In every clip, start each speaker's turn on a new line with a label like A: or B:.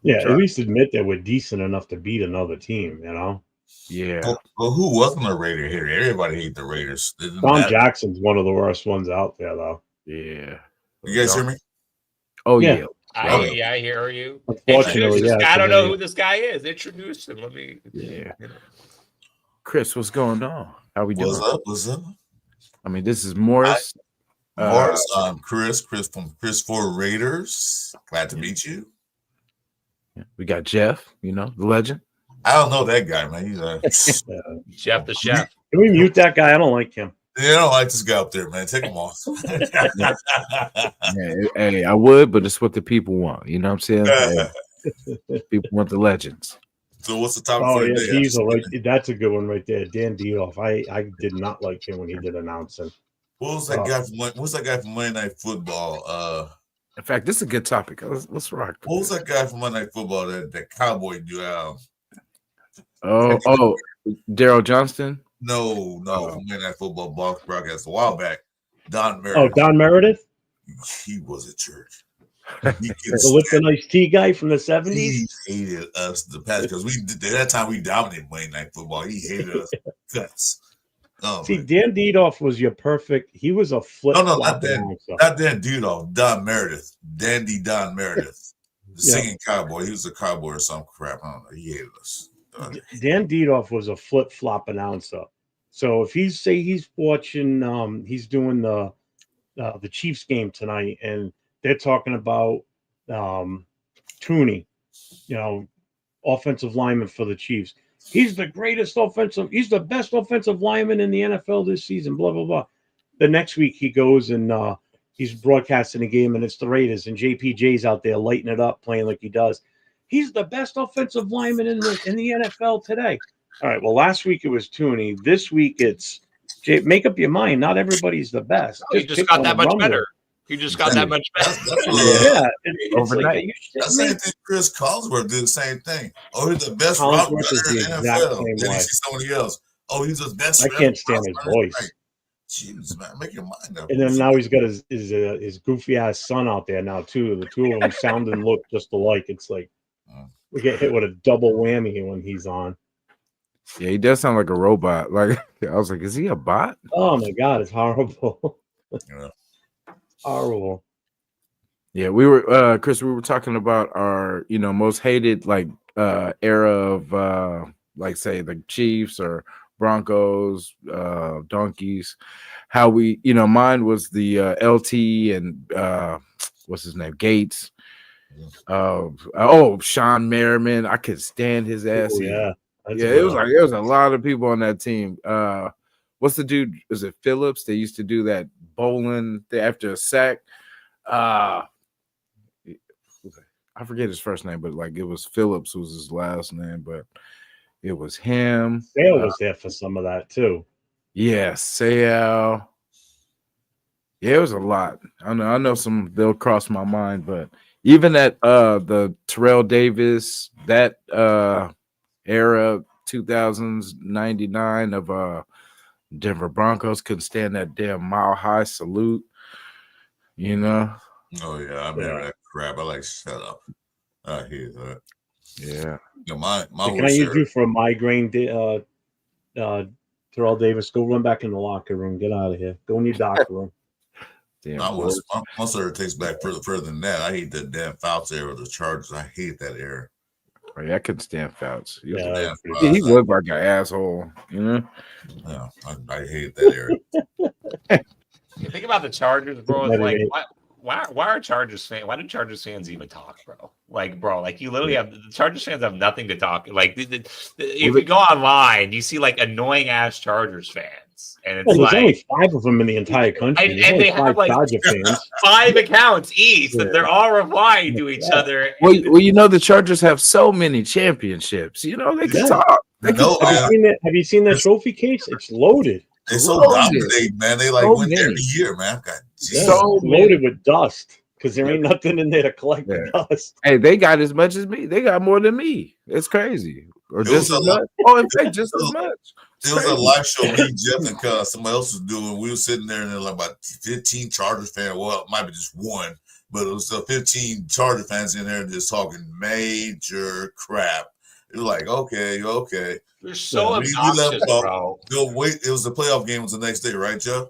A: Yeah, at least admit that we're decent enough to beat another team,
B: Yeah.
C: Well, who wasn't a Raider here? Everybody hate the Raiders.
A: Tom Jackson's one of the worst ones out there, though.
B: Yeah.
C: You guys hear me?
B: Oh, yeah.
D: I hear you.
A: Unfortunately,
D: I don't know who this guy is. Introduce him. Let me.
B: Yeah. Chris, what's going on? How we doing?
C: What's up?
B: I mean, this is Morris.
C: Morris, I'm Chris from Chris for Raiders. Glad to meet you.
B: We got Jeff, the legend.
C: I don't know that guy, man. He's
D: Jeff the chef.
A: Can we mute that guy? I don't like him.
C: Yeah, I don't like this guy up there, man. Take him off.
B: Hey, I would, but it's what the people want. You know what I'm saying? People want the legends.
C: So what's the topic
A: for
C: today?
A: That's a good one right there. Dan Dierdorf. I did not like him when he did announcing.
C: What was that guy from Monday Night Football?
B: In fact, this is a good topic. Let's rock.
C: What was that guy from Monday Night Football that cowboy dude?
B: Daryl Johnston?
C: No, from Monday Night Football broadcast a while back. Don Meredith.
A: Oh, Don Meredith?
C: He was a church.
A: The Lips and Iced Tea guy from the 70s?
C: He hated us the past because that time we dominated Monday Night Football. He hated us guts.
A: See, Dan Dierdorf was your perfect. He was a flip.
C: No, not Dan Dierdorf. Don Meredith, Dandy Don Meredith, the singing cowboy. He was a cowboy or some crap. I don't know. He hated us.
A: Dan Dierdorf was a flip flop announcer. So if he's watching, he's doing the Chiefs game tonight, and they're talking about Tooney, offensive lineman for the Chiefs. He's the he's the best offensive lineman in the NFL this season, blah, blah, blah. The next week he goes and he's broadcasting a game and it's the Raiders and JPJ's out there lighting it up, playing like he does. He's the best offensive lineman in the NFL today. All right, well, last week it was Tooney. This week it's make up your mind. Not everybody's the best.
D: He just got that much better. He just got that much better.
C: Overnight. That's the same thing. Chris Collinsworth did the same thing. Oh, he's the best route runner in the NFL. Then you see somebody else. Oh, he's the best.
A: I can't stand his voice.
C: Jeez, man, make your mind up.
A: And then now he's got his goofy ass son out there now too. The two of them sound and look just alike. It's like we get hit with a double whammy when he's on.
B: Yeah, he does sound like a robot. Like I was like, is he a bot?
A: Oh my god, it's horrible. Horrible.
B: Yeah, we were Chris, we were talking about our, most hated era of like say the Chiefs or Broncos, Donkeys. How we, mine was the LT and what's his name? Gates. Sean Merriman. I could stand his ass.
A: Oh, yeah.
B: It was a lot of people on that team. What's the dude? Is it Phillips? They used to do that bowling after a sack. I forget his first name, but it was Phillips was his last name, but it was him.
A: Sale was there for some of that too.
B: Yeah, Sale. Yeah, it was a lot. I know some they'll cross my mind, but even that the Terrell Davis, that era 2000s 99 of Denver Broncos couldn't stand that damn mile high salute,
C: Oh yeah, I remember that crap. I like shut up. I hear that.
B: Yeah.
C: My
A: can I use you for a migraine? Terrell Davis, go run back in the locker room. Get out of here. Go in your doctor room.
C: My sir takes back further than that. I hate that damn Fouts era of the Chargers. I hate that era.
B: Oh, yeah, I couldn't stand Fouts. He
C: looked
B: like an asshole,
C: Yeah, I hate that era.
D: You think about the Chargers, bro. It's like, why are Chargers fans? Why do Chargers fans even talk, bro? You literally have the Chargers fans have nothing to talk. If you go online, you see annoying ass Chargers fans, and it's
A: there's only 5 of them in the entire country.
D: And they have
A: Dodger fans.
D: 5 accounts each that they're all replying to each other.
B: Well, the Chargers have so many championships. They can talk.
A: Have you seen that trophy case? It's loaded.
C: They're so dominating, man. They win every year, man.
A: So loaded with dust because there ain't nothing in there to collect the dust.
B: Hey, they got as much as me. They got more than me. It's crazy. Or just as much. In fact, just as much.
C: It was a live show me, Jeff, and somebody else was doing. We were sitting there and there were about 15 Chargers fans. Well, it might be just one, but it was the 15 Charger fans in there just talking major crap. It was like, okay.
D: You're so obnoxious, bro.
C: No, wait. It was the playoff game. Was the next day, right, Joe?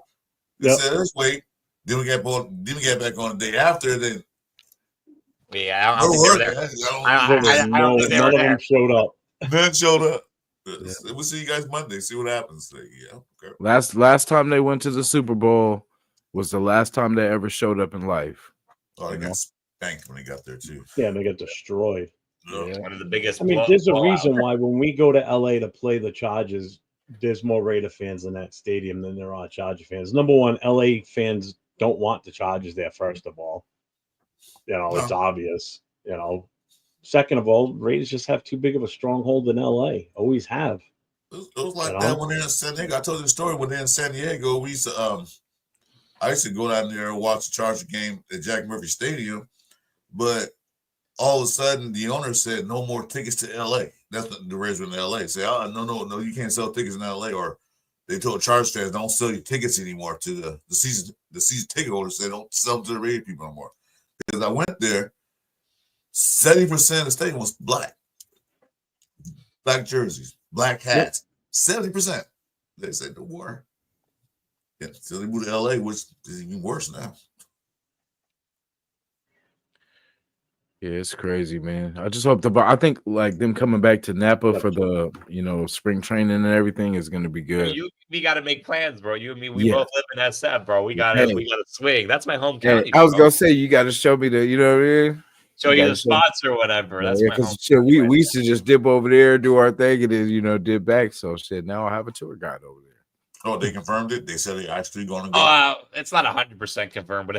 C: We said, let's wait. Then we got back on the day after. Then
D: I don't think they were there.
A: None of them showed up.
C: None showed up. Yeah. We'll see you guys Monday. See what happens. Okay.
B: Last time they went to the Super Bowl was the last time they ever showed up in life.
C: Oh, they got spanked when they got there too.
A: Yeah, and they got destroyed.
D: Yeah. One of the biggest.
A: I mean, there's a reason why when we go to LA to play the Chargers, there's more Raider fans in that stadium than there are Charger fans. Number one, LA fans don't want the Chargers there. First of all, it's obvious. Second of all, Raiders just have too big of a stronghold in LA. Always have.
C: It was like that when they're in San Diego. I told you the story when they're in San Diego. We used to, I used to go down there and watch the Charger game at Jack Murphy Stadium, but all of a sudden the owner said no more tickets to LA. That's what the Raiders were in LA. Say, no, you can't sell tickets in LA. Or they told Chargers fans don't sell your tickets anymore to the season ticket holders. They don't sell them to the Raider people no more. Because I went there, 70% of the stadium was black jerseys, black hats, 70%. They said the war. Yeah, so they moved to LA, which is even worse now.
B: Yeah, it's crazy, man. I just hope I think like them coming back to Napa for the spring training and everything is going to be good.
D: We got to make plans, bro. You and me, we both live in SF, bro. We got to swing. That's my home county.
B: I was gonna say you got to show me the, what I mean?
D: Show you the spots or whatever. That's my home.
B: We used to just dip over there, do our thing, and then dip back. So shit, now I have a tour guide over there.
C: Oh, they confirmed it. They said they actually going to go.
D: It's not 100% confirmed, but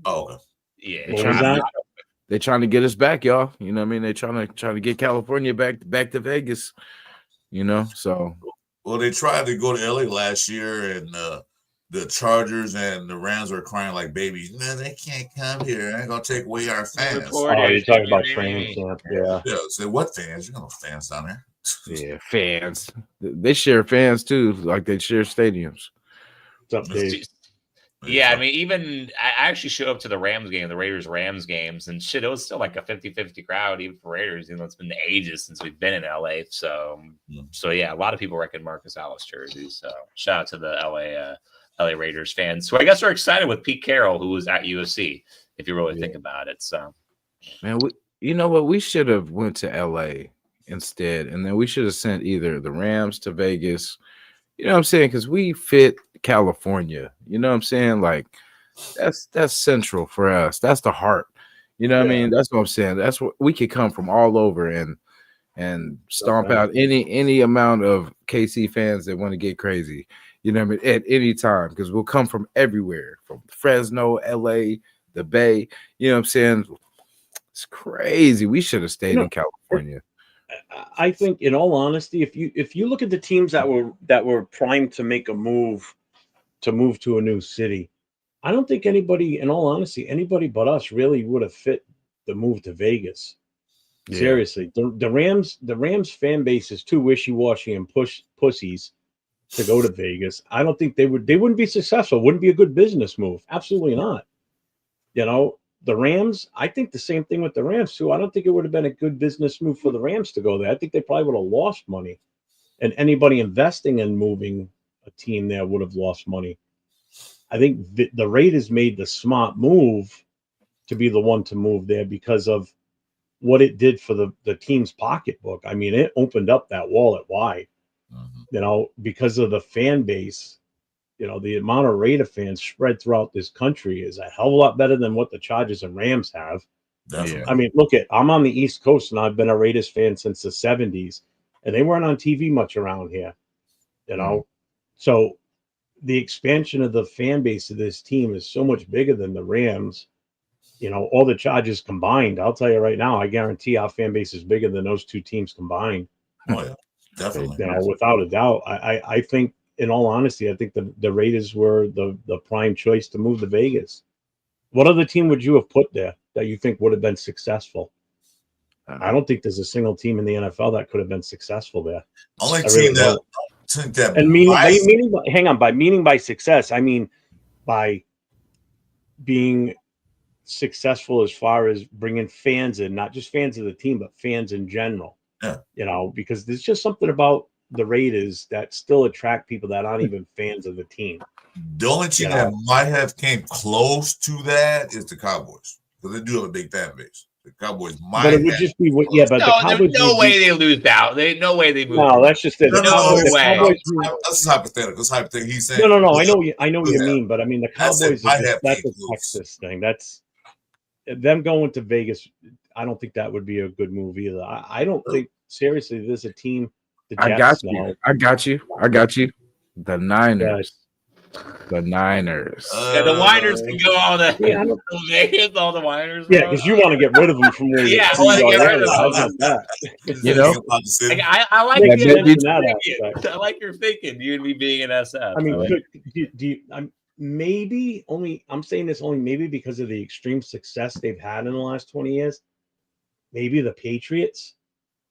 C: Oh, okay.
D: Yeah.
B: They're trying to get us back, y'all. You know what I mean? They're trying to get California back to Vegas. So.
C: Well, they tried to go to LA last year, and the Chargers and the Rams were crying like babies. Man, they can't come here. They're gonna take away our fans.
A: Oh, you're talking about training camp, yeah.
C: Yeah. So what fans? You got no fans down there.
B: Yeah, fans. They share fans too, like they share stadiums.
A: What's up, Dave?
D: Yeah, I mean, even I actually showed up to the Rams game, the Raiders-Rams games, and shit, it was still like a 50-50 crowd, even for Raiders. It's been ages since we've been in LA. So yeah, a lot of people reckon Marcus Allis jerseys. So shout out to the LA Raiders fans. So I guess we're excited with Pete Carroll, who was at USC, if you really think about it. So,
B: man, you know what? We should have went to LA instead, and then we should have sent either the Rams to Vegas. You know what I'm saying? Because we fit California. You know what I'm saying? Like that's central for us. That's the heart. You know what I mean? That's what I'm saying. That's what we could come from all over and stomp out any amount of KC fans that want to get crazy. You know what I mean? At any time, because we'll come from everywhere, from Fresno, LA, the Bay. You know what I'm saying? It's crazy. We should have stayed in California.
A: I think, in all honesty, if you look at the teams that were primed to make a move to a new city, I don't think anybody, in all honesty, anybody but us really would have fit the move to Vegas. Yeah. Seriously, the Rams fan base is too wishy-washy and pussies to go to Vegas. I don't think they wouldn't be successful. Wouldn't be a good business move. Absolutely not. The Rams, I think the same thing with the Rams too. I don't think it would have been a good business move for the Rams to go there. I think they probably would have lost money, and anybody investing in moving a team there would have lost money. I think the Raiders made the smart move to be the one to move there because of what it did for the team's pocketbook. I mean, it opened up that wallet wide, because of the fan base. The amount of Raider fans spread throughout this country is a hell of a lot better than what the Chargers and Rams have.
C: Definitely.
A: I mean, I'm on the East Coast and I've been a Raiders fan since the 70s, and they weren't on TV much around here, So the expansion of the fan base of this team is so much bigger than the Rams. All the Chargers combined, I'll tell you right now, I guarantee our fan base is bigger than those two teams combined.
C: Oh, yeah, definitely.
A: Without a doubt. I think, in all honesty, I think the Raiders were the prime choice to move to Vegas. What other team would you have put there that you think would have been successful? I don't think there's a single team in the NFL that could have been successful there.
C: Only team that.
A: And meaning by success, I mean by being successful as far as bringing fans in, not just fans of the team, but fans in general.
C: Yeah.
A: Because there's just something about the Raiders that still attract people that aren't even fans of the team.
C: The only team that might have came close to that is the Cowboys, because they do have a big fan base. The Cowboys might,
A: but it would just be but the Cowboys.
D: There's no way they lose out. No way they move.
A: No, that's just it.
C: No,
A: Cowboys.
C: This is hypothetical. It's hypothetical. He's saying
A: no. I know what you mean, but I mean the Cowboys. That's a
C: close.
A: Texas thing. That's them going to Vegas. I don't think that would be a good move either. I don't think seriously. There's a team. The Jets,
B: I got you. The Niners. The Niners.
D: The Niners can go all the Vegas, all the Niners.
A: Yeah, because you want to get rid of them from where
D: I want to get rid of them.
B: You know,
D: I like I like your thinking. You and me being an SF.
A: I mean, maybe only. I'm saying this only maybe because of the extreme success they've had in the last 20 years. Maybe the Patriots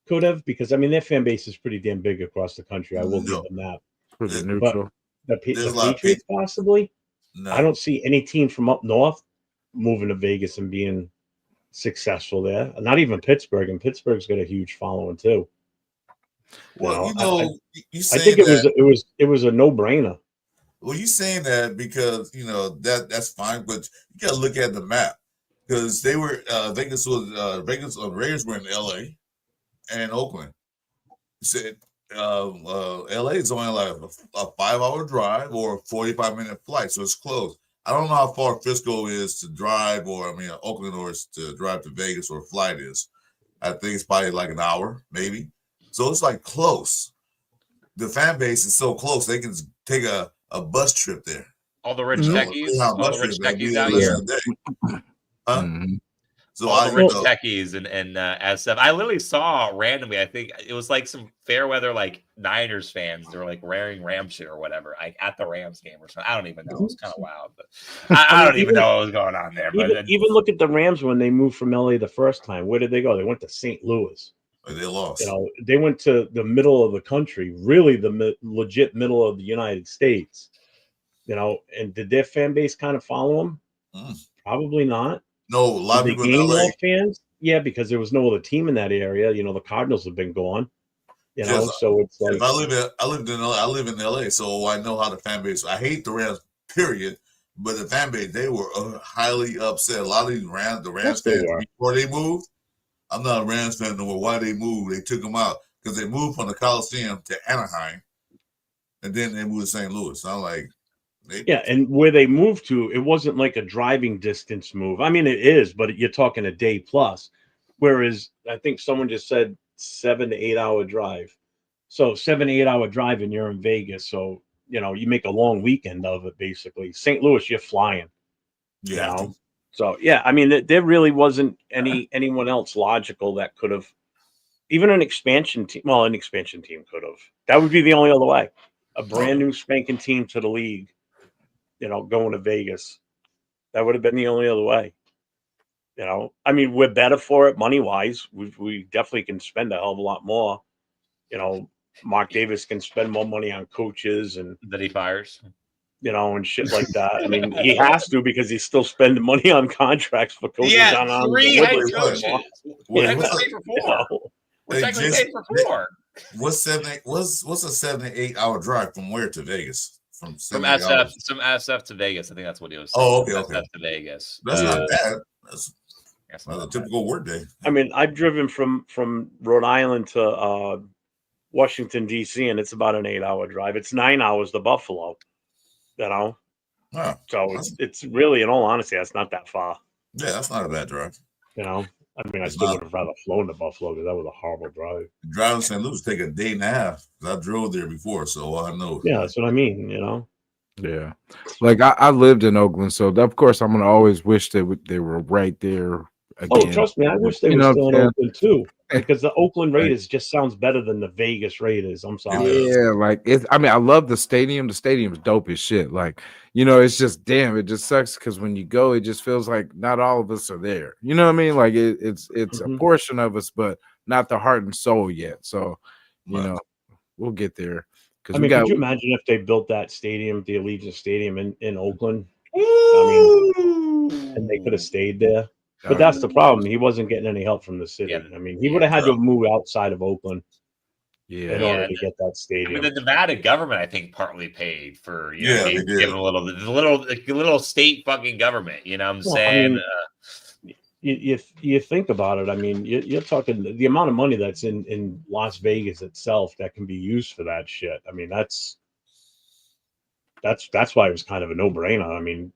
A: could have, because I mean their fan base is pretty damn big across the country. I will give them that.
B: Pretty neutral.
A: The Patriots possibly. No. I don't see any team from up north moving to Vegas and being successful there. Not even Pittsburgh, and Pittsburgh's got a huge following too.
C: Well,
A: I think it was a no-brainer.
C: Well, you saying that because that's fine, but you got to look at the map, because they were Vegas Raiders were in L.A. and Oakland. You said. LA is only like a 5-hour drive or a 45-minute flight, so it's close. I don't know how far Frisco is to drive, or Oakland or to drive to Vegas, or flight is. I think it's probably like an hour, maybe. So it's like close. The fan base is so close they can take a bus trip there.
D: All the rich techies, out here.
C: So
D: all the rich techies and SF. I literally saw randomly, I think it was like some fair weather like Niners fans. They were like wearing Rams shit or whatever, like at the Rams game or something. I don't even know. It was kind of wild, but I don't even know what was going on there.
A: Even look at the Rams when they moved from LA the first time. Where did they go? They went to St. Louis.
C: They lost.
A: They went to the middle of the country, really the legit middle of the United States. And did their fan base kind of follow them? Probably not.
C: No, a lot of people in LA
A: fans. Yeah, because there was no other team in that area. The Cardinals have been gone. So it's like
C: I live in LA, so I know how the fan base. I hate the Rams, period. But the fan base, they were highly upset. A lot of these the Rams fans before they moved. I'm not a Rams fan no more. Why they moved? They took them out because they moved from the Coliseum to Anaheim, and then they moved to St. Louis. I'm like.
A: And where they moved to, it wasn't like a driving distance move. I mean, it is, but you're talking a day plus. Whereas I think someone just said 7 to 8 hour drive. So 7 to 8 hour drive, and you're in Vegas. So you make a long weekend of it. Basically, St. Louis, you're flying.
C: Yeah.
A: So I mean, there really wasn't anyone else logical that could have, even an expansion team. Well, an expansion team could have. That would be the only other way. A brand new spanking team to the league. Going to Vegas, that would have been the only other way. I mean, we're better for it money wise. We definitely can spend a hell of a lot more. Mark Davis can spend more money on coaches and
D: that he fires,
A: and shit like that. I mean, he has to because he's still spending money on contracts for coaches.
D: Yeah, 3 head coaches. We're technically paid for 4. We're technically paid for 4.
C: What's a 7 to 8 hour drive from where to Vegas? From
D: SF to Vegas. I think that's what he was saying.
C: Oh, okay.
D: SF to Vegas.
C: That's not bad. That's not a typical work day.
A: I mean, I've driven from Rhode Island to Washington, D.C., and it's about an 8 hour drive. It's 9 hours to Buffalo, So it's really, in all honesty, that's not that far.
C: Yeah, that's not a bad drive.
A: I mean, I still would have rather flown to Buffalo because that was a horrible drive.
C: Driving to St. Louis take a day and a half. I drove there before, so I know.
A: Yeah, that's what I mean,
B: Yeah. Like, I lived in Oakland, so of course I'm going to always wish they were right there again.
A: Oh, trust me, I wish they were still in Oakland, too. Because the Oakland Raiders just sounds better than the Vegas Raiders. I'm sorry.
B: Yeah, like I love the stadium. The stadium's dope as shit. Like, it's just it just sucks because when you go, it just feels like not all of us are there. You know what I mean? Like it's a portion of us, but not the heart and soul yet. So, we'll get there.
A: I mean, could you imagine if they built that stadium, the Allegiant Stadium in Oakland? And they could have stayed there. But that's the problem. He wasn't getting any help from the city.
D: Yeah.
A: I mean, he would have had to move outside of Oakland in order to get that
D: I
A: stadium.
D: mean, the Nevada government, I think, partly paid for,
C: they
D: give
C: did.
D: a little state fucking government. You know what I'm
A: Well,
D: saying?
A: I mean, you think about it. I mean, you're talking the amount of money that's in Las Vegas itself that can be used for that shit. I mean, that's why it was kind of a no-brainer. I mean,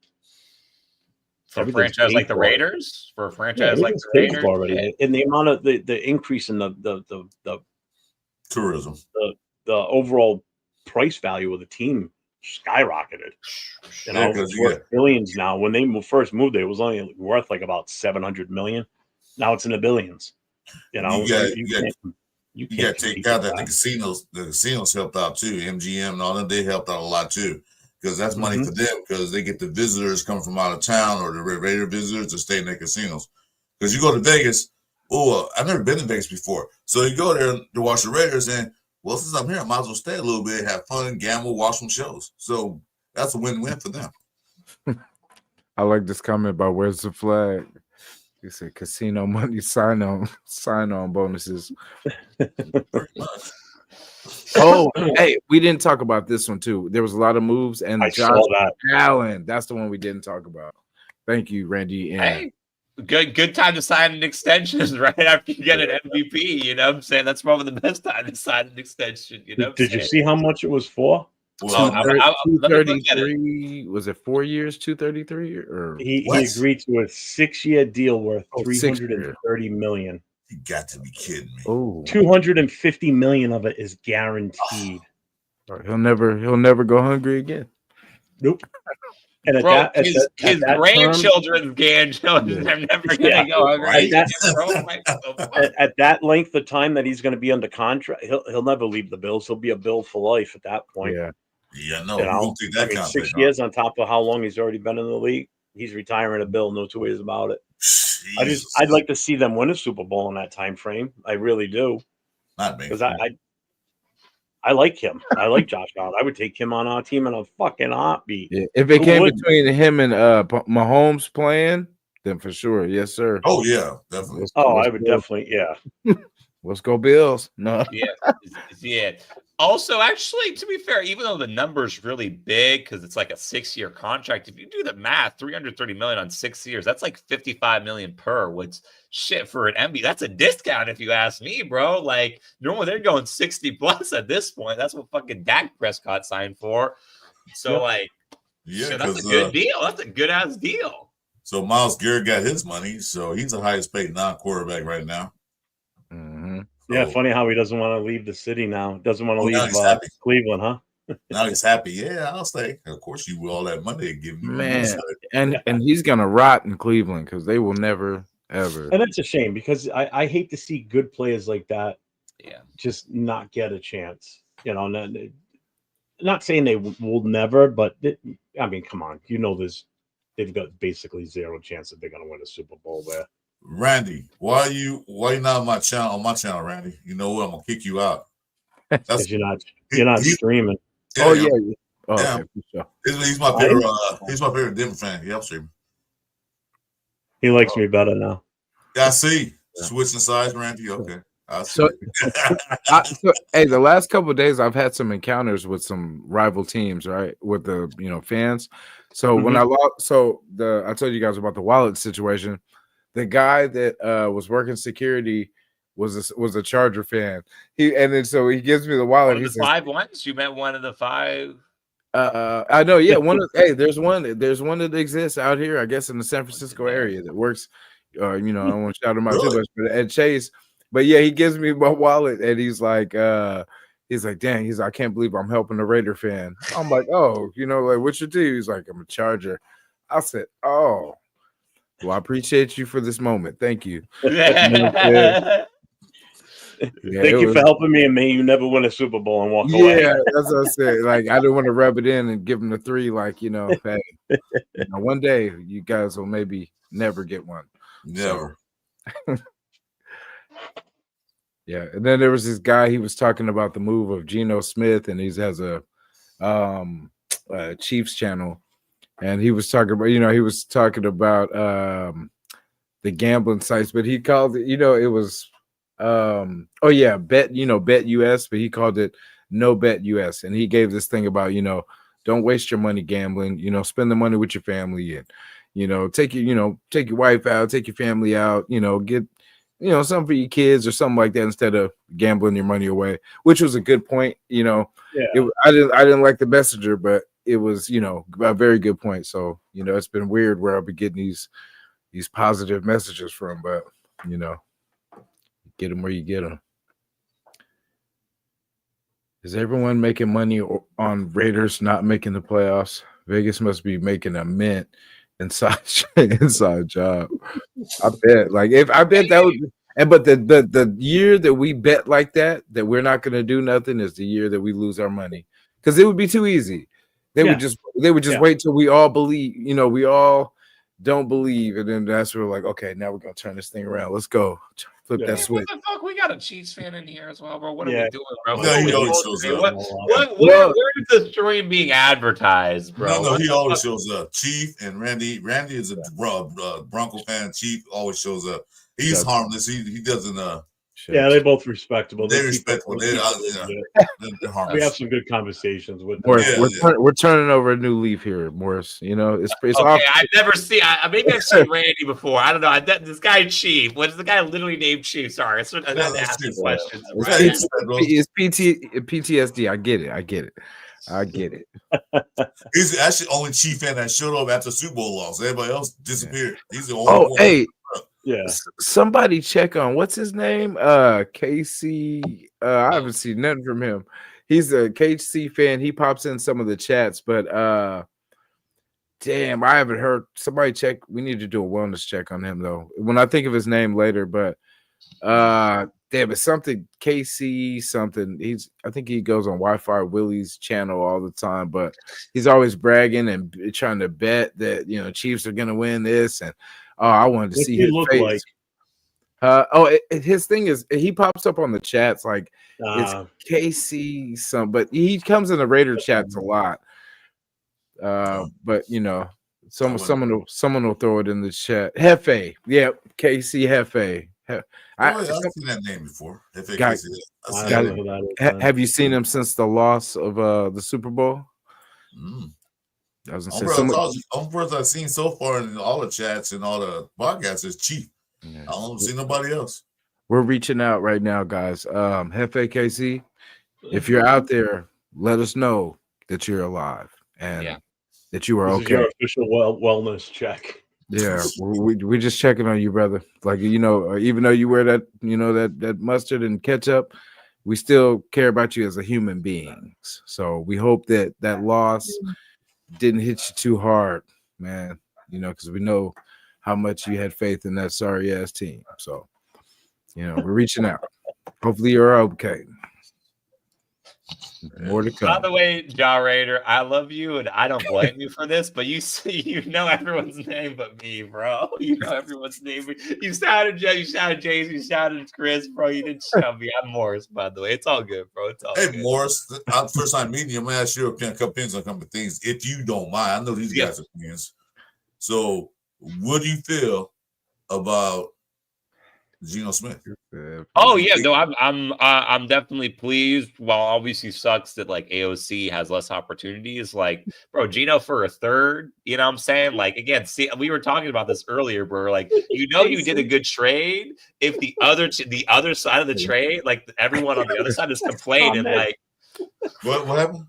D: for a
A: everything's
D: franchise
A: paid
D: like the
A: for.
D: Raiders, for a franchise like
A: everything's
D: the
A: paid
D: Raiders,
A: for already. And the amount of the increase in the
C: Tourism.
A: the overall price value of the team skyrocketed. You know, it's worth billions now. When they first moved, it was only worth like about 700 million. Now it's in the billions. You know,
C: you
A: can't
C: take out that the casinos helped out too. MGM and all them, they helped out a lot too, because that's money for them, because they get the visitors coming from out of town, or the Raider visitors to stay in their casinos. Because you go to Vegas, I've never been to Vegas before, so you go there to watch the Raiders, and well, since I'm here, I might as well stay a little bit, have fun, gamble, watch some shows. So that's a win-win for them.
B: I like this comment about where's the flag. You said casino money sign on bonuses.
C: Pretty much.
B: Oh, hey, we didn't talk about this one too. There was a lot of moves, and
A: I
B: Josh
A: saw that.
B: Allen. That's the one we didn't talk about. Thank you, Randy.
D: Hey, good time to sign an extension right after you get an MVP. You know what I'm saying? That's probably the best time to sign an extension. You know.
A: Did you see how much it was for?
C: Well,
B: 233. Was it 4 years? 233 or
A: he agreed to a 6-year deal worth 330 million.
C: You got to be kidding me.
B: Oh,
A: 250 million of it is guaranteed.
B: He'll never go hungry again.
A: Nope. And
D: Bro, his grandchildren's grandchildren are never gonna go hungry.
A: At that length of time that he's going to be under contract, he'll never leave the Bills. He'll be a Bill for life at that point.
C: Yeah, no,
A: you know? I mean, 6 years on top of how long he's already been in the league. He's retiring a Bill, no two ways about it. I'd like to see them win a Super Bowl in that time frame. I really do.
C: Not me.
A: Because I like him. I like Josh Allen. I would take him on our team in a fucking heartbeat.
B: Yeah. If it came between him and Mahomes playing, then for sure, yes, sir.
C: Oh yeah, definitely.
A: I would definitely, yeah.
B: Let's go Bills. No.
D: Yeah. Also, actually, to be fair, even though the number's really big because it's like a 6-year contract, if you do the math, 330 million on 6 years, that's like 55 million per, which shit for an MB. That's a discount if you ask me, bro. Like normally they're going 60 plus at this point. That's what fucking Dak Prescott signed for. So that's a good deal. That's a good ass deal.
C: So Myles Garrett got his money, so he's the highest paid non-quarterback right now.
B: Mm-hmm.
A: Yeah, funny how he doesn't want to leave the city now. Doesn't want to leave Cleveland, huh?
C: Now he's happy. Yeah, I'll stay. Of course, you will all that money they give you.
B: Man, and he's gonna rot in Cleveland because they will never ever.
A: And that's a shame because I hate to see good players like that. Yeah, just not get a chance. You know, not saying they will never, but I mean, come on, they've got basically zero chance that they're gonna win a Super Bowl there.
C: Randy, why you not on my channel, Randy? You know what? I'm gonna kick you out.
A: Because you're not streaming.
C: Yeah,
B: oh yeah. Oh,
C: yeah.
B: okay, for sure.
C: He's my favorite. He's my favorite Denver fan. Yeah, I'm streaming.
A: He likes me better now.
C: Yeah, I see. Switching sides, Randy. Okay.
B: So, hey, the last couple of days I've had some encounters with some rival teams, right? With the fans. So when I told you guys about the wallet situation. The guy that was working security was a Charger fan. So he gives me the wallet.
D: One of the 5 ones? You met one of the 5?
B: I know, yeah. There's one that exists out here, I guess, in the San Francisco area that works. I don't want to shout him out too much, but at Chase. But yeah, he gives me my wallet and he's like, dang, I can't believe I'm helping a Raider fan. I'm like, oh, like what's your deal? He's like, I'm a Charger. I said, oh. Well, I appreciate you for this moment. Thank you.
A: Thank you for helping me, and may you never win a Super Bowl and walk away.
B: Yeah, that's what I said. Like, I didn't want to rub it in and give him the 3. Like, hey, one day you guys will maybe never get one.
C: Never.
B: So, yeah, and then there was this guy. He was talking about the move of Geno Smith, and he has a Chiefs channel. and he was talking about the gambling sites, but he called it, it was Bet US, but he called it No Bet US, and he gave this thing about don't waste your money gambling, spend the money with your family, and take your wife out, take your family out, get something for your kids or something like that instead of gambling your money away, which was a good point. I didn't like the messenger, but it was a very good point. So it's been weird where I'll be getting these positive messages from, but get them where you get them. Is everyone making money on Raiders not making the playoffs? Vegas must be making a mint inside job. I bet. I bet that was. But the year that we bet like that we're not going to do nothing is the year that we lose our money, because it would be too easy. They would just wait till we all believe. We all don't believe, and then that's where we're like, okay, now we're gonna turn this thing around. Let's go. Flip that switch.
D: What the fuck? We got a Chiefs fan in here as well, bro. What are we doing, bro?
C: No, he always shows up.
D: Where is the stream being advertised, bro?
C: No, he always shows up. Chief and Randy. Randy is a Bronco fan. Chief always shows up. He's harmless. He doesn't.
A: Yeah, they're both respectable.
C: They're respectable. They're harmless.
A: We have some good conversations with them.
B: Morris, we're turning over a new leaf here, Morris. It's
D: okay.
B: off.
D: I've never seen. Maybe I've seen Randy before. I don't know. This guy Chief. What's the guy literally named Chief? Sorry, I had to ask these questions.
B: It's PTSD. I get it.
C: He's actually only Chief fan that showed up after Super Bowl loss. Everybody else disappeared. He's the only one.
B: Hey.
A: Yeah.
B: Somebody check on what's his name? Casey. I haven't seen nothing from him. He's a KC fan. He pops in some of the chats, but damn, I haven't heard. Somebody check. We need to do a wellness check on him though. When I think of his name later, but damn, it's something KC something. I think he goes on Wi-Fi Willie's channel all the time, but he's always bragging and trying to bet that Chiefs are gonna win this, and I wanted to see his face. His thing is he pops up on the chats like it's KC but he comes in the Raider chats a lot. But someone will throw it in the chat. Hefe, yeah, KC Hefe.
C: I've seen that name before.
B: Have you seen him since the loss of the Super Bowl? I was gonna say,
C: only person I've seen so far in all the chats and all the podcasts is Chief. Yeah. I don't see nobody else.
B: We're reaching out right now, guys. Hefe KC, if you're out there, let us know that you're alive and that you are okay.
A: Your official wellness check.
B: Yeah, we're just checking on you, brother. Even though you wear that, that mustard and ketchup, we still care about you as a human being. So we hope that loss didn't hit you too hard, man. Because we know how much you had faith in that sorry ass team. So, we're reaching out. Hopefully you're okay. More to come.
D: By the way, Ja Raider, I love you and I don't blame you for this, but you know everyone's name but me, bro. You know everyone's name. You shouted Jay, you shouted Jason, you shouted Chris, bro. You didn't shout me. I'm Morris, by the way. It's all good, bro. It's all good.
C: Hey, Morris, first time meeting you, I'm going to ask you a couple opinions on a couple of things, if you don't mind. I know these guys are opinions. So, what do you feel about Geno Smith?
D: Oh yeah, no, I'm definitely pleased. While obviously sucks that AOC has less opportunities. Bro, Geno for a third, you know what I'm saying? Again, see, we were talking about this earlier, bro. You did a good trade if the other side of the trade, everyone on the other side is complaining.
C: What happened?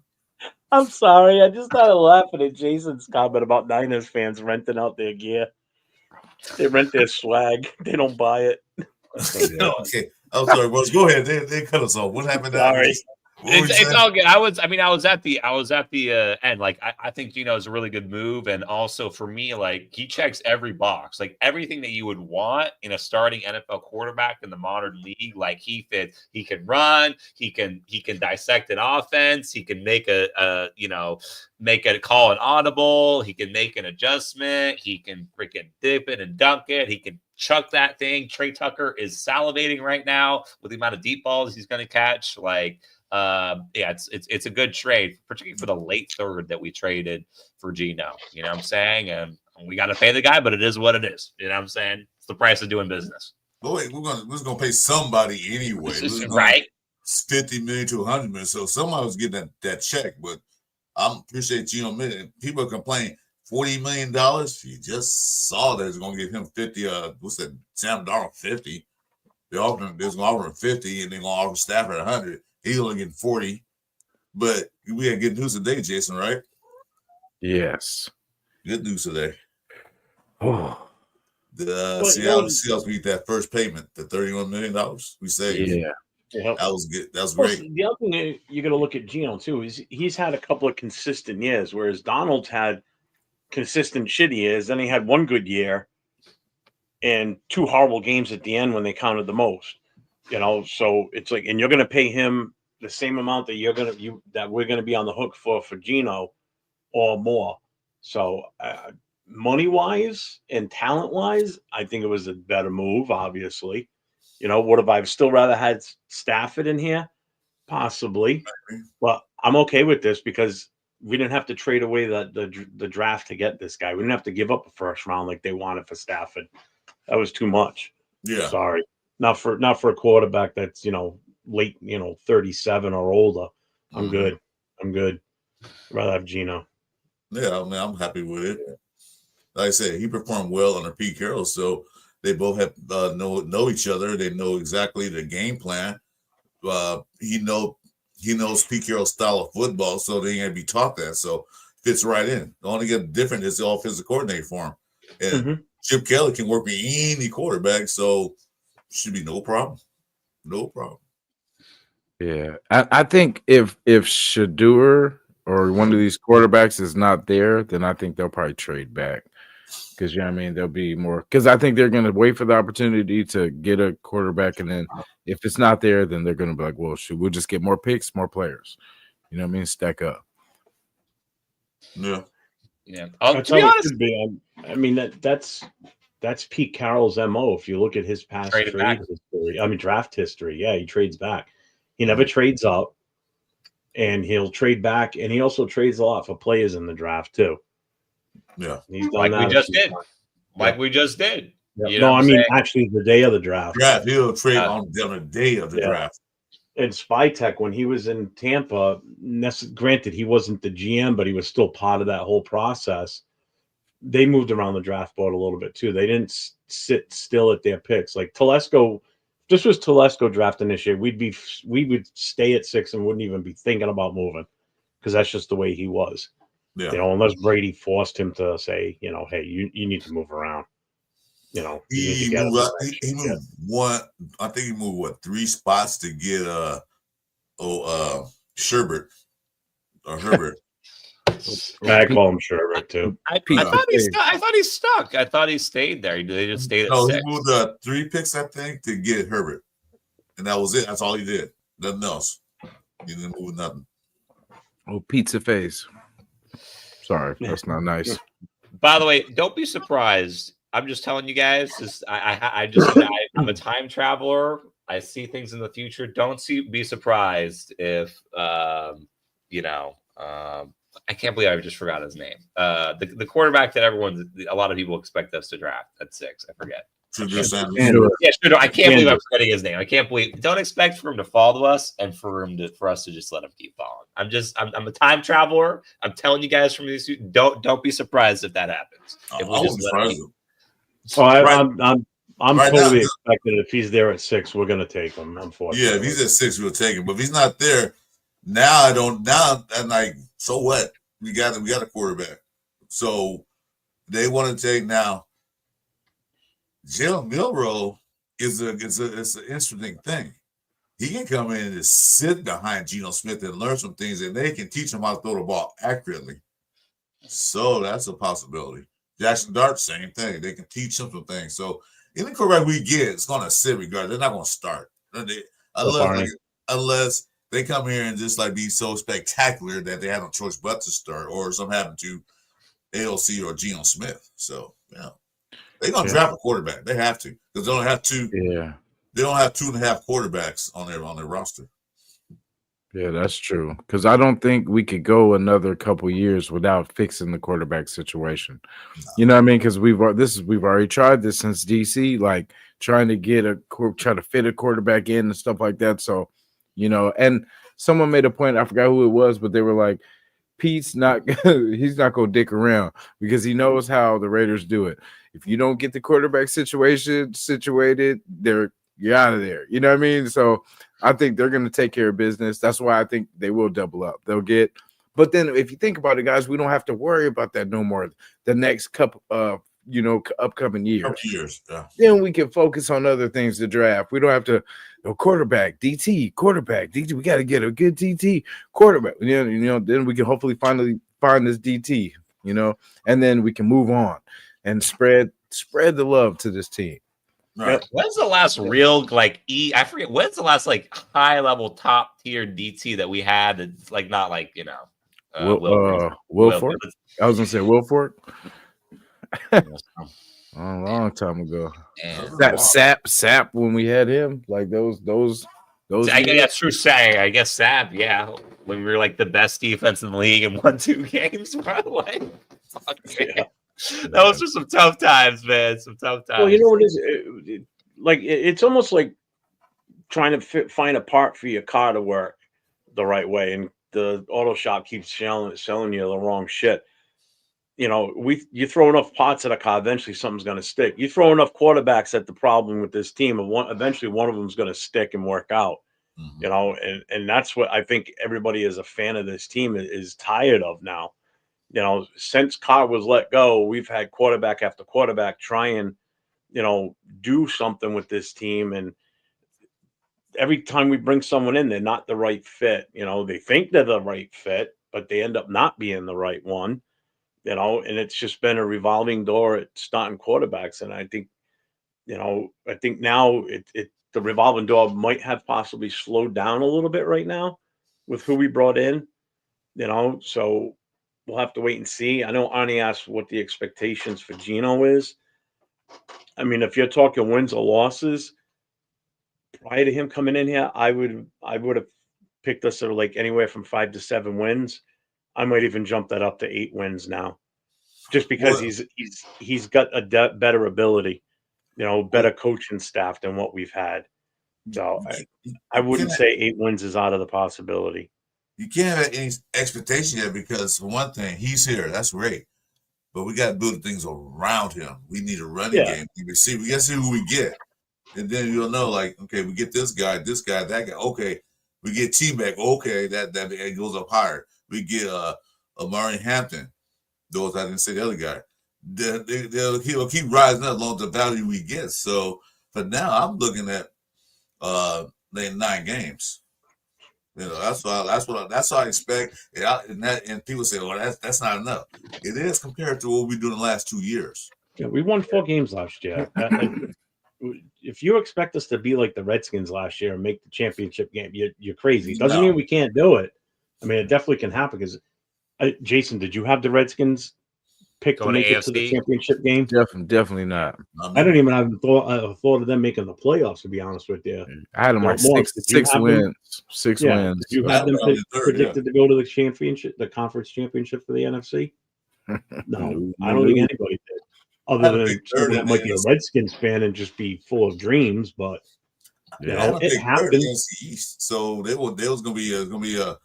A: I'm sorry, I just started laughing at Jason's comment about Niners fans renting out their gear. They rent their swag. They don't buy it.
C: Okay. I'm sorry, bro. Go ahead. They cut us off. What happened?
A: Sorry.
D: It's all good. I was at the end. I think Geno is a really good move, and also for me, he checks every box, everything that you would want in a starting NFL quarterback in the modern league. He fits. He can run. He can dissect an offense. He can make make a call an audible. He can make an adjustment. He can freaking dip it and dunk it. He can chuck that thing. Trey Tucker is salivating right now with the amount of deep balls he's going to catch. Like, it's a good trade, particularly for the late third that we traded for Geno. You know what I'm saying? And we got to pay the guy, but it is what it is. You know what I'm saying? It's the price of doing business.
C: But wait, we're gonna pay somebody anyway.
D: Right.
C: 50 million to 100 million. So somebody was getting that check, but I appreciate Geno Smith. People complain $40 million. You just saw that it's gonna give him 50. What's that? Sam Darnold 50. They're gonna offer him 50, and they're gonna offer Stafford 100. He's only getting 40. But we had good news today, Jason, right?
B: Yes.
C: Good news today.
B: Oh.
C: The Seattle Seahawks beat that first payment, the $31 million we saved.
B: Yeah.
C: That was good. That was great.
A: The other thing you got to look at Geno too is he's had a couple of consistent years, whereas Donald's had consistent shitty years. Then he had one good year and two horrible games at the end when they counted the most. You know, so it's like, and you're going to pay him the same amount that that we're going to be on the hook for Geno or more. So money wise and talent wise, I think it was a better move. Obviously, you know, would have I still rather had Stafford in here? Possibly, but I'm okay with this because we didn't have to trade away the draft to get this guy. We didn't have to give up a first round like they wanted for Stafford. That was too much.
C: Yeah,
A: sorry, not for a quarterback that's late 37 or older. I'm good. I'd rather have Geno.
C: Yeah, I mean, I'm happy with it. Like I said, he performed well under Pete Carroll, so they both have know each other. They know exactly the game plan. He knows Pete Carroll's style of football, so they ain't gonna be taught that. So fits right in. The only get different is the offensive coordinator for him, and Chip Kelly can work with any quarterback, so should be no problem. No problem.
B: Yeah, I think if Shedeur or one of these quarterbacks is not there, then I think they'll probably trade back. Because, you know what I mean, there'll be more. Because I think they're going to wait for the opportunity to get a quarterback. And then if it's not there, then they're going to be like, well, shoot, we'll just get more picks, more players. You know what I mean? Stack up.
C: Yeah.
D: Yeah.
A: To be honest, I mean, that's Pete Carroll's MO. If you look at his past draft history, yeah, he trades back. He never trades up. And he'll trade back. And he also trades a lot for players in the draft, too.
C: Yeah,
D: like we just did. Like we just did.
A: No, I mean actually the day of the draft.
C: He'll trade on the day of the draft.
A: And Spytek, when he was in Tampa, granted he wasn't the GM, but he was still part of that whole process. They moved around the draft board a little bit too. They didn't sit still at their picks. Like Telesco, this was Telesco drafting this year. We would stay at 6 and wouldn't even be thinking about moving because that's just the way he was.
C: Yeah.
A: Unless Brady forced him to say, hey, you need to move around.
C: He moved one. I think he moved 3 spots to get Sherbert or Herbert.
A: I call him Sherbert too.
D: I thought he stuck. I thought he stayed there. They just stayed at 6.
C: He moved 3 picks, I think, to get Herbert, and that was it. That's all he did. Nothing else. He didn't move nothing.
B: Oh, pizza face. Sorry, that's not nice.
D: By the way, don't be surprised. I'm just telling you guys. I'm a time traveler. I see things in the future. Be surprised if I can't believe I just forgot his name. The quarterback that a lot of people expect us to draft at 6. I forget. Shedeur. I can't believe I'm forgetting his name. I can't believe. Don't expect for him to fall to us and for us to just let him keep falling. I'm a time traveler. I'm telling you guys from these. Don't be surprised if that happens. If we just let him.
A: I'm totally expecting if he's there at 6, we're gonna take him. Unfortunately,
C: yeah. If he's at 6, we'll take him. But if he's not there, now I don't. Now I'm like, so what? We got a quarterback. So they want to take now. Jalen Milroe is an interesting thing. He can come in and just sit behind Geno Smith and learn some things, and they can teach him how to throw the ball accurately. So that's a possibility. Jackson Dart, same thing. They can teach him some things. So any quarterback we get is going to sit regardless. They're not going to start unless they come here and just be so spectacular that they have no choice but to start, or something happened to AOC or Geno Smith. So yeah. They're gonna draft a quarterback. They have to because they don't have two.
B: Yeah.
C: They don't have 2.5 quarterbacks on their roster.
B: Yeah, that's true. Because I don't think we could go another couple years without fixing the quarterback situation. You know what I mean? Because we've already tried this since DC, like trying to fit a quarterback in and stuff like that. So, and someone made a point. I forgot who it was, but they were like, Pete's not he's not gonna dick around because he knows how the Raiders do it. If you don't get the quarterback situation situated, you're out of there. You know what I mean? So I think they're going to take care of business. That's why I think they will double up. But then if you think about it, guys, we don't have to worry about that no more. The next upcoming years.
C: Yeah.
B: Then we can focus on other things to draft. We don't have to quarterback, DT. We got to get a good DT quarterback. Then we can hopefully finally find this DT, and then we can move on and spread the love to this team.
C: Right.
D: When's the last real I forget when's the last high level top tier DT that we had? It's not
B: Wilfork. I was gonna say Wilfork. A long time ago. That Sap when we had him, those.
D: I guess that's true. I guess Sap, yeah. When we were the best defense in the league and won 2 games, by the way. Yeah. That was just some tough times, man. Some tough times.
A: Well, you know what it is? It's almost like trying to find a part for your car to work the right way, and the auto shop keeps selling you the wrong shit. You throw enough parts at a car, eventually something's going to stick. You throw enough quarterbacks at the problem with this team, and eventually one of them is going to stick and work out. Mm-hmm. And that's what I think everybody is a fan of this team is tired of now. Since Carr was let go, we've had quarterback after quarterback try and, do something with this team. And every time we bring someone in, they're not the right fit. They think they're the right fit, but they end up not being the right one, and it's just been a revolving door at starting quarterbacks. And I think now the revolving door might have possibly slowed down a little bit right now with who we brought in, so we'll have to wait and see. I know Arnie asked what the expectations for Geno is. I mean, if you're talking wins or losses, prior to him coming in here, I would have picked us at anywhere from 5 to 7 wins. I might even jump that up to 8 wins now, just because he's got a better ability, better coaching staff than what we've had. So I wouldn't say 8 wins is out of the possibility.
C: You can't have any expectation yet because, for one thing, he's here. That's great. But we got to build things around him. We need a running game. We got to see who we get. And then you'll know, okay, we get this guy, that guy. Okay, we get T-Mac. Okay, that goes up higher. We get Amari Hampton. Those I didn't say the other guy. He'll keep rising up along the value we get. So, for now, I'm looking at 9 games. That's what I expect. And people say, "Well, that's not enough." It is compared to what we do in the last 2 years.
A: Yeah, we won 4 games last year. If you expect us to be like the Redskins last year and make the championship game, you're crazy. Doesn't mean we can't do it. I mean, it definitely can happen. Because Jason, did you have the Redskins pick to make it to the championship game?
B: Definitely not.
A: I don't even have thought of them making the playoffs, to be honest with you.
B: I had them like 6 wins. 6 wins.
A: Did you have them predicted to go to the championship, the conference championship for the NFC? No, I don't think anybody did. Other than someone that might be a Redskins fan and just be full of dreams, but it happened.
C: Against the East, so there was gonna be the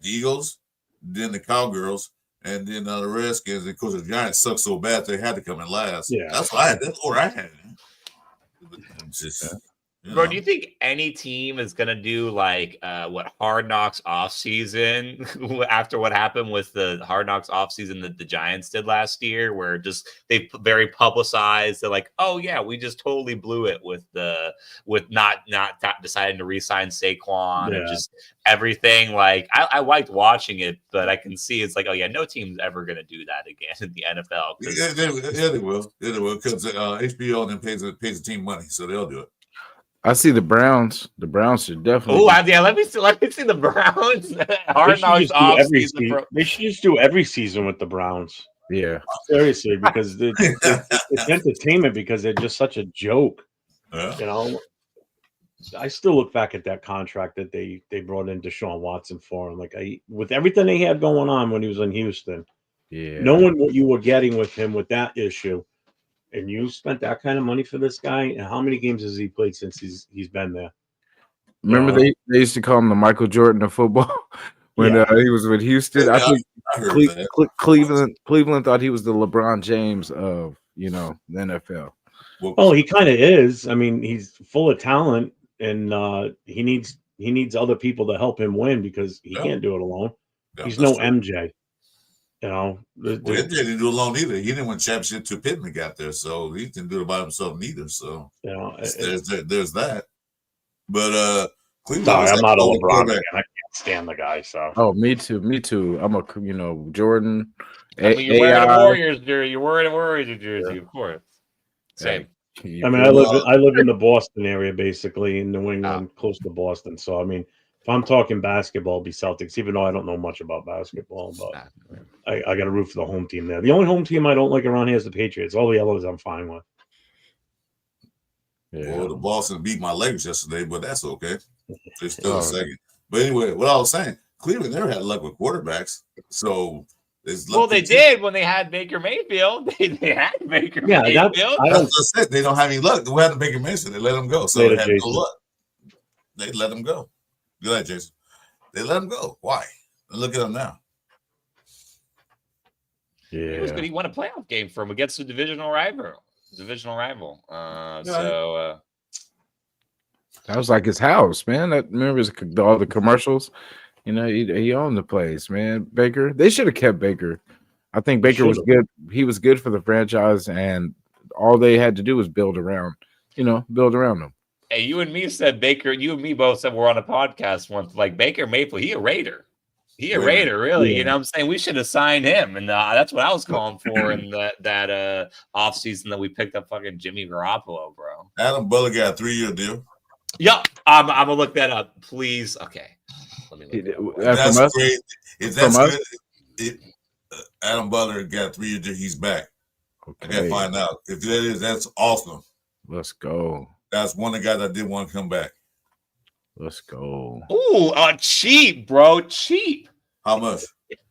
C: Eagles, then the Cowgirls, and then the Redskins. And of course, the Giants sucked so bad they had to come in last. Yeah, that's what I had.
D: Bro, do you think any team is gonna do what Hard Knocks off season after what happened with the Hard Knocks off season that the Giants did last year, where they very publicized they're like, oh yeah, we just totally blew it with not deciding to re-sign Saquon and just everything. I liked watching it, but I can see it's oh yeah, no team's ever gonna do that again in the NFL.
C: Yeah, they will. They will because HBO then pays the team money, so they'll do it.
B: I see the Browns. The Browns should definitely.
D: Oh yeah, let me see the Browns. Hard Knocks off season.
A: They should just do every season with the Browns.
B: Yeah.
A: Seriously, because it's entertainment because they're just such a joke.
C: Yeah.
A: You know, I still look back at that contract that they brought in Deshaun Watson for, and like with everything they had going on when he was in Houston, knowing what you were getting with him with that issue, and you spent that kind of money for this guy, and how many games has he played since he's been there?
B: Remember they used to call him the Michael Jordan of football when he was with Houston. I think Cleveland thought he was the LeBron James of the NFL.
A: Oh, he kind of is. I mean, he's full of talent, and he needs other people to help him win because he can't do it alone. He's no true. MJ. You know,
C: MJ didn't do it alone either. He didn't win championship till Pittman got there, so he didn't do it by himself neither. So there's that. But Cleveland.
A: Sorry, I'm not a LeBron fan. I can't stand the guy. So.
B: Oh, me too. I'm a
D: I
B: Jordan.
D: mean, you're wearing a Warriors jersey. You're wearing a Warriors jersey, of course. Same.
A: I mean, I live in the Boston area, basically in New England, close to Boston. So, I mean, if I'm talking basketball, it'd be Celtics, even though I don't know much about basketball. But I got to root for the home team there. The only home team I don't like around here is the Patriots. All the others I'm fine with.
C: Yeah. Well, the Boston beat my Lakers yesterday, but that's okay. They're still second. But anyway, what I was saying, Cleveland never had luck with quarterbacks. So
D: they did when they had Baker Mayfield. They had Baker Mayfield.
C: That's just it. They don't have any luck. They had Baker Mayfield. They let him go. So they had no luck. They let him go. Go ahead, Jason. They let him go. Why? Look at him now.
D: Yeah. He was good. He won a playoff game for him against a divisional rival.
B: That was like his house, man. Remember all the commercials? You know, he owned the place, man. Baker. They should have kept Baker. I think Baker was good. He was good for the franchise, and all they had to do was build around him.
D: Hey, you and me said Baker. You and me both said we're on a podcast once. Like Baker Mayfield, he a Raider. Really. Yeah. You know what I'm saying? We should have signed him. And that's what I was calling for in that offseason that we picked up fucking Jimmy Garoppolo, bro.
C: Adam Butler got a 3-year deal.
D: Yeah. I'm going to look that up, please. Okay. Let me look
C: that's great. If that's good, Adam Butler got a 3-year deal, he's back. Okay. I got to find out. If that is, that's awesome.
B: Let's go.
C: That's one of the guys that did want to come back.
B: Let's go.
D: Ooh, cheap, bro. Cheap.
C: How much?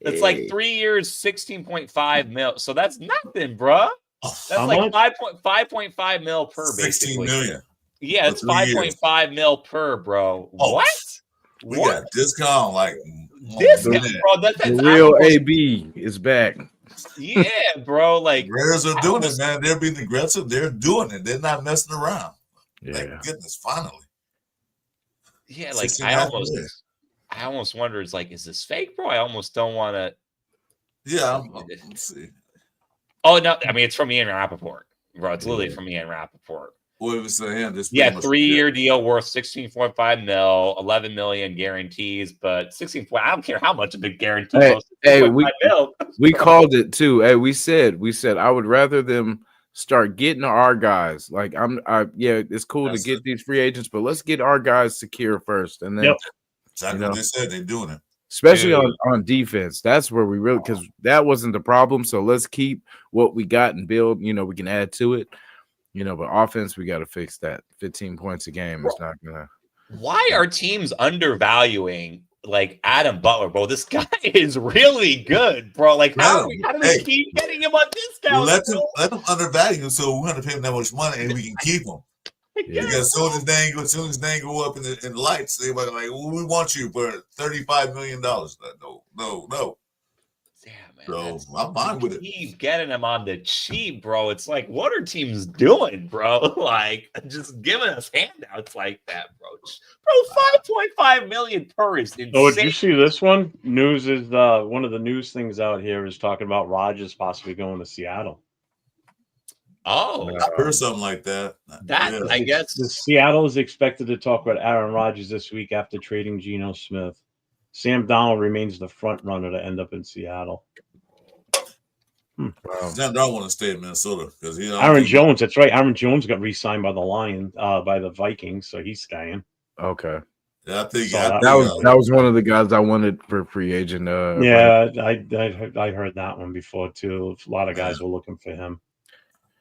D: It's like 3 years, 16.5 mil. So that's nothing, bro. That's like 5.5 mil per.
C: 16 million.
D: Yeah, it's 5.5 mil per, bro.
C: Oh,
D: what?
C: We got discount, like
D: discount, bro. That's
B: the real AB is back.
D: Yeah, bro. Like
C: Raiders are doing it, man. They're being aggressive. They're doing it. They're not messing around.
B: Yeah.
C: Thank goodness, finally.
D: Yeah, like I almost wonder, it's like, is this fake, bro? I almost don't want to.
C: Yeah, let's see.
D: Oh no, I mean it's from Ian Rappaport, bro. It's literally from Ian Rappaport.
C: What was him?
D: 3-year deal worth 16.5 mil, 11 million guarantees, but 16. I don't care how much of a guarantee.
B: We called it too. Hey, we said I would rather them start getting our guys. Like it's cool to get these free agents, but let's get our guys secure first, and then
C: exactly what they said. They're doing it,
B: especially on defense. That's where we really, because that wasn't the problem. So let's keep what we got and build. You know, we can add to it. You know, but offense, we got to fix that. 15 points a game is not gonna.
D: Why are teams undervaluing like Adam Butler, bro? This guy is really good, bro. Like, how do we keep getting him on discount?
C: Let him undervalue him, so we're gonna pay him that much money and we can keep him. Because as soon as his name go up in the lights, everybody like, well, we want you for $35 million. No. Damn, man. So I'm fine with it.
D: Keep getting him on the cheap, bro. It's like, what are teams doing, bro? Like, just giving us handouts like that, bro. 5.5 million per is insane.
A: Oh, did you see this one? News is one of the news things out here is talking about Rodgers possibly going to Seattle.
D: Oh,
C: I heard something like that.
D: I guess
A: Seattle is expected to talk about Aaron Rodgers this week after trading Geno Smith. Sam Darnold remains the front runner to end up in Seattle.
C: Sam Darnold want to stay in Minnesota because
A: Aaron Jones. That's right. Aaron Jones got re-signed by the by the Vikings, so he's staying.
B: Okay.
C: Yeah, I think
A: Saw
B: that was one of the guys I wanted for free agent.
A: Yeah, I heard that one before too. A lot of guys were looking for him.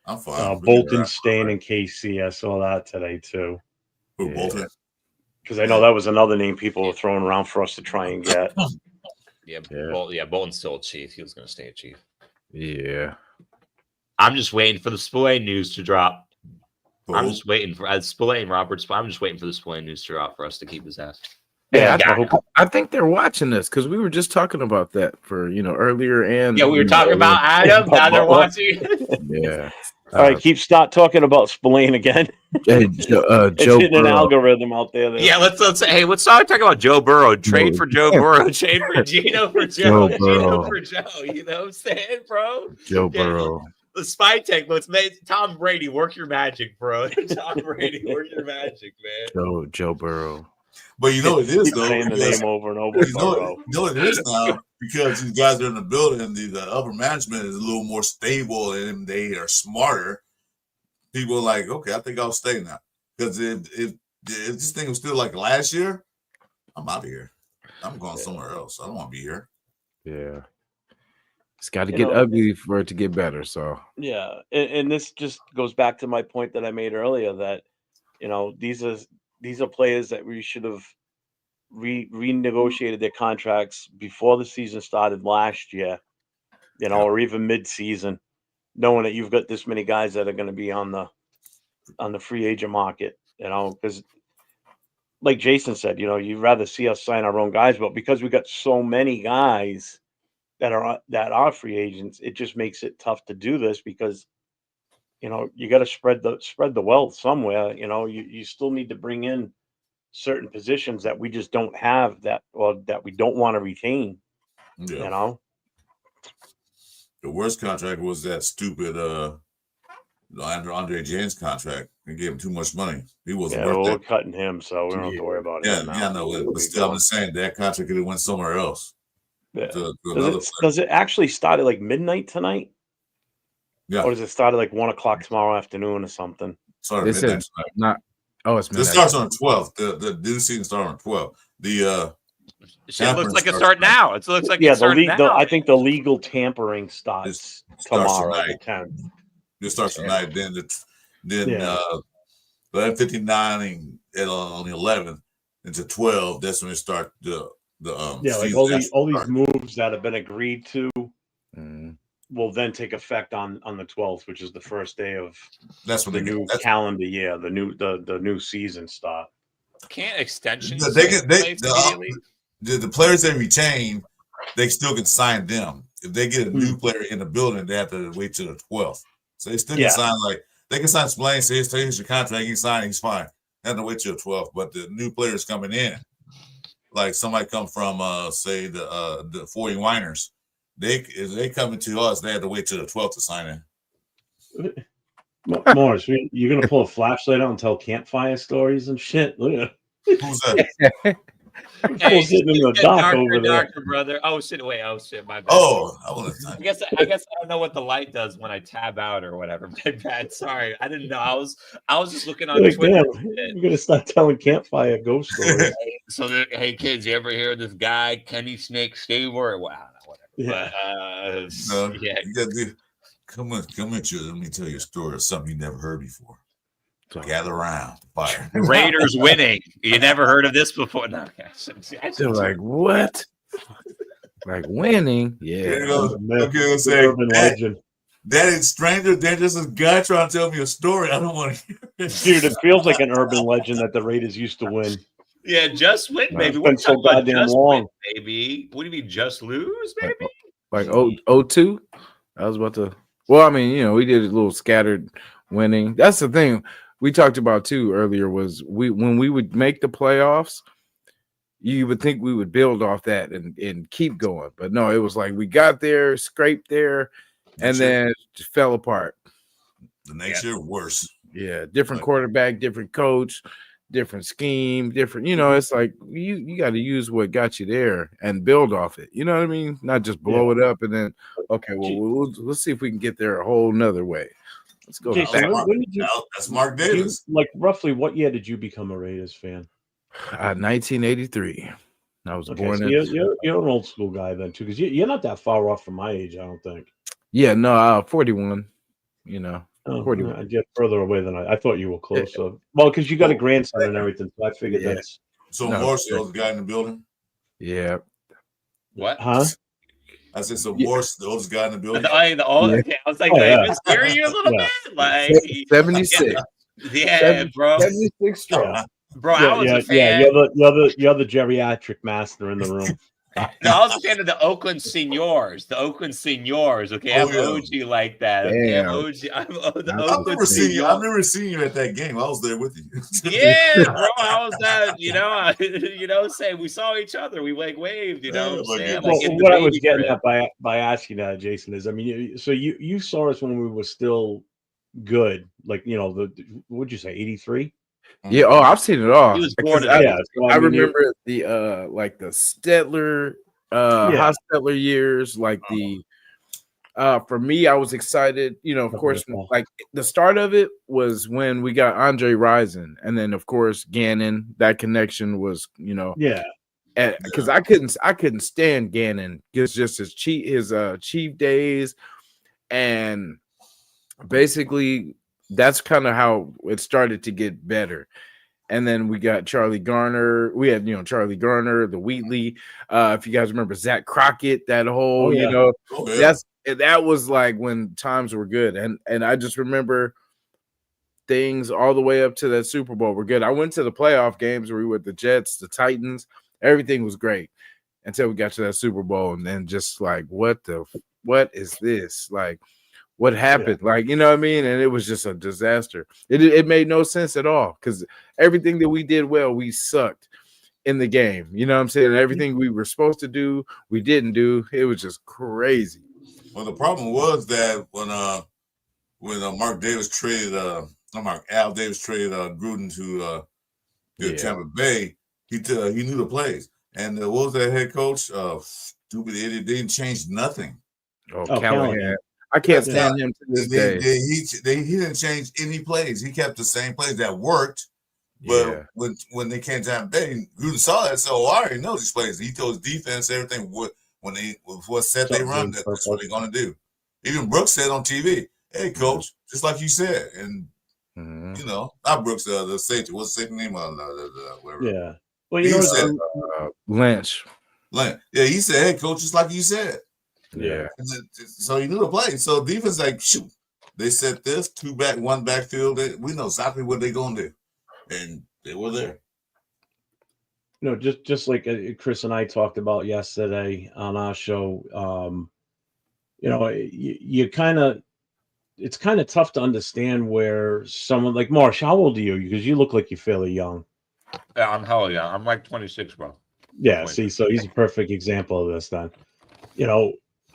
C: I'm fine.
A: Bolton staying in KC. I saw that today too.
C: Who, Bolton?
A: Because I know that was another name people were throwing around for us to try and get.
D: Bolton's still a Chief. He was going to stay a Chief.
B: Yeah.
D: I'm just waiting for the Spillane news to drop.
C: Who?
D: I'm just waiting for Spillane Roberts. I'm just waiting for the Spillane news to drop for us to keep his ass.
B: Yeah, I think they're watching this because we were just talking about that for earlier and
D: we were talking about Adam. Now they're watching.
B: Yeah.
A: All right, start talking about Spillane again.
B: Hey,
A: Joe hitting an algorithm out there.
D: Yeah, let's start talking about Joe Burrow. Trade for Joe Burrow. Trade for Gino for Joe. Gino for Joe. You know what I'm saying, bro?
B: Joe Burrow.
D: The spy tech, let's make Tom Brady work your magic, bro. Tom Brady work your magic, man.
B: Joe Burrow.
C: But you know it is though.
A: Saying the name over and over.
C: You know it is now because these guys are in the building. The upper management is a little more stable and they are smarter. People are like, okay, I think I'll stay now because if this thing was still like last year, I'm out of here. I'm going somewhere else. I don't want to be here.
B: Yeah, it's got to get ugly for it to get better. So
A: yeah, and this just goes back to my point that I made earlier that these are players that we should have renegotiated their contracts before the season started last year, or even mid-season, knowing that you've got this many guys that are going to be on the free agent market, because like Jason said, you'd rather see us sign our own guys, but because we got so many guys that are free agents, it just makes it tough to do this because you got to spread the wealth somewhere. You still need to bring in certain positions that we just don't have that we don't want to retain.
C: Yeah. The worst contract was that stupid Andre James contract. They gave him too much money. He wasn't worth
A: we're
C: it.
A: cutting him, so we don't have to worry about it.
C: Yeah, no, but still, I'm just saying that contract could have went somewhere else.
A: Yeah. Does it actually start at like midnight tonight?
C: Yeah.
A: Or does it start at like 1 o'clock tomorrow afternoon or something?
C: Sorry,
B: it's midnight. It's midnight.
C: This starts on the 12th. The new season starts on the 12th. The
D: it looks like it starts now. It looks like it starts now.
A: I think the legal tampering starts tomorrow at 10.
C: It starts tonight. Then 11:59 on the 11th into 12. That's when it starts the
A: like all these moves that have been agreed to will then take effect on the 12th, which is the first day of the new calendar year, the new season start.
D: Can't extensions?
C: The players they retain, they still can sign them. If they get a new player in the building, they have to wait till the 12th. So they still can sign they can sign Spillane, say here's your contract, you sign, he's fine. They have to wait till the 12th. But the new players coming in, like somebody come from say the 40 Winers, if they come into us, they have to wait till the 12th to sign in.
A: Morris, you're gonna pull a flashlight out and tell campfire stories and shit. Look at
C: who's that?
A: Sitting in the dock over there,
D: brother. Oh shit! Wait. Oh shit! My bad.
C: I
D: guess I don't know what the light does when I tab out or whatever. My bad. Sorry, I didn't know. I was just looking on Twitter.
A: You're gonna start telling campfire ghost stories.
D: Hey kids, you ever hear of this guy Kenny Snake Stabler? Well, I don't know, whatever.
C: Yeah. Come at you. Let me tell you a story of something you never heard before. Gather around the fire.
D: The Raiders winning. You never heard of this before? No.
B: They're like, what? Like winning? Yeah.
A: Urban legend.
C: That is stranger than just a guy trying to tell me a story. I don't want to hear it.
A: Dude, it feels like an urban legend that the Raiders used to win.
D: Yeah, just win, baby.
A: It's been so goddamn long.
D: Baby. What do you mean, just lose, baby?
B: Like 02? I was about to. Well, I mean, we did a little scattered winning. That's the thing we talked about too earlier was when we would make the playoffs, you would think we would build off that and keep going. But no, it was like we got there, scraped there, and then it just fell apart.
C: The next year, worse.
B: Yeah, different quarterback, different coach, different scheme, different. It's like you got to use what got you there and build off it. You know what I mean? Not just blow it up and then let's see if we can get there a whole nother way. Let's go.
A: Jason, when did you?
C: That's Mark Davis.
A: Like roughly, what year did you become a Raiders fan?
B: 1983. I was
A: Okay,
B: born
A: so
B: in.
A: you're an old school guy then too, because you're not that far off from my age, I don't think.
B: Yeah, no, 41. You know,
A: Oh,
B: 41.
A: you're further away than I thought you were closer. Well, because you got a grandson and everything, so I figured
B: Yeah.
A: that's
C: So
B: No,
C: Marshall, the guy in the building.
B: Yeah.
D: What?
A: huh?
C: I said, so
B: Yeah.
C: Morse, the oldest guy in the building.
B: Yeah.
D: Okay, I was like,
A: Oh,
D: did
A: yeah.
D: I mishear you a little
A: Yeah.
D: bit? Like,
B: 76.
D: yeah, bro.
B: 76 strong.
A: Yeah.
D: Bro, I was a
A: Yeah.
D: fan.
A: You're the geriatric master in the room.
D: No, I was a fan of the Oakland Seniors. The Oakland Seniors. Okay,
C: Oh,
D: I'm
C: yeah.
D: OG like that. Okay, I'm
B: Damn.
D: OG. I'm the
B: I
C: I
D: Oakland
C: remember seeing you. I
D: Seniors.
C: remember seeing you at that game. I was there with you.
D: Yeah, bro. How was that? Say we saw each other. We like waved. You know what I'm
C: Oh, my
D: saying?
C: goodness.
D: Like
A: Well,
D: in the
A: what I was
D: baby
A: getting
D: crib.
A: at by asking that, Jason, is I mean, so you saw us when we were still good, like what'd you say, 83?
B: Yeah, oh, I've seen it all.
D: He was
B: Because
D: born in
B: I,
A: Yeah, so
B: I
A: I mean,
B: remember the like the Stetler
A: Yeah.
B: Hot Stetler years, like the for me, I was excited, of course, like the start of it was when we got Andre Rison, and then of course Gannon. That connection was,
A: yeah,
B: because I couldn't stand Gannon. It's just his chief days, and basically that's kind of how it started to get better. And then we got Charlie Garner. We had, Charlie Garner, the Wheatley. If you guys remember Zach Crockett, that whole,
C: Oh, yeah.
B: that was like when times were good. And I just remember things all the way up to that Super Bowl were good. I went to the playoff games where we were with the Jets, the Titans. Everything was great until we got to that Super Bowl. And then just like, what is this? Like, what happened?
A: Yeah.
B: Like, you know what I mean? And it was just a disaster. It made no sense at all because everything that we did well, we sucked in the game. You know what I'm saying? And everything we were supposed to do, we didn't do. It was just crazy.
C: Well, the problem was that when Mark Davis traded Al Davis traded Gruden to Tampa Bay, he knew the plays. And what was that head coach? Stupid idiot, didn't change nothing.
B: Oh, Callahan. I can't stand him to this day.
C: He didn't change any plays. He kept the same plays that worked. But when they came to Tampa Bay, Gruden saw that, so I already know these plays. He told his defense everything what set they run. That's what they're gonna do. Even Brooks said on TV, "Hey, coach, just like you said." And not Brooks, the safety. What's the safety name? Whatever.
A: Yeah. Well,
C: he said
B: Lynch.
C: Yeah, he said, "Hey, coach, just like you said."
B: Yeah.
C: So he knew the play. So defense like, shoot, they set this 2 back, 1 backfield. We know exactly what they're gonna do, and they were there.
A: Just like Chris and I talked about yesterday on our show. You kind of, it's kind of tough to understand where someone like Marsh. How old are you? Because you look like you're fairly young.
D: Yeah, I'm hell yeah. I'm like 26, bro.
A: Yeah. See, so he's a perfect example of this. Then,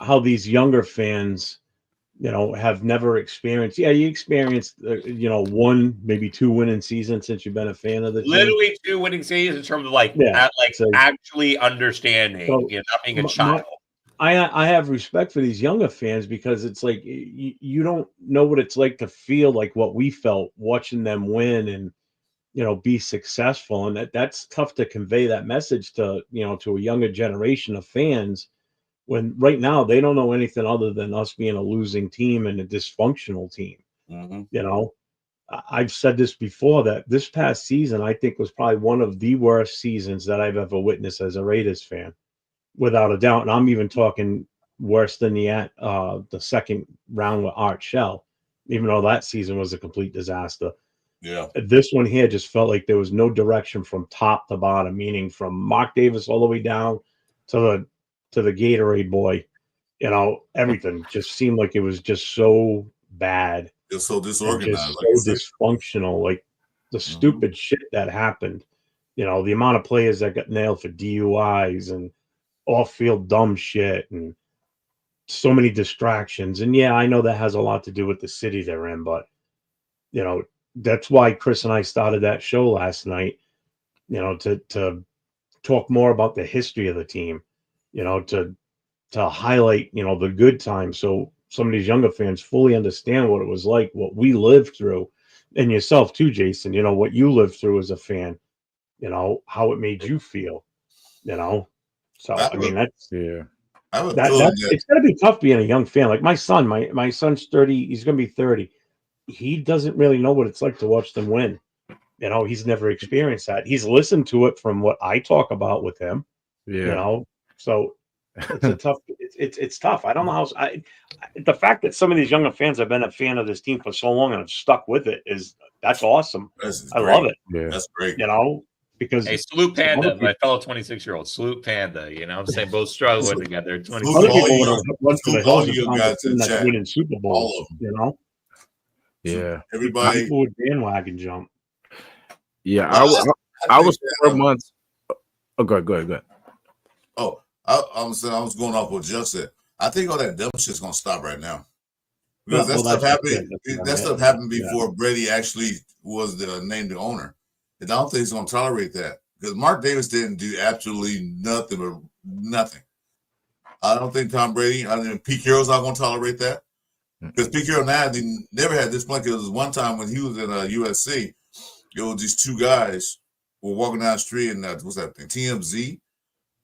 A: how these younger fans, have never experienced. Yeah, you experienced, 1, maybe 2 winning seasons since you've been a fan of the team.
D: Literally 2 winning seasons in terms of actually understanding, not being a child.
A: I have respect for these younger fans because it's like you don't know what it's like to feel like what we felt watching them win and be successful, and that's tough to convey that message to to a younger generation of fans. When right now they don't know anything other than us being a losing team and a dysfunctional team.
C: Mm-hmm.
A: I've said this before that this past season, I think, was probably one of the worst seasons that I've ever witnessed as a Raiders fan, without a doubt. And I'm even talking worse than the second round with Art Shell, even though that season was a complete disaster.
C: Yeah.
A: This one here just felt like there was no direction from top to bottom, meaning from Mark Davis all the way down to the Gatorade boy. Everything just seemed like it was just so bad.
C: It's so disorganized,
A: just so dysfunctional. Like the stupid shit that happened. The amount of players that got nailed for DUIs and off-field dumb shit and so many distractions. And yeah, I know that has a lot to do with the city they're in, but that's why Chris and I started that show last night. To talk more about the history of the team. To highlight, the good times. So some of these younger fans fully understand what it was like, what we lived through, and yourself too, Jason, what you lived through as a fan, you know, how it made you feel, you know. So I mean, that's
B: Yeah.
C: I have a
A: that
C: feeling
A: that's
C: that
A: it's gonna be tough being a young fan. Like my son, my son's 30, he's gonna be 30. He doesn't really know what it's like to watch them win. You know, he's never experienced that. He's listened to it from what I talk about with him, you
B: Yeah.
A: know. So it's a tough it's tough. I don't know how the fact that some of these younger fans have been a fan of this team for so long and have stuck with it that's awesome.
C: that's
A: I
C: great.
A: love it,
B: Yeah.
C: That's great.
A: you know, because
D: Hey, salute
A: some other
D: Panda,
A: people,
D: my fellow 26-year-old. Salute Panda. You know what I'm saying? Both struggling together.
C: Salute
D: 26.
A: other
C: all
A: people
C: you,
A: would have run to the
C: salute all
A: hills and
C: you
A: found a
C: guys in
A: team
C: the
A: that's
C: chat.
A: winning Super
C: All
A: Bowls,
C: of them.
A: you know.
B: Yeah.
C: Everybody.
A: People would bandwagon jump.
B: Yeah.
C: I
B: I was
C: think
B: 4
C: that,
B: months. Oh, go ahead.
C: Oh, I was going off what Jeff said. I think all that dumb shit's gonna stop right now because
A: Well,
C: that stuff
A: that's
C: happened.
A: it.
C: That stuff happened before Brady actually was named the owner, and I don't think he's gonna tolerate that because Mark Davis didn't do absolutely nothing but nothing. I don't think Tom Brady, I think Pete Carroll's not gonna tolerate that because Pete Carroll never had this plan. Because one time when he was in USC, it was these two guys were walking down the street and what's that thing? TMZ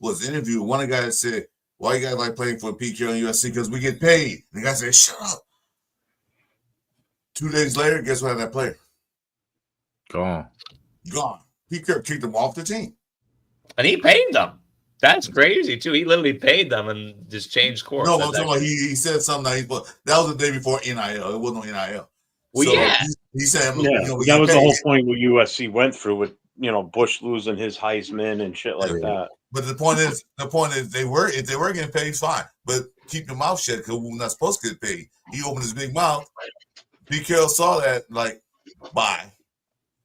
C: was interviewed. One of the guys said, "Why you guys like playing for Pete Carroll and USC? Because we get paid." And the guy said, "Shut up." 2 days later, guess what happened to that player?
B: Gone.
C: Gone. Pete Carroll kicked him off the team.
D: And he paid them. That's crazy, too. He literally paid them and just changed course.
C: No, I'm talking about he said something that was the day before NIL. It wasn't no NIL.
D: Well,
C: So
D: yeah.
C: he said,
A: Yeah,
C: you know, we
A: that
C: get
A: was the
C: paid.
A: whole point what USC went through with, you know, Bush losing his Heisman and shit like that.
C: But the point is, if they were getting paid, fine. But keep your mouth shut because we're not supposed to get paid. He opened his big mouth. Pete Carroll saw that, like, bye.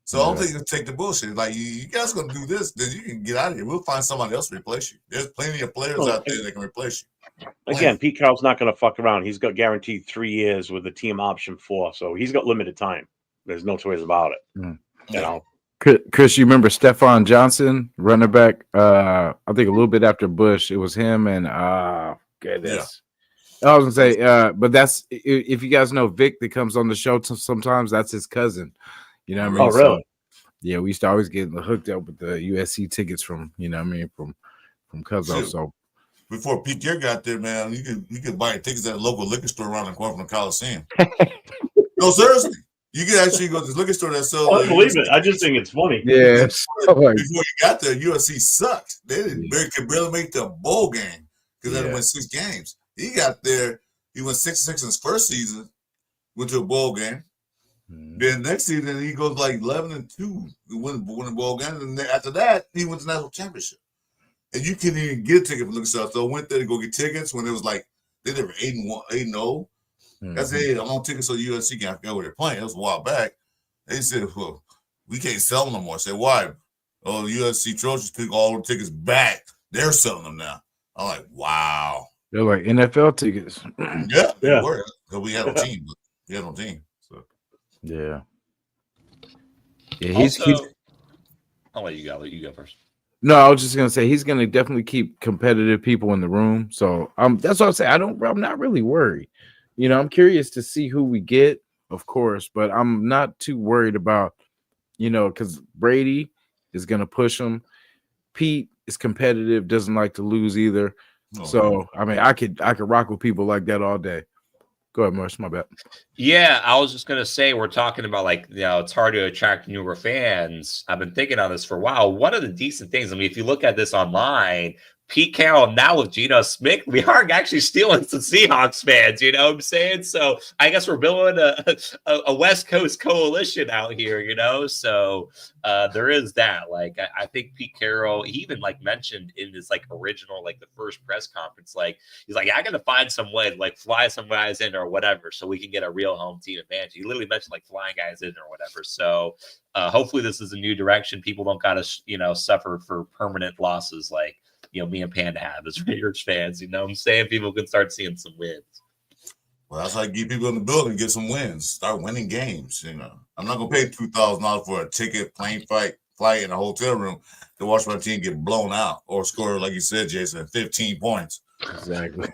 C: So I don't think you can take the bullshit. Like, you guys gonna do this, then you can get out of here. We'll find somebody else to replace you. There's plenty of players out there that can replace you.
A: Again, Pete Carroll's not going to fuck around. He's got guaranteed 3 years with the team option 4, so he's got limited time. There's no two ways about it.
B: Mm.
A: You know.
B: Chris, you remember Stephon Johnson, running back? I think a little bit after Bush, it was him and goodness. I was gonna say, but that's if you guys know Vic that comes on the show sometimes, that's his cousin. You know what I mean?
A: Oh, really?
B: So, yeah, we used to always get hooked up with the USC tickets from, you know what I mean, from Cuzzo. So
C: before Pete Carroll got there, man, you could buy tickets at a local liquor store around the corner from the Coliseum. No, seriously. You can actually go to this liquor store that sells.
A: I believe it. I just think it's funny.
B: yeah,
C: Before you got there, USC sucked. They could barely make the bowl game because they went 6 games. He got there. He went 6-6 in his first season. Went to a bowl game. Then next season he goes like 11-2, win a bowl game, and then after that he went to national championship. And you couldn't even get a ticket from Liquor Store. So I went there to go get tickets when it was like they were 8-0. I said, "Hey, I'm on tickets so USC can go where they're playing." It was a while back. They said, "Well, we can't sell them no more." I said, "Why?" "Oh, USC Trojans took all the tickets back. They're selling them now." I'm like, "Wow."
B: They're like NFL tickets.
C: Yeah, they were. Because we had no team. We had no team. So
B: Yeah,
D: he's I'll let you go. Let you go first.
B: No, I was just gonna say he's gonna definitely keep competitive people in the room. So that's what I'm saying. I'm not really worried. You know, I'm curious to see who we get, of course, but I'm not too worried about, you know, because Brady is gonna push him. Pete is competitive, doesn't like to lose either. So I mean, I could rock with people like that all day. Go ahead, Marsh. My bad.
D: Yeah, I was just gonna say we're talking about like, you know, it's hard to attract newer fans. I've been thinking on this for a while. One of the decent things, I mean, if you look at this online, Pete Carroll now with Geno Smith, we are actually stealing some Seahawks fans, you know what I'm saying? So I guess we're building a West Coast coalition out here, you know? So there is that. Like, I think Pete Carroll, he even like mentioned in his like original, like the first press conference, like he's like, I got to find some way to like fly some guys in or whatever so we can get a real home team advantage. He literally mentioned like flying guys in or whatever. So hopefully this is a new direction. People don't got to, you know, suffer for permanent losses like, you know, me and Panda have as Raiders fans. You know what I'm saying? People can start seeing some wins.
C: Well, that's how you get people in the building, get some wins, start winning games. You know, I'm not gonna pay $2,000 for a ticket, plane flight in a hotel room to watch my team get blown out or score, like you said, Jason, 15 points.
B: Exactly.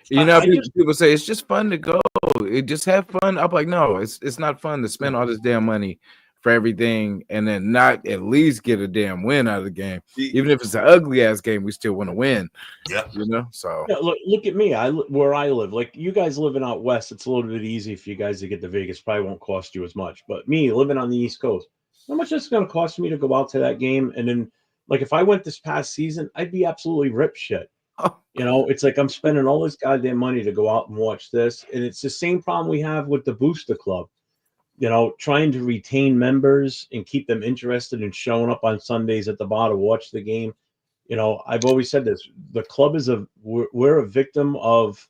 B: You know, people say it's just fun to go. It just have fun. I'm like, no, it's not fun to spend all this damn money for everything and then not at least get a damn win out of the game. Even if it's an ugly ass game, we still want to win.
C: Yeah.
B: You know, so
A: Yeah, look at me. Where I live. Like you guys living out west, it's a little bit easy for you guys to get to Vegas. Probably won't cost you as much. But me living on the East Coast, how much is it going to cost me to go out to that game? And then, like, if I went this past season, I'd be absolutely rip shit. You know, it's like I'm spending all this goddamn money to go out and watch this, and it's the same problem we have with the Booster Club. You know, trying to retain members and keep them interested in showing up on Sundays at the bar to watch the game. You know, I've always said this: the club is we're a victim of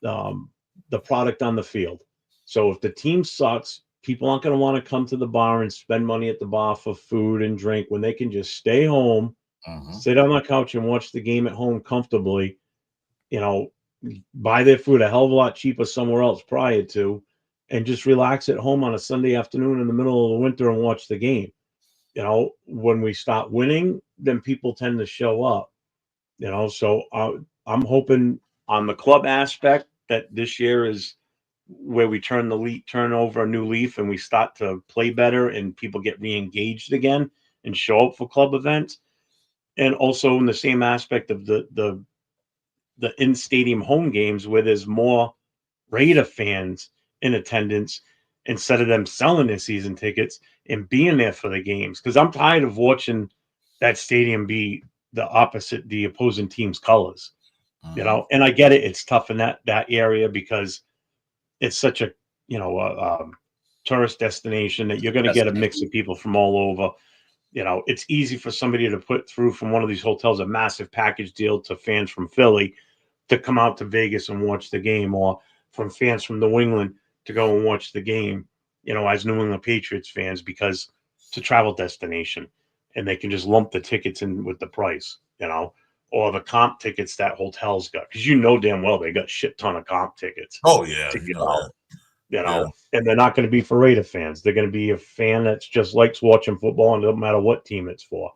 A: the product on the field. So if the team sucks, people aren't going to want to come to the bar and spend money at the bar for food and drink when they can just stay home, sit on the couch and watch the game at home comfortably. You know, buy their food a hell of a lot cheaper somewhere else prior to, and just relax at home on a Sunday afternoon in the middle of the winter and watch the game. You know, when we start winning, then people tend to show up. You know, so I'm hoping on the club aspect that this year is where we turn over a new leaf and we start to play better and people get re-engaged again and show up for club events. And also in the same aspect of the in-stadium home games where there's more Raider fans in attendance instead of them selling their season tickets and being there for the games. Because I'm tired of watching that stadium be the opposing team's colors. You know, and I get it. It's tough in that area because it's such a, you know, tourist destination that you're going to get a mix of people from all over. You know, it's easy for somebody to put through from one of these hotels a massive package deal to fans from Philly to come out to Vegas and watch the game, or from fans from New England to go and watch the game, you know, as New England Patriots fans, because it's a travel destination and they can just lump the tickets in with the price, you know, or the comp tickets that hotels got. Because you know damn well they got shit ton of comp tickets.
C: Oh, yeah.
A: To get out. You know, and they're not going to be for Raider fans. They're going to be a fan that's just likes watching football and doesn't matter what team it's for.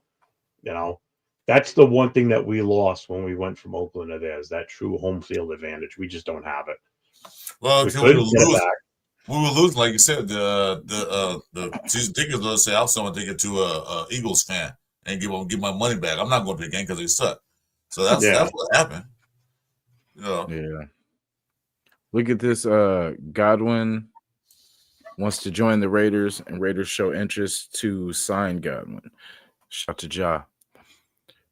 A: You know, that's the one thing that we lost when we went from Oakland to there is that true home field advantage. We just don't have it.
C: Well,
A: We
C: were losing, like you said, the season tickets. Let's say I was someone ticket to a Eagles fan and give my money back. I'm not going to the game because they suck. So that's what happened. You know?
B: Yeah. Look at this. Godwin wants to join the Raiders, and Raiders show interest to sign Godwin. Shout to Ja.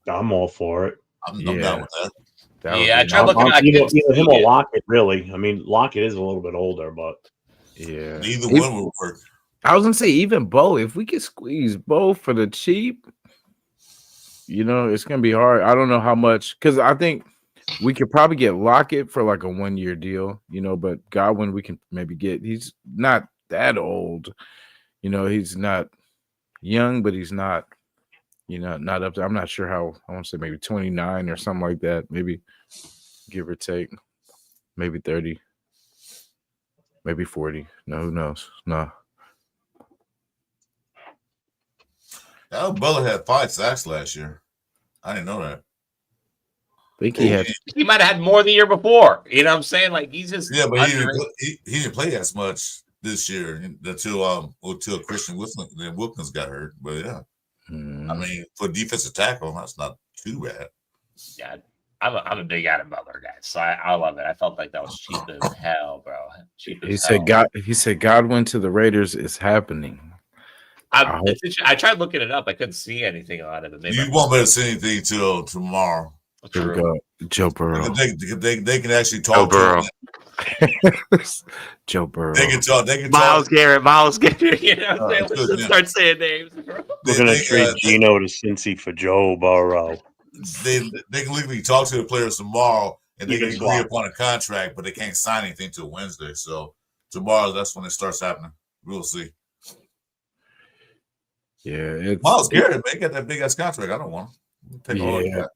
A: I'm all for it.
C: I'm down with that.
D: I tried looking at
A: either him or Lockett, really. I mean, Lockett is a little bit older, but
B: yeah,
C: either one will work.
B: I was gonna say even Bo. If we could squeeze Bo for the cheap, you know, it's gonna be hard. I don't know how much, because I think we could probably get Lockett for like a 1-year deal, you know, but Godwin we can maybe get. He's not that old, you know. He's not young, but he's not, you know, not up there. I'm not sure how. I want to say maybe 29 or something like that. Maybe give or take, maybe 30, maybe 40. No, who knows? No.
C: Al Butler had 5 sacks last year. I didn't know that.
B: I think he had.
D: He might have had more the year before. You know what I'm saying? Like he's just
C: but he didn't play as much this year until Christian Wilkins got hurt. But yeah, I mean, for defensive tackle, that's not too bad.
D: Yeah, I'm a big Adam Butler guy, so I love it. I felt like that was cheap as hell, bro. Cheap as hell.
B: He said Godwin to the Raiders is happening.
D: I tried looking it up. I couldn't see anything on it.
C: You won't be able to see anything till tomorrow.
B: Here we go. Joe Burrow.
C: They can actually talk.
D: Joe Burrow.
B: Joe Burrow.
C: They can talk.
D: Miles Garrett. You know, let's start saying names. Bro.
A: We're gonna trade Gino to Cincy for Joe Burrow.
C: They can legally talk to the players tomorrow, and they can agree upon a contract, but they can't sign anything till Wednesday. So tomorrow, that's when it starts happening. We'll see.
B: Yeah,
C: Miles Garrett, they got that big ass contract. I don't want him. Take all of that.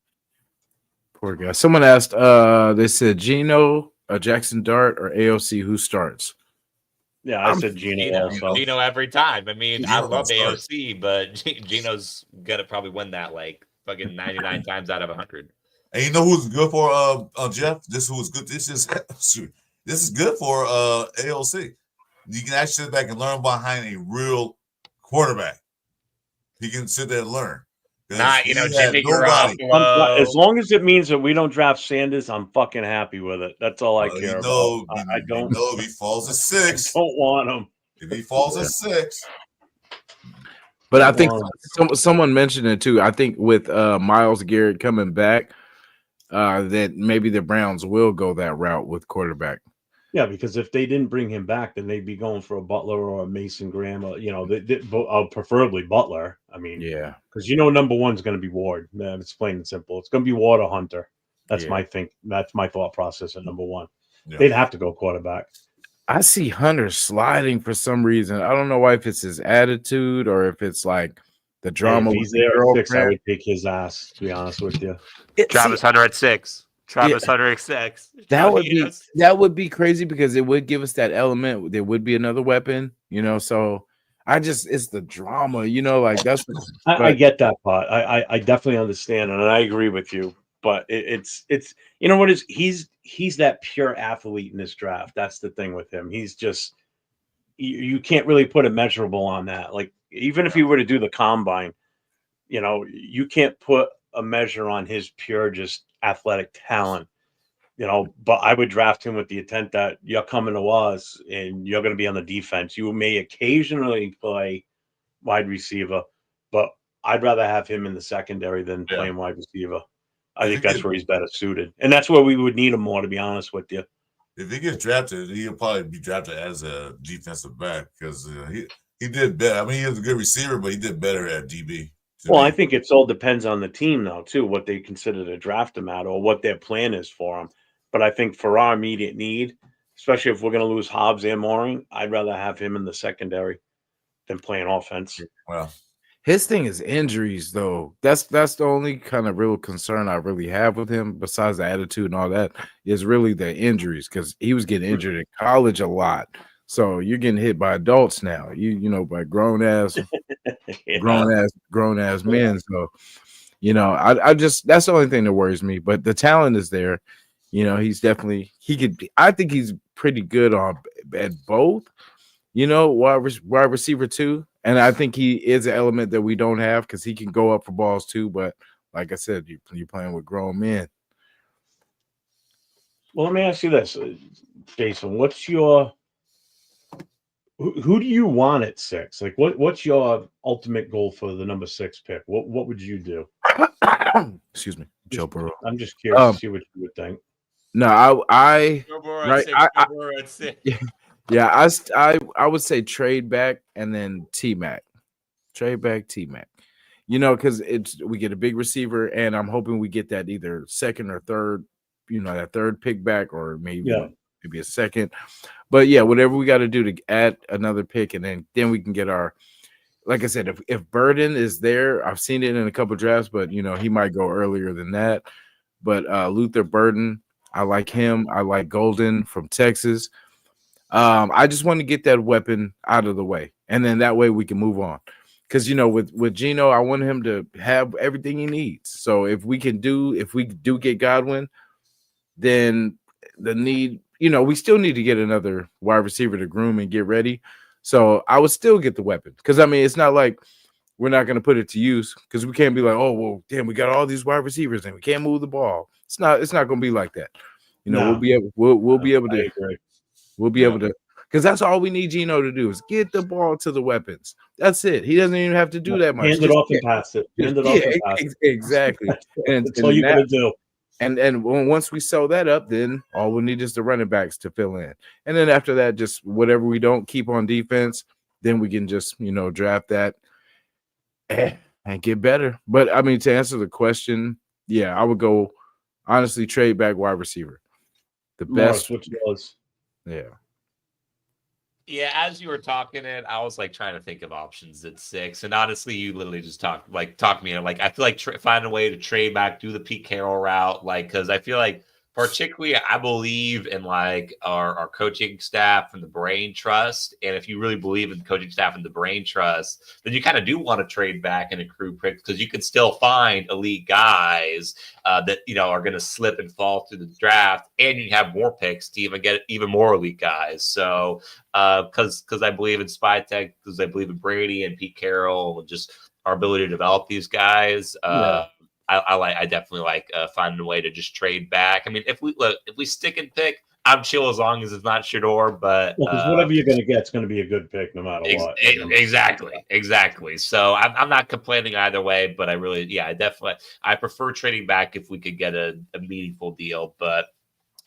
B: Poor guy. Someone asked, they said Gino, Jackson Dart, or AOC, who starts?
A: Yeah, I said Gino also.
D: Gino every time. I mean, I love AOC, but Gino's gonna probably win that like fucking 99 times out of 100.
C: And you know who's good for Jeff? This who's good. This is good for AOC. You can actually sit back and learn behind a real quarterback. He can sit there and learn.
D: Not,
C: He had
D: Jimmy
C: nobody.
D: Garoppolo.
A: As long as it means that we don't draft Sanders, I'm fucking happy with it. That's all I care about. I don't
C: know if he falls at 6.
A: don't want him.
C: If he falls at 6.
B: But I think someone mentioned it too. I think with Myles Garrett coming back, that maybe the Browns will go that route with quarterback.
A: Yeah, because if they didn't bring him back, then they'd be going for a Butler or a Mason Graham. Preferably Butler. I mean,
B: Yeah,
A: because number one's going to be Ward. It's plain and simple. It's going to be Ward or Hunter. That's That's my thought process at number one. Yeah. They'd have to go quarterback.
B: I see Hunter sliding for some reason. I don't know why, if it's his attitude or if it's like the drama.
A: If he's there at 6, I would take his ass, to be honest with you.
D: Travis Hunter at 6. Travis Hunter at 6.
B: That would be crazy because it would give us that element. There would be another weapon, So it's the drama, like that's.
A: I get that part. I definitely understand, and I agree with you. But it's what is he's that pure athlete in this draft. That's the thing with him. He's just you can't really put a measurable on that. Like even if he were to do the combine, you can't put a measure on his pure just athletic talent. But I would draft him with the intent that you're coming to us and you're going to be on the defense. You may occasionally play wide receiver, but I'd rather have him in the secondary than playing wide receiver. I think that's where he's better suited. And that's where we would need him more, to be honest with you.
C: If he gets drafted, he'll probably be drafted as a defensive back because he did better. I mean, he was a good receiver, but he did better at DB.
A: Well, I think it all depends on the team now, too, what they consider to draft him at or what their plan is for him. But I think for our immediate need, especially if we're going to lose Hobbs and Mooring, I'd rather have him in the secondary than playing offense.
C: Well,
B: his thing is injuries, though. That's the only kind of real concern I really have with him, besides the attitude and all that, is really the injuries, because he was getting injured in college a lot. So you're getting hit by adults now, by grown ass men. So, I just, that's the only thing that worries me. But the talent is there. He's definitely, I think he's pretty good at both, wide receiver too. And I think he is an element that we don't have because he can go up for balls too. But like I said, you're playing with grown men.
A: Well, let me ask you this, Jason. What's your who do you want at 6? Like, what's your ultimate goal for the number 6 pick? What would you do?
B: Excuse me, Joe Burrow.
A: I'm just curious to see what you would think.
B: No, I would say trade back and then T-Mac. Trade back T-Mac. Because we get a big receiver, and I'm hoping we get that either second or third, that third pick back, or maybe a second. But yeah, whatever we got to do to add another pick, and then we can get our. Like I said, if Burden is there, I've seen it in a couple drafts, but he might go earlier than that. But Luther Burden, I like him. I like Golden from Texas. I just want to get that weapon out of the way, and then that way we can move on. Because with Geno, I want him to have everything he needs. So if we do get Godwin, then the need, we still need to get another wide receiver to groom and get ready. So I would still get the weapon because it's not like we're not going to put it to use because we can't be like, oh well, damn, we got all these wide receivers and we can't move the ball. It's not going to be like that. We'll be able to, because that's all we need Geno to do is get the ball to the weapons. That's it. He doesn't even have to do that much.
A: Hand it off and pass it.
B: Exactly. And
A: that's all you got to do.
B: And once we sew that up, then all we need is the running backs to fill in. And then after that, just whatever we don't keep on defense, then we can just, draft that and get better. But, to answer the question, yeah, I would go, honestly, trade back wide receiver. The best. Yeah.
D: Yeah, as you were talking it, I was trying to think of options at 6, and honestly, you literally just talked to me. I feel like find a way to trade back, do the Pete Carroll route, because I feel like particularly, I believe in like our coaching staff and the brain trust. And if you really believe in the coaching staff and the brain trust, then you kind of do want to trade back and accrue picks because you can still find elite guys that are going to slip and fall through the draft, and you have more picks to even get even more elite guys. So because I believe in Spytech, because I believe in Brady and Pete Carroll, and just our ability to develop these guys. I definitely like finding a way to just trade back. I mean, if we stick and pick, I'm chill as long as it's not Shador. But
A: because whatever you're going to get, it's going to be a good pick no matter what.
D: Exactly. So I'm not complaining either way. But I prefer trading back if we could get a meaningful deal. But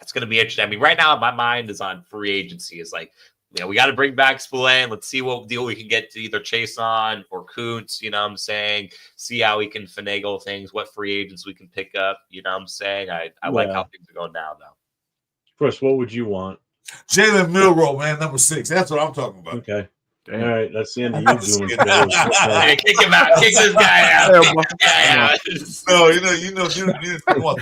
D: it's going to be interesting. I mean, right now my mind is on free agency. It's like, we got to bring back Spillane. Let's see what deal we can get to either Chase on or Kuntz, you know what I'm saying? See how we can finagle things, what free agents we can pick up, you know what I'm saying? I like how things are going now, though.
A: Chris, what would you want?
C: Jalen Milroe, man, number 6. That's what I'm talking about.
A: Okay. Damn. All right, that's the end of you doing.
D: Hey, kick him out. Kick this guy out.
C: No, you want to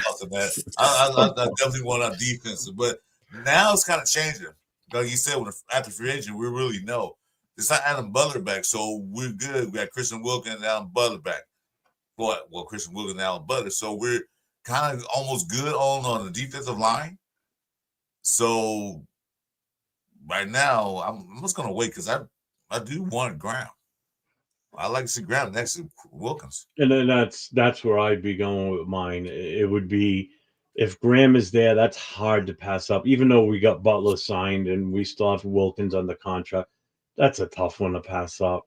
C: talk to that. I definitely want our defense, but now it's kind of changing. Like you said, after free agent, we really know. It's not Adam Butler back, so we're good. We got Christian Wilkins and Alan Butler back. Well, Christian Wilkins and Alan Butler. So we're kind of almost good on the defensive line. So right now, I'm just going to wait because I do want Graham. I like to see Graham next to Wilkins.
A: And then that's where I'd be going with mine. It would be, if Graham is there, that's hard to pass up. Even though we got Butler signed and we still have Wilkins under contract, that's a tough one to pass up.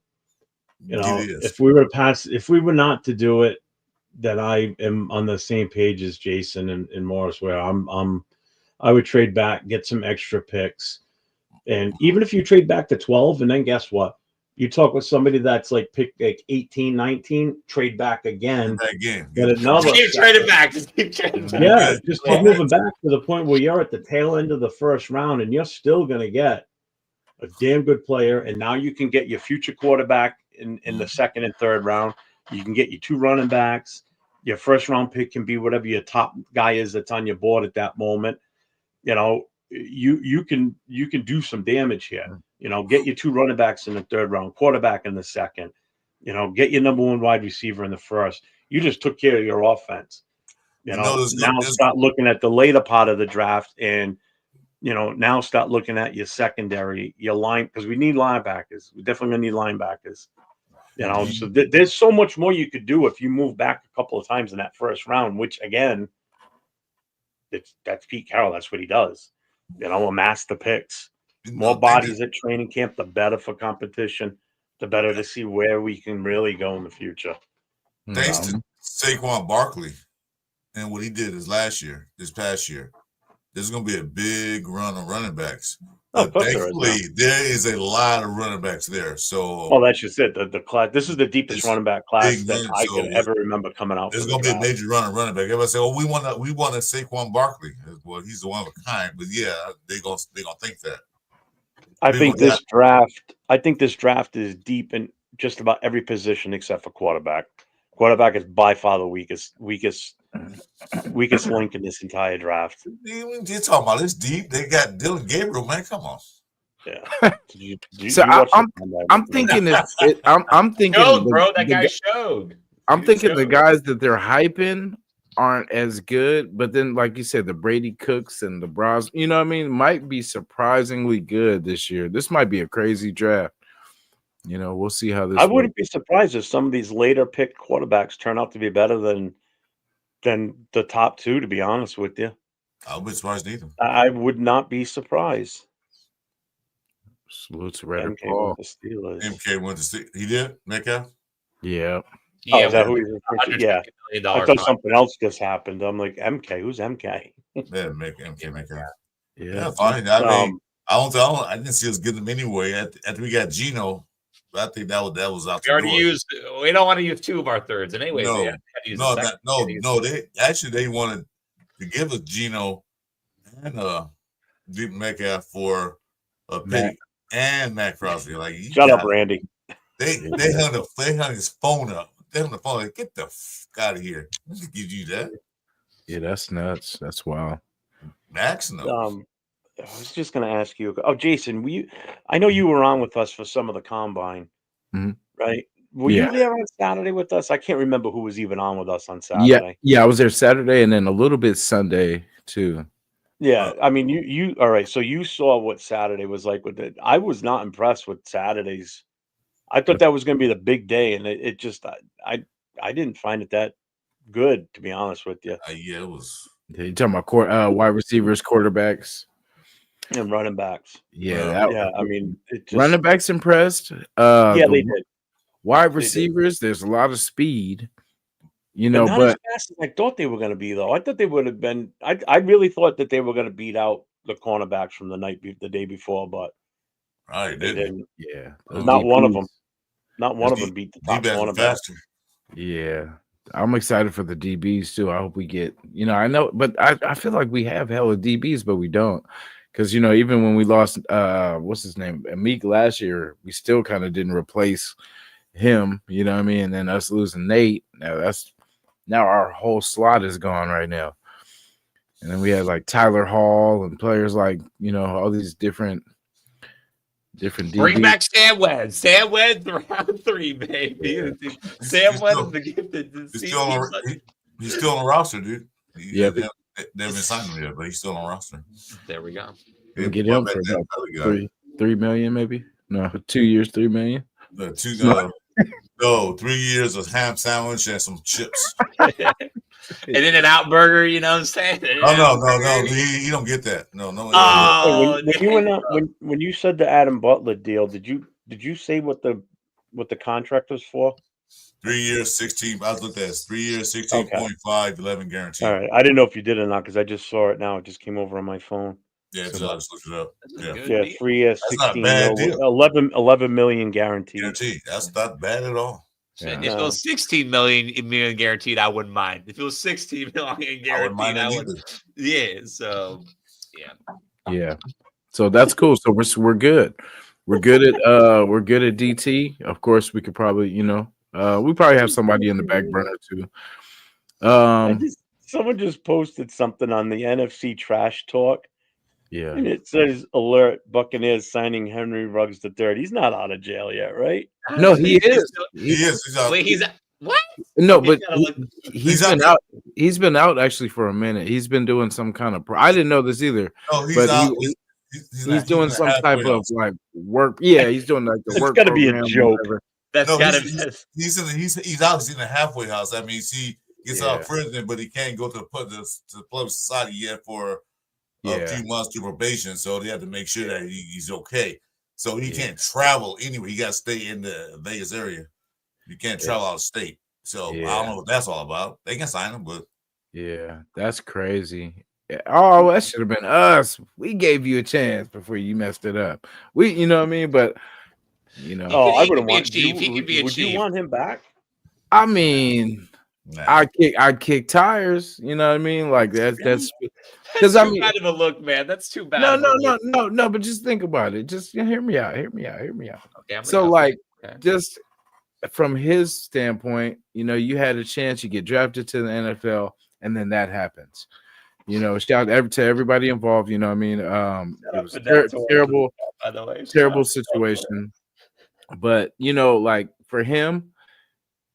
A: If we were not to do it, then I am on the same page as Jason and Morris, where I would trade back, get some extra picks, and even if you trade back to 12, and then guess what? You talk with somebody that's like picked like 18, 19, trade back again. Get another.
D: Keep trading back. Just keep trading back.
A: Yeah, just keep moving back to the point where you're at the tail end of the first round and you're still going to get a damn good player. And now you can get your future quarterback in the second and third round. You can get your 2 running backs. Your first round pick can be whatever your top guy is that's on your board at that moment. You can do some damage here. Get your 2 running backs in the third round, quarterback in the second. Get your number 1 wide receiver in the first. You just took care of your offense. Now start looking at the later part of the draft, and now start looking at your secondary, your line, because we need linebackers. We definitely need linebackers. So there's so much more you could do if you move back a couple of times in that first round, which again, that's Pete Carroll. That's what he does. Amass the picks. More bodies at training camp, the better for competition, the better to see where we can really go in the future.
C: Thanks to Saquon Barkley and what he did this past year, there's going to be a big run on running backs. Thankfully, there is a lot of running backs there. So,
A: that's just it. The class. This is the deepest running back class that I can ever remember coming out.
C: There's going to be a major run on running back. Everybody say, "Oh, we want a Saquon Barkley." Well, he's the one of a kind. But yeah, they're gonna think that.
A: I think this draft is deep in just about every position except for quarterback. Quarterback is by far the weakest link in this entire draft.
C: You're talking about it's deep. They got Dylan Gabriel, man. Come on.
A: Yeah.
B: I'm thinking I'm thinking
D: that guy showed.
B: I'm thinking the guys that they're hyping aren't as good, but then like you said, the Brady Cooks and the Bros, might be surprisingly good this year. This might be a crazy draft. We'll see how this.
A: I wouldn't be surprised if some of these later picked quarterbacks turn out to be better than the top 2. To be honest with you,
C: I would be surprised either.
A: I would not be surprised.
B: Salute to Redder Paul.
C: MK went to Steelers. He did Metcalf.
B: Yeah.
A: Is that who he's referring to? Yeah. I thought something else just happened. I'm like, MK. Who's MK?
C: Yeah, MK Metcalf.
B: Yeah,
C: fine. I didn't see us getting them anyway. After we got Geno, I think that was out.
D: We don't want to use 2 of our thirds, and anyway.
C: No. They wanted to give us Geno and Deep Metcalf for a pick and Matt Crosby. Like,
A: shut up, Randy.
C: They hung his phone up. They hung the phone. Like, get the fuck out of here. Let's give you that.
B: Yeah, that's nuts. That's wild.
C: Max, no.
A: I was just going to ask you. Oh, Jason, I know you were on with us for some of the combine, right? Were you there on Saturday with us? I can't remember who was even on with us on Saturday.
B: Yeah, I was there Saturday and then a little bit Sunday too.
A: Yeah, I mean, you all right? So you saw what Saturday was like with it. I was not impressed with Saturdays. I thought that was going to be the big day, and it just I didn't find it that good, to be honest with you.
C: Yeah, it was.
B: You talking about wide receivers, quarterbacks,
A: and running backs.
B: Yeah,
A: I mean, it just,
B: running backs impressed.
A: Yeah, they did.
B: Wide receivers, there's a lot of speed,
A: but not as fast as I thought they were going to be, though. I thought they would have been. I really thought that they were going to beat out the cornerbacks from the day before, but
C: they
A: didn't.
B: Yeah,
A: not one of them. Not one of them beat the top cornerback.
B: Yeah, I'm excited for the DBs too. I hope we get. I know, but I feel like we have hella DBs, but we don't. Because even when we lost, what's his name, Meek last year, we still kind of didn't replace him. You know what I mean? And then us losing Nate, now our whole slot is gone right now. And then we had like Tyler Hall and players like all these different
D: Bring
B: DBs.
D: back Sam Webb. Sam Webb, round 3, baby. Sam Webb is the gift.
C: He's still on the roster, dude.
B: Yeah,
C: they haven't signed him yet, but he's still on the roster.
D: There we go.
B: We'll get him for about $3 million, maybe. No, 2 years, $3 million.
C: 3 years of ham sandwich and some chips.
D: And then an out burger, you know what I'm saying?
C: No. He don't get that. No.
A: Oh, when you said the Adam Butler deal, did you say what the contract was for?
C: 3 years, 16. I was looking at 3 years, 16.5, 11 guaranteed.
A: All right. I didn't know if you did or not because I just saw it now. It just came over on my phone.
C: Yeah, so I just looked it up.
A: Yeah, 3 years, 16, 11 million guaranteed.
C: That's not bad at all.
D: Yeah. If it was 16 million guaranteed, I wouldn't mind. If it was 16 million guaranteed, I would. Yeah. So
B: yeah. So that's cool. So we're good. We're good at DT. Of course, we could probably we probably have somebody in the back burner too.
A: Someone just posted something on the NFC Trash Talk.
B: Yeah.
A: And it says, alert, Buccaneers signing Henry Ruggs III. He's not out of jail yet, right?
B: No, he is.
C: He is. He's out.
D: Wait, he's what?
B: No, but he's been out. He's been out actually for a minute. He's been doing some kind of. I didn't know this either.
C: No, he's out.
B: He's doing some type of like work. Yeah, he's doing like the work.
A: It's got to be a joke.
D: That's gotta be.
C: He's out. He's in the halfway house. That means he gets out of prison, but he can't go to the public society yet for a few months to probation. So they have to make sure that he's okay. So he can't travel anywhere. He got to stay in the Vegas area. You can't travel out of state. So I don't know what that's all about. They can sign him, but
B: that's crazy. Oh, that should have been us. We gave you a chance before you messed it up. You know what I mean? But
A: I wouldn't want you. Would you want him back?
B: I mean, I'd kick tires. You know what I mean? Like that's because
D: too bad of a look, man. That's too bad.
B: No. But just think about it. Just hear me out.
D: Okay,
B: so just from his standpoint, you had a chance. You get drafted to the NFL, and then that happens. Shout out to everybody involved. You know what I mean? It was terrible, by the way. Terrible situation. But like for him,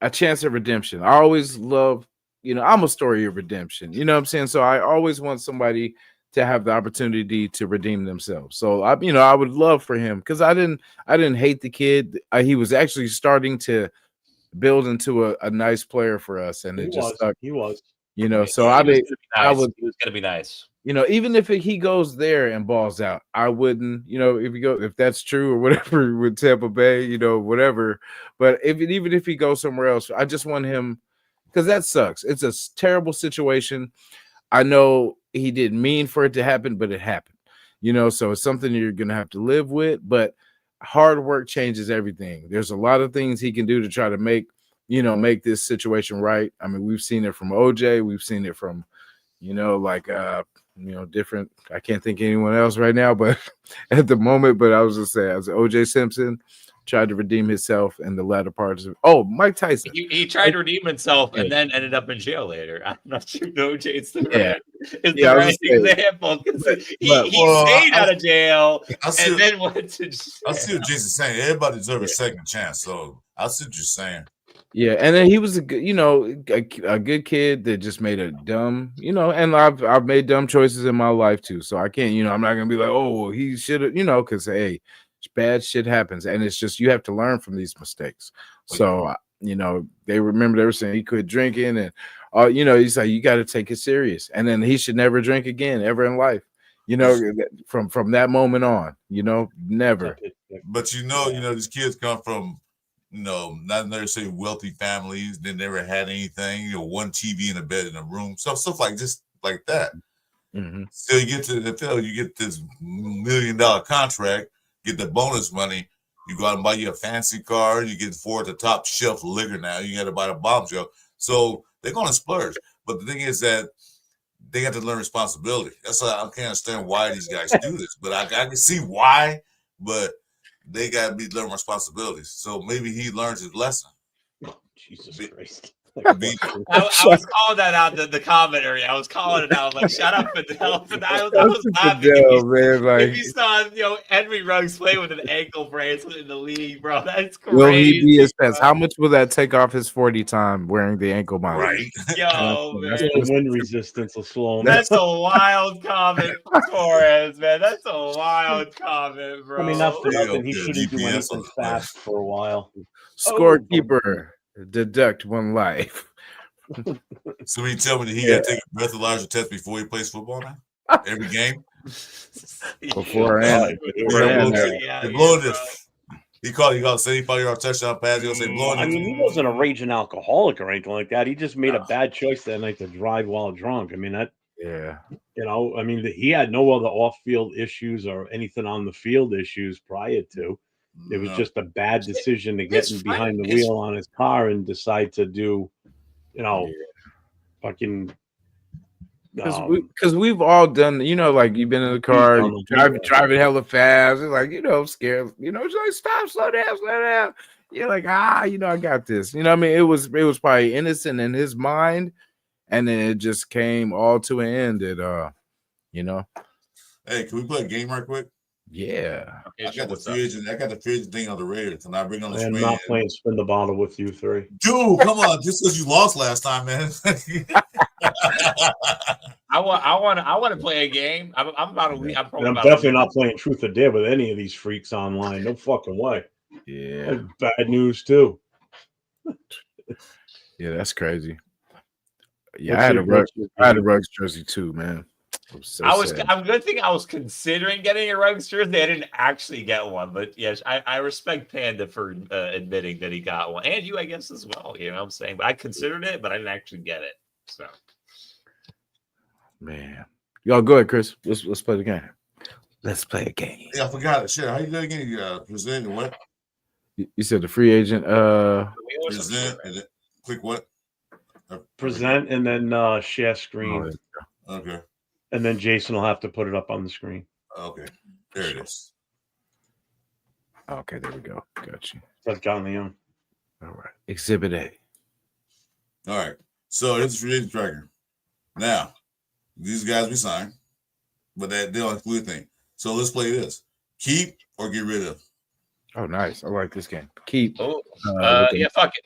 B: a chance of redemption. I always love. I'm a story of redemption. You know what I'm saying? So I always want somebody to have the opportunity to redeem themselves. So I would love for him because I didn't hate the kid. He was actually starting to build into a nice player for us, and it just stuck.
A: He was.
B: So I was
D: gonna be nice.
B: Even if he goes there and balls out, I wouldn't. If that's true or whatever with Tampa Bay, whatever. But even if he goes somewhere else, I just want him. Because that sucks. It's a terrible situation. I know he didn't mean for it to happen, but it happened. So it's something you're going to have to live with. But hard work changes everything. There's a lot of things he can do to try to make this situation right. I mean, we've seen it from OJ. We've seen it from, different. I can't think of anyone else right now, but at the moment. But I was just saying, as OJ Simpson tried to redeem himself in the latter parts of Mike Tyson.
D: He tried to redeem himself and then ended up in jail later. I'm not sure OJ's the is
B: Yeah, I
D: the
B: was
D: right
B: gonna say,
D: example. 'Cause he
C: Well,
D: stayed out of jail
C: I see,
D: and then went to
C: I see what Jason's saying. Everybody deserves
B: Yeah.
C: a second chance. So I see what you're saying.
B: Yeah, and then he was a good, a good kid that just made a dumb, and I've made dumb choices in my life too. So I can't, I'm not gonna be like, oh, well, he should have, because hey, bad shit happens, and it's just you have to learn from these mistakes. So they were saying he quit drinking, and he's like, you got to take it serious, and then he should never drink again ever in life. From that moment on, never.
C: But these kids come from not necessarily wealthy families. They never had anything. One TV in a bed in a room, stuff like just like that.
B: Mm-hmm.
C: So you get to the NFL, you get this $1 million contract, get the bonus money. You go out and buy you a fancy car. You get for the top shelf liquor now. You got to buy the bottom shelf. So they're going to splurge. But the thing is that they got to learn responsibility. That's why I can't understand why these guys do this. But I can see why. But they got to learn responsibilities. So maybe he learns his lesson.
A: Oh, Jesus Christ.
D: I was calling that out the comment area. I was calling it out. Like, shut up, Fidel. And I was laughing. If you saw Henry Ruggs play with an ankle bracelet in the league, bro, that's crazy.
B: Will he be his best? How much will that take off his 40 time wearing the ankle monitor?
C: Right.
D: Yo, man.
A: Wind resistance will slow him.
D: That's a wild comment, Torres, man. That's a wild comment, bro.
A: I mean, not for nothing. He shouldn't do anything fast for a while.
B: Scorekeeper, deduct 1 life.
C: So you tell me that he got to take a breathalyzer test before he plays football now? Every game?
B: Before and
C: blowing this. He called 75-yard touchdown pass. He'll say blowing it.
A: I mean, he wasn't a raging alcoholic or anything like that. He just made a bad choice that night to drive while drunk. I mean, he had no other off-field issues or anything on the field issues prior to. It was just a bad decision to get him behind the wheel on his car and decide to do, fucking.
B: Because we've all done, like you've been in the car, driving hella fast, like scared, it's like stop, slow down. You're like, I got this. I mean, it was probably innocent in his mind, and then it just came all to an end.
C: Hey, can we play a game right quick?
B: Yeah.
C: Okay, I got the free agent thing on the radio. Can I bring on the screen?
A: I'm not playing spin the bottle with you three.
C: Dude, come on. Just because you lost last time, man.
D: I want to play a game. I'm about a week. I'm
A: definitely not playing truth or dare with any of these freaks online. No fucking way.
B: Yeah.
A: That's bad news too.
B: Yeah, that's crazy. Yeah, I had a Ruggs jersey too, man.
D: I'm good thing I was considering getting a Ruggs jersey. I didn't actually get one, but yes, I respect Panda for admitting that he got one, and you, I guess, as well. You know what I'm saying? But I considered it, but I didn't actually get it. So,
B: man, y'all go ahead, Chris. Let's play the game. Let's play a game.
C: Yeah, I forgot it. Shit, how you doing again? You present and what?
B: You said the free agent.
C: Present and then click what?
A: Present and then share screen.
C: Okay.
A: And then Jason will have to put it up on the screen.
C: Okay. There it is.
B: Okay, there we go. Got you.
A: That's John Leon.
B: All right. Exhibit A.
C: All right. So this is free agent tracker. Now, these guys we signed, but they don't include a thing. So let's play this. Keep or get rid of.
B: Oh, nice. I like this game. Keep.
D: Oh,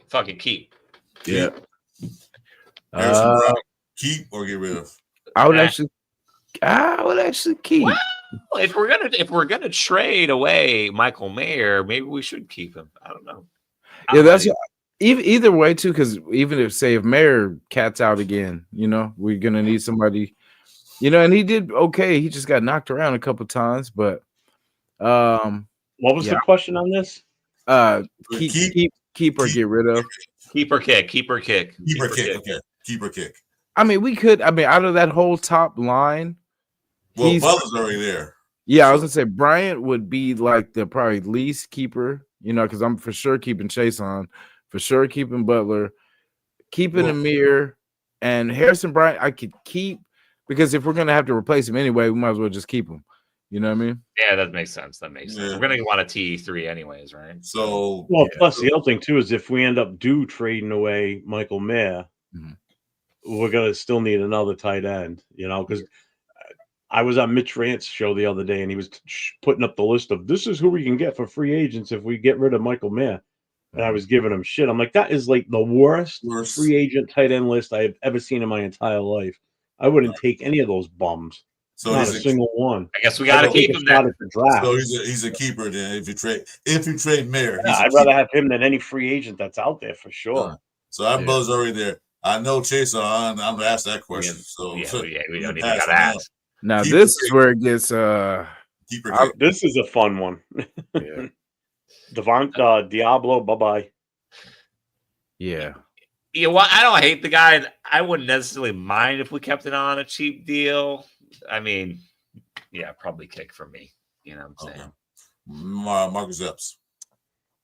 D: fuck it. Keep.
B: Yeah.
C: Brown, keep or get rid of.
B: I would actually keep.
D: Well, if we're gonna trade away Michael Mayer, maybe we should keep him. I don't know.
B: That's either way too. Because even if Mayer cats out again, we're gonna need somebody. And he did okay. He just got knocked around a couple times, but
A: what was the question on this?
B: Keep or get rid of.
D: Keep or kick.
C: Okay. Keep or kick.
B: I mean, we could. I mean, out of that whole top line.
C: Well, Butler's already there.
B: Yeah, I was gonna say Bryant would be like the probably least keeper, because I'm for sure keeping Chase on, for sure keeping Butler, keeping Amir, and Harrison Bryant. I could keep because if we're gonna have to replace him anyway, we might as well just keep him. You know what I mean?
D: Yeah, that makes sense. We're gonna want a T3 anyways, right?
C: So,
A: plus the other thing too is if we end up trading away Michael Mayer, we're gonna still need another tight end, because I was on Mitch Rant's show the other day, and he was putting up the list of this is who we can get for free agents if we get rid of Michael Mayer. And I was giving him shit. I'm like, that is like the worst free agent tight end list I have ever seen in my entire life. I wouldn't take any of those bums.
C: So
A: Not a single one.
D: I guess we got to keep him then.
C: So he's a keeper then. If you trade Mayer,
A: I'd rather have him than any free agent that's out there for sure.
C: So our brother's already there. I know Chase on. I'm gonna ask that question.
D: We don't even got to ask.
B: Now this is where it gets
A: this is a fun one.
B: Yeah.
A: Diablo, bye-bye.
B: Yeah.
D: You know what? I don't hate the guy. I wouldn't necessarily mind if we kept it on a cheap deal. I mean, yeah, probably kick for me. You know what I'm saying?
C: Marcus Epps.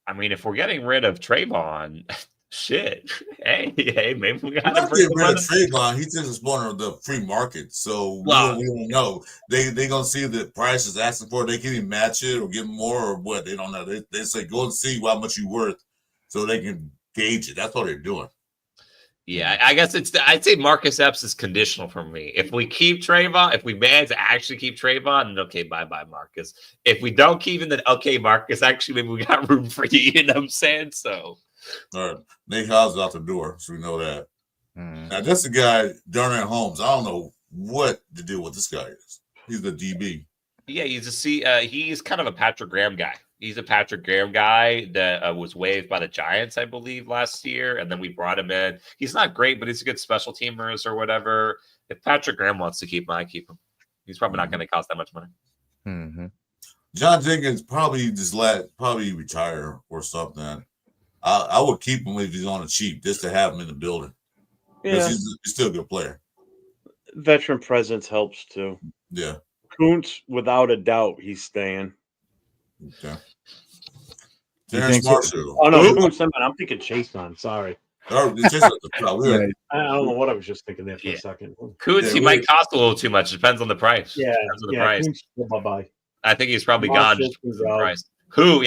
D: I mean, if we're getting rid of Trayvon, shit. Hey, maybe we got to
C: get rid of Trayvon. He's just one of the free market, so we don't know. They gonna see the price is asking for. They can even match it or give more or what. They don't know. They say go and see how much you worth, so they can gauge it. That's what they're doing.
D: Yeah, I guess I'd say Marcus Epps is conditional for me. If we keep Trayvon, if we manage to actually keep Trayvon, then okay, bye Marcus. If we don't keep him, then okay, Marcus. Actually, maybe we got room for you. You know what I'm saying? So.
C: All right, Nate House is out the door, so we know that. Now, that's the guy, Darnell Holmes. I don't know what the deal with this guy is. He's the DB.
D: Yeah, he's kind of a Patrick Graham guy. He's a Patrick Graham guy that was waived by the Giants, I believe, last year, and then we brought him in. He's not great, but he's a good special teamers or whatever. If Patrick Graham wants to keep him, I keep him. He's probably not going to cost that much money.
B: Mm-hmm.
C: John Jenkins probably probably retire or something. I would keep him if he's on the cheap, just to have him in the building. Yeah, he's still a good player.
A: Veteran presence helps too.
C: Yeah,
A: Kuntz, without a doubt, he's staying.
C: Okay. Terrence Marshall.
A: Oh no, Kuntz. I'm thinking Chase on. Sorry.
C: I don't
A: know what I was just thinking there for a second.
D: Kuntz, he might cost a little too much. Depends on the price.
A: Yeah,
D: depends on the price.
A: Kuntz, bye-bye.
D: I think he's probably gone just because of the price. Who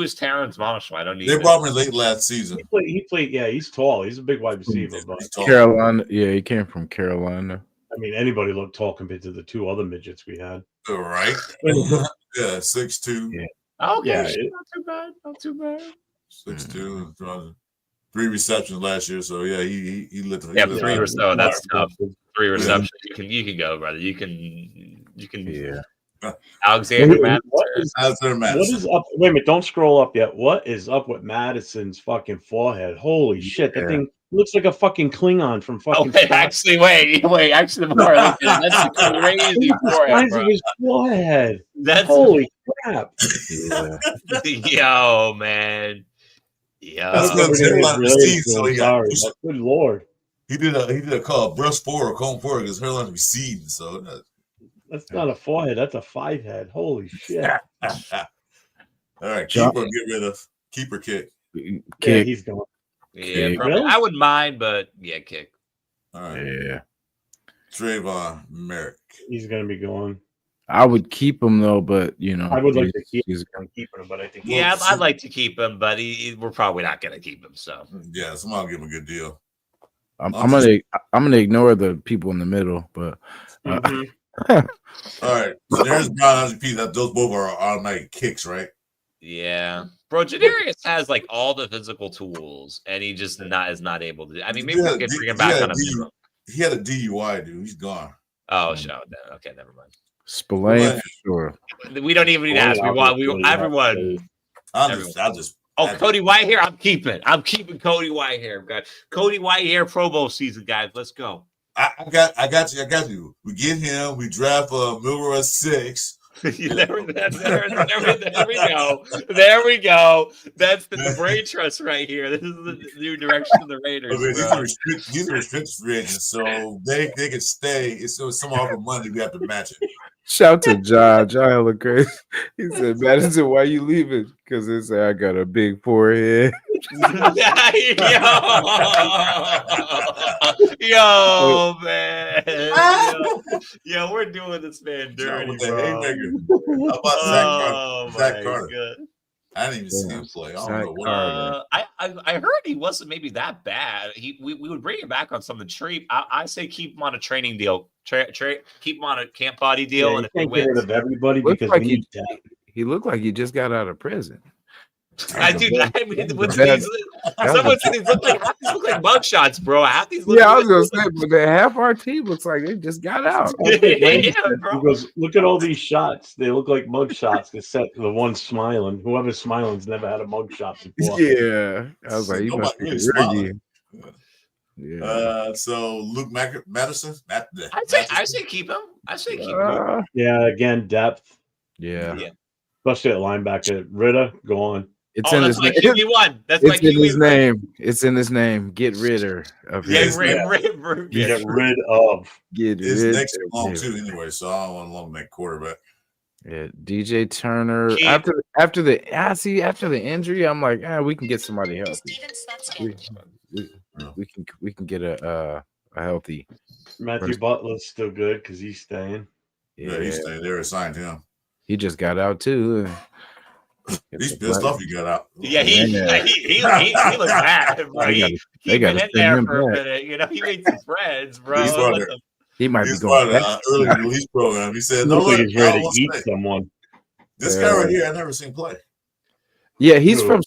D: is Terrence Marshall? I don't need.
C: They brought him in late last season.
A: He played. Yeah, he's tall. He's a big wide receiver. But
B: Carolina. Yeah, he came from Carolina.
A: I mean, anybody looked tall compared to the two other midgets we had.
C: Right. Yeah, 6'2".
D: Yeah. Okay. Not too bad.
C: 6'2". 3 receptions last year. So yeah, he lit.
D: Yeah, 3 or so. That's tough. 3 receptions. You can go, brother. You can.
B: Yeah.
D: Alexander Madison.
A: What is up? Wait a minute, don't scroll up yet. What is up with Madison's fucking forehead? Holy shit, that thing looks like a fucking Klingon from fucking.
D: Wait, the more I look at it, that's a crazy forehead, bro.
A: His forehead.
D: That's
A: holy crap.
D: Yo, man. Yeah.
C: That's what hairline recedes. So
A: good lord.
C: He did a call brush forward or comb forward because hairline receding. So.
A: That's not a forehead. That's a 5 head. Holy shit!
C: All right, keeper get rid of keeper kick.
A: Yeah, he's going.
D: Yeah, really? I wouldn't mind, but yeah, kick.
C: All right.
B: Yeah.
C: Trayvon Merrick.
A: He's going to be going.
B: I would keep him though, but
A: I would like to keep him, but I think.
D: Yeah, I'd like to keep him, but we're probably not going to keep him. So
C: yeah, somebody give him a good deal.
B: I'm gonna ignore the people in the middle, but.
C: All right, so there's Brown 100P. Those both are automatic kicks, right?
D: Yeah, bro. Jadarius has like all the physical tools, and he just is not able to. I mean, maybe we could bring him back on a minimum.
C: He had a DUI, dude. He's gone.
D: Oh, okay, never mind.
B: Spillane for sure.
D: We don't even need to ask. We want everyone.
C: I'll just.
D: Cody Whitehair. I'm keeping Cody Whitehair. Got Cody Whitehair Pro Bowl season, guys. Let's go.
C: I got you. We get him. We draft Milroy 6.
D: There we go. That's the brain trust right here. This is the new direction of the Raiders.
C: These are restricted free agents, so they can stay. It's some of our money. We have to match it.
B: Shout to John. John look crazy. He said, Madison, why you leaving? Because they say I got a big forehead.
D: Yo, man. Yo, we're doing this man dirty, bro.
C: How about Zach Carter? I didn't even see
B: Yeah.
C: him play. I don't
B: Zach
C: know what.
B: Carter.
D: I heard he wasn't maybe that bad. We would bring him back on something cheap. I say keep him on a training deal. Keep him on a camp body deal,
A: Yeah,
D: and
A: you
D: if he
A: can't get rid
D: wins,
A: of everybody
B: Looks
A: because
B: like
A: we need depth.
B: he looked like he just got out of prison.
D: I do.
B: That
D: I mean, with
B: bad-
D: these,
B: was
D: someone said these look like mug shots, bro. Half these look
B: Yeah, I was gonna say, but the half our team looks like they just got out.
A: That's what Randy
D: Yeah,
A: said.
D: bro.
A: He goes, look at all these shots. They look like mug shots, except the one smiling. Whoever's smiling's never had a mug shot before.
B: Yeah, I was like, you
C: Nobody
B: must be
C: really
B: really
C: smiling.
B: Yeah.
C: So Luke Madison.
D: I say keep him. I say keep him.
A: Yeah, again, depth,
B: Yeah.
D: Yeah.
A: especially at linebacker. Ritter, go on.
B: It's
D: Oh,
B: in
D: that's
B: his
D: my
B: name.
D: QB1. That's my
B: It's in his
D: QB1.
B: name. It's in his name. Get rid of
C: Yeah,
B: him.
C: his
A: Get rid of.
B: Get
C: His
B: rid
C: next
B: of
C: long
B: him.
C: too, anyway. So I don't want to long make quarterback.
B: Yeah, DJ Turner.
D: Keep-
B: After the injury, I'm like, we can get somebody healthy. We can get a healthy.
A: Matthew
B: First-
A: Butler's still good because he's staying.
C: Yeah, he's staying there. Assigned him.
B: He just got out too.
C: He's pissed off. He got out.
D: Yeah, he looks bad, bro. He
B: gotta
D: been in
B: send
D: there
B: him
D: for a
B: back.
D: minute. You know, he made some friends, bro.
C: He's
D: What
C: running.
D: the-
B: He might
C: He
B: be going
C: started
B: back.
C: an early release program. He said, "No,
A: Looks like
C: look,
A: he's ready
C: I
A: to
C: won't
A: eat
C: stay."
A: someone.
C: This guy right here, I never seen play.
B: Yeah, he's
A: Who?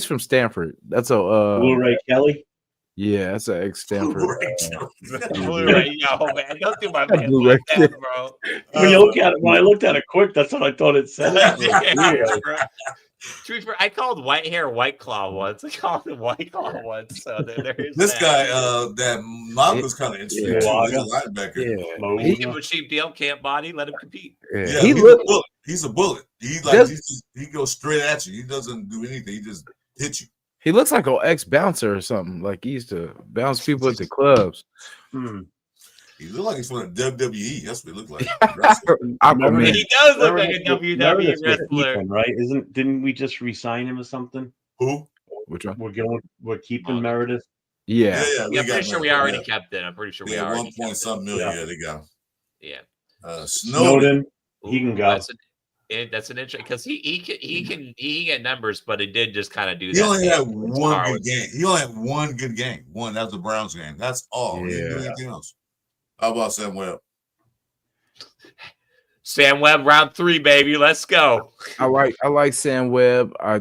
B: from Stanford. That's a
A: Blu-ray Kelly.
B: yeah, that's an ex Stanford.
D: Blu-ray, yo, man, don't do my man
B: Blu-ray
D: like that, bro.
A: When you look at it, when I looked at it quick, that's what I thought it said.
D: Yeah, bro. To be fair, I called white hair White Claw once. I called him White Claw once. So there is
C: This
D: that.
C: guy, that Mog was kind of interesting
A: Yeah.
C: too. He's a linebacker.
B: Yeah,
D: He give him a cheap deal, camp body, let him compete.
B: yeah.
C: Yeah,
B: He
C: he's
B: looked.
C: a bullet. He's a bullet. He goes straight at you. He doesn't do anything. He just hits you.
B: He looks like an ex bouncer or something. Like he used to bounce people at the clubs.
C: He look like he's from the WWE. That's what he looked like.
B: Aquaman.
D: He does look like a
A: Meredith-
D: WWE
A: Meredith's with
D: wrestler.
A: Ethan, right? Didn't we just re-sign him or something?
C: Who?
B: Which one?
A: We're keeping Meredith.
B: Yeah.
C: Yeah,
D: Yeah, I'm pretty sure we
C: Meredith,
D: already
C: yeah.
D: kept it. I'm pretty sure we
C: Yeah,
D: already
C: 1 point something million.
A: Yeah.
C: Yeah, they got him.
D: Yeah.
C: Snowden.
A: He can go.
D: That's an interesting because he can get numbers, but it did just kind of do
C: He
D: that.
C: only had
D: thing.
C: one
D: Power.
C: good game. He only had one good game. One. That was the Browns game. That's all. He didn't do
B: Yeah.
C: anything else. How about Sam Webb?
D: Sam Webb, round 3, baby. Let's go.
B: I like Sam Webb. I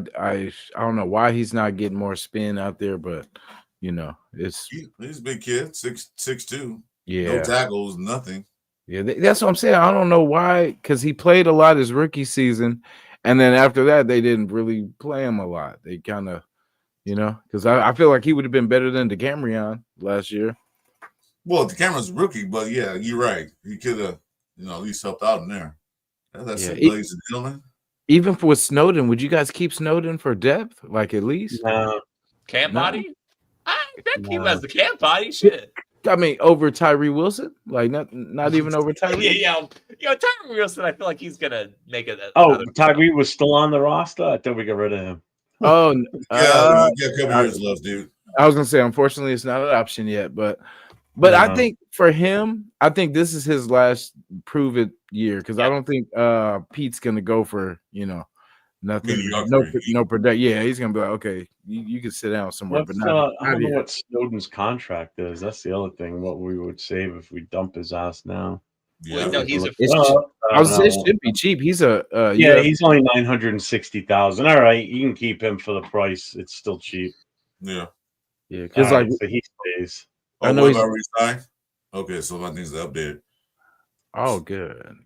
B: don't know why he's not getting more spin out there, but it's
C: He's a big kid, 6'2".
B: yeah.
C: No tackles, nothing.
B: Yeah, that's what I'm saying. I don't know why, because he played a lot his rookie season, and then after that, they didn't really play him a lot. They kind of, because I feel like he would have been better than DeCamerion last year.
C: Well, the camera's rookie, but yeah, you're right. He could have, at least helped out in there. That's
B: Yeah,
C: it, ladies and gentlemen.
B: Even for Snowden, would you guys keep Snowden for depth, like at least?
D: Camp
B: No.
D: body? I bet keep
A: No.
D: as the camp body. Shit.
B: I mean, over Tyree Wilson, like not even over Tyree.
D: Yo, Tyree Wilson, I feel like he's going to make it.
A: Oh, Tyree was still on the roster. I thought we got rid of him.
B: Oh,
C: Yeah, you got a couple years left, dude.
B: I was gonna say, unfortunately, it's not an option yet, but I
A: No.
B: think for him, I think this is his last prove it year because I don't think Pete's gonna go for nothing,
C: Mediocrity.
B: no product. Yeah, he's gonna be like, okay, you can sit down somewhere,
A: What's,
B: but not.
A: I don't know what Snowden's contract is. That's the other thing. What we would save if we dump his ass now.
C: Yeah,
D: No, he's a
B: It's- I was saying it should be cheap. He's a
A: yeah, he's only 960,000. All right, you can keep him for the price. It's still cheap.
C: yeah.
B: yeah, because
A: All
B: like
A: right, so he stays.
B: I know
C: Webb
B: he's-
C: already signed? Okay, so my things are updated.
B: oh, good.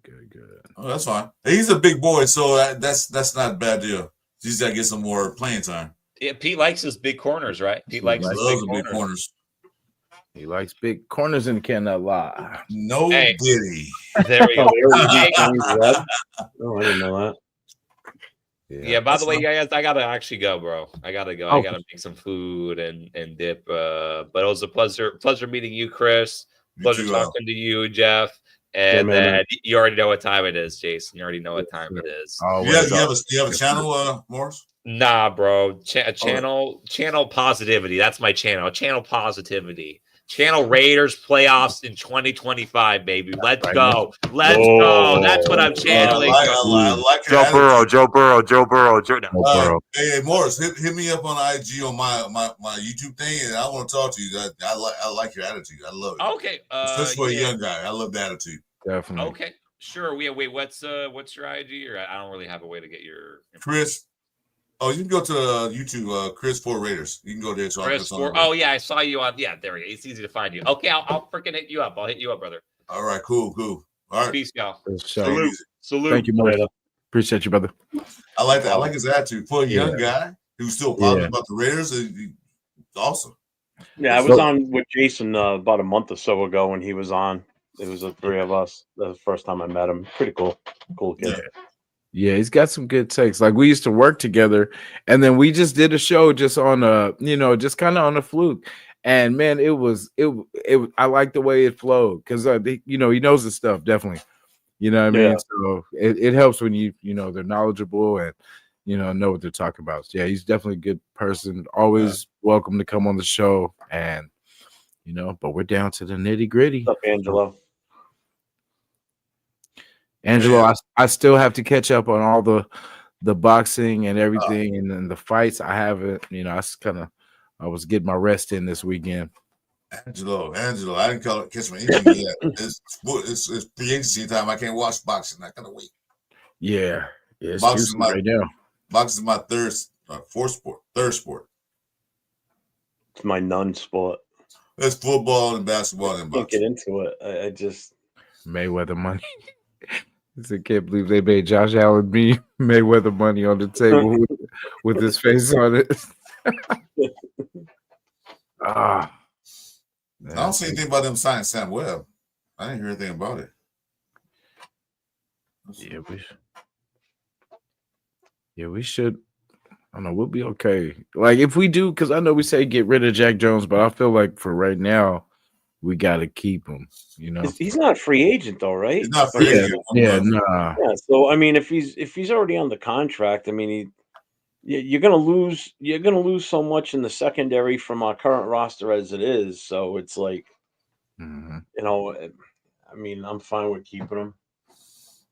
C: Oh, that's fine. He's a big boy, so that's not a bad deal. He's got to get some more playing time.
D: Yeah, Pete likes his big corners, right? Pete likes his
C: Loves
D: big
C: the big
D: corners.
C: corners.
B: He likes big corners and cannot lie.
C: No
D: Hey.
C: Diddy.
D: There we
A: Oh,
D: go.
A: they already beat James Webb? Oh, I didn't know that.
D: Yeah, by the
C: That's
D: way,
C: fine.
D: guys, I gotta actually go, bro. I gotta go.
B: Oh.
D: I gotta make some food and dip. But it was a pleasure meeting you, Chris.
C: You
D: Pleasure
C: too, Al.
D: talking to you, Jeff. And
A: man.
D: you already know what time it is, Jason. You already know what time it is.
B: Oh,
C: You have a channel, Morris?
D: Nah, bro. Channel positivity. That's my channel. Channel positivity. Channel Raiders playoffs in 2025 baby. Let's go. Let's go. That's what I'm channeling.
C: I like your
D: Joe Burrow,
C: attitude.
D: Joe Burrow, Joe Burrow, Joe. No.
B: Burrow.
C: Hey, Morris, hit me up on IG on my YouTube thing, and I want to talk to you. I like your attitude. I love it.
D: Okay.
C: Especially for a young guy. I love the attitude.
B: Definitely.
D: Okay. Sure. Wait. What's your IG? Or I don't really have a way to get your
C: Chris. Oh, you can go to YouTube, Chris for Raiders. You can go there.
D: Chris for. Oh yeah, I saw you on. Yeah, there you go. It's easy to find you. Okay, I'll freaking hit you up. I'll hit you up, brother.
C: All right, cool. All right,
D: Peace, y'all.
C: salute.
B: Thank you, brother. Appreciate you, brother.
C: I like that. I like his attitude for a young guy who's still positive about the Raiders. It's awesome.
A: Yeah, I was on with Jason about a month or so ago when he was on. It was the three of us. That was the first time I met him. Pretty cool kid.
B: Yeah, he's got some good takes. Like we used to work together, and then we just did a show just on just kind of on a fluke. And man, it I like the way it flowed because he knows the stuff definitely. You know what I mean? So it helps when they're knowledgeable and know what they're talking about. So, yeah, he's definitely a good person. Always welcome to come on the show, and but we're down to the nitty gritty.
A: What's up, Angelo?
B: Angelo, I still have to catch up on all the boxing and everything, and then the fights. I haven't, I was getting my rest in this weekend.
C: Angelo, I didn't catch my injury yet. It's free agency time. I can't watch boxing. I gotta wait.
B: Yeah, it's
C: boxing
B: right now.
C: Boxing is my third sport.
A: It's my non-sport.
C: It's football and basketball and boxing.
A: Can't get into it. I just
B: Mayweather money. I can't believe they made Josh Allen me Mayweather money on the table with his face on it.
C: I don't see anything about them signing Sam Webb. I didn't hear anything about it.
B: We should. I don't know. We'll be okay. Like if we do, because I know we say get rid of Jack Jones, but I feel like for right now, we got to keep him.
A: He's not a free agent though, right?
C: He's not free agent.
B: Yeah, nah.
A: Yeah, so I mean, if he's already on the contract, I mean, you're gonna lose so much in the secondary from our current roster as it is. So it's like, I mean, I'm fine with keeping him.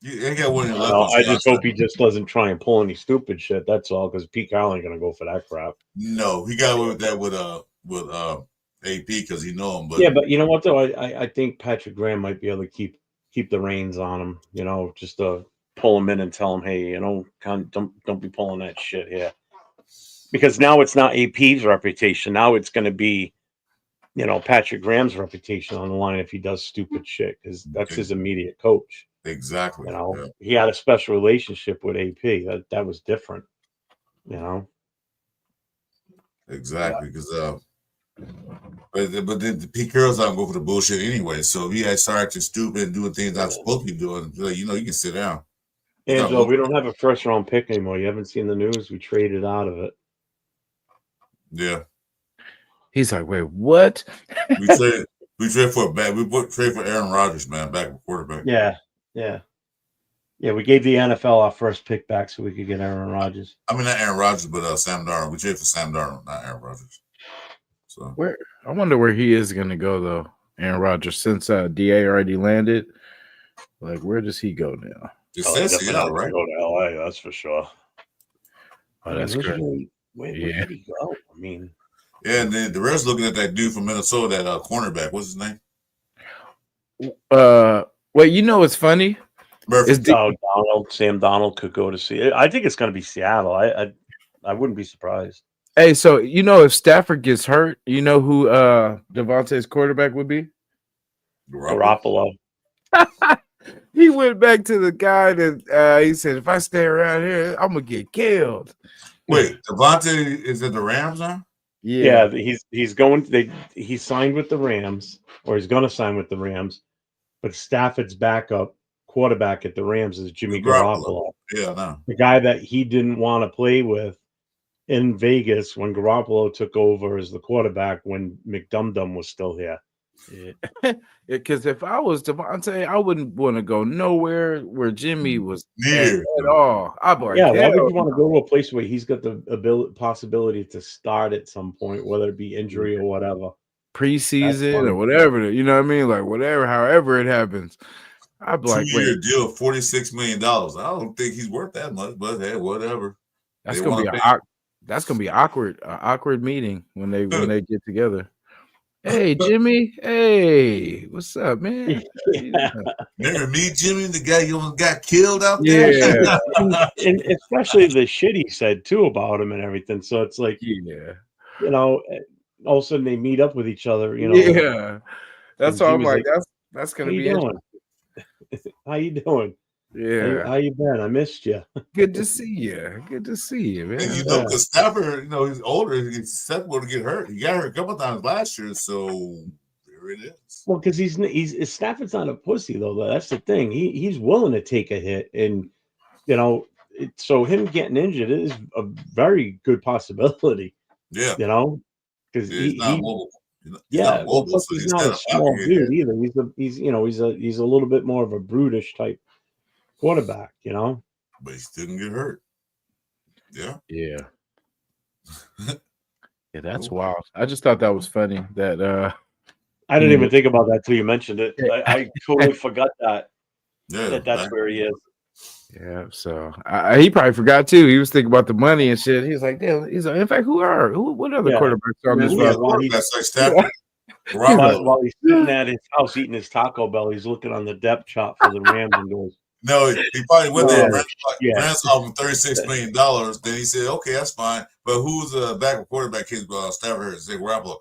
A: I just hope he just doesn't try and pull any stupid shit. That's all, because Pete Carroll ain't gonna go for that crap.
C: No, he got away with that with AP because he know him. But
A: yeah, but you know what though, I think Patrick Graham might be able to keep the reins on him. Just to pull him in and tell him, hey, don't be pulling that shit here, because now it's not AP's reputation. Now it's going to be, Patrick Graham's reputation on the line if he does stupid shit, because that's his immediate coach.
C: Exactly.
A: He had a special relationship with AP. That was different.
C: Exactly, because but then Pete Carroll's not going for the bullshit anyway. So if he had started stupid and doing things not supposed to be doing, you can sit down.
A: Angelo, we don't have a first round pick anymore. You haven't seen the news. We traded out of it.
C: Yeah.
B: He's like, wait, what?
C: We traded for Aaron Rodgers, man, backup quarterback.
A: Yeah. We gave the NFL our first pick back so we could get Aaron Rodgers.
C: I mean, not Aaron Rodgers, but Sam Darnold. We traded for Sam Darnold, not Aaron Rodgers. So
B: I wonder where he is going to go though, Aaron Rodgers, since DA already landed. Like, where does he go now?
C: It says Seattle, right?
A: Go to LA, that's for sure.
B: Oh, that's great.
A: Where did he go? I mean,
C: yeah, and then the rest looking at that dude from Minnesota, that cornerback. What's his name?
B: Wait, it's funny.
A: Sam Donald could go to see. I think it's going to be Seattle. I wouldn't be surprised.
B: Hey, so if Stafford gets hurt, you know who Devontae's quarterback would be?
A: Garoppolo.
B: He went back to the guy that he said, if I stay around here, I'm gonna get killed.
C: Wait, Devontae is at the Rams now?
A: Yeah, he's going. He signed with the Rams, or he's going to sign with the Rams. But Stafford's backup quarterback at the Rams is Jimmy Garoppolo.
C: Yeah, no.
A: The guy that he didn't want to play with in Vegas when Garoppolo took over as the quarterback when McDumdum was still here.
B: Yeah, because if I was Devontae, I wouldn't want to go nowhere where Jimmy was at all. I'd be like,
A: why would you want to go to a place where he's got the possibility to start at some point, whether it be injury or whatever?
B: preseason or whatever. You know what I mean? Like whatever, however it happens. I'd be like,
C: 2-year deal, $46 million. I don't think he's worth that much, but hey, whatever.
B: That's gonna be an awkward meeting when they get together. Hey Jimmy, hey, what's up, man?
C: Remember me, Jimmy, the guy you almost got killed out there?
B: Yeah.
A: and especially the shit he said too about him and everything. So it's like,
B: Yeah,
A: you know, all of a sudden they meet up with each other, you know.
B: Yeah, that's all I'm
A: Jimmy's
B: like. That's gonna be
A: doing? How you doing?
B: Yeah,
A: how you been? I missed you.
B: good to see you. Good to see you, man.
C: And you know, because Stafford, you know, he's older, he's susceptible to get hurt. He got hurt a couple times last year, so there it is.
A: Well, because he's Stafford's not a pussy though. That's the thing. He's willing to take a hit, and you know, so him getting injured is a very good possibility.
C: Yeah,
A: you know, because
C: he's not mobile.
A: He's not a small dude either. He's a little bit more of a brutish type quarterback, you know.
C: But he still can get hurt. Yeah.
B: Yeah, that's wild. I just thought that was funny that
A: I didn't even think about that till you mentioned it. I totally forgot that.
C: Yeah,
A: that's where he is.
B: Yeah, so he probably forgot too. He was thinking about the money and shit. He was like, "Damn!" He's like, "In fact, what other quarterbacks on this roster?"
A: While he's sitting at his house eating his Taco Bell, he's looking on the depth chart for the Rams and goes,
C: "No, he probably went there. Rams offered $36 million. Then he said, "Okay, that's fine." But who's the backup quarterback? His Stafford said, "Garoppolo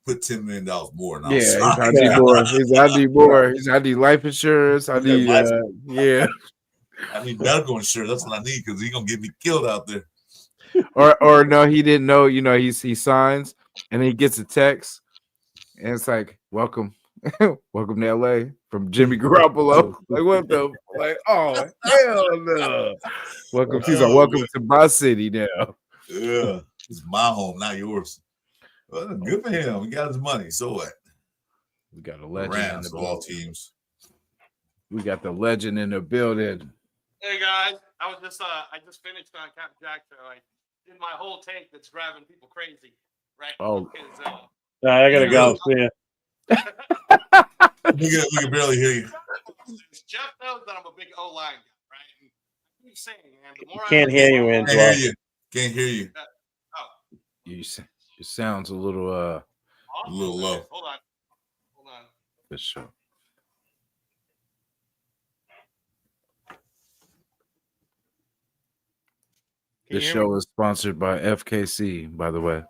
C: put $10 million more." Now,
B: I need more. I need more. I need life insurance. I need I
C: need medical insurance. That's what I need because he's gonna get me killed out there.
B: Or no, he didn't know. You know, he signs and then he gets a text, and it's like, "Welcome, welcome to LA from Jimmy Garoppolo." Like what the? Like oh hell no! Welcome to my city now.
C: Yeah, it's my home, not yours. Well, good for him. He got his money. So what?
B: We got a legend
C: Rams
B: in the
C: of all teams.
B: We got the legend in the building.
E: Hey guys, I just finished on Captain Jack show. I did my whole take that's driving people crazy, right?
B: Oh,
A: I gotta go. See ya.
C: We can barely hear you.
E: Jeff knows that I'm a big O-line guy, right? And I keep saying, man, the more
A: Can't hear you, Angelo.
C: Can't hear you.
B: Your sounds a little
C: a little low.
E: Hold on.
B: For sure. This show is sponsored by FKC, by the way.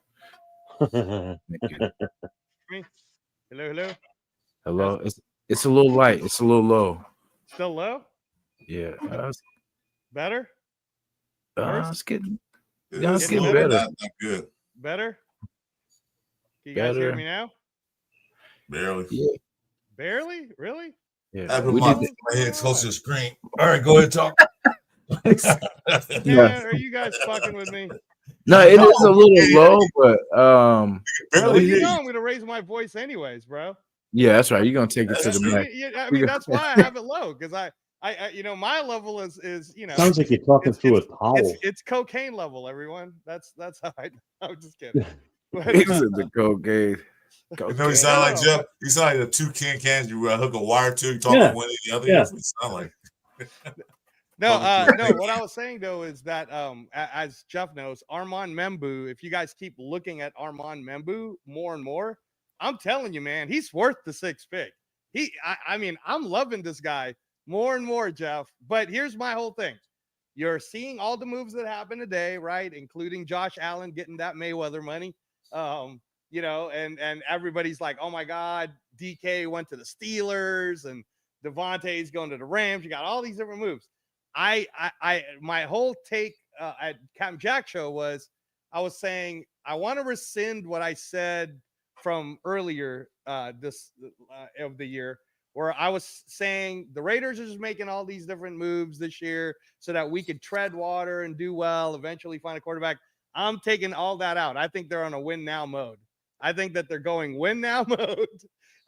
B: Hello. It's a little light. It's a little low.
F: Still low?
B: Yeah.
F: Better?
B: It's getting
C: better. Not good.
F: Better? Can you guys hear me now?
C: Barely.
B: Yeah.
F: Barely? Really?
B: Yeah.
C: I put my head close to the screen. All right, go ahead, talk.
F: Are you guys fucking with me?
B: No, it is a little low, but
F: barely you know I'm gonna raise my voice anyways, bro.
B: Yeah, that's right. You're gonna take it to the mic.
F: I mean, that's why I have it low, because I my level is
A: sounds like you're talking through a towel.
F: It's cocaine level, everyone. That's how I'm just kidding.
B: He's in the cocaine.
C: You know, you sound like Jeff. You sound like the two cans you hook a wire to. You talking one or the other. That's what you sound like.
F: No, what I was saying though is that as Jeff knows, Armand Membu, if you guys keep looking at Armand Membu more and more, I'm telling you, man, he's worth the 6 pick. I mean, I'm loving this guy more and more, Jeff. But here's my whole thing. You're seeing all the moves that happen today, right? Including Josh Allen getting that Mayweather money. And everybody's like, oh my God, DK went to the Steelers and Devontae's going to the Rams. You got all these different moves. My whole take at Captain Jack show was I was saying I want to rescind what I said from earlier of the year, where I was saying the Raiders are just making all these different moves this year so that we could tread water and do well, eventually find a quarterback. I'm taking all that out. I think they're on a win now mode. I think that they're going win now mode.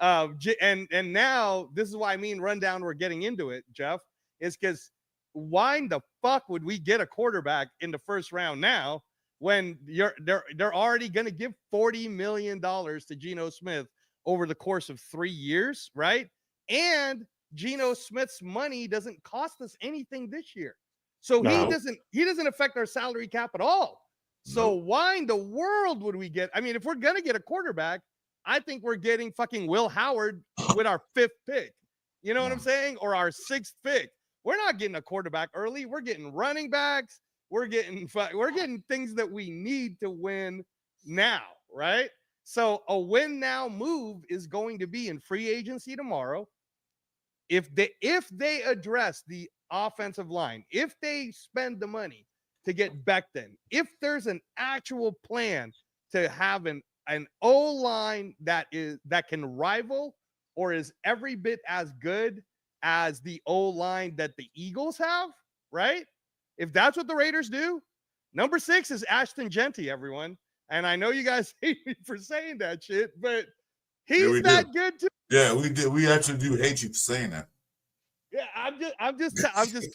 F: And now this is why rundown we're getting into it, Jeff, is because why in the fuck would we get a quarterback in the first round now when they're already going to give $40 million to Geno Smith over the course of 3 years, right? And Geno Smith's money doesn't cost us anything this year. So
A: No.
F: he doesn't affect our salary cap at all. So why in the world would we get? I mean, if we're gonna get a quarterback, I think we're getting fucking Will Howard with our 5th pick. You know what I'm saying? Or our 6th pick. We're not getting a quarterback early. We're getting running backs. We're getting things that we need to win now, right? So a win now move is going to be in free agency tomorrow. If they address the offensive line, if they spend the money to get Becton, if there's an actual plan to have an O-line that can rival or is every bit as good as the O-line that the Eagles have, right? If that's what the Raiders do, number 6 is Ashton Jeanty, everyone. And I know you guys hate me for saying that shit, but he's that good too.
C: Yeah, we did. We actually do hate you for saying that.
F: Yeah, I'm just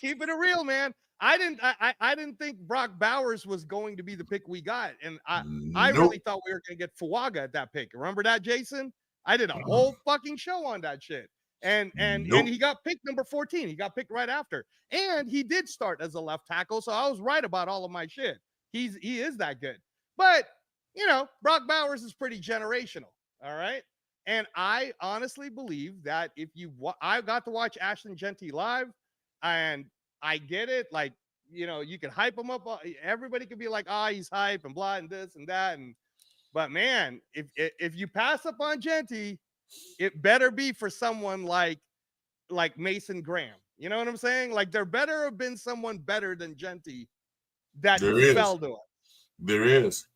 F: keeping it real, man. I didn't think Brock Bowers was going to be the pick we got, and I really thought we were going to get Fuaga at that pick. Remember that, Jason? I did a whole fucking show on that shit. And he got picked number 14. He got picked right after, and he did start as a left tackle, so I was right about all of my shit. He is that good, but you know, Brock Bowers is pretty generational. All right. And I honestly believe that if I got to watch Ashton Jeanty live, and I get it. Like, you know, you can hype him up. Everybody could be like, he's hype and blah and this and that. But man, if you pass up on Jeanty, it better be for someone like Mason Graham. You know what I'm saying? Like, there better have been someone better than Jeanty that fell to us.
C: There is.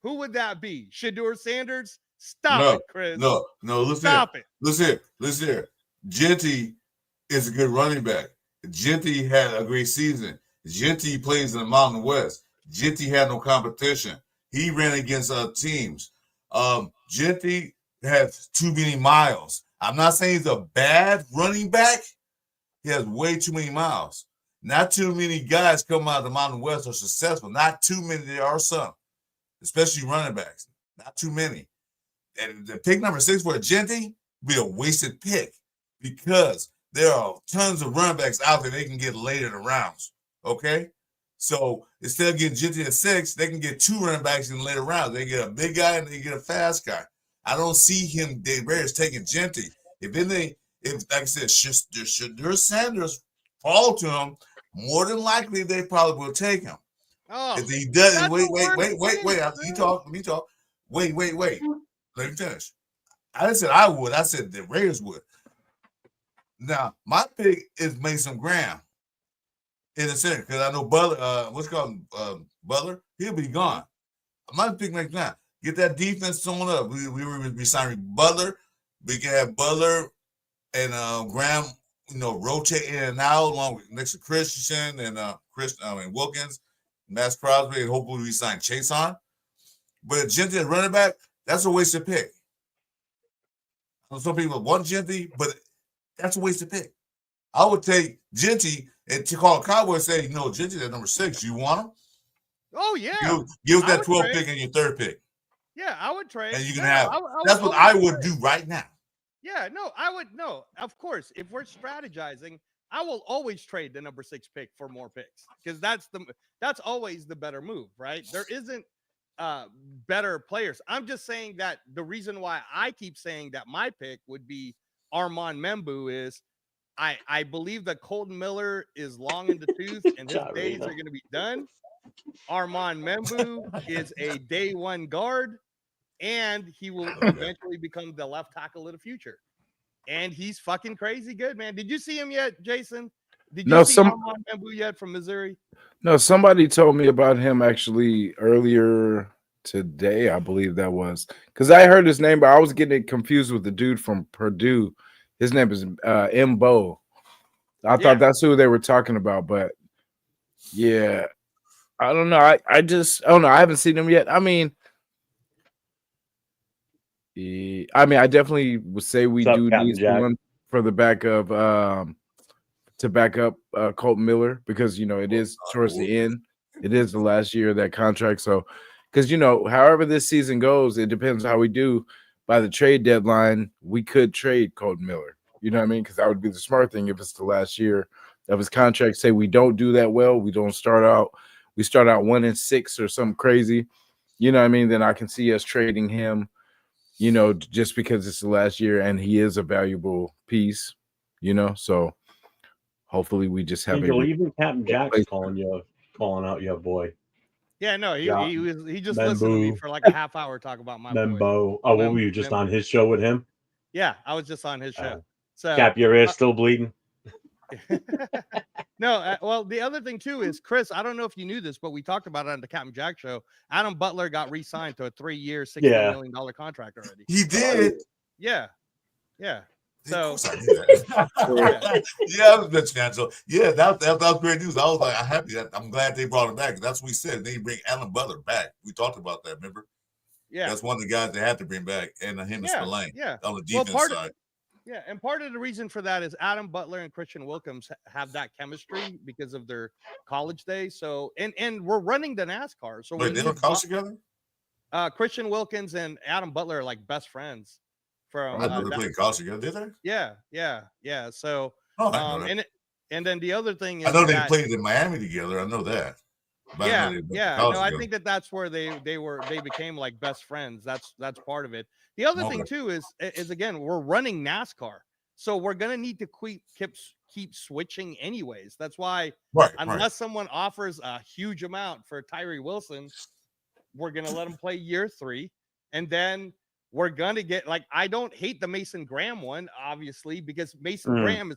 F: Who would that be? Shedeur Sanders? Stop it, Chris.
C: No. Listen here. Jeanty is a good running back. Jeanty had a great season. Jeanty plays in the Mountain West. Jeanty had no competition. He ran against other teams. Jeanty has too many miles. I'm not saying he's a bad running back. He has way too many miles. Not too many guys come out of the Mountain West are successful. Not too many. There are some, especially running backs. Not too many. And the pick number 6 for Jeanty be a wasted pick because there are tons of running backs out there they can get later in the rounds. Okay? So instead of getting Jeanty at 6, they can get 2 running backs in the later rounds. They get a big guy and they get a fast guy. I don't see him, Dave Bears, taking Jeanty. If like I said, Shedeur Sanders fall to him, more than likely they probably will take him.
F: Oh,
C: if he doesn't, wait. Let me talk. Wait. Let me finish. I didn't say I would. I said the Raiders would. Now, my pick is Mason Graham in the center because I know Butler, Butler, he'll be gone. My pick Mason Graham. Get that defense on up. We were signing Butler. We can have Butler and Graham, rotate in and out along with next to Christensen and Wilkins, Max Crosby, and hopefully we sign Chase on. But Jeanty at running back, that's a wasted pick. Some people want Jeanty, but that's a wasted pick. I would take Jeanty and to call a Cowboy and say, Jeanty's at number 6. You want him?
F: Oh, yeah.
C: Give us that 12th pick and your 3rd pick.
F: Yeah, I would trade.
C: And you can have that's what I would do right now.
F: Yeah, I would. No, of course. If we're strategizing, I will always trade the number 6 pick for more picks because that's always the better move, right? There isn't better players. I'm just saying that the reason why I keep saying that my pick would be Armand Membu is I believe that Colton Miller is long in the tooth and his days are going to be done. Armand Membu is a day 1 guard, and he will eventually become the left tackle of the future. And he's fucking crazy good, man. Did you see him yet, Jason? Did you see Armand Membu yet from Missouri?
B: No, somebody told me about him actually earlier today, I believe that was. Because I heard his name, but I was getting confused with the dude from Purdue. His name is Mbo. I thought that's who they were talking about, but yeah. I don't know. I don't know. I haven't seen him yet. I definitely would say we do need someone for the back of to back up Colton Miller because it is towards the end. It is the last year of that contract. So because however this season goes, it depends how we do. by the trade deadline, we could trade Colton Miller. You know what I mean? Because that would be the smart thing if it's the last year of his contract. Say we don't do that well, we start out 1-6 or something crazy. You know what I mean? Then I can see us trading him, you know, just because it's the last year and he is a valuable piece, you know. So hopefully we just have
A: even Captain Jack's calling out your boy.
F: Yeah, no, he just
A: Membo.
F: listened to me for like a half hour talk about my boy.
A: Membo. Oh, what were you just on his show with him?
F: Yeah, I was just on his show. So
A: Cap, your ear still bleeding?
F: No, well, the other thing too is, Chris, I don't know if you knew this, but we talked about it on the Captain Jack show. Adam Butler got re-signed to a 3-year, $60 million contract already.
C: He did.
F: Yeah. So
C: yeah, I was mentioning that. So yeah, that was great news. I was like, I'm happy that I'm glad they brought him back. That's what we said. They bring Adam Butler back. We talked about that, remember?
F: Yeah,
C: that's one of the guys they had to bring back, and him and Spillane.
F: Yeah,
C: on the defense side.
F: And part of the reason for that is Adam Butler and Christian Wilkins have that chemistry because of their college days. So and we're running the NASCAR. So
C: wait, they were college together?
F: Christian Wilkins and Adam Butler are like best friends. From
C: they played college together, did they?
F: Yeah. So
C: and
F: then the other thing is
C: I know they played in Miami together. I know that.
F: But I think that's where they became like best friends. That's part of it. The other thing too is again, we're running NASCAR, so we're gonna need to keep switching anyways. That's why unless someone offers a huge amount for Tyree Wilson, we're gonna let him play year 3, and then we're gonna get like, I don't hate the Mason Graham one, obviously, because Mason Graham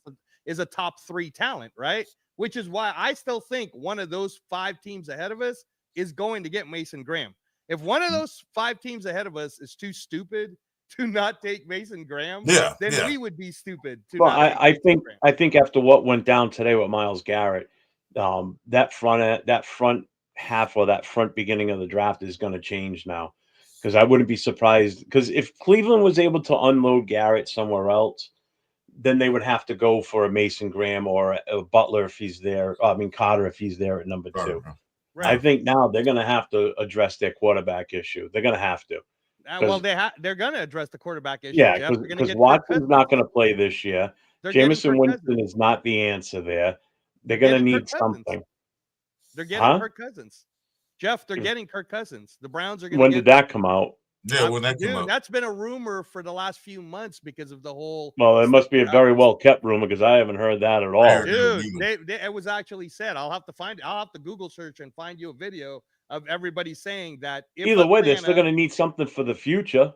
F: is a top 3 talent, right? Which is why I still think one of those 5 teams ahead of us is going to get Mason Graham. If one of those 5 teams ahead of us is too stupid to not take Mason Graham, then we would be stupid to
A: I think after what went down today with Myles Garrett, that front half or that front beginning of the draft is going to change now. Because I wouldn't be surprised, because if Cleveland was able to unload Garrett somewhere else, then they would have to go for a Mason Graham or a Butler if he's there. I mean, Carter if he's there at number 2. Right. I think now they're going to have to address their quarterback issue. They're going to have to.
F: Well, they're going to address the quarterback issue.
A: Yeah, because Watson's not going to play this year. Jameson Winston is not the answer there. They're going to need something.
F: They're getting Kirk Cousins. Jeff, they're getting Kirk Cousins. The Browns are going to
A: When did that come out?
C: Yeah, when that came out.
F: That's been a rumor for the last few months because of the whole.
A: Well, it must be a very well kept rumor because I haven't heard that at all.
F: Dude, it was actually said. I'll have to Google search and find you a video of everybody saying that.
A: Either way, they're still going to need something for the future.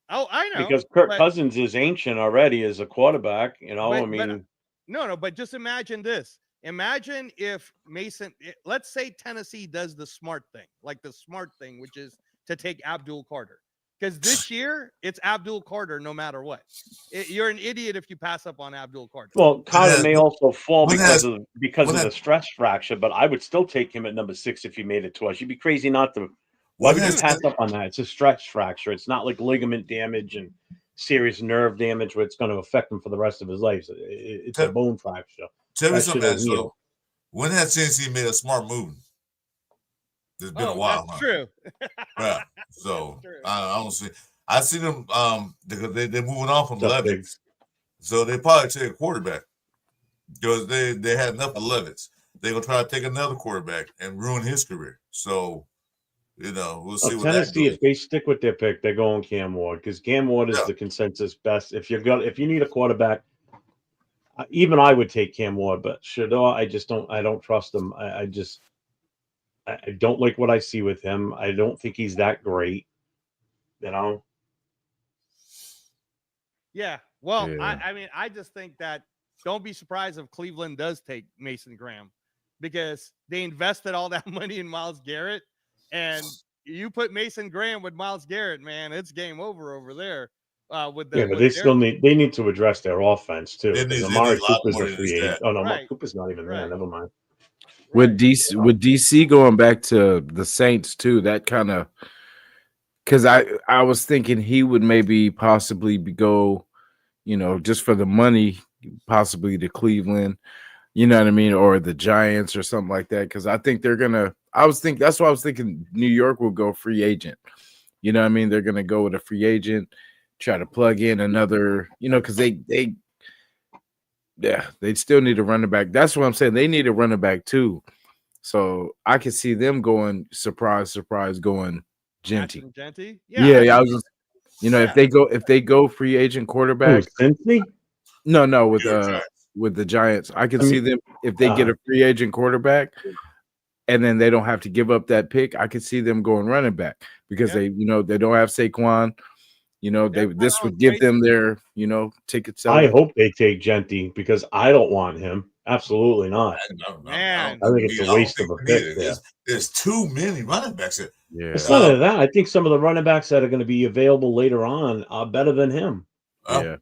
F: Oh, I know.
A: Because Kirk Cousins is ancient already as a quarterback. You know,
F: but just imagine this. Imagine if Mason, let's say Tennessee does the smart thing, which is to take Abdul Carter. Because this year, it's Abdul Carter no matter what. You're an idiot if you pass up on Abdul Carter.
A: Well, Carter may also fall because of the stress fracture, but I would still take him at number 6 if he made it to us. You'd be crazy not to. Why would you pass up on that? It's a stress fracture. It's not like ligament damage and serious nerve damage where it's going to affect him for the rest of his life. It's a bone fracture.
C: Tell me something. So, when has Tennessee made a smart move? It's been a while.
F: That's true.
C: Yeah. So I don't see. I see them because they're moving on from Levitt. So they probably take a quarterback because they had enough of Levitt. They're gonna try to take another quarterback and ruin his career. So we'll see.
A: Tennessee, if they stick with their pick, they're going Cam Ward because Cam Ward is the consensus best. If you need a quarterback. Even I would take Cam Ward, but Shador, I don't trust him. I don't like what I see with him. I don't think he's that great,
F: Yeah. Well, yeah. I mean, I just think that don't be surprised if Cleveland does take Mason Graham because they invested all that money in Myles Garrett, and you put Mason Graham with Myles Garrett, man, it's game over there. But
A: they still need to address their offense too. Amari Cooper's a free agent. Oh no, Cooper's not even there. Never mind.
B: With DC going back to the Saints too, that kind of because I was thinking he would maybe possibly go, just for the money, possibly to Cleveland, you know what I mean, or the Giants or something like that. Because I think they're gonna. That's why I was thinking New York will go free agent. You know what I mean? They're gonna go with a free agent. try to plug in another, because they still need a running back. That's what I'm saying. They need a running back too. So I can see them going surprise, going Genty.
F: Genty?
B: Yeah. I was just, if they go free agent quarterback.
A: Cincy?
B: No, with the Giants. I can see them if they get a free agent quarterback and then they don't have to give up that pick. I could see them going running back because they don't have Saquon. This would give them their, tickets.
A: I hope they take Genty because I don't want him. Absolutely not.
F: Man,
A: I think it's a waste of a pick there.
C: There's too many running backs.
B: Yeah.
A: It's not only that. I think some of the running backs that are going to be available later on are better than him.
B: Yeah.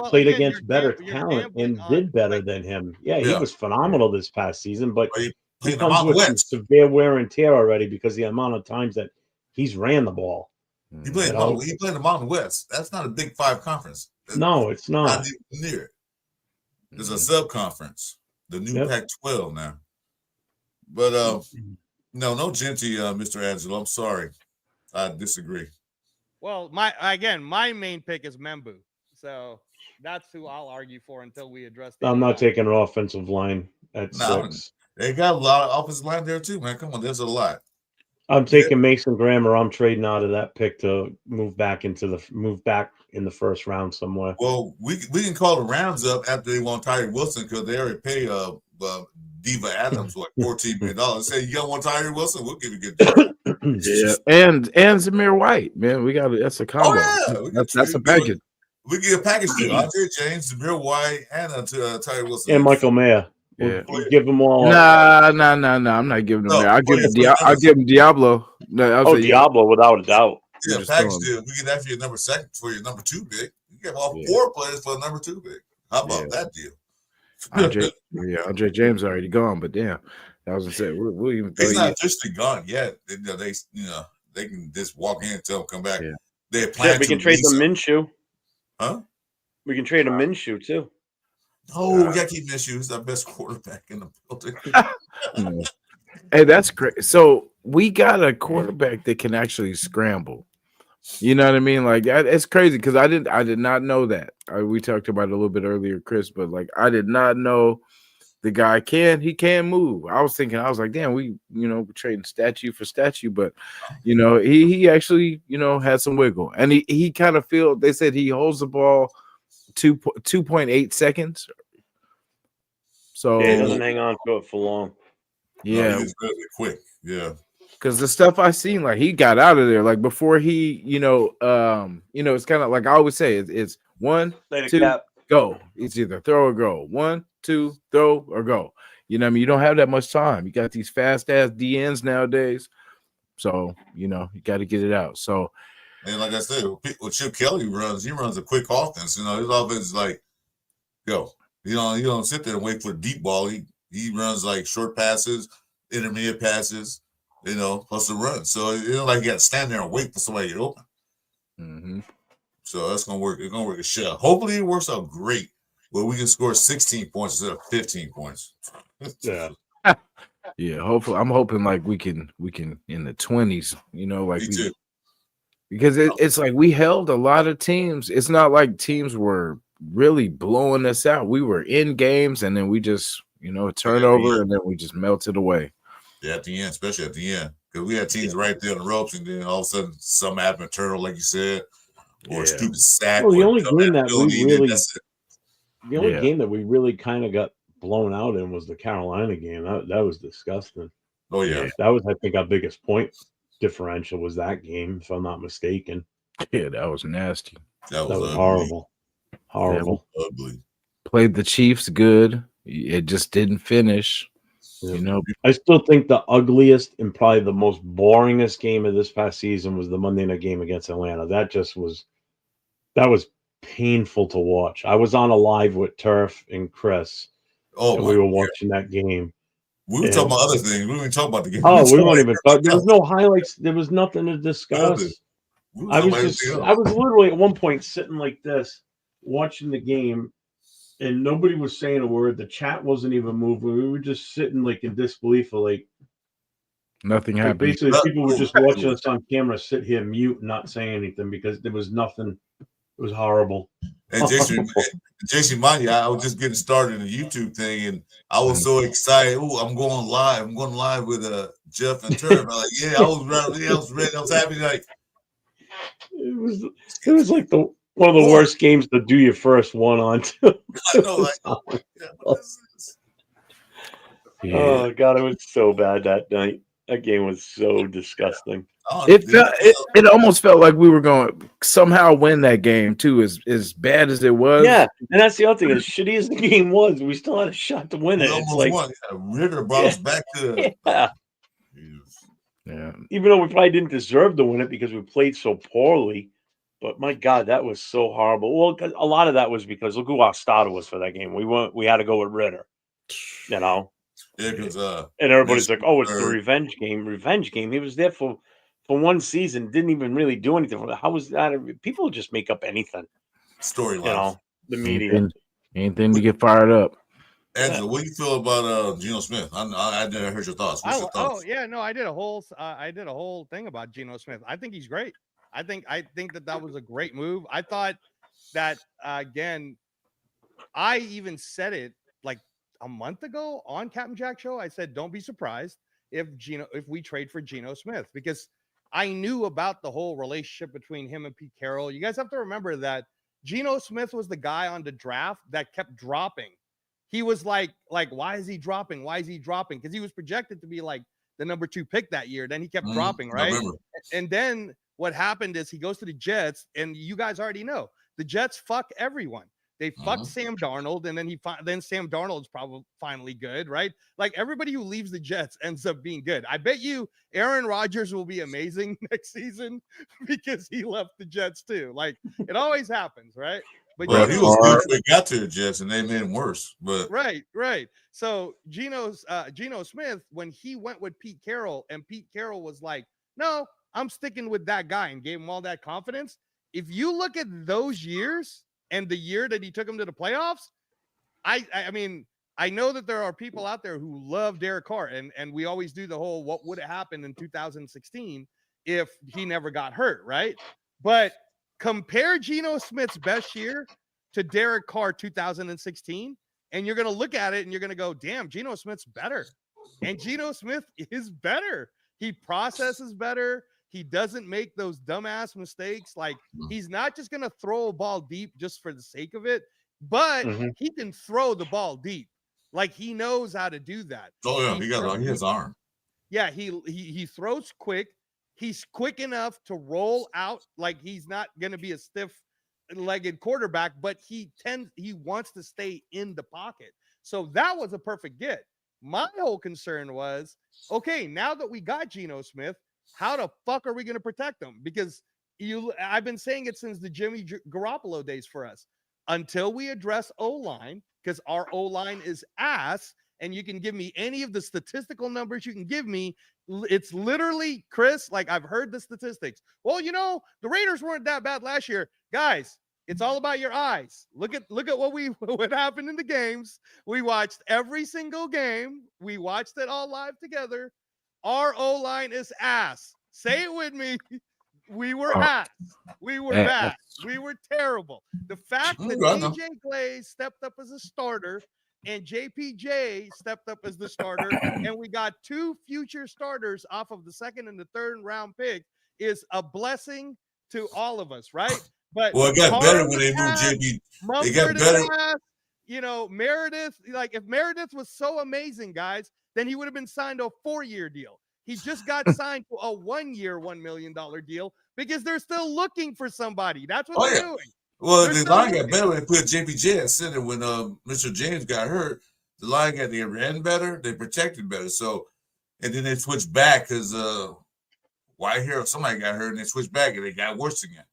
A: Played against better talent and did better than him. Yeah, he was phenomenal this past season, but he comes with some severe wear and tear already because the amount of times that he's ran the ball.
C: He played the Mountain West. That's not a Big 5 conference.
A: No, it's not.
C: Not even near it. It's a sub-conference. The new Pac-12 now. But no Genty, Mr. Angelo. I'm sorry. I disagree.
F: Well, my main pick is Membu. So that's who I'll argue for until we address
A: I'm not taking an offensive line at 6.
C: They got a lot of offensive line there too, man. Come on, there's a lot.
A: I'm taking Mason Graham, or I'm trading out of that pick to move back in the first round somewhere.
C: Well, we can call the Rams up after they want Tyree Wilson because they already pay Diva Adams like $14 million. Say you got one Tyree Wilson, we'll give you a good deal.
B: Yeah, and Zamir White, man, that's a combo.
C: Oh, yeah.
B: That's a package.
C: We get a package deal. Andre James, Zamir White, and Tyree Wilson,
A: and Michael Mayer. We'll give them all.
B: Nah. I'm not giving them. I'll give him Diablo. No,
A: Diablo without a doubt.
C: Yeah, package deal. We get that for your number 2 pick. You get all 4 players for a number 2 pick. How about that deal?
B: Andre James already gone, but damn, I was gonna say we'll even.
C: He's not officially gone yet. They can just walk in and tell him come back.
B: Yeah.
C: They plan.
A: We can trade the Minshew.
C: Huh?
A: We can trade a Minshew too.
C: Oh, we gotta keep Minshew. He's our best quarterback in the building.
B: Hey, that's great. So we got a quarterback that can actually scramble. You know what I mean? Like it's crazy because I did not know that. We talked about it a little bit earlier, Chris, but like I did not know the guy can move. I was like, damn, we trading statue for statue, but he actually had some wiggle, and he kind of they said he holds the ball 2.8 seconds. So
A: he doesn't hang on to it for long.
B: Yeah,
C: no, he's really quick. Yeah.
B: Because the stuff I seen, like he got out of there, like before he, it's kind of like I always say, it's 1, 2, go. It's either throw or go. 1, 2, throw or go. You know what I mean? You don't have that much time. You got these fast ass DNs nowadays, so you got to get it out. So,
C: and like I said, what Chip Kelly runs, he runs a quick offense. His offense is like go. You don't sit there and wait for a deep ball. He runs like short passes, intermediate passes. Plus the run. So like you got to stand there and wait for somebody to get open.
B: Mm-hmm.
C: So that's gonna work. It's gonna work a shell. Hopefully it works out great, where we can score 16 points instead of 15 points.
A: Yeah.
B: Yeah. Hopefully, I'm hoping like we can in the 20s. Like because it's like we held a lot of teams. It's not like teams were really blowing us out. We were in games and then we just a turnover and then we just melted away.
C: Yeah, at the end, especially at the end, because we had teams right there on the ropes, and then all of a sudden, some happened, turtle, like you said, or a stupid sack.
A: Well, the only game that we really kind of got blown out in was the Carolina game. That was disgusting.
C: Oh yeah,
A: that was I think our biggest point differential was that game, if I'm not mistaken.
B: Yeah, that was nasty.
C: That was
A: horrible. Horrible.
C: Yeah, ugly.
B: Played the Chiefs good. It just didn't finish.
A: I still think the ugliest and probably the most boringest game of this past season was the Monday night game against Atlanta. That was painful to watch. I was on a live with Turf and Chris. And we were watching that game.
C: We were talking about other things. We weren't talking about the game.
A: Oh, we weren't even talking. There was no highlights. There was nothing to discuss. I was literally at one point sitting like this, watching the game. And nobody was saying a word. The chat wasn't even moving. We were just sitting like in disbelief for like
B: nothing happened.
A: Basically, people were just watching us on camera sit here mute, not saying anything because there was nothing It was horrible.
C: And Jason Money, I was just getting started in the YouTube thing, and I was so excited. Oh, I'm going live. I'm going live with Jeff and Turb. I'm like, yeah, I was ready. I was ready. I was happy. Like
A: It was like one of the worst games to do your first one on. Too.
C: I know, like, oh my God, what is this?
B: Yeah.
A: Oh God, it was so bad that night. That game was so disgusting.
B: It almost felt like we were going to somehow win that game too, as bad as it was.
A: Yeah, and that's the other thing. As shitty as the game was, we still had a shot to win it.
C: We
A: It's
C: almost
A: like
C: won. Yeah, Ritter brought us back to
B: Yeah.
A: even though we probably didn't deserve to win it because we played so poorly. But my God, that was so horrible. Well, a lot of that was because look who our starter was for that game. We had to go with Ritter, you know.
C: Yeah, because
A: And everybody's like, "Oh, it's the revenge game." Revenge game. He was there for one season. Didn't even really do anything. How was that? People just make up anything.
C: Storyline.
A: You know, the media.
B: Anything to get fired up.
C: Angela, what do you feel about Geno Smith? I never heard your thoughts. What's your thoughts?
F: Oh yeah, no, I did a whole thing about Geno Smith. I think he's great. I think that was a great move. I thought that again, I even said it like a month ago on Captain Jack Show. I said, don't be surprised if we trade for Geno Smith, because I knew about the whole relationship between him and Pete Carroll. You guys have to remember that Geno Smith was the guy on the draft that kept dropping. He was like, why is he dropping? Why is he dropping? Because he was projected to be like the number 2 pick that year. Then he kept dropping, right? And then what happened is he goes to the Jets, and you guys already know the Jets fuck everyone. They fucked Sam Darnold, and then Sam Darnold's probably finally good, right? Like everybody who leaves the Jets ends up being good. I bet you Aaron Rodgers will be amazing next season because he left the Jets too. Like it always happens, right? But
C: well, he was good until he got to the Jets, and they made him worse. But
F: right. So Geno Smith, when he went with Pete Carroll, and Pete Carroll was like, "No, I'm sticking with that guy," and gave him all that confidence. If you look at those years and the year that he took him to the playoffs, I mean, I know that there are people out there who love Derek Carr, and we always do the whole what would have happened in 2016 if he never got hurt, right? But compare Geno Smith's best year to Derek Carr 2016, and you're going to look at it and you're going to go, damn, Geno Smith's better. And Geno Smith is better. He processes better. He doesn't make those dumbass mistakes. Like he's not just going to throw a ball deep just for the sake of it, but he can throw the ball deep. Like he knows how to do that.
C: Oh yeah, he has arm.
F: Yeah, he throws quick. He's quick enough to roll out. Like he's not going to be a stiff-legged quarterback, but he wants to stay in the pocket. So that was a perfect get. My whole concern was, okay, now that we got Geno Smith, how the fuck are we going to protect him? Because I've been saying it since the Jimmy Garoppolo days for us. Until we address O-line, because our O-line is ass, and you can give me any of the statistical numbers you can give me. It's literally, Chris, like I've heard the statistics. Well, the Raiders weren't that bad last year. Guys, it's all about your eyes. Look at what happened in the games. We watched every single game. We watched it all live together. Our O-line is ass. Say it with me. We were ass. We were bad. We were terrible. The fact that DJ Glaze stepped up as a starter and JPJ stepped up as the starter, and we got 2 future starters off of the 2nd and the 3rd round pick is a blessing to all of us, right? But
C: it got better when they moved JP. It got better.
F: Meredith, like if Meredith was so amazing, guys, then he would have been signed to a 4-year deal. He just got signed to a 1-year, $1 million deal because they're still looking for somebody. That's what they're doing.
C: Well, the line got better when they put JPJ at center. When Mr. James got hurt, the line they ran better, they protected better. So, and then they switched back because Whitehair, somebody got hurt, and they switched back, and they got worse again.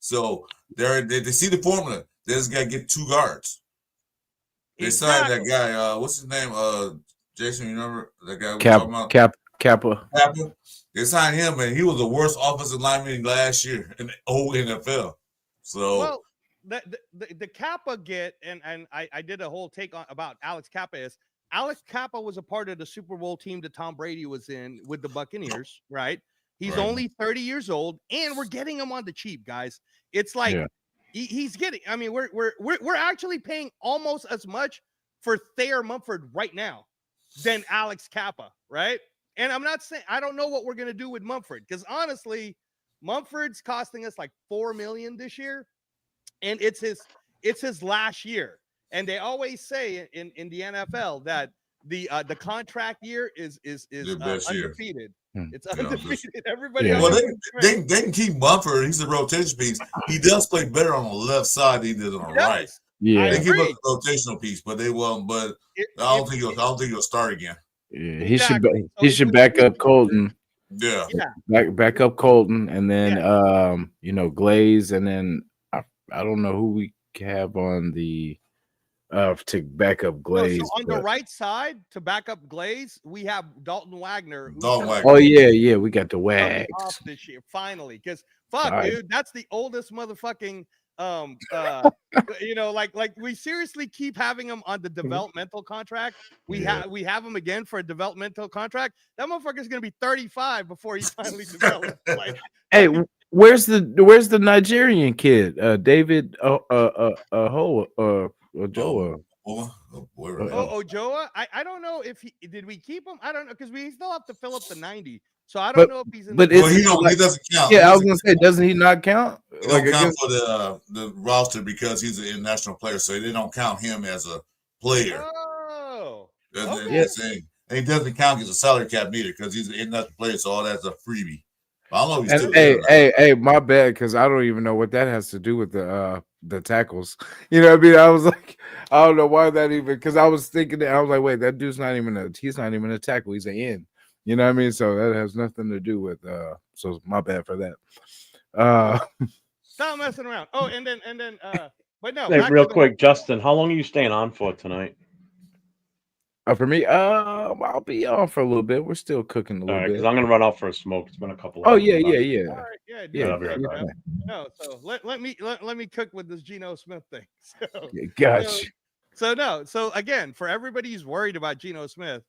C: So they see the formula. They just got to get 2 guards. They signed that guy. What's his name? Jason, you remember that guy?
B: Kappa.
C: They signed him, and he was the worst offensive lineman last year in the whole NFL. So,
F: well, the Kappa get, and I did a whole take on about Alex Kappa is Alex Kappa was a part of the Super Bowl team that Tom Brady was in with the Buccaneers, right? He's only 30 years old, and we're getting him on the cheap, guys. It's like he's getting. I mean, we're actually paying almost as much for Thayer Mumford right now than Alex Kappa, right? And I'm not saying I don't know what we're gonna do with Mumford because honestly, Mumford's costing us like $4 million this year, and it's his last year. And they always say in the NFL that the contract year is
C: Their best year.
F: undefeated.
B: Hmm.
F: It's
C: Yeah,
F: undefeated. Everybody.
B: Yeah.
C: Well,
F: always
C: they can keep Mumford. He's a rotation piece. He does play better on the left side than he did on the right.
F: does.
B: Yeah,
C: They give
F: agree.
C: us a rotational piece, but they won't. But
F: If-
C: I don't think he'll start again.
B: yeah.
F: Exactly.
B: He should back up Colton.
C: Yeah.
B: Back up Colton, and then Glaze, and then I don't know who we have on the to back up
F: No,
B: Glaze.
F: so on the
B: but-
F: right side to back up Glaze, we have Dalton Wagner. who's
C: Dalton
F: coming
C: Wagner.
B: Oh yeah, we got the
F: coming
B: wags.
F: off this year finally. Because fuck,
B: Nice.
F: dude, that's the oldest motherfucking like we seriously keep having him on the developmental contract. We have him again for a developmental contract. That motherfucker's gonna be 35 before he finally develops. Like,
B: Hey, where's the Nigerian kid? David Ojoa.
F: Ojoa, I don't know if did we keep him? I don't know because we still have to fill up the 90. So I don't know if he's in.
B: But
F: the
C: Well, he doesn't count.
B: yeah, I was gonna say, doesn't he not count?
C: He don't count for the roster because he's an international player, so they don't count him as a player.
F: Oh,
C: That's
F: okay.
C: the thing. And he doesn't count as a salary cap neither because he's an international player, so all that's a freebie. I don't know if he's still
B: And,
C: there.
B: hey, my bad, because I don't even know what that has to do with the tackles. You know what I mean? I was like, I don't know why that even, because I was thinking that I was like, wait, that dude's he's not even a tackle, he's an end. You know what I mean? So that has nothing to do with so my bad for that.
F: Stop messing around. Oh, and then but no,
A: Hey,
F: back
A: real
F: to the-
A: quick, Justin, how long are you staying on for tonight?
B: For me, I'll be on for a little bit. We're still cooking a
A: All
B: little
A: right,
B: bit.
A: because I'm gonna run out for a smoke. It's been a couple.
B: Oh
A: hours.
B: yeah.
F: All right, yeah,
B: Yeah,
A: I'll be right back.
F: No, so let me cook with this Geno Smith thing. So,
B: Gotcha.
F: so again, for everybody who's worried about Geno Smith,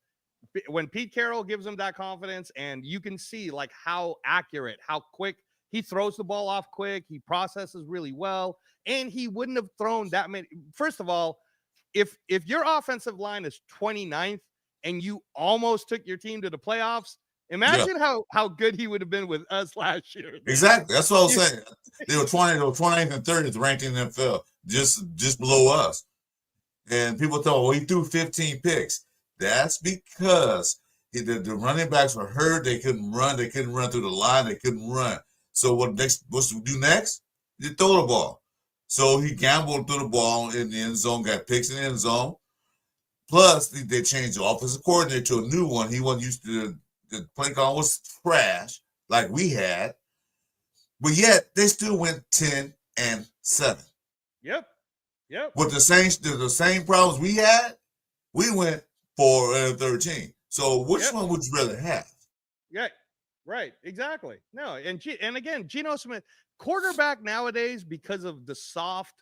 F: when Pete Carroll gives him that confidence, and you can see like how accurate, how quick he throws the ball off quick, he processes really well, and he wouldn't have thrown that many. First of all, if your offensive line is 29th and you almost took your team to the playoffs, imagine how good he would have been with us last year.
C: Exactly. That's what I was saying. They were 29th and 30th ranked in the NFL, just below us. And people thought, well, he threw 15 picks. That's because the running backs were hurt. They couldn't run. They couldn't run through the line. They couldn't run. So what's to do next? You throw the ball. So he gambled through the ball in the end zone, got picks in the end zone. Plus, they changed the offensive coordinator to a new one. He wasn't used to the play call was trash like we had. But yet they still went 10-7.
F: Yep.
C: With the same problems we had, we went 4-13. So which one would you rather have?
F: Yeah, right. Exactly. No, and again, Geno Smith, quarterback nowadays, because of the soft,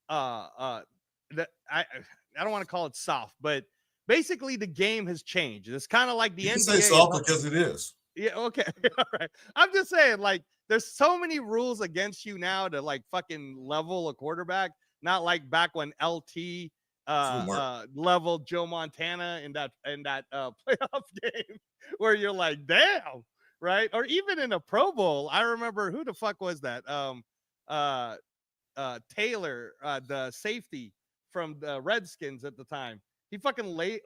F: I don't want to call it soft, but basically the game has changed. It's kind of like the
C: You can
F: NBA.
C: say soft because it is.
F: Yeah. Okay. All right. I'm just saying, like, there's so many rules against you now to like fucking level a quarterback. Not like back when LT leveled Joe Montana in that playoff game where you're like, damn, right? Or even in a Pro Bowl, I remember who the fuck was that? Taylor, the safety from the Redskins at the time. He fucking I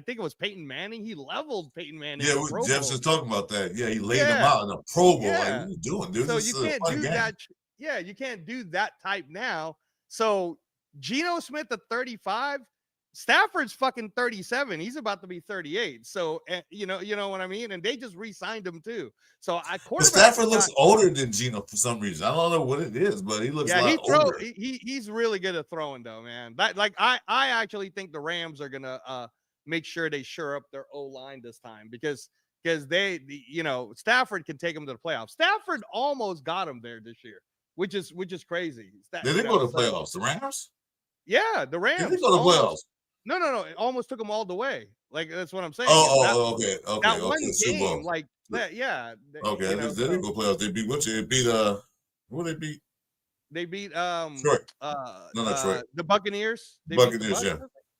F: think it was Peyton Manning. He leveled Peyton Manning.
C: Yeah, Jeff's just talking about that. Yeah, he laid him out in a Pro Bowl.
F: Yeah.
C: Like, what are you doing, dude?
F: So
C: This
F: you
C: is a
F: can't
C: fun
F: do
C: game.
F: that. Yeah, you can't do that type now. So Geno Smith at 35, Stafford's fucking 37. He's about to be 38. So you know what I mean. And they just re-signed him too. So
C: But Stafford looks older than Geno for some reason. I don't know what it is, but he looks a lot older.
F: He's really good at throwing though, man. I actually think the Rams are gonna make sure they shore up their O-line this time because Stafford can take them to the playoffs. Stafford almost got him there this year, which is crazy.
C: They didn't go to the playoffs. The Rams?
F: Yeah, the Rams.
C: They didn't go to the playoffs.
F: No. It almost took them all the way. Like that's what I'm saying.
C: Okay.
F: That one
C: Super Bowl.
F: game, like that, yeah.
C: Okay, they didn't go playoffs. They beat who they beat?
F: They beat
C: Detroit. No, Detroit.
F: the Buccaneers. They beat the
C: Buccaneers,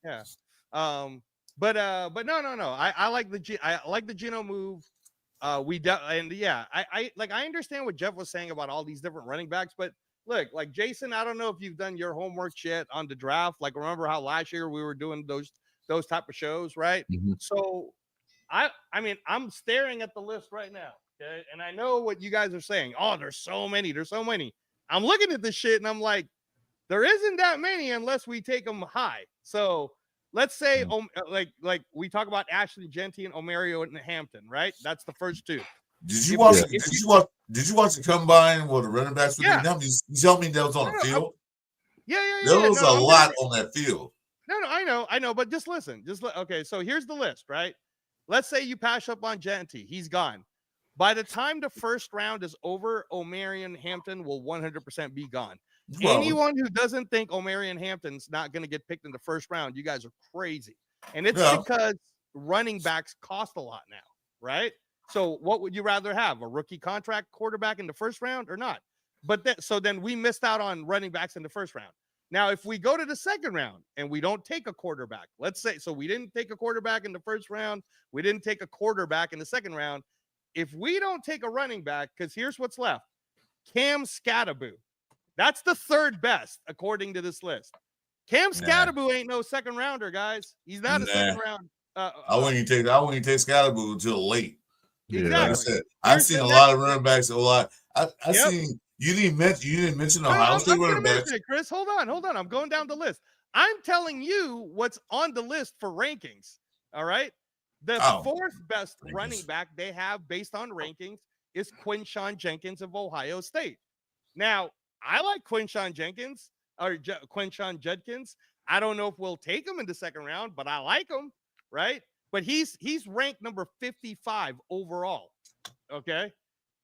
F: Bucs, yeah. But no. I like the Geno move. I understand what Jeff was saying about all these different running backs, but look, like Jason, I don't know if you've done your homework yet on the draft. Like, remember how last year we were doing those type of shows, right?
B: Mhm.
F: So I mean, I'm staring at the list right now, okay, and I know what you guys are saying. Oh, there's so many. I'm looking at this shit and I'm like, there isn't that many unless we take them high. So let's say, like we talk about Ashley Genty and Omario and Hampton, right? That's the first two.
C: Did you watch the combine where the running backs were
F: Yeah.
C: down? You tell me that was on the field.
F: Yeah.
C: There was a lot on that field.
F: No, I know, but just listen. Okay, so here's the list, right? Let's say you pass up on Genty. He's gone. By the time the first round is over, Omarion Hampton will 100% be gone.
C: Well,
F: Anyone who doesn't think Omarion Hampton's not going to get picked in the first round, you guys are crazy. And it's because running backs cost a lot now, right? So what would you rather have? A rookie contract quarterback in the first round or not? So then we missed out on running backs in the first round. Now, if we go to the second round and we don't take a quarterback, let's say, so we didn't take a quarterback in the first round, we didn't take a quarterback in the second round. If we don't take a running back, because here's what's left. Cam Scatterboo. That's the third best, according to this list. Cam Scatterboo ain't no second rounder, guys. He's not a second round.
C: I wouldn't even take Scatterboo until late.
F: Exactly.
C: Like I said, I've seen a lot of running backs. I seen you didn't mention Ohio State running backs.
F: Chris, hold on. I'm going down the list. I'm telling you what's on the list for rankings. All right. The fourth best running back they have based on rankings is Quinshawn Jenkins of Ohio State. Now, I like Quinshawn Jenkins. Quinshawn Judkins. I don't know if we'll take him in the second round, but I like him, right? But he's ranked number 55 overall. Okay.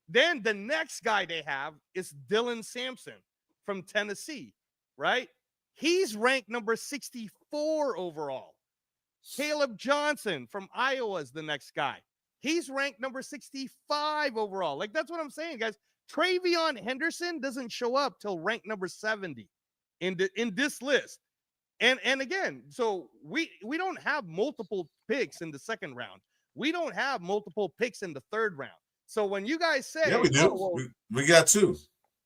F: Then the next guy they have is Dylan Sampson from Tennessee, right? He's ranked number 64 overall. Caleb Johnson from Iowa is the next guy. He's ranked number 65 overall. Like, that's what I'm saying, guys. Travion Henderson doesn't show up till rank number 70 in this list. And again, so we don't have multiple picks in the second round. We don't have multiple picks in the third round. So when you guys say,
C: yeah, we do. We got two.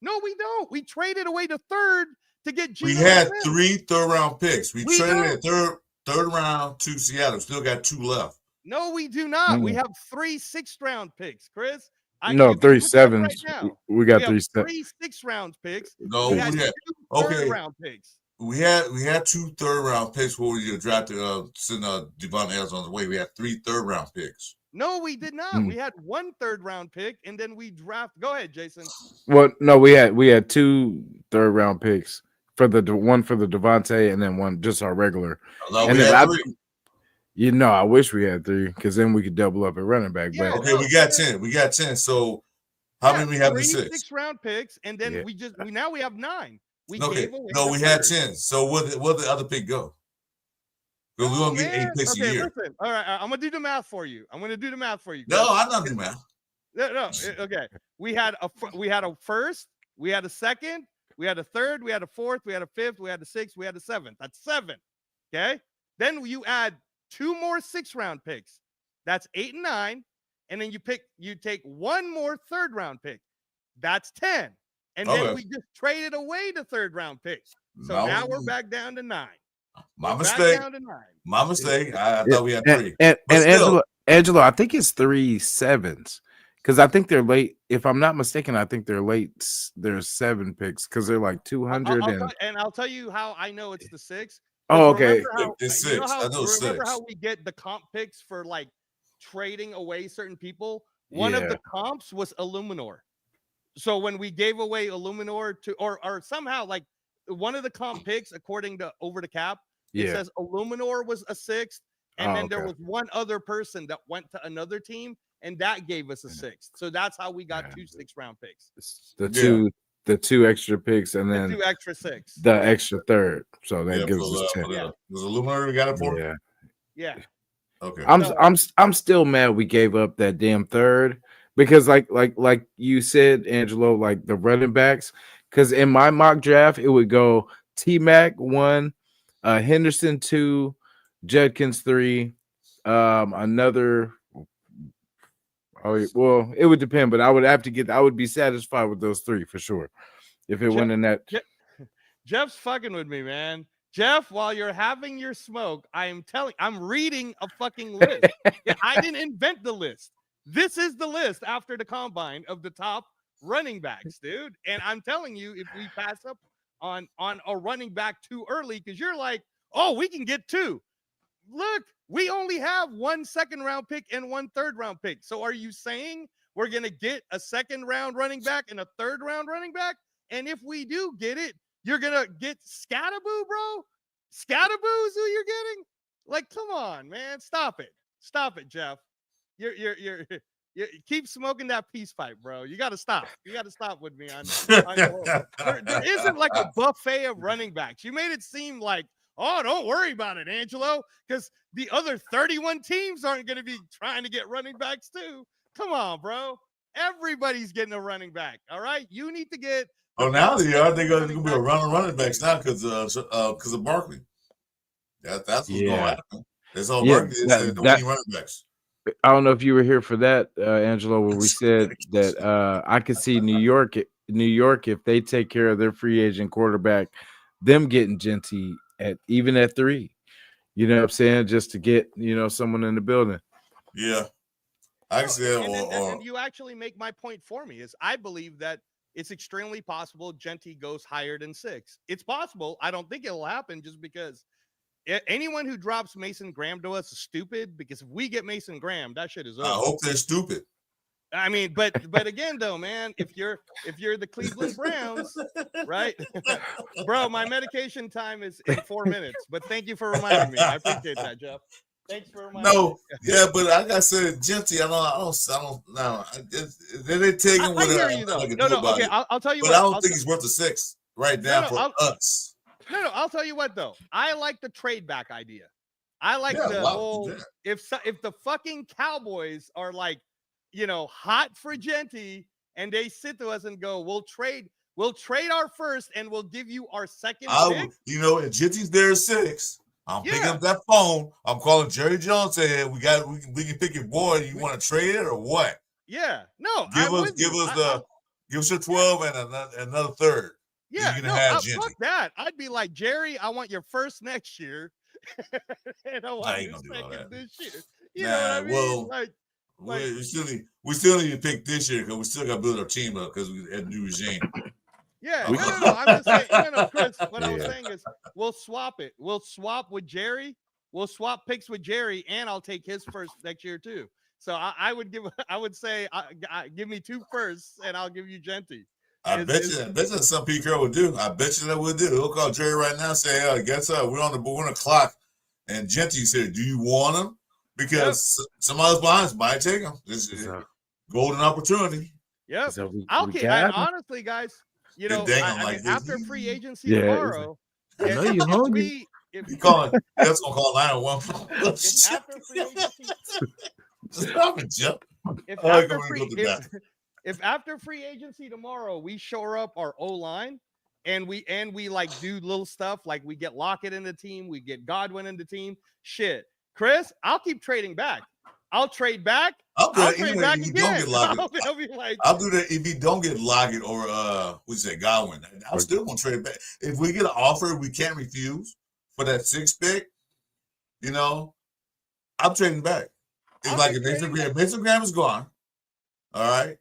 F: No, we don't. We traded away the third to get Geno.
C: We had 3 third-round picks. We traded a third round to Seattle. Still got 2 left.
F: No, we do not. We have 3 6th-round picks, Chris.
B: 3 sevens.
F: Right,
B: we got 3
F: 6th-round picks.
C: No,
F: we had 2 third-round picks.
C: We had 2 third-round picks before we drafted send Devon Ayers on the way. We had 3 third-round picks.
F: No, we did not. We had 1 third-round pick, and then we draft. Go ahead, Jason.
B: Well, no, we had 2 third-round picks for the one for the Devontae, and then one just our regular. And then I wish we had 3 because then we could double up at running back.
F: Yeah,
B: but
C: okay, we got 10. We got 10. So how many we have?
F: 3
C: 6
F: 6th-round picks, and then now we have 9. We gave away
C: we had 10. So where the other pick go? Because we're gonna get 8 picks a year.
F: Listen. All right, I'm gonna do the math for you.
C: No, I'm not doing math.
F: No. Okay. We had a first, we had a second, we had a third, we had a fourth, we had a fifth, we had a sixth, we had a 7th. That's 7. Okay. Then you add 2 more 6th-round picks. That's 8 and 9. And then you take 1 more 3rd-round pick. That's 10. And then we just traded away the 3rd-round pick. So now we're back down to 9.
C: My mistake. I thought we had 3.
B: And Angelo, I think it's 3 7s. Because I think they're late. If I'm not mistaken, I think they're late. There's 7 picks because they're like 200.
F: And I'll tell you how I know it's the 6.
B: Oh, okay.
C: It's 6. I know it's 6.
F: Remember how we get the comp picks for like trading away certain people? One of the comps was Illuminor. So when we gave away Illuminor to, or somehow like one of the comp picks, according to Over the Cap, it says Illuminor was a 6th. And then there was one other person that went to another team, and that gave us a 6th. So that's how we got 2 6th-round picks.
B: The 2 extra picks, and then
F: 2 extra 6.
B: The extra 3rd. So that gives us 10.
C: Was Illuminor we got it for?
F: Yeah.
C: Okay.
B: I'm still mad we gave up that damn 3rd because like you said, Angelo, like the running backs, Because in my mock draft, it would go T-Mac 1, Henderson 2, Judkins 3, another. Oh, well, it would depend, but I would be satisfied with those 3 for sure. If it went in that.
F: Jeff's fucking with me, man. Jeff, while you're having your smoke, I'm reading a fucking list. I didn't invent the list. This is the list after the combine of the top running backs, dude. And I'm telling you, if we pass up on a running back too early, because you're like, oh, we can get 2. Look, we only have 1 second-round pick and 1 third-round pick. So are you saying we're going to get a second-round running back and a third-round running back? And if we do get it, you're going to get Scatterboo, bro? Scatterboo's who you're getting? Like, come on, man. Stop it. Stop it, Jeff. You keep smoking that peace pipe, bro. You got to stop. You got to stop with me on there isn't like a buffet of running backs. You made it seem like, oh, don't worry about it, Angelo, because the other 31 teams aren't going to be trying to get running backs too. Come on, bro. Everybody's getting a running back. All right. You need to get.
C: Oh, now they are. They're going to be a running backs now because of Barkley. That's what's going to happen. That's all Barkley is. The winning running backs.
B: I don't know if you were here for that, Angelo, where we said that I could see New York, if they take care of their free agent quarterback, them getting Genty even at 3. You know what I'm saying? Just to get, someone in the building.
C: Yeah. I can see that.
F: And you actually make my point for me is I believe that it's extremely possible Genty goes higher than 6. It's possible. I don't think it'll happen just because anyone who drops Mason Graham to us is stupid, because if we get Mason Graham, that shit is over.
C: I hope they're stupid.
F: I mean, but again, though, man, if you're the Cleveland Browns, right, bro, my medication time is in 4 minutes. But thank you for reminding me. I appreciate that, Jeff. Thanks for reminding me.
C: Yeah, but like I said, Genty, I don't know. They're taking what
F: I hear you though. No, okay, I'll tell you.
C: But
F: what,
C: I don't think he's worth the 6 right now for us.
F: No, I'll tell you what though. I like the trade back idea. I like the whole. If the fucking Cowboys are like, hot for Genty, and they sit to us and go, we'll trade our first and we'll give you our second pick.
C: If Genty's there at 6, I'm picking up that phone. I'm calling Jerry Jones saying we can pick your boy. You want to trade it or what?
F: Yeah. No.
C: Give us your 12 and another third.
F: Yeah. Fuck that. I'd be like, Jerry, I want your first next year. And I want your second this year. You know what I mean?
C: Well, we still need to pick this year because we still got to build our team up because we had a new regime.
F: Yeah, no. I'm just saying, Chris. What I was saying is, we'll swap it. We'll swap with Jerry. We'll swap picks with Jerry, and I'll take his first next year too. So I would say, give me 2 firsts, and I'll give you Genty.
C: I bet you that's something Pete Carroll would do. I bet you that would do. He'll call Jerry right now and say, "Hey, guess what? We're on the clock." And Genty said, "Do you want him?" Because somebody else behind us might take him. It's a golden opportunity.
F: Yeah. Honestly, guys, after free agency tomorrow,
B: I know you're hungry.
C: You calling? That's gonna call 911.
F: After free agency,
C: stop it, Jeff.
F: If after free agency tomorrow we shore up our O-line and we like do little stuff like we get Lockett in the team, we get Godwin in the team, shit, Chris, I'll keep trading back. I'll trade back. I'll trade back again.
C: I'll do that if you don't get Lockett or Godwin. I'm still gonna trade back. If we get an offer we can't refuse for that 6th pick, I'm trading back. It's like if Mason Graham is gone, all right,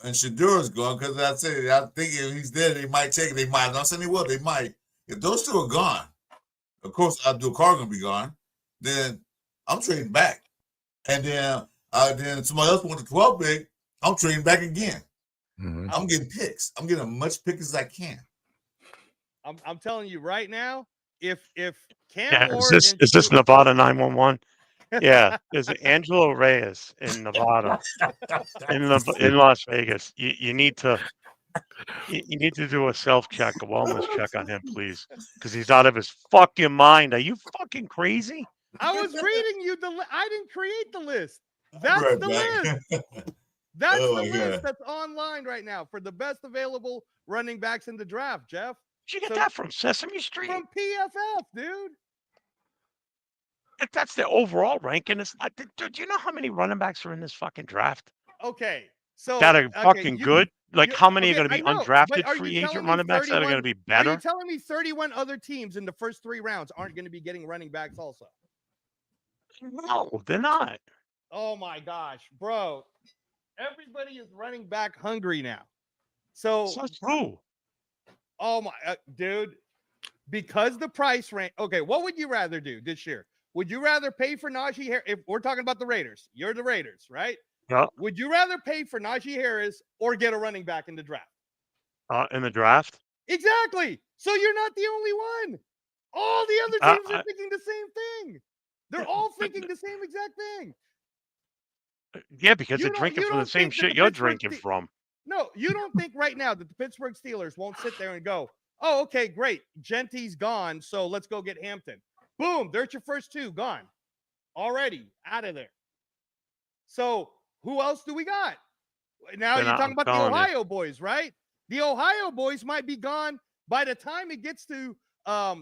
C: and Shedeur is gone, because I think if he's there, they might take it. They might. I'm not saying they will. They might. If those 2 are gone, of course, Abdul Carr gonna be gone. Then I'm trading back, and then somebody else wants the 12 pick. I'm trading back again. Mm-hmm. I'm getting picks. I'm getting as much pick as I can.
F: I'm telling you right now, if Cam
G: Ward is this Nevada 911? Yeah, there's Angelo Reyes in Nevada, in Las Vegas. You need to do a self-check, a wellness check on him, please, because he's out of his fucking mind. Are you fucking crazy?
F: I was reading you I didn't create the list. That's the list. That's
C: Oh
F: the
C: my
F: list
C: God.
F: that's online right now for the best available running backs in the draft, Jeff.
G: Did you get
F: So-
G: that from Sesame Street?
F: From PFF, dude.
G: If that's the overall ranking, it's not. Dude, do you know how many running backs are in this fucking draft
F: Okay. So
G: that are
F: okay,
G: fucking good? Like, how many are going to
F: I
G: be
F: know, but
G: undrafted
F: are you
G: free
F: telling
G: agent
F: me
G: running backs that are going to
F: 31
G: be
F: Are you
G: better?
F: telling me 31 other teams in the first 3 rounds aren't going to be getting running backs also?
G: No, they're not.
F: Oh my gosh, bro. Everybody is running back hungry now. So,
G: So who?
F: oh my dude, because the price range. Okay, what would you rather do this year? Would you rather pay for Najee Harris? If we're talking about the Raiders, you're the Raiders, right?
G: Yeah.
F: Would you rather pay for Najee Harris or get a running back in the draft?
G: In the draft?
F: Exactly. So you're not the only one. All the other teams are thinking the same thing. They're all thinking the same exact thing.
G: Yeah, because
F: You
G: they're
F: don't-
G: drinking
F: you
G: from the
F: don't
G: same
F: think that
G: shit
F: the
G: you're
F: Pittsburgh
G: drinking
F: Ste-
G: from.
F: No, you don't think right now that the Pittsburgh Steelers won't sit there and go, oh, okay, great. Genty's gone, so let's go get Hampton. Boom, there's your first 2 gone. Already out of there. So who else do we got? Now
G: Then
F: you're talking
G: I'm
F: about the
G: telling you.
F: Ohio boys, right? The Ohio boys might be gone by the time it gets to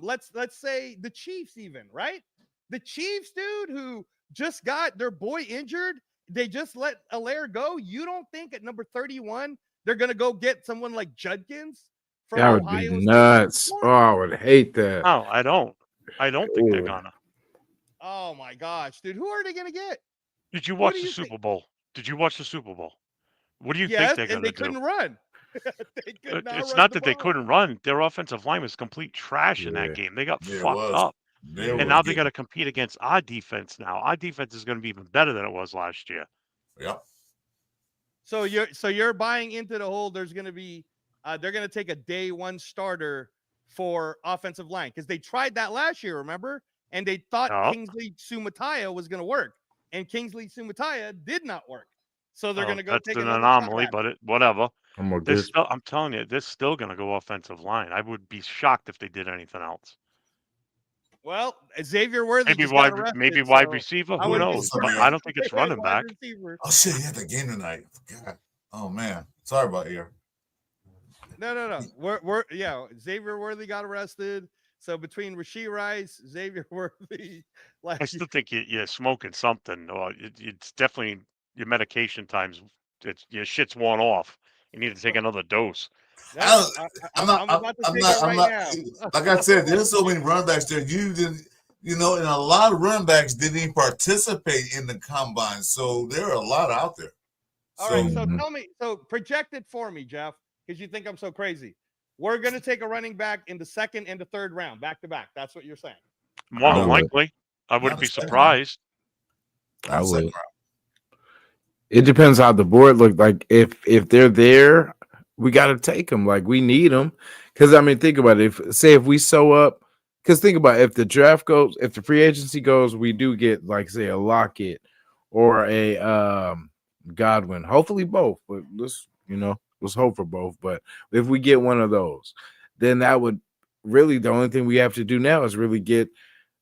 F: let's say the Chiefs even, right? The Chiefs, dude, who just got their boy injured, they just let Allaire go. You don't think at number 31 they're gonna go get someone like Judkins from
B: That would
F: Ohio
B: be
F: State?
B: nuts. Oh, I would hate that.
G: No, I don't. I don't think they're
B: Ooh.
G: gonna.
F: Oh my gosh, dude, who are they gonna get?
G: Did you
F: Who
G: watch
F: do
G: the
F: you think-
G: Super Bowl? Did you watch the Super Bowl? What do you
F: Yes,
G: think they're
F: and
G: gonna
F: they
G: do?
F: couldn't run. They could not
G: It's
F: run
G: not
F: the
G: that they
F: ball.
G: couldn't run. Their offensive line was complete trash in
B: Yeah.
G: that game. They got
C: Yeah, it
G: fucked
C: was.
G: up.
C: They
G: And
C: were
G: now they
C: getting-
G: got to compete against our defense now. Our defense is going to be even better than it was last year.
C: Yep.
F: So you're buying into the whole. There's going to be they're going to take a day 1 starter for offensive line because they tried that last year, remember? And they thought
G: Yeah.
F: Kingsley Sumataya was going to work, and Kingsley Sumataya did not work. So they're
G: Oh,
F: going to go
G: that's
F: take
G: an
F: another shot
G: anomaly,
F: at it.
G: but whatever.
B: I'm gonna
G: They're
B: get
G: still, I'm telling you, they're still going to go offensive line. I would be shocked if they did anything else.
F: Well, Xavier Worthy
G: Maybe
F: just got
G: wide,
F: arrested,
G: maybe wide
F: so
G: receiver.
F: I
G: Who
F: wouldn't be
G: knows? But
C: surprised.
G: I don't think it's
F: Wide
G: running back.
F: receiver.
C: Oh shit, he had the game tonight. God. Oh man. Sorry about here.
F: No. Xavier Worthy got arrested. So between Rashee Rice, Xavier Worthy,
G: I still think you're smoking something, or it's definitely your medication times. Your shit's worn off. You need to take another dose.
F: I'm
C: I'm not.
F: about to
C: I'm
F: take
C: not.
F: it
C: I'm
F: right
C: not.
F: now.
C: Like I said, there's so many running backs there. You didn't. You know, and a lot of running backs didn't even participate in the combine. So there are a lot out there.
F: All right, so
B: Mhm.
F: tell me, so project it for me, Jeff, because you think I'm so crazy. We're going to take a running back in the 2nd and the 3rd round, back to back. That's what you're saying.
G: More than
B: would.
G: likely, I wouldn't
C: Not
G: be
C: a second.
G: surprised.
B: I would. It depends how the board look like. If they're there, we got to take them. Like we need them, because I mean, think about it. If we sew up, because think about it, if the draft goes, if the free agency goes, we do get like say a Lockett or a Godwin. Hopefully both, but let's hope for both. But if we get one of those, then that would really the only thing we have to do now is really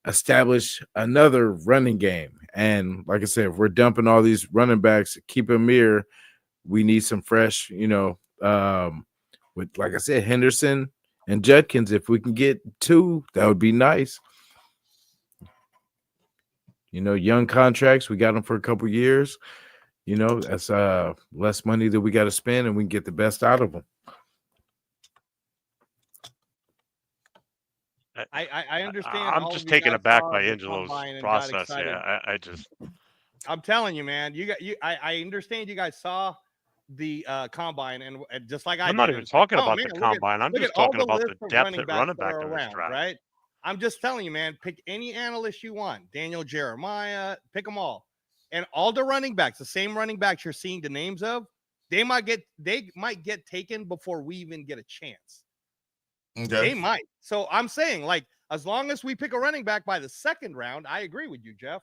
B: establish another running game. And like I said, if we're dumping all these running backs, keep them here. We need some fresh, with like I said, Henderson and Judkins. If we can get 2, that would be nice. Young contracts. We got them for a couple years. That's less money that we got to spend, and we can get the best out of them.
F: I understand.
G: I'm
F: all
G: just
F: of you
G: taken
F: guys
G: aback
F: saw
G: by
F: the
G: Angelo's
F: combine and got
G: process.
F: excited.
G: Yeah, I just
F: I'm telling you, man. I understand you guys saw the combine and just like I
G: I'm not
F: did,
G: even
F: it's like,
G: talking
F: oh,
G: about
F: man,
G: the
F: look at-
G: combine. I'm
F: look
G: just
F: at all
G: talking about
F: list
G: the
F: of
G: depth at
F: backs
G: running
F: that
G: back
F: are
G: in this
F: around,
G: draft.
F: right? I'm just telling you, man. Pick any analyst you want. Daniel Jeremiah, pick them all, and all the running backs, the same running backs you're seeing the names of, they might get taken before we even get a chance.
C: Okay.
F: They might. So I'm saying, like, as long as we pick a running back by the 2nd round, I agree with you, Jeff.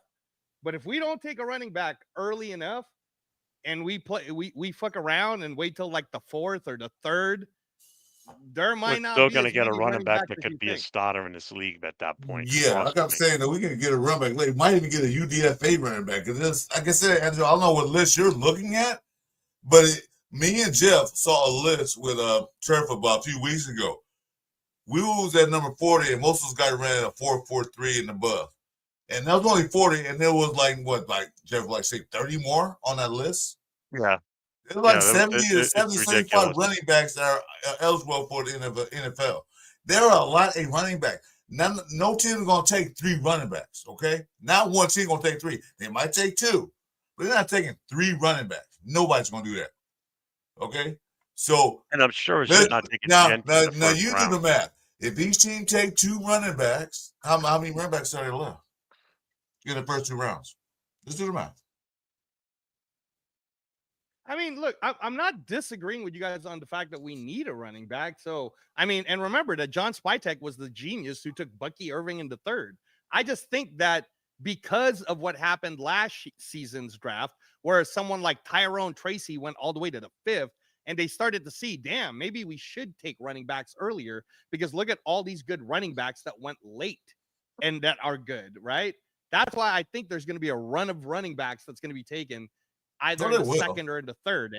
F: But if we don't take a running back early enough and we fuck around and wait till like the 4th or the 3rd, there might
G: We're
F: not
G: still
F: be
G: going to
F: as
G: get a
F: many
G: running back
F: backs
G: that
F: as
G: could
F: you
G: be a
F: think.
G: starter in this league at that point.
C: Yeah, like I'm
G: Trust me.
C: saying that we can get a running back late. Might even get a UDFA running back. Because like I said, Andrew, I don't know what list you're looking at, But me and Jeff saw a list with Trevor about a few weeks ago. We was at number 40, and most of those guys ran a 4.43 and above. And that was only 40, and there was Jeff, say 30 more on that list.
G: Yeah.
C: There's like
G: Yeah,
C: 70 to
G: it's
C: 75
G: ridiculous.
C: running backs that are eligible for the NFL. There are a lot of running backs. No team is going to take 3 running backs, okay? Not one team going to take 3. They might take 2, but they're not taking 3 running backs. Nobody's going to do that, okay? So,
G: And I'm sure it's not taking
C: now
G: Gent in the
C: you
G: first
C: do
G: round.
C: the math. If each team take 2 running backs, how many running backs are there left in the first 2 rounds? Let's do the math.
F: I mean, look, I'm not disagreeing with you guys on the fact that we need a running back. So, I mean, and remember that John Spytek was the genius who took Bucky Irving in the 3rd. I just think that because of what happened last season's draft, where someone like Tyrone Tracy went all the way to the 5th, and they started to see, damn, maybe we should take running backs earlier, because look at all these good running backs that went late and that are good, right? That's why I think there's going to be a run of running backs that's going to be taken either in the 2nd or in the 3rd,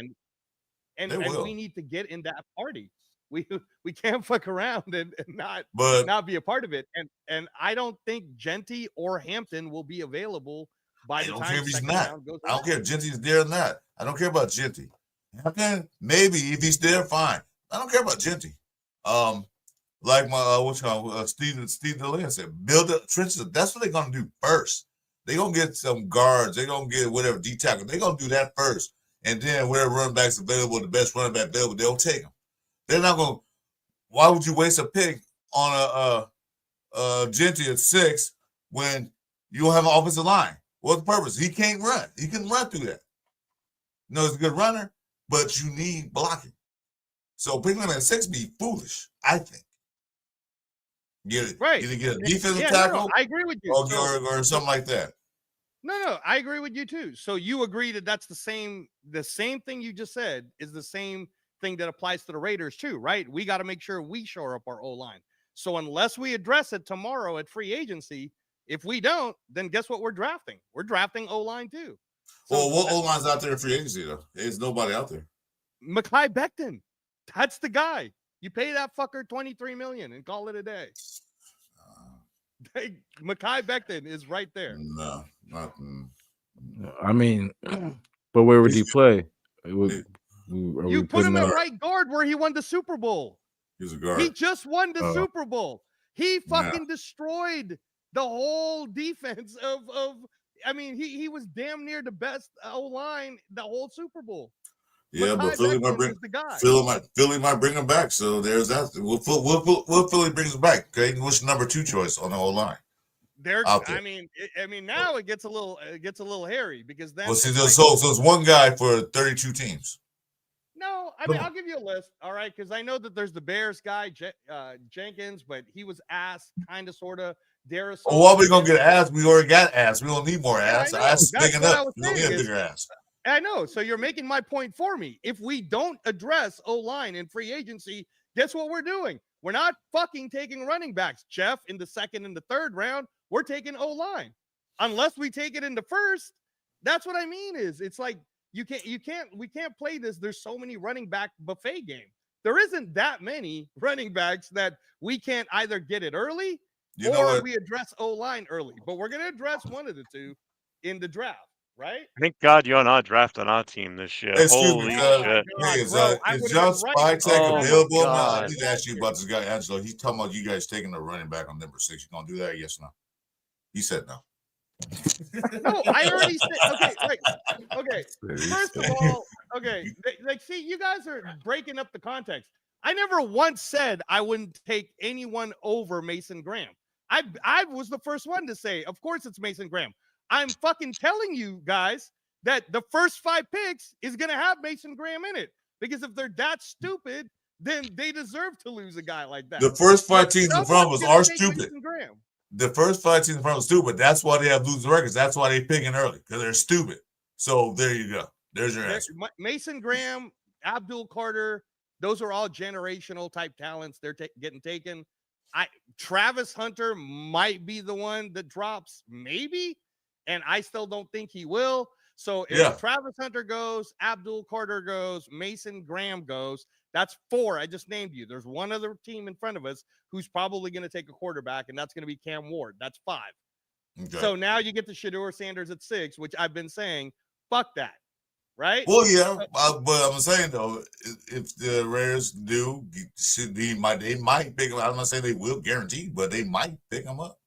F: and we need to get in that party. We can't fuck around and not be a part of it. And I don't think Genty or Hampton will be available by the time.
C: I don't care if he's not. I don't care if Genty's there or not. I don't care about Genty. Hampton, maybe if he's there, fine. I don't care about Genty. Like my Steve DeLeon said, build up trenches. That's what they're gonna do first. They're gonna get some guards, they're gonna get whatever D tackle, they're gonna do that first. And then whatever running back's available, the best running back available, they'll take them. They're not gonna. Why would you waste a pick on a Genty at 6 when you don't have an offensive line? What's the purpose? He can't run. He can run through that. No, he's a good runner, but you need blocking. So picking him at 6 be foolish, I think. Either get a defensive tackle.
F: No, I agree with you.
C: Or something like that.
F: No, I agree with you too. So you agree that that's the same thing you just said is the same thing that applies to the Raiders too, right? We got to make sure we shore up our O-line. So unless we address it tomorrow at free agency, if we don't, then guess what we're drafting? We're drafting O-line too.
C: So what O-line's out there in free agency though? There's nobody out there.
F: Mekhi Becton. That's the guy. You pay that fucker $23 million and call it a day. Mekhi Becton is right there.
C: No, nothing.
B: I mean, but where would he play?
F: You put him at right guard where he won the Super Bowl.
C: He's a guard.
F: He just won the Super Bowl. He fucking destroyed the whole defense of I mean, he was damn near the best O-line the whole Super Bowl.
C: Yeah, but Philly might bring him back. So there's that. Will Philly brings him back? Okay, what's the number 2 choice on the whole line?
F: I mean, now it gets a little hairy because then.
C: Well, see, so it's one guy for 32 teams.
F: No, I mean, I'll give you a list, all right? Because I know that there's the Bears guy, Jenkins, but he was asked, kind of, sort of. Darius.
C: Oh, what are we gonna get ass? We already got ass. We don't need more ass. Ass is big enough. We don't need a bigger ass.
F: I know. So you're making my point for me. If we don't address O-line in free agency, guess what we're doing? We're not fucking taking running backs, Jeff, in the 2nd and the 3rd round. We're taking O-line. Unless we take it in the 1st. That's what I mean is it's like we can't play this. There's so many running back buffet game. There isn't that many running backs that we can't either get it early or we address O-line early. But we're going to address one of the two in the draft. Right?
G: Thank God you're not drafting our team this year. Holy shit.
C: Hey, is John Spytek available? I need to ask you about this guy, Angelo. He's talking about you guys taking a running back on number 6. You gonna do that? Yes or no? He said no.
F: No, I already said okay. First of all, see, you guys are breaking up the context. I never once said I wouldn't take anyone over Mason Graham. I was the first one to say, of course it's Mason Graham. I'm fucking telling you guys that the first 5 picks is going to have Mason Graham in it. Because if they're that stupid, then they deserve to lose a guy like that.
C: The first 5 teams in front of us are stupid. The first 5 teams in front of us are stupid. That's why they have losing records. That's why they picking early, because they're stupid. So there you go. There's your answer.
F: Mason Graham, Abdul Carter, those are all generational type talents. They're getting taken. Travis Hunter might be the one that drops, maybe. And I still don't think he will. So if
C: Yeah.
F: Travis Hunter goes, Abdul Carter goes, Mason Graham goes, Abdul Carter goes, Mason Graham goes, that's 4. I just named you. There's one other team in front of us who's probably going to take a quarterback, and that's going to be Cam Ward. That's 5.
C: Okay.
F: So now you get the Shedeur Sanders at 6, which I've been saying, fuck that. Right?
C: Well, yeah, but I'm saying though, if the Raiders do, they might pick him. I'm not saying they will guarantee, but they might pick him up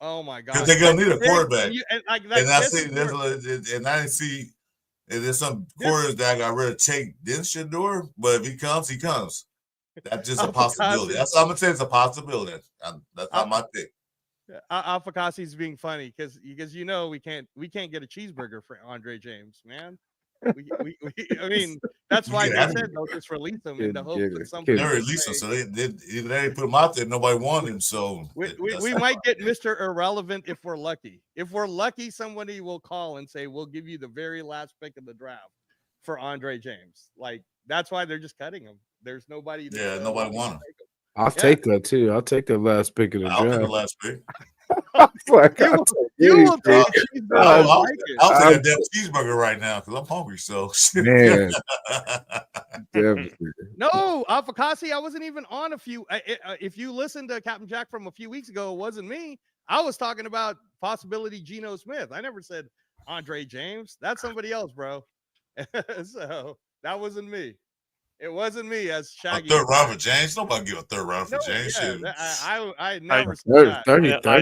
F: Oh my god.
C: because they're gonna need a quarterback.
F: And
C: I see, there's some quarters that I got rid of take then Shedeur, but if he comes, he comes. That's just a possibility. That's I'm gonna say it's a possibility. That's not my pick.
F: Alfakasi's being funny because you know we can't get a cheeseburger for Andre James, man. I mean, that's why they said they'll just release him in the hope that somebody
C: they release him, so they put him out there. Nobody wanted him, so
F: we might get Mr. Irrelevant if we're lucky. If we're lucky, somebody will call and say we'll give you the very last pick of the draft for Andre James. Like that's why they're just cutting him. There's nobody.
C: Nobody want him.
B: I'll take that too. I'll take the last pick of the
C: I'll
B: draft.
C: take the last pick.
B: Like,
F: you will take
C: I'll take a damn cheeseburger right now because I'm hungry. So
B: man,
F: no, Alfakasi, I wasn't even on a few. If you listened to Captain Jack from a few weeks ago, it wasn't me. I was talking about possibility Geno Smith. I never said Andre James. That's somebody else, bro. So that wasn't me. It wasn't me as Shaggy.
C: A third round for James. Nobody give a third round for James.
F: I never said that.
B: 30,
G: I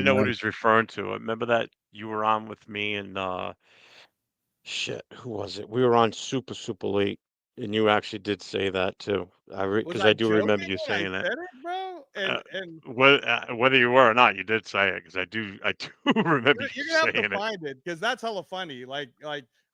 G: know what he's referring to. Remember that you were on with me and who was it? We were on super late, and you actually did say that too. Because I do remember you saying that,
F: bro. And
G: whether you were or not, you did say it because I do remember you
F: gonna
G: saying
F: have to find it because that's hella funny. Like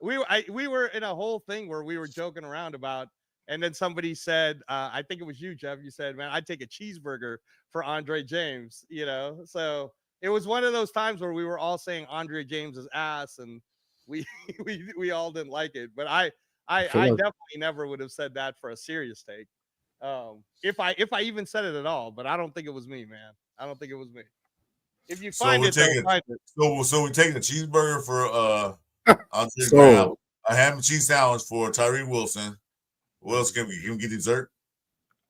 F: we were in a whole thing where we were joking around about. And then somebody said, I think it was you, Jeff. You said, man, I'd take a cheeseburger for Andre James, you know? So it was one of those times where we were all saying Andre James's ass and we all didn't like it. But I definitely never would have said that for a serious take. If I even said it at all, but I don't think it was me, man. I don't think it was me. If you find it, find it.
C: So we're taking a cheeseburger for Andre Graham, a ham and cheese sandwich for Tyree Wilson. What else can we get dessert?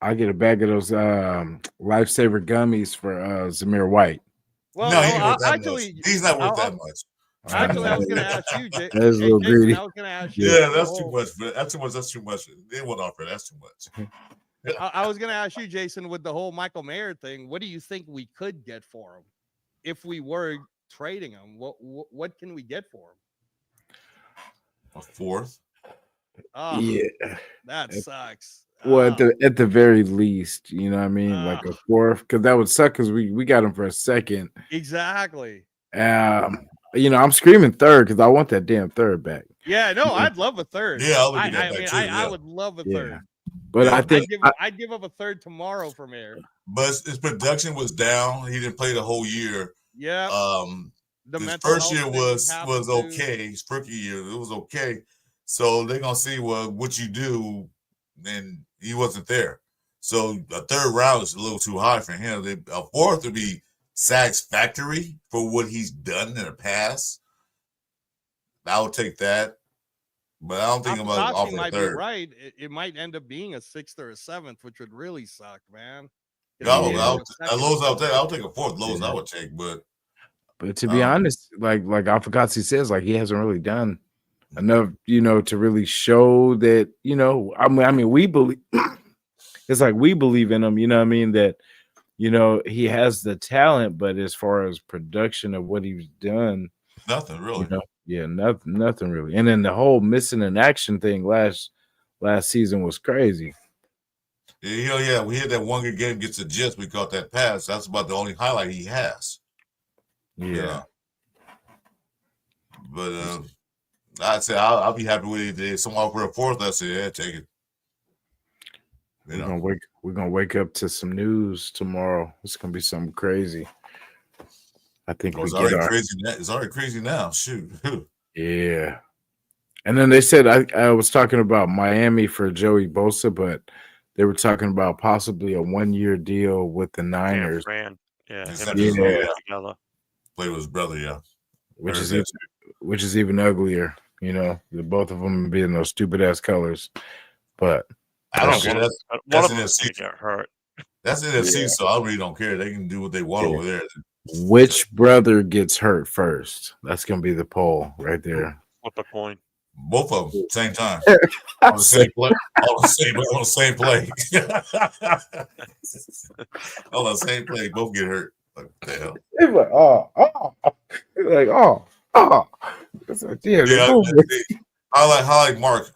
B: I get a bag of those Lifesaver gummies for Zamir White.
F: Well,
C: no, he's not worth that much.
F: Actually, I was going to ask you,
B: That's a little greedy.
F: I was going to ask you.
C: Yeah, that's too much. That's too much. They won't offer. That's too much.
F: I was going to ask you, Jason, with the whole Michael Mayer thing. What do you think we could get for him if we were trading him? What can we get for him?
C: A fourth.
F: Oh,
B: yeah,
F: that sucks.
B: Well, at the very least, you know what I mean, like a fourth, because that would suck because we got him for a second.
F: Exactly.
B: You know, I'm screaming third because I want that damn third back.
F: Yeah, no, I'd love a third.
C: Yeah,
F: I would love a third.
B: But I think
F: I'd give up a third tomorrow for Mayer.
C: But his production was down. He didn't play the whole year.
F: Yeah.
C: His first year was okay. His rookie year, it was okay. So they're gonna see what you do, and he wasn't there. So a third round is a little too high for him. A fourth would be satisfactory for what he's done in the past. I would take that, but I don't think I'm gonna offer a third.
F: Right, it might end up being a sixth or a seventh, which would really suck, man.
C: I'll take a fourth. Lowest I would take, but
B: to be honest, like Alfakasi says, like he hasn't really done enough, you know, to really show that, you know, I mean, we believe it's like we believe in him, you know what I mean, that, you know, he has the talent, but as far as production of what he's done,
C: nothing really.
B: You know, nothing really. And then the whole missing in action thing last season was crazy.
C: Yeah, we had that one good game against the Jets. We caught that pass. That's about the only highlight he has.
B: Yeah.
C: But I'd say I'll be happy with it. If someone offer a fourth, I'd say, yeah, take it.
B: We're gonna wake up to some news tomorrow. It's gonna be something crazy. I think
C: it's already crazy now. Shoot.
B: Yeah. And then they said I was talking about Miami for Joey Bosa, but they were talking about possibly a 1-year deal with the Niners.
G: Yeah,
C: Play with his brother, yeah.
B: Which is which is even uglier. You know, the both of them being those stupid ass colors. But
C: I don't
B: That's
C: care.
G: One
C: That's
G: of
C: that's
G: them is
C: NFC.
G: going to get hurt.
C: That's NFC. So I really don't care. They can do what they want
B: Yeah.
C: over there.
B: which brother gets hurt first? That's gonna be the poll right there.
G: Flip a coin.
C: Both of them same time on the same play. On the same play. On the same play, both get hurt. Like, what the hell?
B: It's like, it's like, It's like, yeah,
C: Yeah, I like Mark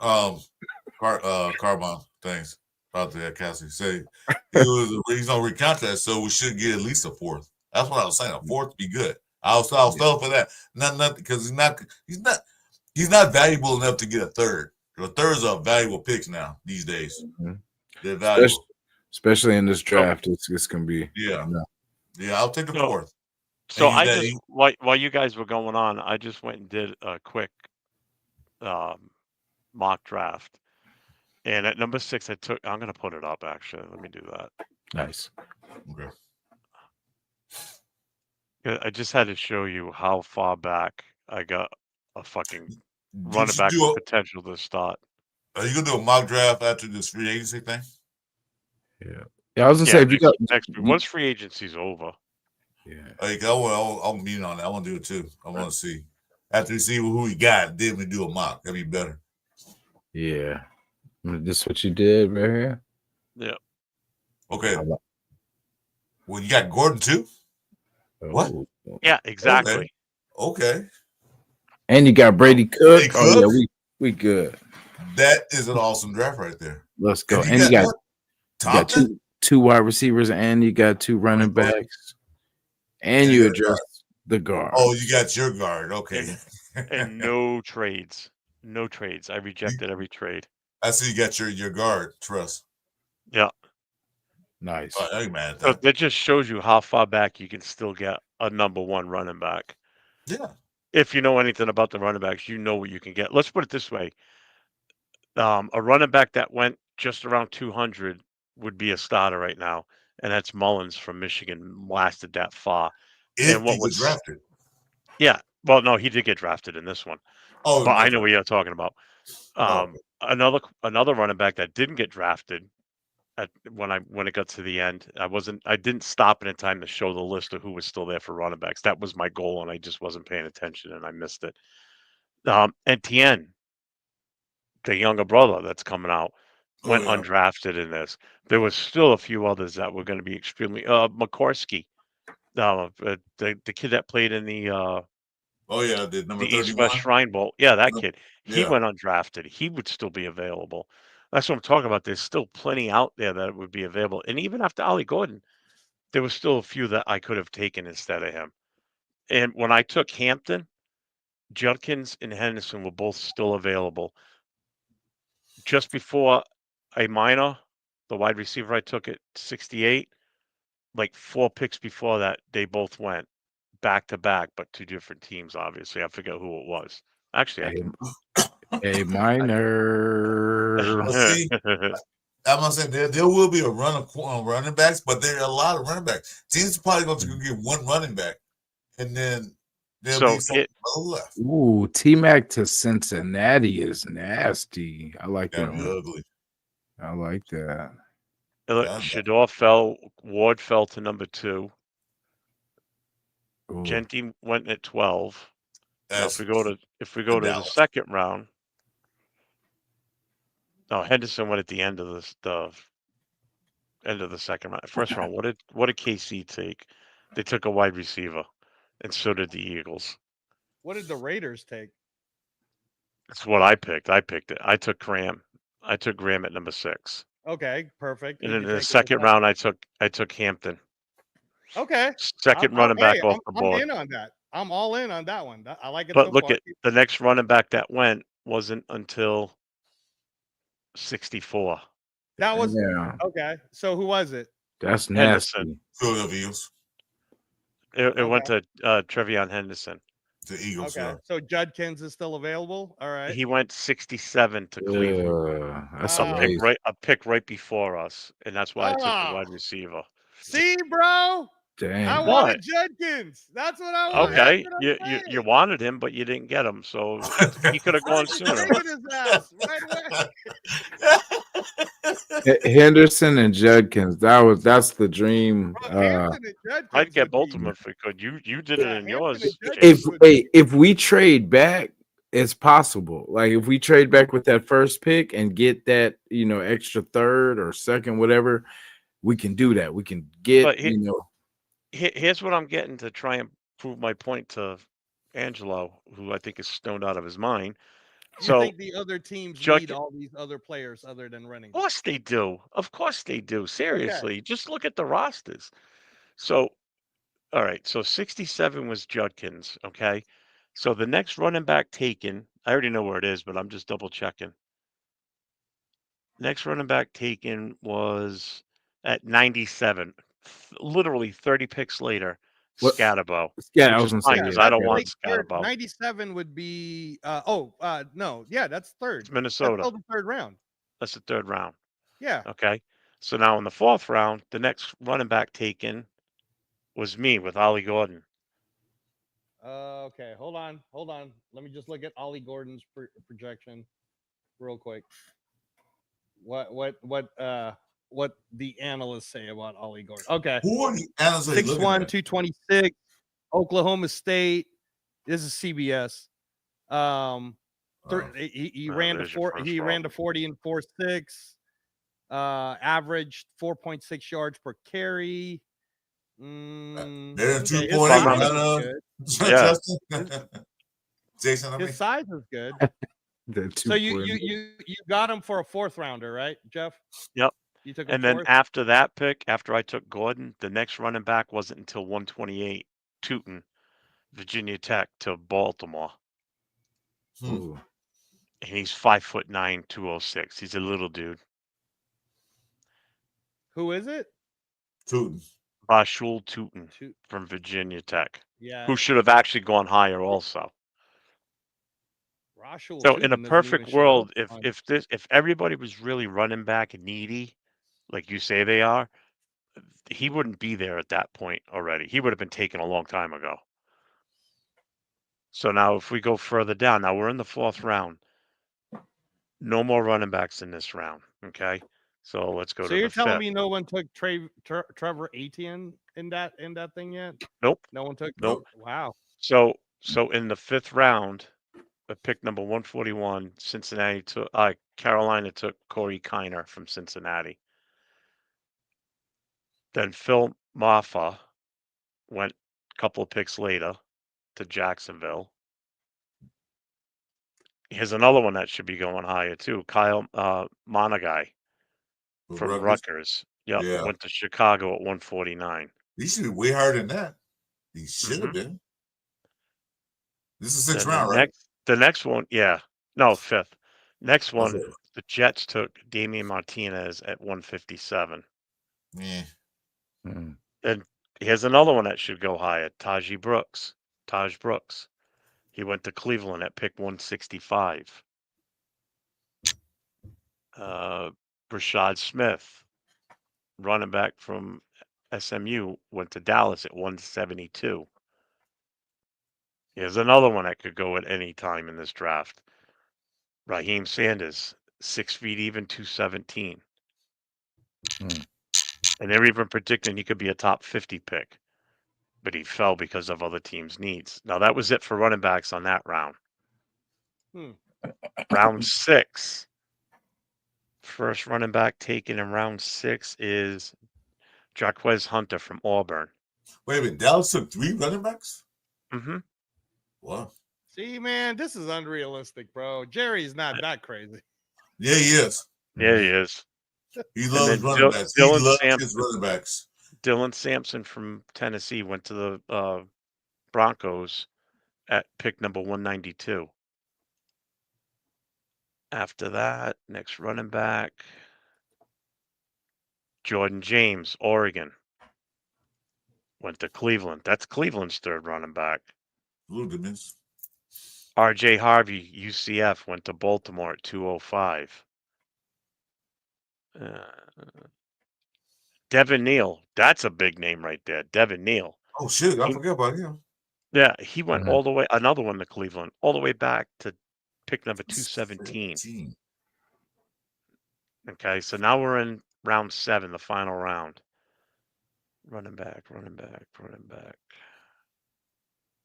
C: Carbon things about that. Cassie say he's on recontract, so we should get at least a fourth. That's what I was saying. A fourth would be good. I'll settle for that. Nothing because he's not valuable enough to get a third. The thirds are valuable picks now these days.
B: Mhm.
C: They're valuable.
B: Especially in this draft, it's gonna be
C: Yeah. I'll take the
G: So-
C: fourth.
G: So
C: And
G: I
C: that-
G: just while you guys were going on, I just went and did a quick mock draft. And at number 6, I'm gonna put it up actually. Let me do that.
B: nice.
C: Okay.
G: Yeah, I just had to show you how far back I got a fucking running
C: Did you
G: back
C: do
G: with potential to start.
C: Are you gonna do a mock draft after this free agency thing?
B: Yeah, I was gonna say if you got
G: next once free agency's over.
B: yeah.
C: I'll meet on that. I want to do it too. I want to see after we see who we got, then we do a mock. That'd be better.
B: Yeah. This is what you did right here.
G: Yeah.
C: Okay.
B: I like-
C: Well, you got Gordon too. What?
B: Oh.
G: Yeah, exactly.
C: Okay.
B: And you got Brady Cook.
C: Brady
B: Oh yeah,
C: Cook?
B: we good.
C: That is an awesome draft right there.
B: Let's go.
C: And
B: And you got
C: what?
B: You got
C: Thompson?
B: two wide receivers, and you got 2 running backs, and you address the guard.
C: Oh, you got your guard. Okay.
G: And no trades. No trades. I rejected every trade.
C: I see you got your guard. Trust.
G: Yeah.
B: Nice.
C: I ain't mad at
G: So
C: that.
G: that just shows you how far back you can still get a number 1 running back.
C: Yeah.
G: If you know anything about the running backs, you know what you can get. Let's put it this way. A running back that went just around 200 would be a starter right now, and that's Mullins from Michigan. Lasted that far.
C: If
G: And what
C: he
G: was-
C: was drafted.
G: Yeah. Well, no, he did get drafted in this one.
C: Oh,
G: But I know what you're talking about.
C: Oh.
G: Another running back that didn't get drafted when it got to the end, I didn't stop it in time to show the list of who was still there for running backs. That was my goal, and I just wasn't paying attention, and I missed it. Etienne, the younger brother that's coming out, went
C: yeah.
G: undrafted in this. There was still a few others that were going to be extremely McCorsky, the kid that played in the
C: Oh yeah, the number
G: East
C: 31.
G: West Shrine Bowl. Yeah, that
C: No,
G: kid. He
C: yeah.
G: went undrafted. He would still be available. That's what I'm talking about. There's still plenty out there that would be available. And even after Ollie Gordon, there was still a few that I could have taken instead of him. And when I took Hampton, Judkins and Henderson were both still available. Just before a minor, the wide receiver I took at 68, like 4 picks before that, they both went back to back, but 2 different teams, obviously. I forget who it was. Actually, I can.
B: A minor.
C: See, I'm gonna say there will be a run of running backs, but there are a lot of running backs. Teams probably going to get one running back, and then there'll be some left.
B: Ooh, T-Mac to Cincinnati is nasty. I like that
C: That'd be
B: one.
C: ugly.
B: I like that.
G: Shador fell. Ward fell to number 2.
B: Ooh.
G: Genty went at 12. Now, if we go to the
C: Dallas.
G: second round, no, Henderson went at the end of the end of the second round. First round, what did KC take? They took a wide receiver, and so did the Eagles.
F: What did the Raiders take?
G: That's what I picked. I picked it. I took Graham. I took Graham at number 6.
F: Okay, perfect.
G: And
F: Did
G: then
F: you
G: in the
F: take
G: second
F: anybody?
G: round, I took Hampton.
F: Okay.
G: Second running back off the board.
F: I'm in on that. I'm all in on that one. I like it.
G: But
F: so
G: look
F: far.
G: at the next running back that went wasn't until 64.
F: That was
B: Yeah,
F: okay. So who was it?
B: that's nasty.
G: Henderson.
C: Philadelphia Eagles,
G: It went to Trevion Henderson.
C: the Eagles.
F: Okay. So Judkins is still available. All right.
G: He went 67 to Cleveland.
B: That's
F: Oh.
B: amazing.
G: A pick right before us, and that's why I took
F: Ah.
G: the wide receiver.
F: See, bro.
B: Damn.
F: I
G: What?
F: wanted Judkins. That's what I wanted.
G: Okay,
F: That's what
G: you
F: I'm
G: you
F: saying.
G: wanted him, but you didn't get him, so he could have
F: I
G: gone
F: was
G: sooner.
F: saving his ass right away.
B: Henderson and Judkins. That's the dream.
F: Bro, Hampton and Judkins
G: I'd get
F: would
G: both
F: be-
G: of them if we could. You did it
F: Yeah,
G: in
F: Hampton
G: yours.
F: and Judkins
B: If
F: would be-
B: if we trade back, it's possible. Like if we trade back with that first pick and get that, extra third or second, whatever, we can do that. We can get,
G: But here's what I'm getting to try and prove my point to Angelo, who I think is stoned out of his mind.
F: You
G: So,
F: think the other teams
G: Judk-
F: need all these other players other than running?
G: Of course they do. Of course they do. Seriously, just look at the rosters. So, all right. So 67 was Judkins. Okay. So the next running back taken, I already know where it is, but I'm just double checking. Next running back taken was at 97. Literally 30 picks later,
B: What-
G: Scatterbo.
B: Yeah, I
G: Which
B: was
G: is
B: gonna say
G: fine because
B: yeah,
G: I don't
B: yeah.
G: want
F: Third,
G: Scatterbo.
F: 97 would be no, yeah, that's third.
G: It's
F: That's
G: Minnesota.
F: still the third round.
G: That's the third round.
F: Yeah.
G: Okay. So now in the fourth round, the next running back taken was me with Ollie Gordon.
F: Okay, hold on. Let me just look at Ollie Gordon's projection real quick. What the analysts say about Ollie Gordon? Okay,
C: Who are the analysts are you
F: 6'1",
C: looking at?
F: 226, Oklahoma State. This is CBS. He
G: Well,
F: ran to
G: there's your
F: four.
G: first
F: He ran to
G: problem.
F: 40 and 4.6. Averaged 4.6 yards per carry.
C: They're
F: Okay, his
C: 2.8,
F: size is
C: man,
F: good.
G: Yeah.
C: Justin? Jason, I mean,
F: His size is good.
B: The
F: So you
B: 2.8.
F: got him for a fourth rounder, right, Jeff?
G: Yep.
F: You took him
G: And then
F: fourth?
G: after that pick, after I took Gordon, the next running back wasn't until 128, Tootin, Virginia Tech to Baltimore.
B: Ooh.
G: And he's 5'9", 206. He's a little dude.
F: Who is it?
C: Tootin.
G: Bashul Tootin
F: Toot-
G: from Virginia Tech,
F: Yeah.
G: who should have actually gone higher also.
F: Rashul
G: So in a
F: Tootin doesn't
G: perfect
F: even show
G: world,
F: up on-
G: if everybody was really running back needy, like you say they are, he wouldn't be there at that point already. He would have been taken a long time ago. So now if we go further down, now we're in the fourth round. No more running backs in this round. Okay. So let's go
F: So
G: to
F: you're
G: the
F: telling
G: fifth.
F: me no one took Trevor Etienne in that thing yet?
G: Nope.
F: No one took.
G: Nope.
F: Wow.
G: So in the fifth round, pick number 141, Cincinnati took Carolina took Corey Kiner from Cincinnati. Then Phil Maffa went a couple of picks later to Jacksonville. Here's another one that should be going higher too. Kyle Monagai
C: For
G: from
C: Rutgers.
G: Rutgers. Yep,
C: Yeah.
G: went to Chicago at 149.
C: He should be way higher than that. He should have
G: Mhm.
C: been. This is sixth
G: Then
C: round, right?
G: The next one, yeah. No, fifth. Next
C: Oh,
G: one,
C: fifth.
G: the Jets took Damian Martinez at 157.
C: Yeah.
B: Mm.
G: Then here's another one that should go higher. Taj Brooks. He went to Cleveland at pick 165. Rashad Smith, running back from SMU, went to Dallas at 172. Here's another one that could go at any time in this draft. Raheem Sanders, 6 feet even, 217.
B: Hmm.
G: And they're even predicting he could be a top 50 pick, but he fell because of other teams' needs. Now, that was it for running backs on that round. Round 6. First running back taken in round 6 is Jaquez Hunter from Auburn.
C: Wait a minute. Dallas took 3 running backs?
G: Mm-hmm.
C: Wow.
F: See, man, this is unrealistic, bro. Jerry's not that crazy.
C: Yeah, he is.
G: Yeah, he is.
C: He loves
G: then
C: running backs. He
G: Dylan
C: loves
G: Sampson.
C: his running backs.
G: Dylan Sampson from Tennessee went to the Broncos at pick number 192. After that, next running back, Jordan James, Oregon, went to Cleveland. That's Cleveland's third running back.
C: Rudiments.
G: R.J. Harvey, UCF, went to Baltimore at 205. Devin Neal. That's a big name right there. Devin Neal.
C: Oh shit, I forgot about him.
G: Yeah, he went
B: Mhm.
G: all the way. Another one to Cleveland, all the way back to pick number 217. Okay, so now we're in round 7, the final round. Running back.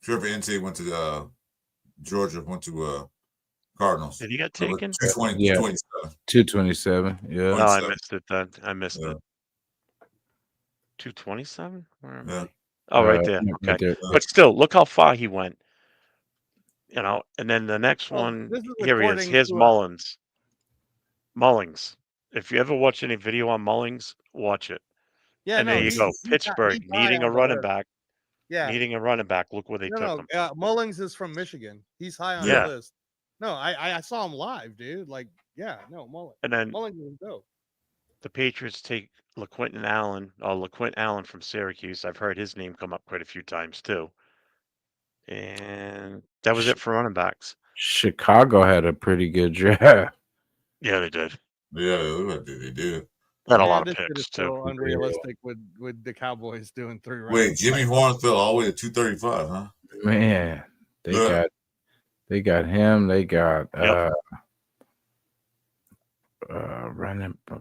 C: Trevor Ente went to Georgia, went to Cardinals.
G: Did he get
C: Number
G: taken?
C: 220,
B: Yeah.
C: 227.
B: 227. Yeah.
G: Oh, I
C: 27.
G: missed it then. I missed
C: Yeah.
G: it. 227? Where am
C: Yeah.
G: I? Oh, right there.
B: Yeah,
G: Okay.
B: right there.
G: But still, look how far he went. You know, and then the next
F: Well,
G: one,
F: this is
G: here he is.
F: according
G: Here's
F: to a-
G: Mullins. Mullings. If you ever watch any video on Mullings, watch it.
F: Yeah,
G: And
F: no,
G: there you
F: he's-
G: go.
F: he's high-
G: Pittsburgh
F: he's high
G: needing a
F: on the
G: running
F: list.
G: back.
F: Yeah.
G: Needing a running back. Look where they took him.
F: Mullings is from Michigan. He's high on
G: Yeah.
F: the list. No, I saw him live, dude. Like, yeah, no, Mullins.
G: And then
F: Mullings is dope.
G: the Patriots take LaQuinton Allen from Syracuse. I've heard his name come up quite a few times too. And that was it for running backs.
B: Chicago had a pretty good draft.
G: Yeah, they did.
C: Yeah, they did.
G: They had a
F: Man,
G: lot of
F: this shit
G: picks
F: is so
G: too.
F: unrealistic with the Cowboys doing 3 rounds.
C: Wait, Jimmy Horn fell all the way to 235, huh?
B: Man, they
C: Yeah.
B: got him. They got
G: Yep.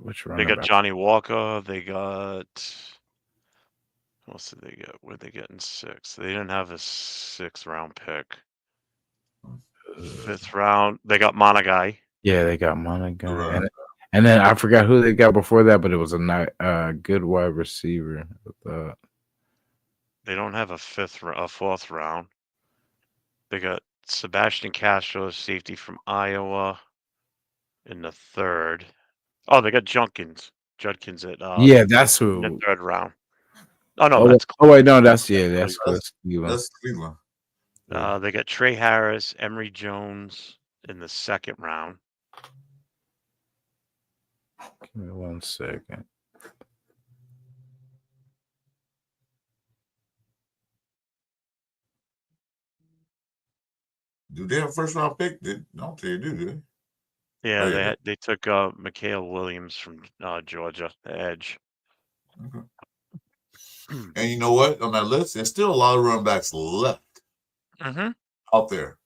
B: which
G: They
B: running
G: got
B: back?
G: Johnny Walker. They got what else did they get? Where'd they get in 6? They didn't have a 6th round pick. 5th round, they got Monagai.
B: Yeah, they got Monagai.
C: Right.
B: And then I forgot who they got before that, but it was a good wide receiver.
G: They don't have a 4th round. They got Sebastian Castro, safety from Iowa, in the 3rd. Oh, they got Judkins at
B: Yeah, that's
G: in the
B: who.
G: 3rd round. Oh no,
B: Oh,
G: that's
B: wait, no, that's Cleveland.
C: That's Cleveland.
G: they got Trey Harris, Emory Jones in the 2nd round.
B: Give me 1 second.
C: Do they have a first round pick? I don't think they do they?
G: Yeah,
C: Oh, yeah.
G: they took Mikhail Williams from Georgia, the edge.
C: Okay. And you know what? On that list, there's still a lot of running backs left
G: Mm-hmm.
C: out there.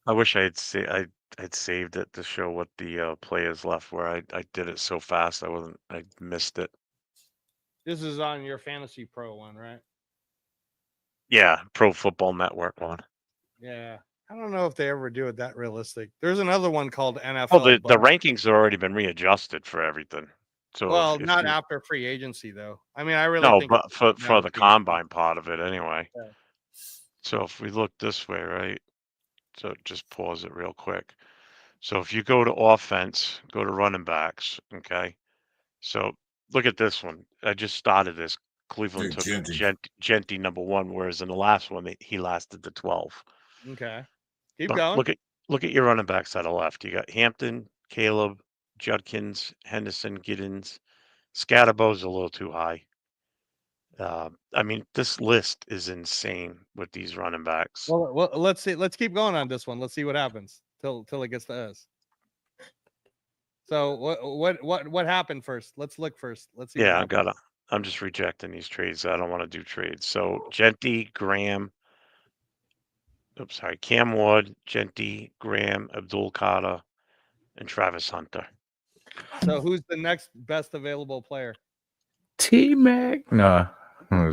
G: I wish I'd saved it to show what the players left were. I did it so fast I missed it.
F: This is on your Fantasy Pro one, right?
G: Yeah, Pro Football Network one.
F: Yeah. I don't know if they ever do it that realistic. There's another one called NFL.
G: Well, the
F: but-
G: rankings have already been readjusted for everything. So
F: well,
G: if
F: not
G: you-
F: after free agency though. I mean, I really
G: no,
F: think
G: but for
F: not
G: the
F: free
G: combine part of it anyway.
F: Yeah.
G: So if we look this way, right? So just pause it real quick. So if you go to offense, go to running backs, okay? So look at this one. I just started this. Cleveland
C: Yeah,
G: took Genty number 1, whereas in the last one he lasted to 12.
F: Okay. Keep
G: But
F: going.
G: look at your running backs that are left. You got Hampton, Caleb, Judkins, Henderson, Giddens. Scatterbo's a little too high. I mean, this list is insane with these running backs.
F: Well, let's see. Let's keep going on this one. Let's see what happens till it gets to us. So what happened first? Let's look first. Let's see.
G: Yeah, I'm just rejecting these trades. I don't want to do trades. So Genty, Graham. Oops, sorry. Cam Ward, Genty, Graham, Abdul Carter, and Travis Hunter.
F: So who's the next best available player?
B: T-Mac? No. I'm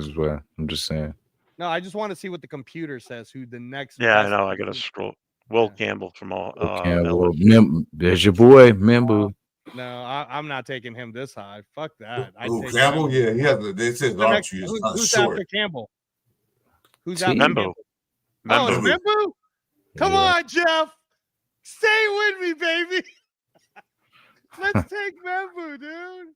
B: just saying.
F: No, I just want to see what the computer says. Who the next?
G: Yeah, I
F: best
G: know. I got to
F: available-
G: scroll. Will
F: Yeah.
G: Campbell from all.
B: Okay,
G: LA.
B: there's your boy, Membu.
F: No, I'm not taking him this high. Fuck that. I'd
C: Oh,
F: take
C: Campbell?
F: Campbell.
C: Yeah, he has. They said his
F: The
C: arm
F: next-
C: tree is
F: who's
C: kind of
F: who's
C: short.
F: after Campbell? Who's
B: T-
F: after
G: Membu.
F: Campbell? Oh, it's
G: Membu.
F: Membu? Come
B: Yeah.
F: on, Jeff. Stay with me, baby. Let's take Membu, dude.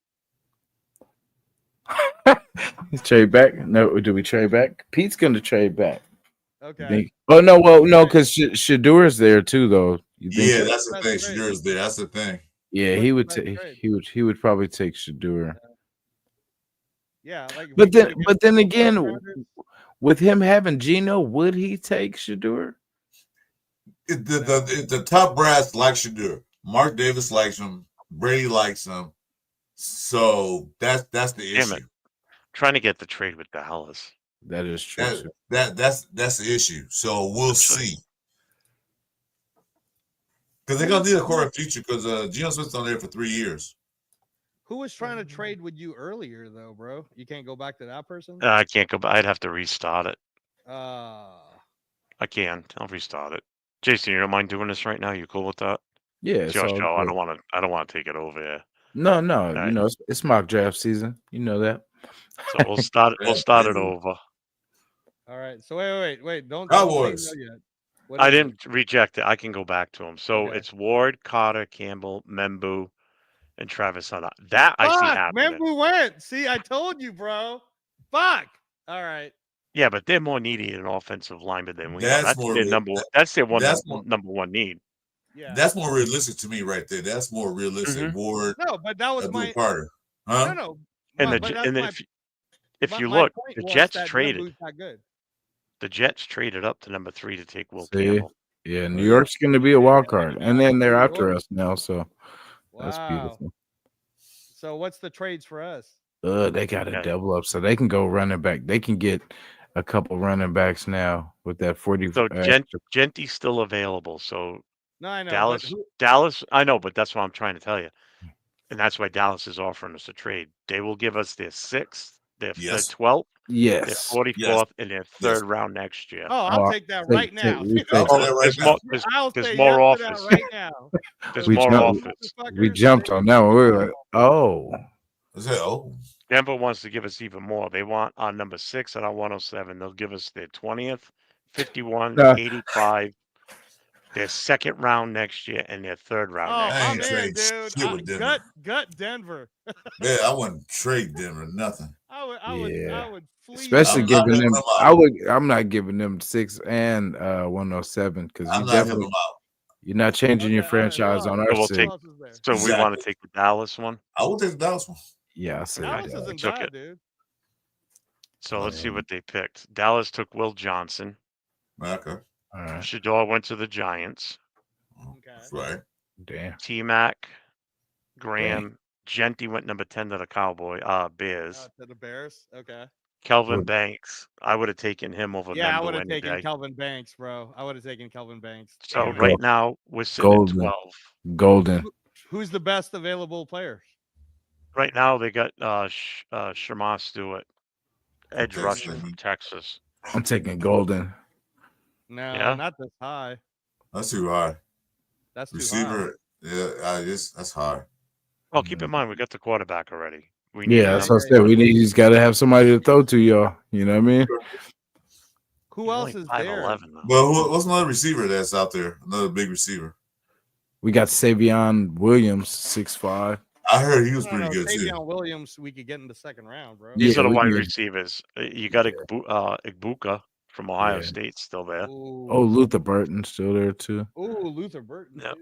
B: Trade back? No, do we trade back? Pete's gonna trade back. You
F: Okay.
B: think? Oh no, well, no, because Shadur's there too, though. You think?
C: Yeah, that's the
F: That's
C: thing.
F: great.
C: Shadur's there. That's the thing.
B: Yeah,
F: What's
B: he
F: the
B: would
F: best
B: take.
F: trade?
B: He would probably take Shadur.
F: Yeah, like.
B: But
F: we
B: then,
F: could've
B: but
F: given
B: then
F: him
B: again,
F: first-rounders.
B: with him having Geno, would he take Shadur?
C: The top brass likes Shadur. Mark Davis likes him. Brady likes him. So that's the
G: Damn it.
C: issue.
G: Trying to get the trade with Dallas.
B: That is true. too.
C: That's the issue. So we'll
G: Actually-
C: see. Because they're gonna need a quarterback future because Geno Smith's on there for 3 years.
F: Who was trying to trade with you earlier, though, bro? You can't go back to that person.
G: I can't go. I'd have to restart it.
F: I
G: can. I'll restart it. Jason, you don't mind doing this right now? You cool with that?
B: Yeah,
G: It's your
B: so
G: show. I don't want to. I don't want to take it over. Yeah.
B: no,
G: right.
B: you know, it's mock draft season. You know that.
G: So we'll start. We'll start it over.
F: All right. So wait. Don't
C: Cowboys.
F: say no yet. What
G: I
F: is it?
G: didn't reject it. I can go back to him. So
F: Okay.
G: it's Ward, Carter, Campbell, Membu, and Travis Hunter. That I see
F: Fuck,
G: happening.
F: Membu went. See, I told you, bro. Fuck. All right.
G: Yeah, but they're more needy in offensive lineman than we are.
C: That's
G: That's
C: more
G: their
C: re-
G: number.
C: that-
G: That's their one.
C: that's more-
G: number one need.
F: Yeah.
C: That's more realistic to me right there. That's more realistic. Ward,
F: No, but that was
C: Abdul
F: my
C: Carter. Huh?
F: no.
G: And
F: but
G: the
F: that's
G: and
F: my-
G: if
F: my-
G: you
F: my
G: look,
F: point
G: the
F: was
G: Jets
F: that
G: traded.
F: Membu's not good.
G: The Jets traded up to number 3 to take Will
B: See?
G: Campbell.
B: Yeah, New York's going to be a wild card, and then they're after us now. So that's
F: Wow.
B: beautiful.
F: So what's the trades for us?
B: They got to
G: Yeah.
B: double up, so they can go running back. They can get a couple running backs now with that 40.
G: So Genty's still available. So
F: No, I know.
G: Dallas. I know, but that's what I'm trying to tell you, and that's why Dallas is offering us a trade. They will give us their 6th, their
C: Yes.
G: 12th, their
B: Yes.
G: 44th, and their
C: Yes.
G: 3rd round next year.
F: Oh, I'll
B: Oh,
F: take that
B: take-
F: right
B: take-
F: now.
B: we take-
C: I'll do that right
G: There's
C: now.
G: more.
F: I'll
G: There's
F: say
G: more
F: yes to that
G: offers.
F: right now.
G: There's
B: We
G: more
B: jumped-
G: offers.
B: We jumped on that one. We were like, oh,
C: I said, oh,
G: Denver wants to give us even more. They want our number 6 and our 107. They'll give us their 20th, 51,
B: Nah.
G: 85, their 2nd round next year, and their 3rd round
F: Oh,
G: next
C: I
F: I'm
C: ain't
F: in,
C: trading
F: dude.
C: shit with Denver.
F: Gut Denver.
C: man, I wouldn't trade Denver nothing.
F: I
B: Yeah.
F: would flee.
B: especially
C: I'm not
B: giving
C: helping
B: them.
C: them out.
B: I'm not giving them 6 and 107 because
C: I'm
B: you
C: not helping
B: definitely
C: them out.
B: you're not changing your
F: Okay, all right,
B: franchise
F: who
B: on
F: else?
B: our
G: So we'll
B: six.
G: take-
F: Who else is there?
G: So we want
C: Exactly.
G: to take the Dallas one.
C: I will take the Dallas one.
B: Yeah, I say
F: Dallas
B: that.
F: isn't
G: took
F: bad,
G: it.
F: dude.
G: So let's see
B: Um,
G: what they picked. Dallas took Will Johnson.
C: Okay.
B: All right,
G: Shador went to the Giants.
F: Okay.
C: That's right.
B: damn.
G: T-Mac, Graham, Genty went number 10 to the Bears.
F: To the Bears. Okay.
G: Kelvin
B: Good.
G: Banks. I would have taken him over
F: Yeah, I
G: Membu
F: would have
G: any
F: taken
G: day.
F: Kelvin Banks, bro. I would have taken Kelvin Banks.
G: So
B: Yeah.
G: right now we're sitting
B: Golden.
G: at 12.
B: Golden.
F: Who's the best available player?
G: Right now they got Shamar Stewart, edge
C: Texas.
G: rusher from Texas.
B: I'm taking Golden.
F: No,
G: Yeah?
F: not this high.
C: That's too high.
F: That's too high.
C: Receiver, yeah, that's high.
G: Well, keep in mind we got the quarterback already. We need
B: Yeah,
G: a
B: that's what I
G: number
B: said. We just got to have somebody to throw to, y'all. You know what I mean?
F: Who
G: He's
F: else
G: only
F: is there?
G: 5'11" though.
C: But what's another receiver that's out there? Another big receiver.
B: We got Savion Williams, 6'5".
C: I heard he was
F: No,
C: pretty
F: no,
C: good too.
F: Savion Williams, we could get in the second round, bro.
G: These
B: Yeah,
G: are the
B: we
G: wide
B: can-
G: receivers. You got Igbuka from Ohio
B: Yeah.
G: State still there.
F: Ooh.
B: Oh, Luther Burton still there too.
F: Ooh, Luther Burton
G: Yep.
F: too.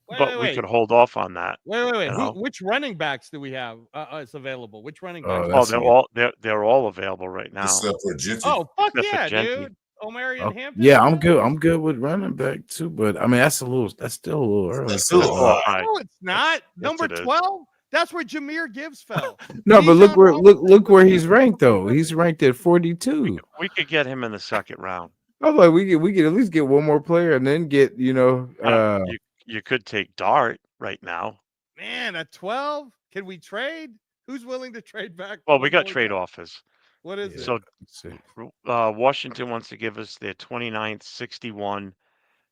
F: Wow.
G: But we could hold off on that.
F: Wait.
G: you know.
F: Which running backs do we have? It's available. Which running
B: Oh,
F: backs?
G: Oh,
B: that's
G: they're all available right now.
C: Except for Genty.
F: Oh, fuck
G: Except for
F: yeah,
G: Genty.
F: dude. Omarion
B: Oh,
F: Hampton.
B: yeah, I'm good. I'm good with running back too, but I mean that's still a little early.
C: That's still
G: That's
C: a
G: all
C: lot.
G: high.
F: No, it's not.
G: Yes,
F: Number
G: it is.
F: 12. That's where Jameer Gibbs fell.
B: No, but
F: Bijan
B: look where
F: Robinson
B: he's ranked though. He's ranked at 42.
G: We could get him in the 2nd round.
B: I was like, we could at least get one more player and then get
G: You could take Dart right now.
F: Man, at 12, can we trade? Who's willing to trade back?
G: Well, we got
F: before
G: trade
F: that?
G: offers.
F: What is
B: Yeah.
F: it?
G: So
B: let's see.
G: Washington wants to give us their 29th, 61,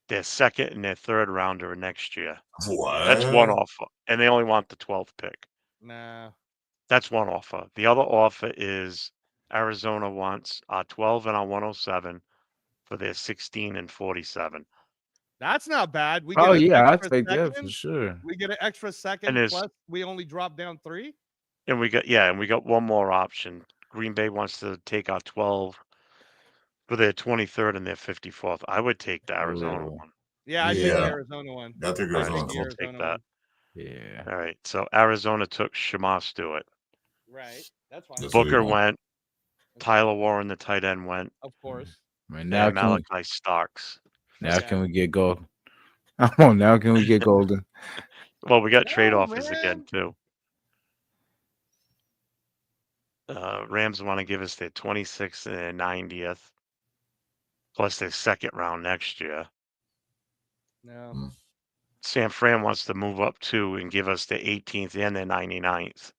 G: their 2nd and their 3rd rounder next year.
C: What?
G: That's one offer, and they only want the 12th pick.
F: Nah.
G: That's one offer. The other offer is Arizona wants our 12 and our 107 for their 16 and 47.
F: That's not bad. We
B: Oh
F: an
B: yeah, I
F: extra
B: take that for
F: second.
B: sure.
F: We get an extra second.
G: there's-
F: Plus, we only drop down 3.
G: And we got one more option. Green Bay wants to take our 12 for their 23rd and their 54th. I would take the Arizona
B: Ooh.
G: one.
F: Yeah, I take the
C: Yeah.
F: Arizona one.
C: I think
G: All right,
C: it's
F: Take
C: on.
F: the
G: we'll take
F: Arizona
G: that.
F: one.
B: Yeah.
G: All right. So Arizona took Shamar Stewart.
F: Right. That's fine.
C: That's what
G: Booker
C: he want.
G: went. Tyler Warren, the tight end, went.
F: Of course.
B: I mean, now
G: And
B: can
G: Malachi Starks.
B: now
F: Okay.
B: can we get Golden? Come on, now can we get Golden?
G: Well, we got
F: No,
G: trade offers
F: man.
G: again too. Rams want to give us their 26th and their 90th, plus their second round next year.
F: No.
G: San Fran wants to move up too and give us the 18th and the 99th.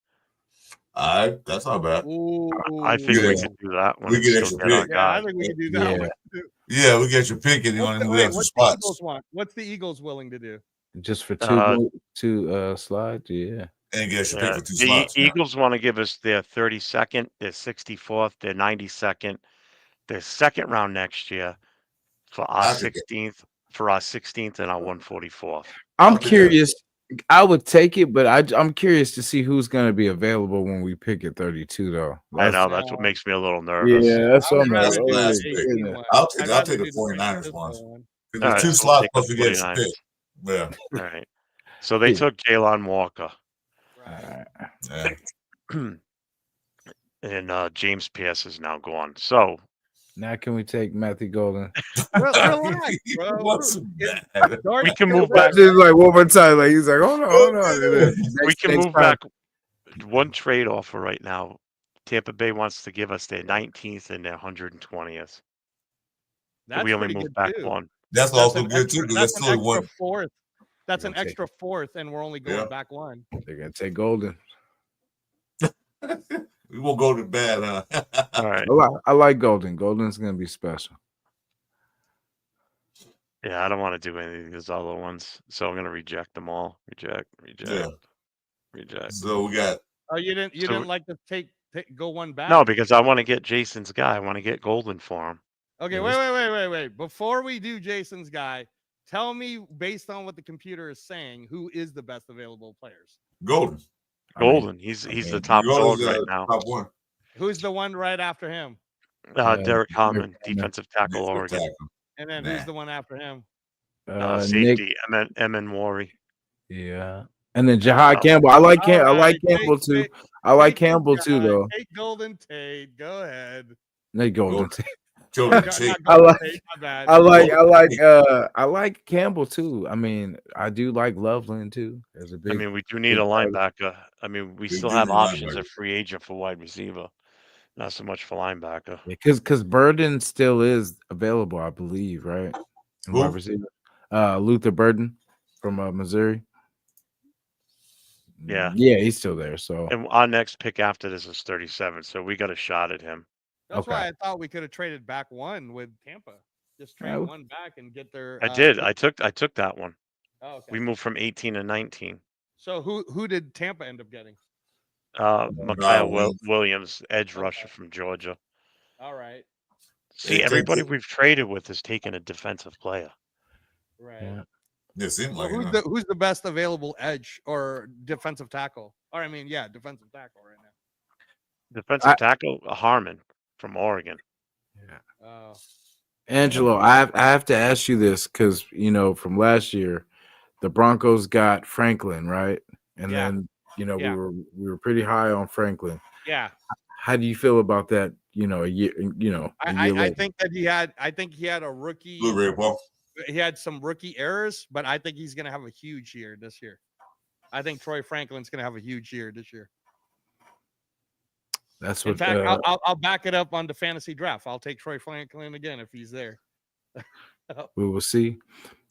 C: All right, that's not bad.
F: Ooh.
G: I think we
C: Yeah.
G: could do that one
C: We
G: and
C: get
G: still
C: extra
G: get our
C: pick.
F: Yeah, I
G: guy.
F: think we can do that
B: Yeah.
F: one too.
C: Yeah, we get your pick and you
F: What's
C: want
F: the,
C: to
F: wait,
C: move
F: what's
C: some
F: the Eagles
C: spots
F: want? What's the Eagles willing to do?
B: Just for
G: Uh,
B: two slides, yeah.
C: and get your pick
G: Yeah,
C: for 2
G: the
C: slots. Yeah.
G: Eagles want to give us their 32nd, their 64th, their 92nd, their second round next year for our
C: I could get-
G: 16th, for our 16th and our 144th.
B: I'm
C: I'll take that.
B: curious. I would take it, but I'm curious to see who's going to be available when we pick at 32, though.
G: I know
B: That's
G: that's what makes me a little nervous.
B: yeah, that's
F: I
B: what
F: would
B: I'm
C: That's
F: rather
B: like.
F: do
C: the
B: Oh,
C: last
F: the
C: pick.
F: 18
B: goodness.
F: one.
C: I'll take
F: I'd
C: the
F: rather do
C: 49ers
F: San
C: one.
F: Francisco one.
C: Because
G: All
C: there's
G: right,
C: 2
G: so we'll
C: slots
G: take the
C: plus we get your
G: 49ers.
C: pick. Yeah.
G: All right. So they
B: Yeah.
G: took Jalen Walker
F: Right.
C: Yeah.
G: and James Pierce is now gone. So
B: Now can we take Matthew Golden?
F: Relax, bro.
C: What's so
F: It's-
C: bad?
F: Dark
G: we can
F: still
G: move
F: there.
G: back.
B: Just like one more time. Like he's like, hold on. And then
G: We
B: next-
G: can
B: next
G: move
B: time-
G: back one trade offer right now. Tampa Bay wants to give us their 19th and their 120th.
F: That's
G: we only
F: pretty
G: moved
F: good
G: back
F: too.
G: one.
C: That's
F: That's
C: also
F: an
C: good
F: extra,
C: too, because
F: that's
C: that's
F: an
C: still
F: extra
C: one.
F: fourth. That's an
B: Gonna take-
F: extra fourth, and we're only going
C: Yeah.
F: back one.
B: They're gonna take Golden.
C: We won't go to bed, huh?
G: All right.
B: I like Golden. Golden's gonna be special.
G: Yeah, I don't want to do any of these other ones, so I'm gonna reject them all. Reject.
C: Yeah. So we got
F: Oh, you
G: So-
F: didn't like to go one back?
G: No, because I want to get Jason's guy. I want to get Golden for him.
F: Okay,
B: Yeah,
F: wait. Before we do Jason's guy, tell me based on what the computer is saying, who is the best available players?
C: Golden.
G: Golden. He's the top dog
C: Golden's
G: right now.
C: Top one.
F: Who's the one right after him?
G: Derek Harmon,
B: Harmon.
G: defensive tackle,
C: Defensive
G: Oregon.
C: tackle.
F: And then
C: Nah.
F: who's the one after him?
B: Nick,
G: Safety, Emin Wari.
B: yeah, and then Jahad
G: Oh.
B: Campbell. I like
F: All
B: I like
F: right,
B: Campbell too.
F: take-
B: I like
F: take this
B: Campbell too,
F: guy.
B: though.
F: Take Golden Tate. Go ahead.
B: They Golden.
C: Golden
F: Not
C: Tate.
B: I
F: Golden
B: like-
F: Tate, my bad.
B: I like Campbell too. I mean, I do like Loveland too. As a big,
G: I mean, we do need
B: big
G: a
B: part of-
G: linebacker. I mean, we
C: We
G: still
C: do
G: have
C: need a
G: options
C: linebacker.
G: at free agent for wide receiver. Not so much for linebacker.
B: because Burden still is available, I believe, right? In
C: Who?
B: wide receiver. Luther Burden from Missouri.
G: Yeah.
B: yeah, he's still there. So
G: And our next pick after this is 37, so we got a shot at him.
F: That's why
B: okay.
F: I thought we could have traded back one with Tampa. Just trade
B: Yeah, we-
F: one back and get their.
G: I did. I took that one.
F: Oh, okay.
G: We moved from 18 to 19.
F: So who did Tampa end up getting?
G: Micaiah
C: Williams.
G: Williams, edge
F: Okay.
G: rusher from Georgia.
F: All right.
G: See,
C: Hey,
G: everybody
C: take it.
G: we've traded with has taken a defensive player.
F: Right.
B: Yeah.
C: It seemed
F: So
C: like
F: who's the best available edge or defensive tackle? Or I mean, yeah, defensive tackle right now.
G: Defensive tackle Harmon from Oregon.
F: Oh,
B: Angelo, I have to ask you this because from last year, the Broncos got Franklin, right? And
F: Yeah.
B: then
F: Yeah.
B: we were pretty high on Franklin.
F: yeah.
B: How do you feel about that? A year, a year
F: I
B: later?
F: think that he had a rookie.
C: Blue Ray Paul.
F: He had some rookie errors, but I think he's going to have a huge year this year. I think Troy Franklin's going to have a huge year this year.
B: That's
F: In
B: what.
F: fact, I'll back it up on the fantasy draft. I'll take Troy Franklin again if he's there.
B: we will see.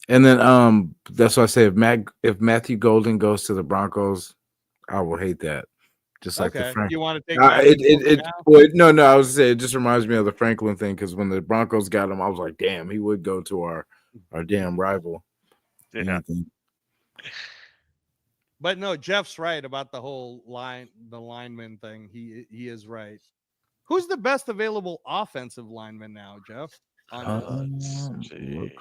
B: And then that's why I say if Matthew Golden goes to the Broncos, I will hate that. Just like the
F: Okay,
B: Frank.
F: you want to take
B: It
F: Matthew
B: no, I was saying it just reminds me of the Franklin thing because when the Broncos got him, I was like, damn, he would go to our damn rival.
G: Yeah.
F: But no, Jeff's right about the whole lineman thing. He is right. Who's the best available offensive lineman now, Jeff?
G: Let's see.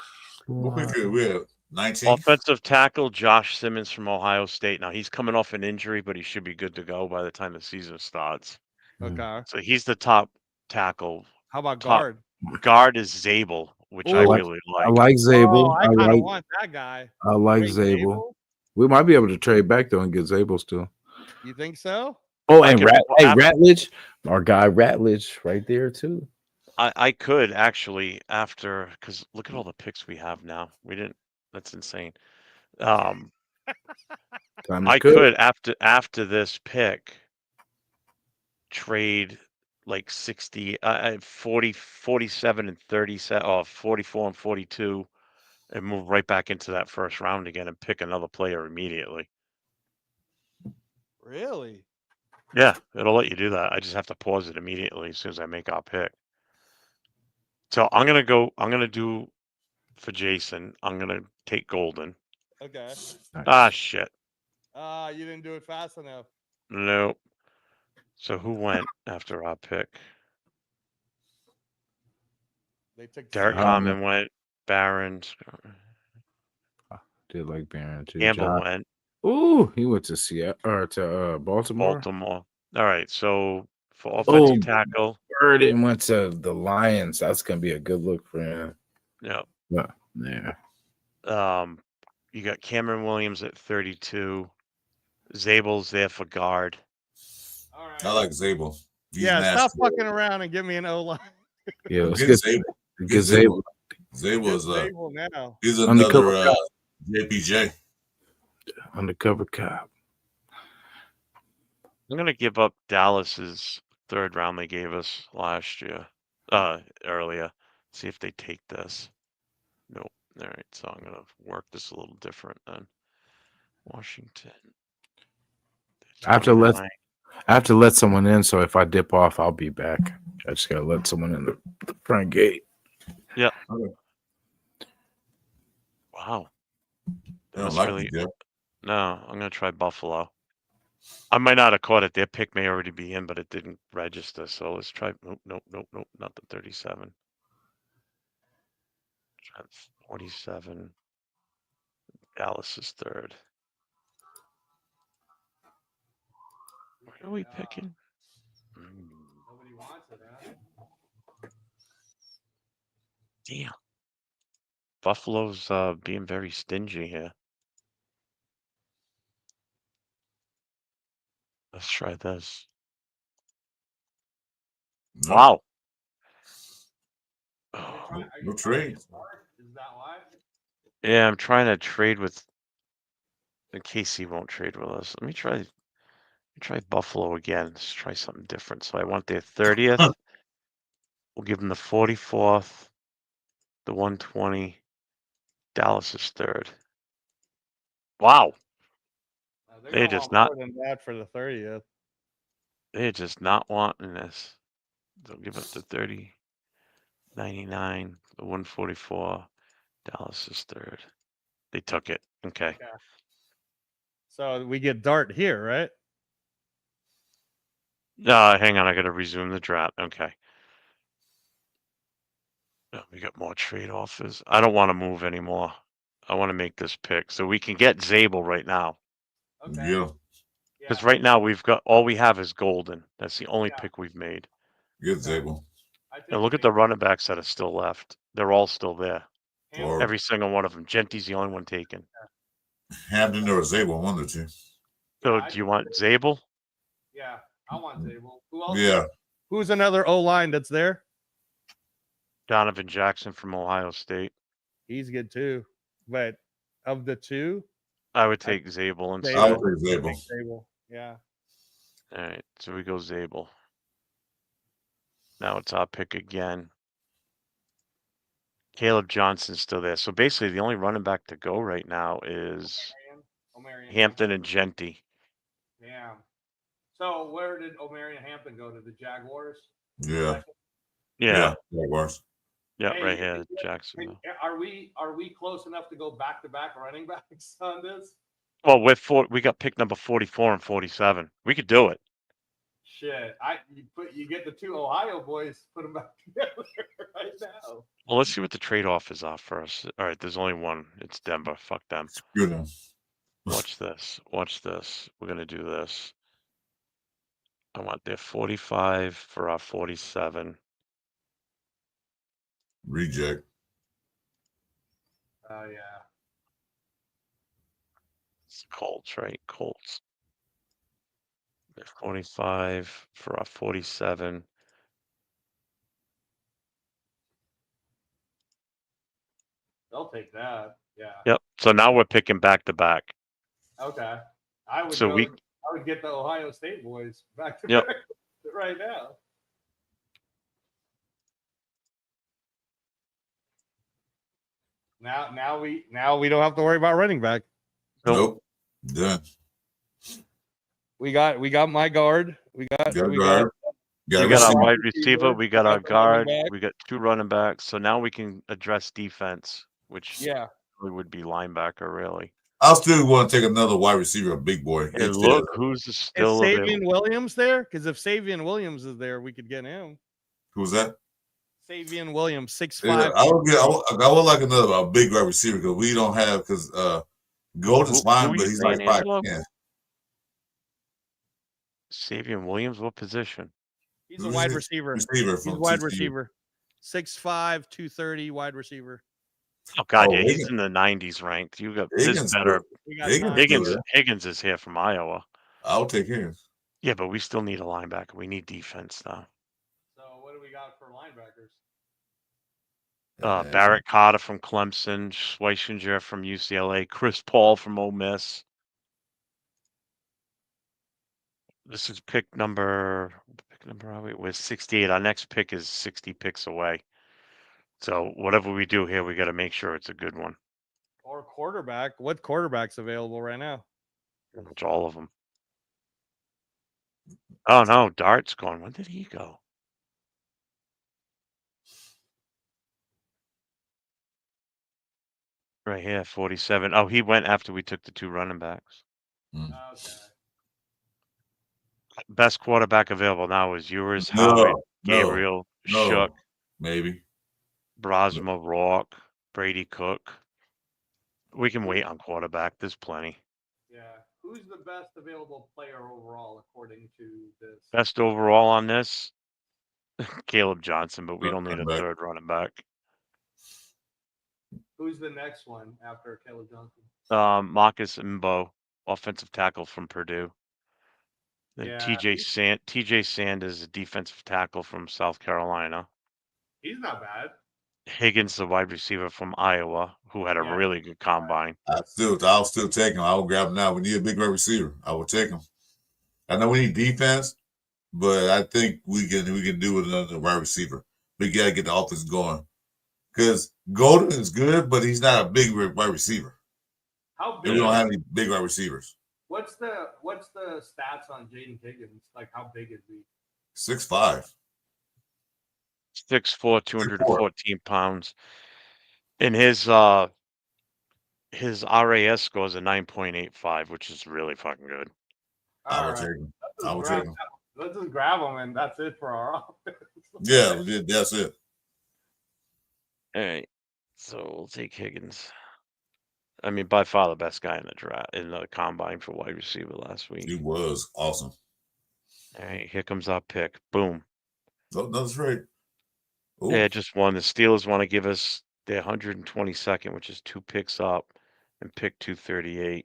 C: What we could we have 19.
G: Offensive tackle Josh Simmons from Ohio State. Now he's coming off an injury, but he should be good to go by the time the season starts.
F: Okay.
G: So he's the top tackle.
F: How about
G: Top-
F: guard?
G: Guard is Zabel, which I
F: Ooh.
G: really like.
B: I like Zabel.
F: Oh, I kind of want that guy.
B: I like
F: Ray
B: Zabel. We might be able to trade back though and get Zabel still.
F: You think so?
B: Oh,
G: I
B: and
G: could-
B: Ratledge, our guy Ratledge, right there too.
G: I could actually because look at all the picks we have now. We didn't. That's insane.
B: I
G: could after this pick trade like 60, 40, 47 and 37, or 44 and 42, and move right back into that first round again and pick another player immediately.
F: Really?
G: Yeah, it'll let you do that. I just have to pause it immediately as soon as I make our pick. So I'm gonna do for Jason. I'm gonna take Golden.
F: Okay.
G: Ah, shit.
F: You didn't do it fast enough.
G: Nope. So who went after our pick?
F: They took
G: Derek
B: Seattle.
G: Harmon went. Barons.
B: Did like Baron too.
G: Campbell
B: John.
G: went.
B: Ooh, he went to Seattle or to Baltimore.
G: Baltimore. All right. So for offensive tackle,
B: Burden went to the Lions. That's gonna be a good look for him.
G: yeah.
B: Yeah.
G: You got Cameron Williams at 32. Zabel's there for guard.
F: All right.
C: I like Zabel. He's
F: Yeah,
C: nasty.
F: stop fucking around and give me an O-line.
B: Yeah, let's
C: Get
B: get
C: Zabel.
B: get Zabel.
C: Zabel's
F: Zabel now.
C: he's
B: Undercover
C: another
B: cop.
C: JPJ.
B: Undercover cop.
G: I'm gonna give up Dallas's third round they gave us last year, earlier. See if they take this. Nope. All right, so I'm gonna work this a little different then. Washington.
B: I have to let someone in, so if I dip off, I'll be back. I just gotta let someone in the front gate.
G: Yeah.
C: Okay.
G: Wow.
C: I
G: That
C: don't
G: was
C: like
G: really
C: it, yeah.
G: no. I'm gonna try Buffalo. I might not have caught it. Their pick may already be in, but it didn't register. So let's try. Nope, not the 37. Try 47. Dallas is third. What are we picking?
F: Nobody wants it, huh?
G: Damn. Buffalo's being very stingy here. Let's try this.
C: No,
G: Wow.
C: no trade.
F: Is that why?
G: Yeah, I'm trying to trade with. In case he won't trade with us, let me try Buffalo again. Let's try something different. So I want their 30th. We'll give them the 44th, the 120. Dallas is third. Wow. They just not.
F: More than that for the 30th.
G: They're just not wanting this. They'll give up the 30, 99, the 144. Dallas is third. They took it. Okay.
F: So we get Dart here, right?
G: Hang on. I got to resume the draft. Okay. We got more trade offers. I don't want to move anymore. I want to make this pick so we can get Zabel right now.
C: Yeah,
G: Because right now we've got all we have is Golden. That's the only pick we've made.
C: get Zabel.
G: And look at the running backs that are still left. They're all still there.
C: Or
G: Every single one of them. Genty's the only one taken.
C: Hampton or Zabel, one or two.
G: So do you want Zabel?
F: Yeah, I want Zabel. Who else?
C: Yeah,
F: Who's another O-line that's there?
G: Donovan Jackson from Ohio State.
F: He's good too. But of the two,
G: I would take Zabel instead.
C: I would take Zabel.
F: Zabel. Yeah.
G: All right, so we go Zabel. Now it's our pick again. Caleb Johnson's still there. So basically, the only running back to go right now is
F: Omarion
G: Hampton and Genty.
F: Damn. So where did Omarion Hampton go? To the Jaguars?
C: Yeah,
G: Yeah,
C: Jaguars.
G: yeah,
F: Hey,
G: right here,
F: hey,
G: Jacksonville.
F: Are we close enough to go back-to-back running backs on this?
G: Well, we got pick number 44 and 47. We could do it.
F: Shit, you get the two Ohio boys, put them back together right now.
G: Well, let's see what the trade-off is off first. All right, there's only one. It's Denver. Fuck them.
C: Screw them.
G: Watch this. Watch this. We're gonna do this. I want their 45 for our 47.
C: Reject.
F: Oh yeah.
G: It's Colts, right? Colts. Their 45 for our 47.
F: They'll take that. Yeah.
G: Yep. So now we're picking back to back.
F: Okay. I would
H: So
F: go.
H: we-
F: I would get the Ohio State boys back to
H: Yep.
F: back right now. Now we don't have to worry about running back.
C: Nope. Done.
F: We got my guard. We got
C: Got
F: we
C: guard.
H: We
C: Got
H: got our
C: receiver.
H: wide receiver, we got our
F: got the running
H: guard,
F: back.
H: we got 2 running backs. So now we can address defense, which
F: Yeah.
H: really would be linebacker, really.
C: I'll still want to take another wide receiver, a big boy.
H: And
C: instead
H: look
C: of-
H: who's
F: Is
H: still
F: Savion
H: available.
F: Williams there? Because if Savion Williams is there, we could get him.
C: Who's that?
F: Savion Williams, 6'5".
C: Yeah, I would like another a big wide receiver because we don't have because Golden's
H: Who
C: fine,
H: you
C: but he's like
H: saying, Angelo?
C: 5'10".
H: Savion Williams, what position?
F: He's a wide receiver.
C: Receiver
F: He's a
C: from
F: wide
C: TCU.
F: receiver. 6'5", 230, wide receiver.
H: Oh God,
C: Oh,
H: yeah, he's
C: Higgins.
H: in the 90s ranked. You got this
C: Higgins,
H: better.
F: We got
C: Higgins,
F: time.
H: Higgins, Higgins is here from Iowa.
C: I'll take him.
H: Yeah, but we still need a linebacker. We need defense now.
F: So what do we got for linebackers?
H: Barrett Carter from Clemson, Schweissinger from UCLA, Chris Paul from Ole Miss. This is pick number are we? We're 68. Our next pick is 60 picks away. So whatever we do here, we got to make sure it's a good one.
F: Or quarterback. What quarterback's available right now?
H: It's all of them. Oh no, Dart's gone. When did he go? Right here, 47. Oh, he went after we took the 2 running backs.
C: Mm.
F: Okay.
H: Best quarterback available now is yours,
C: No,
H: Howard,
C: no,
H: Gabriel,
C: no.
H: Shook,
C: Maybe.
H: Brosma, Rourke, Brady Cook. We can wait on quarterback. There's plenty.
F: Yeah. Who's the best available player overall according to this?
H: Best overall on this, Caleb Johnson, but we don't need a
C: Running back.
H: 3rd running back.
F: Who's the next one after Caleb Johnson?
H: Marcus Mbo, offensive tackle from Purdue. Then
F: Yeah,
H: TJ Sanders, a defensive tackle from South Carolina.
F: He's not bad.
H: Higgins, the wide receiver from Iowa, who had a
F: Yeah.
H: really good combine.
C: I'll still take him. I will grab him now. We need a big wide receiver. I will take him. I know we need defense, but I think we can do with another wide receiver. We gotta get the offense going. Because Golden is good, but he's not a big wide receiver.
F: How
C: And
F: big?
C: we don't have any big wide receivers.
F: What's the stats on Jaden Higgins? Like how big is he?
C: 6'5".
H: 6'4", 214 pounds. And his RAS score is a 9.85, which is really fucking good.
C: I
F: All
C: would
F: right.
C: take him.
F: Let's
C: I
F: just
C: would
F: grab-
C: take him.
F: Let's just grab him and that's it for our offense.
C: Yeah, that's it.
H: All right. So we'll take Higgins. I mean, by far the best guy in the draft, in the combine for wide receiver last week.
C: He was awesome.
H: All right, here comes our pick. Boom.
C: No, that's right. Ooh.
H: Yeah, just won. The Steelers want to give us their 122nd, which is 2 picks up, and pick 238.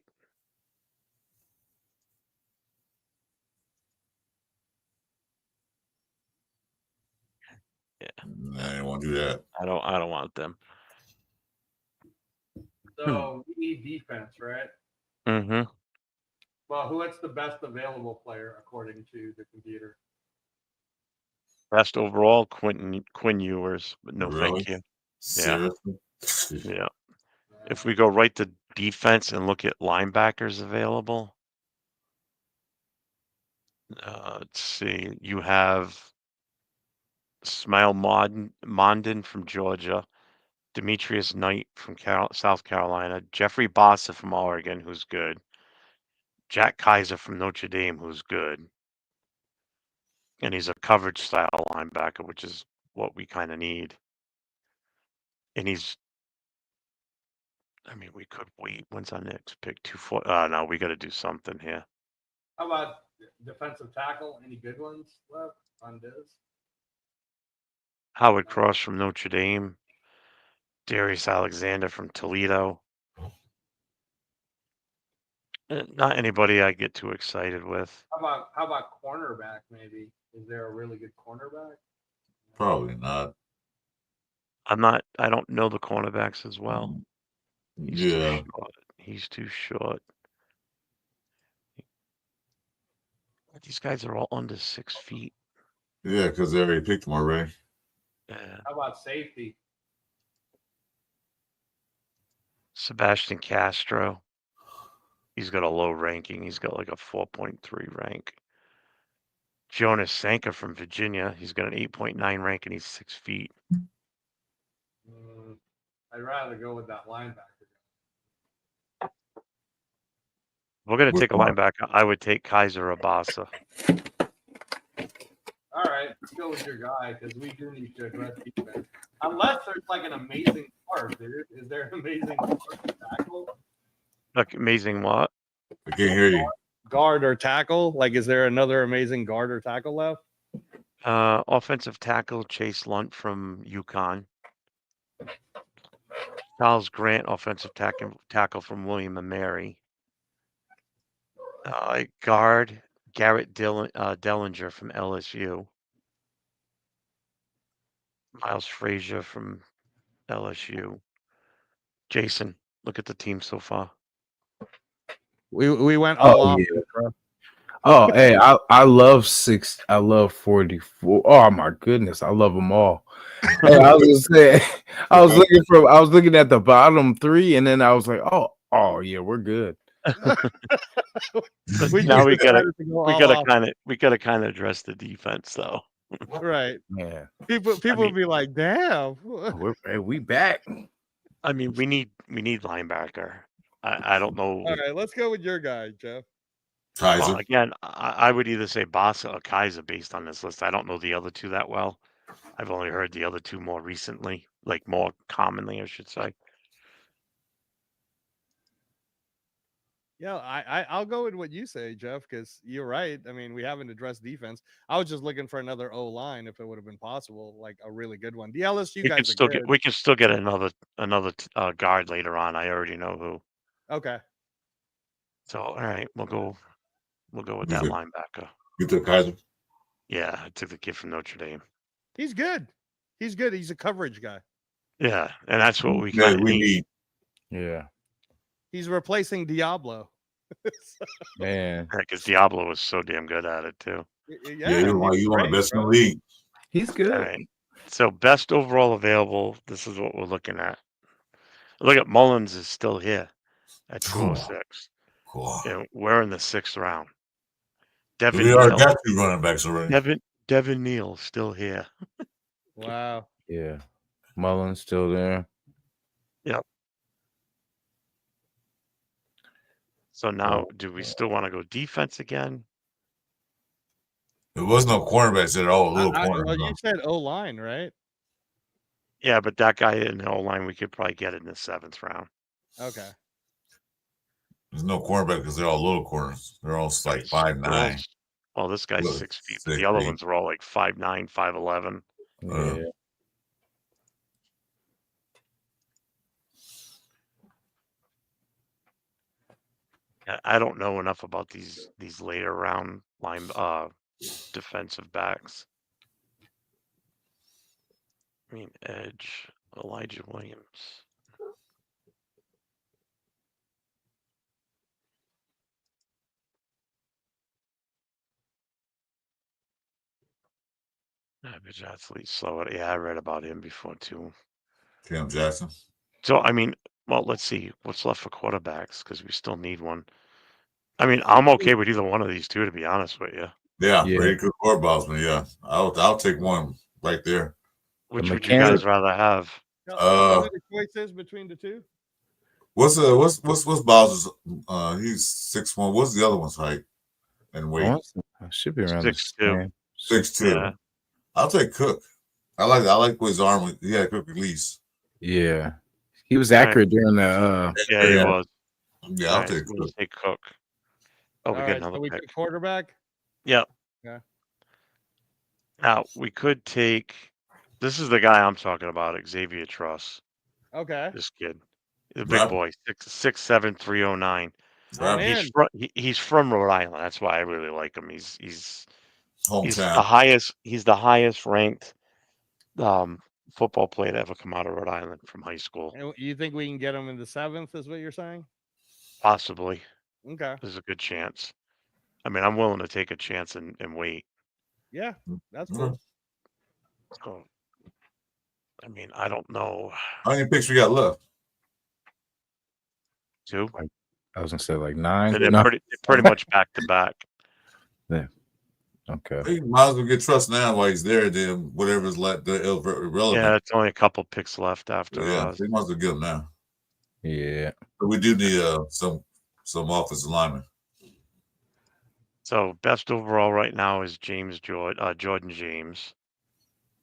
C: I didn't want to do that.
H: I don't want them.
F: So we need defense, right?
H: Mm-hmm.
F: Well, what's the best available player according to the computer?
H: Best overall, Quinn Ewers, but no
C: Really?
H: thank you.
C: Seriously?
H: Yeah. If we go right to defense and look at linebackers available, let's see. You have Smile Mondin from Georgia, Demetrius Knight from South Carolina, Jeffrey Bossa from Oregon, who's good, Jack Kaiser from Notre Dame, who's good, and he's a coverage style linebacker, which is what we kind of need. And we could wait. When's our next pick? 2-4. No, we got to do something here.
F: How about defensive tackle? Any good ones left on this?
H: Howard Cross from Notre Dame, Darius Alexander from Toledo. Not anybody I get too excited with.
F: How about cornerback? Maybe is there a really good cornerback?
C: Probably not.
H: I don't know the cornerbacks as well. He's
C: Yeah.
H: too short. He's too short. These guys are all under 6 feet.
C: Yeah, because they already picked them already.
H: Yeah.
F: How about safety?
H: Sebastian Castro. He's got a low ranking. He's got like a 4.3 rank. Jonas Sanka from Virginia. He's got an 8.9 rank and he's 6 feet.
F: I'd rather go with that linebacker.
H: We're going to
C: Which
H: take a
C: one?
H: linebacker. I would take Kaiser Abasa.
F: All right, let's go with your guy because we do need to address defense. Unless there's like an amazing guard, dude. Is there an amazing tackle?
H: Look, amazing what?
C: I can't hear you.
F: Guard or tackle? Like, is there another amazing guard or tackle left?
H: Offensive tackle Chase Lunt from UConn. Charles Grant, offensive tackle from William and Mary. Guard Garrett Dellinger from LSU. Miles Frazier from LSU. Jason, look at the team so far.
F: We went all off.
B: Yeah. Oh, hey, I love 6. I love 44. Oh my goodness, I love them all. Hey, I was just saying, I was looking at the bottom 3, and then I was like, oh yeah, we're good.
H: Now we gotta kind of address the defense though.
F: Right.
B: Yeah,
F: People would be like, damn.
B: we back.
H: I mean, we need linebacker. I don't know.
F: All right, let's go with your guy, Jeff.
C: Kaiser.
H: Well, again, I would either say Basa or Kaiser based on this list. I don't know the other two that well. I've only heard the other two more recently, like more commonly, I should say.
F: Yeah, I'll go with what you say, Jeff, because you're right. I mean, we haven't addressed defense. I was just looking for another O line if it would have been possible, like a really good one. The LSU
H: We
F: guys
H: can
F: are
H: still
F: good.
H: get another guard later on. I already know who.
F: Okay.
H: So all right, we'll go with that linebacker.
C: You took Kaiser?
H: Yeah, I took the kid from Notre Dame.
F: He's good. He's good. He's a coverage guy.
H: Yeah, and that's what we
C: Yeah,
H: kind of
C: we
H: need.
C: need.
B: Yeah,
F: He's replacing Diablo.
B: man,
H: Because Diablo was so damn good at it too.
C: Yeah, you want the best in the league.
B: he's good.
H: All right. So best overall available. This is what we're looking at. Look at Mullins is still here at 206.
C: Cool.
H: And we're in the 6th round.
C: We already got 2 running backs already.
H: Devin Neal still here.
F: Wow.
B: Yeah, Mullins still there.
H: Yep. So now, do we still want to go defense again?
C: There was no cornerbacks at all. Little corner.
F: Well, you said O line, right?
H: Yeah, but that guy in the O-line, we could probably get in the 7th round.
F: Okay.
C: There's no cornerback because they're all little corners. They're all like 5'9".
H: Well, this guy's
C: Look,
H: 6 feet. But the other
C: 6'8".
H: ones are all like 5'9", 5'11".
B: Yeah,
H: I don't know enough about these later round defensive backs. I mean, edge, Elijah Williams. Average athlete, slow it. Yeah, I read about him before too.
C: Cam Jackson.
H: So, I mean, well, let's see what's left for quarterbacks because we still need one. I mean, I'm okay with either one of these two, to be honest with you.
C: Yeah, Brady Cook or Bosman. Yeah, I'll take one right there.
H: Which would you guys rather have?
F: What are the choices between the two?
C: What's Bowser's? He's 6'1". What's the other one's height and weight?
B: Should be around
H: 6'2".
C: 6'2".
H: Yeah.
C: I'll take Cook. I like his arm. He had quick release.
B: Yeah, he was accurate during the.
H: Yeah, he was.
C: Yeah, I'll take Cook.
H: Take Cook. Oh, we
F: All
H: get
F: right,
H: another
F: so we
H: pick.
F: took quarterback.
H: Yep.
F: Yeah.
H: Now we could take. This is the guy I'm talking about, Xavier Truss.
F: Okay.
H: This kid, the big boy, 6'7", 309. He's from Rhode Island. That's why I really like him. He's
C: hometown.
H: He's the highest ranked football player to ever come out of Rhode Island from high school.
F: And you think we can get him in the 7th? Is what you're saying?
H: Possibly.
F: Okay.
H: There's a good chance. I mean, I'm willing to take a chance and wait.
F: Yeah, that's
C: Mhm.
F: cool.
H: So, I mean, I don't know.
C: How many picks we got left?
H: 2.
B: I was gonna say like 9.
H: And they're
B: No.
H: pretty much back to back.
B: Okay.
C: You might as well get Trust now while he's there. Then whatever's left, the irrelevant.
H: Yeah, it's only a couple picks left after.
C: Yeah, they might as well get him now.
B: Yeah.
C: But we do need some offensive linemen.
H: So best overall right now is Jordan James,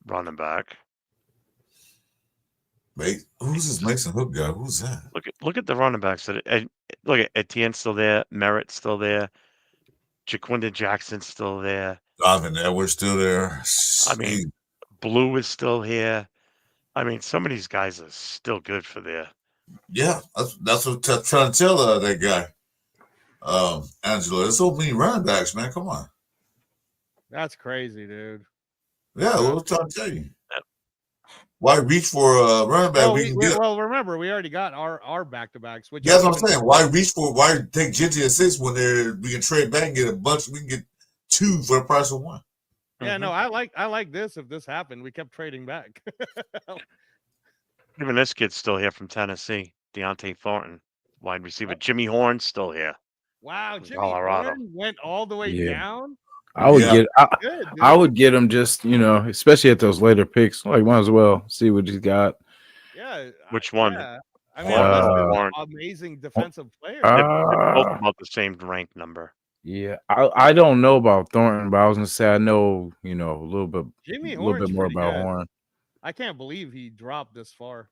H: running back.
C: Wait, who's this Mason Hook guy? Who's that?
H: Look at the running backs. Look at Etienne's still there, Merritt's still there, Jaquinda Jackson's still there.
C: Donovan Edwards still there.
H: I mean, Blue is still here. I mean, some of these guys are still good for there.
C: Yeah, that's what I'm trying to tell that guy. Angelo, there's so many running backs, man. Come on.
F: That's crazy, dude.
C: Yeah, what I'm trying to tell you. Why reach for a running back?
F: Well, remember, we already got our back-to-backs. Which
C: that's what I'm saying. Why take Gentry at 6 when we can trade back and get a bunch? We can get 2 for the price of 1.
F: Yeah, no, I like this. If this happened, we kept trading back.
H: Even this kid's still here from Tennessee, Deontay Thornton, wide receiver. Jimmy Horn's still here.
F: Wow, Jimmy
H: Colorado.
F: Horn went all the way down.
B: I would get
F: Good,
B: I would get him just, especially at those later picks. Like, might as well see what he's got.
F: Yeah.
H: Which one?
F: Yeah. I mean, amazing defensive player.
H: They're both about the same rank number.
B: Yeah, I don't know about Thornton, but I was gonna say I know, a little bit,
F: Jimmy
B: a little bit
F: Horn's
B: more
F: pretty
B: about
F: good.
B: Horn.
F: I can't believe he dropped this far.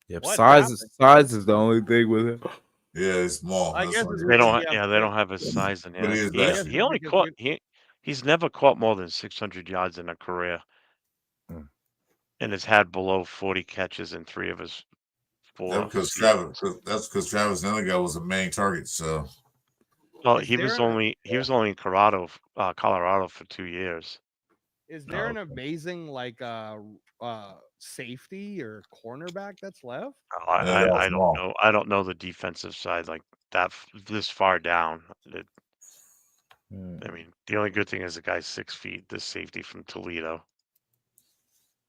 B: Yep,
F: What
B: size
F: happened?
B: is the only thing with it.
C: Yeah, it's small.
F: I guess
H: They don't have his size in
C: But he is
H: here.
C: fast.
H: He only caught he's never caught more than 600 yards in a career.
B: Hmm.
H: And has had below 40 catches in 3 of his 4.
C: That's because Travis, the other guy, was a main target. So,
H: well, he was only in Colorado for 2 years.
F: Is there an amazing safety or cornerback that's left?
H: I don't know. I don't know the defensive side like that this far down. I mean, the only good thing is the guy's 6 feet. This safety from Toledo,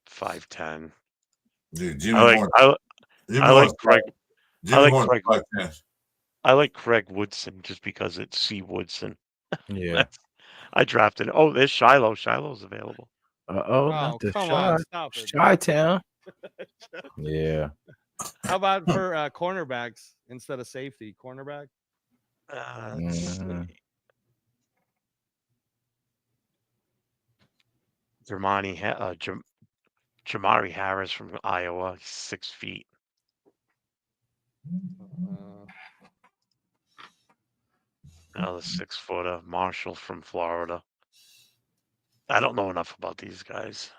H: 5'10".
C: Dude,
H: I like Craig Woodson just because it's C. Woodson.
B: Yeah.
H: I drafted. Oh, there's Shiloh. Shiloh's available.
B: Not the
F: come on, stop it.
B: Chi-Town. Yeah.
F: How about for cornerbacks instead of safety? Cornerback?
H: Jamari Harris from Iowa, 6 feet. Another 6-footer. Marshall from Florida. I don't know enough about these guys.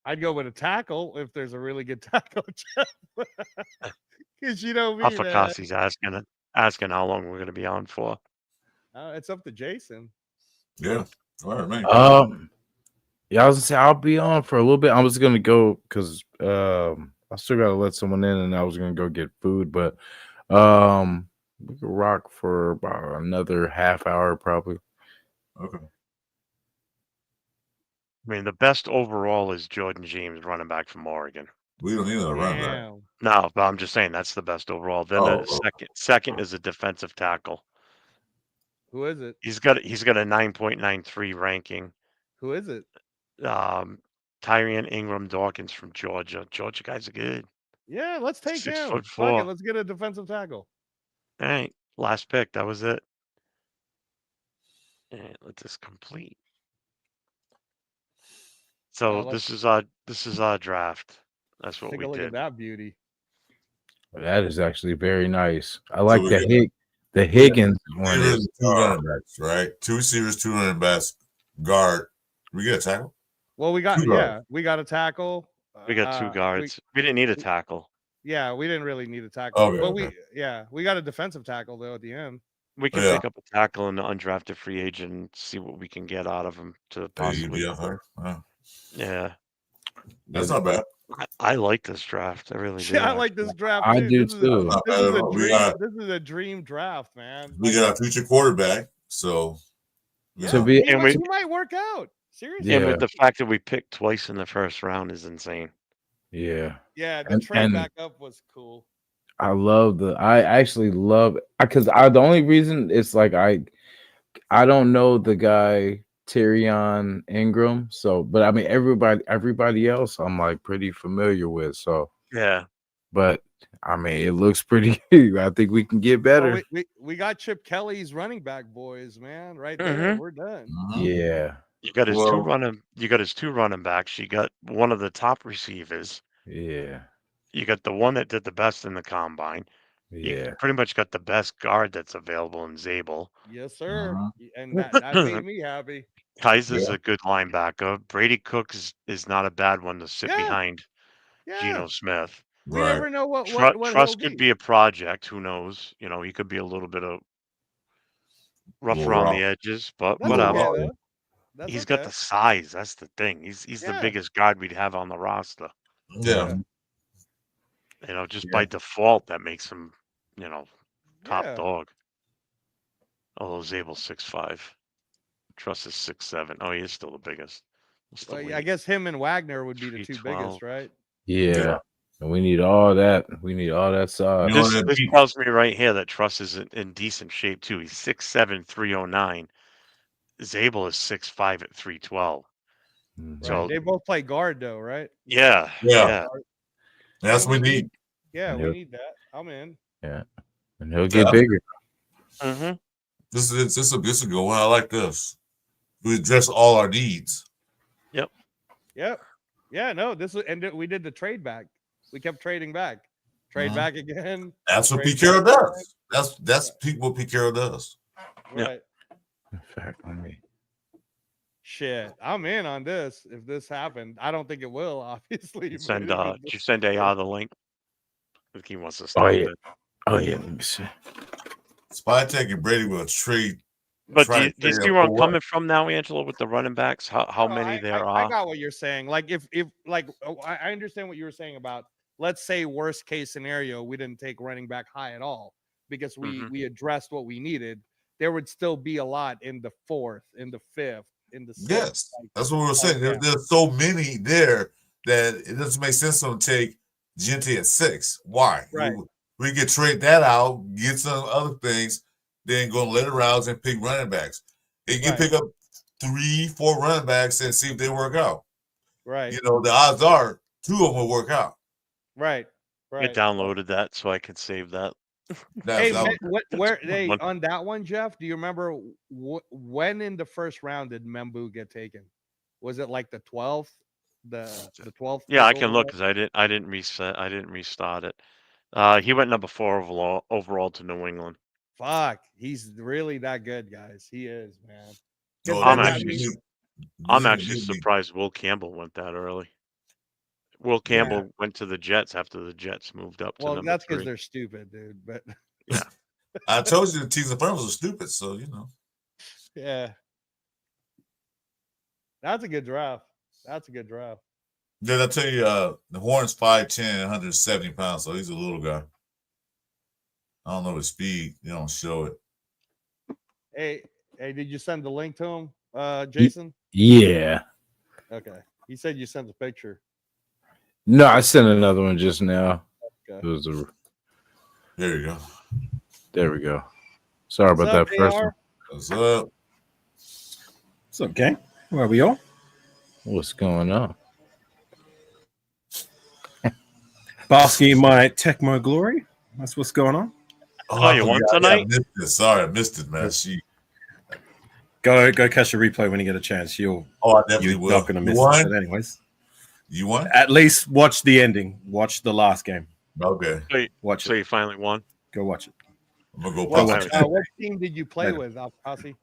F: I'd go with a tackle if there's a really good tackle. Because you know me.
H: Afakasi's asking how long we're going to be on for.
F: It's up to Jason.
C: Yeah. All right, man.
B: Yeah, I was gonna say I'll be on for a little bit. I was gonna go because I still gotta let someone in, and I was gonna go get food, but we could rock for about another half hour probably.
C: Okay.
H: I mean, the best overall is Jordan James, running back from Oregon.
C: We don't need a running back.
H: No, but I'm just saying that's the best overall. Then the second is a defensive tackle.
F: Who is it?
H: He's got a 9.93 ranking.
F: Who is it?
H: Tyrion Ingram Dawkins from Georgia. Georgia guys are good.
F: Yeah, let's take him.
H: 6'4".
F: Fuck it, let's get a defensive tackle.
H: All right, last pick. That was it. And let this complete. So this is our draft. That's what
F: Take
H: we
F: a look
H: did.
F: at that beauty.
B: That is actually very nice. I like the Higgins one.
C: Two running backs, right? 2 receivers, 2 running backs, guard. We get a tackle.
F: Well, we got we got a tackle.
H: We got 2 guards. We didn't need a tackle.
F: Yeah, we didn't really need a tackle.
C: Okay,
F: but we got a defensive tackle though at the end.
H: We can pick up a tackle and an undrafted free agent and see what we can get out of him to possibly.
C: Wow.
H: Yeah.
C: That's not bad.
H: I like this draft. I really do.
F: Yeah, I like this draft.
B: I
F: too.
B: do
F: This is-
B: too.
F: This is a
C: We
F: dream.
C: got-
F: This is a dream draft, man.
C: We got a future quarterback, so
F: Yeah,
B: To be-
F: he,
H: and
F: might,
H: we-
F: he might work out. Seriously.
H: And
B: Yeah.
H: with the fact that we picked twice in the first round is insane.
B: Yeah.
F: Yeah, the
B: And-
F: trade
B: and-
F: back up was cool.
B: I actually love because the only reason it's like I don't know the guy Tyrion Ingram, so but I mean everybody else I'm like pretty familiar with, so
H: Yeah.
B: but I mean it looks pretty I think we can get
F: Oh,
B: better.
F: we got Chip Kelly's running back boys, man. Right there.
H: Mhm.
F: We're done.
B: Yeah.
H: You got his
C: Well-
H: two running backs. You got one of the top receivers.
B: Yeah.
H: You got the one that did the best in the combine. You
B: Yeah.
H: pretty much got the best guard that's available in Zabel.
F: Yes, sir.
C: Uh-huh.
F: And that made me happy.
H: Kaiser's a good linebacker. Brady Cook is not a bad one to sit
F: Yeah.
H: behind
F: Yeah.
H: Geno Smith.
F: We
C: Right.
F: never know what
H: Truss
F: he'll
H: could be a project. Who knows? You know, he could be a little bit of rough
C: Little
H: around
C: rough.
H: the edges, but
F: That's
H: whatever.
F: okay, though. That's
H: He's
F: okay.
H: got the size. That's the thing. He's the
F: Yeah.
H: biggest guard we'd have on the roster.
C: Yeah.
H: You know, just
B: Yeah.
H: by default, that makes him, top
F: Yeah.
H: dog. Although Zabel's 6'5", Truss is 6'7". Oh, he is still the biggest. What's the
F: Well,
H: weight?
F: I guess him and Wagner would be the two
H: 312.
F: biggest, right?
B: Yeah. And we need all that. We need all that size.
C: You know
H: This,
C: that
H: this
C: beat-
H: tells me right here that Truss is in decent shape too. He's 6'7", 309. Zabel is 6'5" at 312.
B: Mhm.
H: So-
F: Right. They both play guard, though, right?
H: Yeah,
C: Yeah. That's
F: And
C: what we need.
F: Yeah,
B: Yep.
F: we need that. I'm in.
B: And he'll get
C: Yeah.
B: bigger.
H: hmm
C: This is a good one. I like this. We address all our needs.
F: Yep. Yeah, no, we did the trade back. We kept trading back. Trade
C: Mhm.
F: back again.
C: That's what
F: Trade
C: Pete Carroll
F: back.
C: does. That's what Pete Carroll does.
H: Yeah.
F: Right.
B: In fact, let me.
F: Shit. I'm in on this. If this happened. I don't think it will, obviously. but
H: Send
F: if it
H: did you send AR the link? I think he wants to
B: Oh
H: start
B: yeah.
H: it.
B: Oh yeah. Let me see.
C: Spytek and Brady will trade.
H: But
C: try
H: do you,
C: to
H: do you
C: trade
H: see
C: up
H: where
C: for
H: I'm
C: what?
H: coming from now, Angelo, with the running backs? How
F: No,
H: many there
F: I
H: are?
F: got what you're saying. Like if like I understand what you were saying about, let's say worst case scenario, we didn't take running back high at all because
H: Mhm.
F: we addressed what we needed. There would still be a lot in the 4th, in the 5th, in the 6th.
C: Yes,
F: Like,
C: that's what we were saying.
F: yeah.
C: There's so many there that it doesn't make sense to take Gente at 6. Why?
F: Right.
C: We could trade that out, get some other things, then go later rounds and pick running backs. And you
F: Right.
C: pick up 3-4 running backs and see if they work out.
F: right,
C: You know, the odds are 2 of them will work out.
F: right,
H: I
F: right.
H: downloaded that so I could save that.
F: Hey,
C: That
F: man, where they
H: one.
F: on that one, Jeff? Do you remember when in the first round did Membu get taken? Was it like the 12th? The 12th?
H: Yeah, I
F: pick
H: can look
F: overall?
H: because I didn't reset. I didn't restart it. He went number 4 overall to New England.
F: Fuck, he's really that good, guys. He is, man.
C: Oh,
H: I'm
C: that
H: actually
C: means-
H: I'm
C: that
H: actually
C: means-
H: surprised Will Campbell went that early. Will Campbell went to the Jets after the Jets moved up to
F: Well,
H: number
F: that's because
H: 3.
F: they're stupid, dude. But
C: I told you the teams and firms are stupid, so you know.
F: yeah, that's a good draft. That's a good draft.
C: Did I tell you the Horn's 5'10", 170 pounds, so he's a little guy. I don't know his speed. They don't show it.
F: Hey, did you send the link to him, Jason?
B: Yeah.
F: Okay. He said you sent the picture.
B: No, I sent another one just now.
F: Okay.
B: It was a.
C: There you go.
B: There we go. Sorry
F: What's
B: about
F: up,
B: that first
F: AR?
B: one.
C: What's up?
I: What's up, gang? Where are we all?
B: What's going on?
I: Basking in my Tecmo glory. That's what's going on.
H: Oh, you won
C: forgot.
H: tonight?
C: I missed it. Sorry, I missed it, man. She.
I: Go catch the replay when you get a chance.
C: Oh, I definitely
I: You're
C: will.
I: not going to
C: You
I: miss
C: won?
I: it. But anyways,
C: You won?
I: at least watch the ending. Watch the last game.
C: Okay.
I: Watch
H: So
I: it.
H: you finally won.
I: Go watch it.
C: I'm gonna go
F: What,
C: watch
H: watch
F: what team did you play
I: Later.
F: with, Aussie?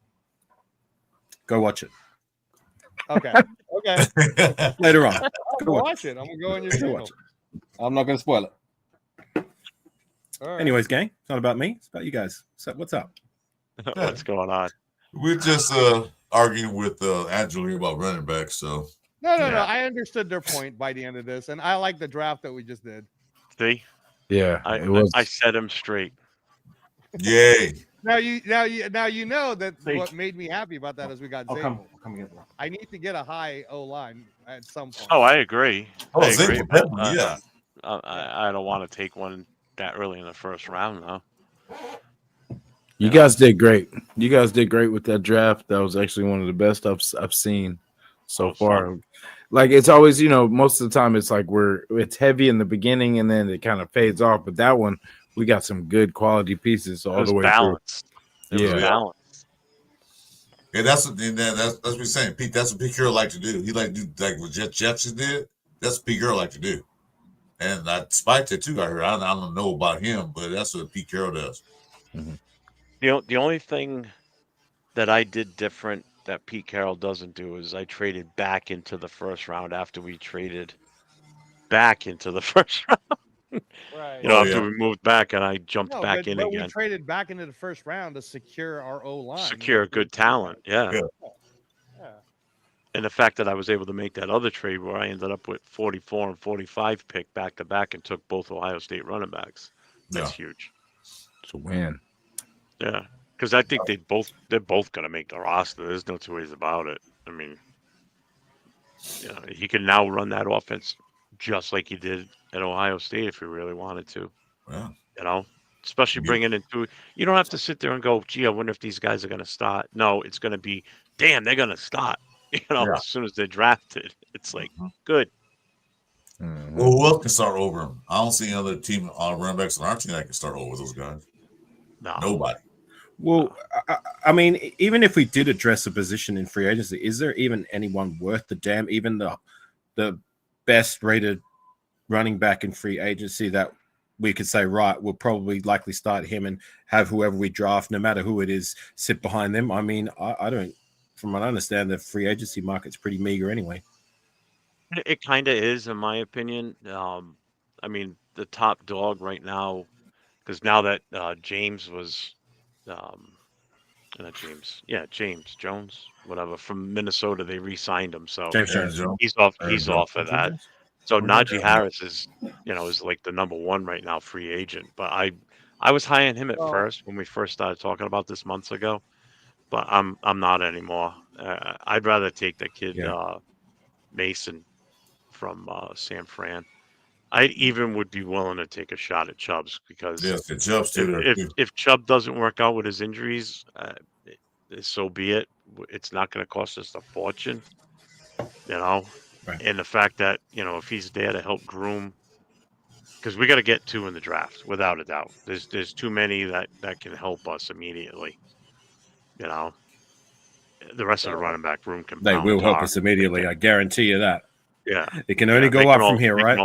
I: Go watch it.
F: Okay. Okay.
C: it.
I: Later on.
F: I'll
I: Go
F: go
I: watch
F: watch it. I'm gonna go on your
I: Go
F: channel.
I: watch it. I'm not going to spoil it.
F: All right.
I: Anyways, gang, it's not about me. It's about you guys. So what's up?
H: What's going on?
C: We're just arguing with Angela here about running back. So
F: No.
D: Yeah.
F: I understood their point by the end of this, and I like the draft that we just did.
H: See,
B: Yeah,
H: I
B: it was.
H: I set him straight.
C: Yay.
F: Now you know that
A: Thank
F: what made me happy about that is we got
A: I'll come.
F: Zabel.
A: I'll come get one.
F: I need to get a high O line at some point.
H: Oh, I agree.
C: Oh,
H: I agree.
C: Zabel,
H: But,
C: definitely, yeah.
H: I don't want to take one that early in the first round, though.
B: You guys did great. You guys did great with that draft. That was actually one of the best I've seen so far. Like it's always, most of the time it's like it's heavy in the beginning and then it kind of fades off. But that one, we got some good quality pieces all
H: It was
B: the way
H: balanced.
B: through.
H: It was
B: Yeah.
H: balanced.
C: Yeah, that's what he's saying. Pete, that's what Pete Carroll like to do. He like to do like what Jefferson did. That's what Pete Carroll like to do. And Spike that too, I heard. I don't know about him, but that's what Pete Carroll does.
H: The only thing that I did different that Pete Carroll doesn't do is I traded back into the first round after we traded back into the first round.
F: Right.
H: After we moved back and I jumped
F: No,
H: back in
F: but
H: again.
F: we traded back into the first round to secure our O line.
H: Secure good talent. Yeah.
C: Yeah.
F: Yeah.
H: And the fact that I was able to make that other trade where I ended up with 44 and 45 pick back to back and took both Ohio State running backs. That's huge.
B: It's a win.
H: Yeah. Because I think they're both going to make the roster. There's no two ways about it. I mean, he can now run that offense just like he did at Ohio State if he really wanted to.
C: Yeah.
H: Especially bringing in two. You don't have to sit there and go, gee, I wonder if these guys are going to start. No, it's going to be, damn, they're going to start. As soon as they're drafted, it's like, good.
B: Mm-hmm.
C: Well, who else can start over him? I don't see any other team running backs on our team that can start over those guys.
H: No.
C: Nobody.
I: Well, I mean, even if we did address a position in free agency, is there even anyone worth the damn? Even the best rated running back in free agency that we could say, right, we'll probably likely start him and have whoever we draft, no matter who it is, sit behind them. I mean, I don't, from what I understand, the free agency market's pretty meager anyway.
H: It kind of is, in my opinion. I mean, the top dog right now, because now that James was, James Jones, whatever, from Minnesota, they re-signed him, so
I: James Jones.
H: he's off of that. So Najee Harris is like the number one right now, free agent. But I was high on him at first when we first started talking about this months ago, but I'm not anymore. I'd rather take the kid Mason from San Fran. I even would be willing to take a shot at Chubbs because if Chubb doesn't work out with his injuries, so be it. It's not going to cost us a fortune,
I: Right.
H: And the fact that, if he's there to help groom, because we got to get two in the draft, without a doubt. There's too many that can help us immediately. The rest of the running back room can.
I: They will help us immediately. I guarantee you that.
H: Yeah.
I: It can only go up from here, right?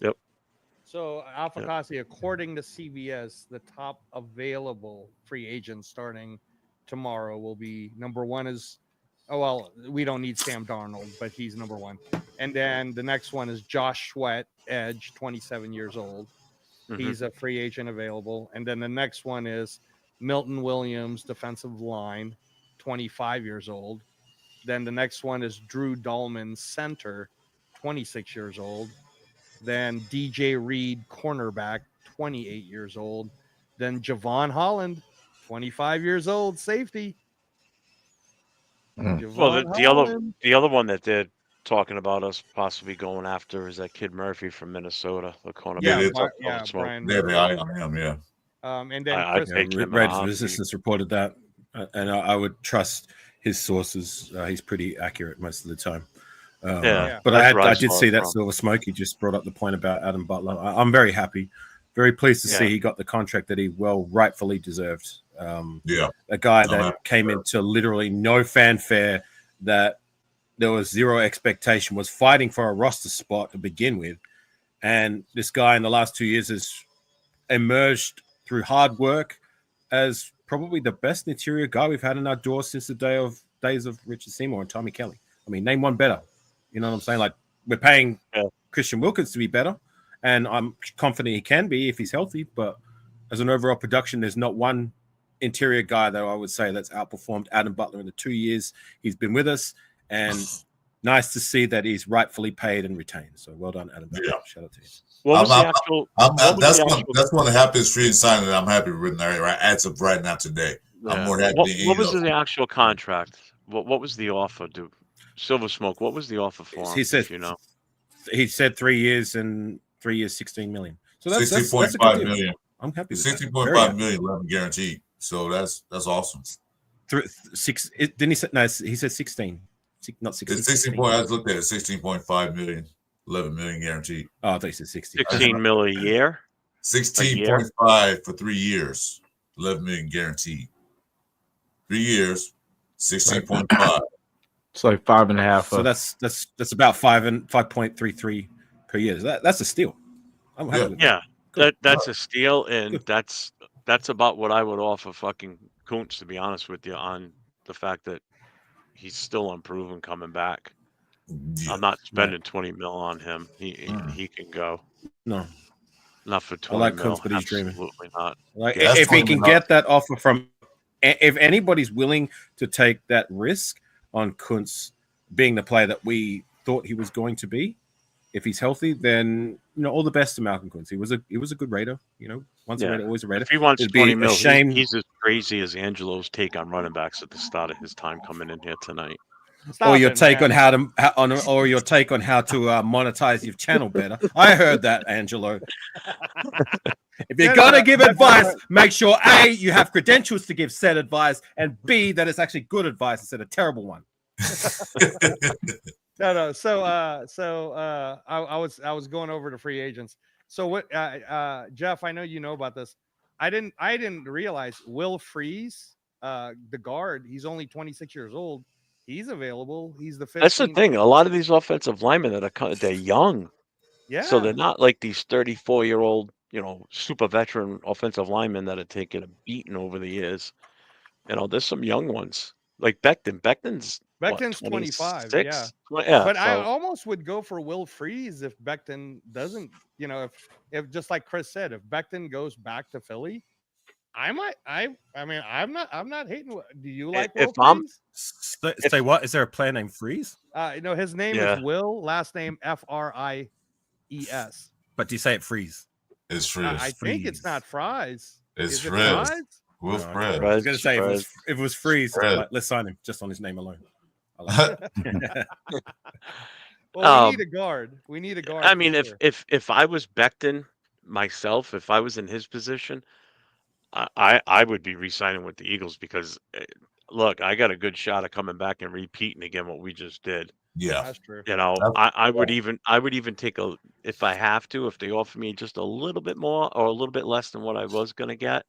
H: Yep.
F: So, Alpha Kasi, according to CBS, the top available free agents starting tomorrow will be number one is, we don't need Sam Darnold, but he's number one. And then the next one is Josh Sweat, edge, 27 years old.
H: Mhm.
F: He's a free agent available. And then the next one is Milton Williams, defensive line, 25 years old. Then the next one is Drew Dahlman, center, 26 years old. Then DJ Reed, cornerback, 28 years old. Then Javon Holland, 25 years old, safety.
H: Well, the other one that they're talking about us possibly going after is that kid Murphy from Minnesota, the cornerback.
F: Brian. And then
I: Red's Resistance reported that, and I would trust his sources. He's pretty accurate most of the time. But I did see that Silver Smoke. He just brought up the point about Adam Butler. I'm very happy, very pleased to see he got the contract that he rightfully deserved. A guy that came into literally no fanfare, that there was zero expectation, was fighting for a roster spot to begin with. And this guy in the last 2 years has emerged through hard work as probably the best interior guy we've had in our door since the days of Richard Seymour and Tommy Kelly. I mean, name one better. You know what I'm saying? Like, we're paying Christian Wilkins to be better, and I'm confident he can be if he's healthy. But as an overall production, there's not one interior guy that I would say that's outperformed Adam Butler in the 2 years he's been with us. And nice to see that he's rightfully paid and retained. So well done, Adam.
C: Yeah.
I: Shout out to you.
C: That's one of the happiest free signing that I'm happy with as of right now today.
H: Yeah.
C: I'm more happy.
H: What was the actual contract? What was the offer? Silver Smoke, what was the offer for him?
I: He said, he said 3 years and 3 years, 16 million. So that's
C: 16.5 million.
I: I'm happy.
C: 16.5 million 11 guaranteed. So that's awesome.
I: Didn't he say? No, he said 16. Not 16.
C: It's 16. I looked at it. 16.5 million, 11 million guaranteed.
I: Oh, I thought you said 16.
H: 16 mil a year.
C: 16.5 for 3 years, 11 million guaranteed. 3 years, 16.5.
B: It's like 5.5.
I: So that's about 5.33 per year. That's a steal. I'm happy with that.
H: That's a steal, and that's about what I would offer fucking Kuntz, to be honest with you, on the fact that he's still unproven coming back. Yeah. I'm not spending 20 mil on him. He can go.
I: No.
H: Not for 20
I: I like
H: mil.
I: Kuntz, but he's dreaming.
H: Absolutely not.
I: Like if he can get that offer from, if anybody's willing to take that risk on Kuntz being the player that we thought he was going to be, if he's healthy, then all the best to Malcolm Kuntz. He was a good Raider. Once a Raider, always a Raider.
H: If he wants 20 mil, he's as crazy as Angelo's take on running backs at the start of his time coming in here tonight.
I: Or your take on how to monetize your channel better. I heard that, Angelo. If you're gonna give advice, make sure A, you have credentials to give said advice, and B, that it's actually good advice instead of terrible one.
F: No. So I was going over to free agents. So what, Jeff? I know you know about this. I didn't realize Will Freeze, the guard. He's only 26 years old. He's available. He's the 15th.
H: That's the thing. A lot of these offensive linemen they're young.
F: Yeah.
H: So they're not like these 34-year-old, super veteran offensive linemen that have taken a beating over the years. There's some young ones like Becton. Becton's
F: 25. Yeah. But I almost would go for Will Freeze if Becton doesn't, if just like Chris said, if Becton goes back to Philly, I mean, I'm not hating. Do you like Will Freeze?
I: Say what? Is there a player named Freeze?
F: No, his name is Will, last name Fries.
I: But do you say it Freeze?
C: It's Freeze.
F: I think it's not Fries.
C: It's Fries. Will Fred.
I: I was going to say if it was Freeze, let's sign him just on his name alone. I like it.
F: Well, we need a guard. We need a guard.
H: I mean, if I was Becton myself, if I was in his position, I would be re-signing with the Eagles because, look, I got a good shot of coming back and repeating again what we just did.
C: Yeah,
F: that's true.
H: I would even take if I have to, if they offer me just a little bit more or a little bit less than what I was going to get,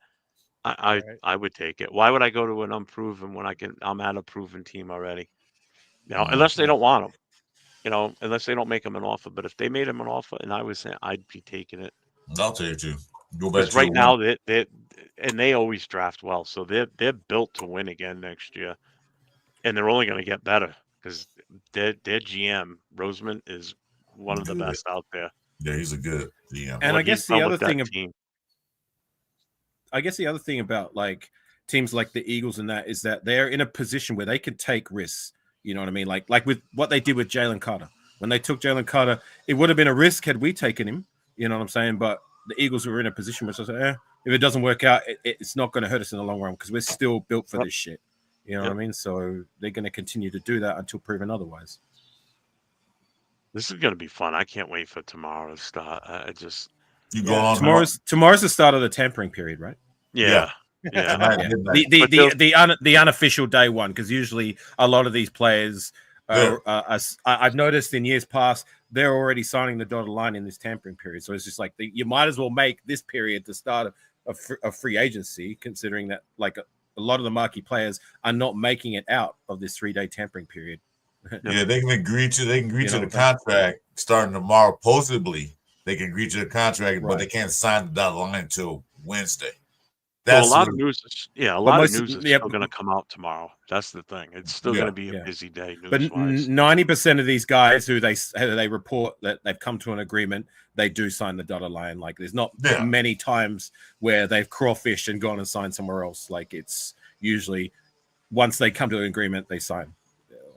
H: I would take it. Why would I go to an unproven when I'm at a proven team already? Unless they don't want him, unless they don't make him an offer. But if they made him an offer and I was saying, I'd be taking it.
C: I'll take it too. Go back
H: right now they always draft well, so they're built to win again next year, and they're only going to get better because their GM Roseman is one of the best out there.
C: Yeah, he's a good GM.
I: And I guess the other thing about like teams like the Eagles and that is that they're in a position where they can take risks. You know what I mean? Like with what they did with Jalen Carter. When they took Jalen Carter, it would have been a risk had we taken him. You know what I'm saying? But the Eagles were in a position where it's like, if it doesn't work out, it's not going to hurt us in the long run because we're still built for this shit. You know what I mean? So they're going to continue to do that until proven otherwise.
H: This is going to be fun. I can't wait for tomorrow to start.
I: Tomorrow's the start of the tampering period, right?
H: Yeah.
I: The unofficial day one, because usually a lot of these players I've noticed in years past they're already signing the dotted line in this tampering period. So it's just like you might as well make this period the start of free agency, considering that like a lot of the marquee players are not making it out of this 3-day tampering period.
C: Yeah, they can agree to the contract starting tomorrow. Possibly they can agree to the contract, but they can't sign the dotted line until Wednesday.
H: A lot of news is still going to come out tomorrow. That's the thing. It's still going to be a busy day.
I: But 90% of these guys who they report that they've come to an agreement, they do sign the dotted line. Like there's not many times where they've crawfished and gone and signed somewhere else. Like it's usually once they come to an agreement, they sign.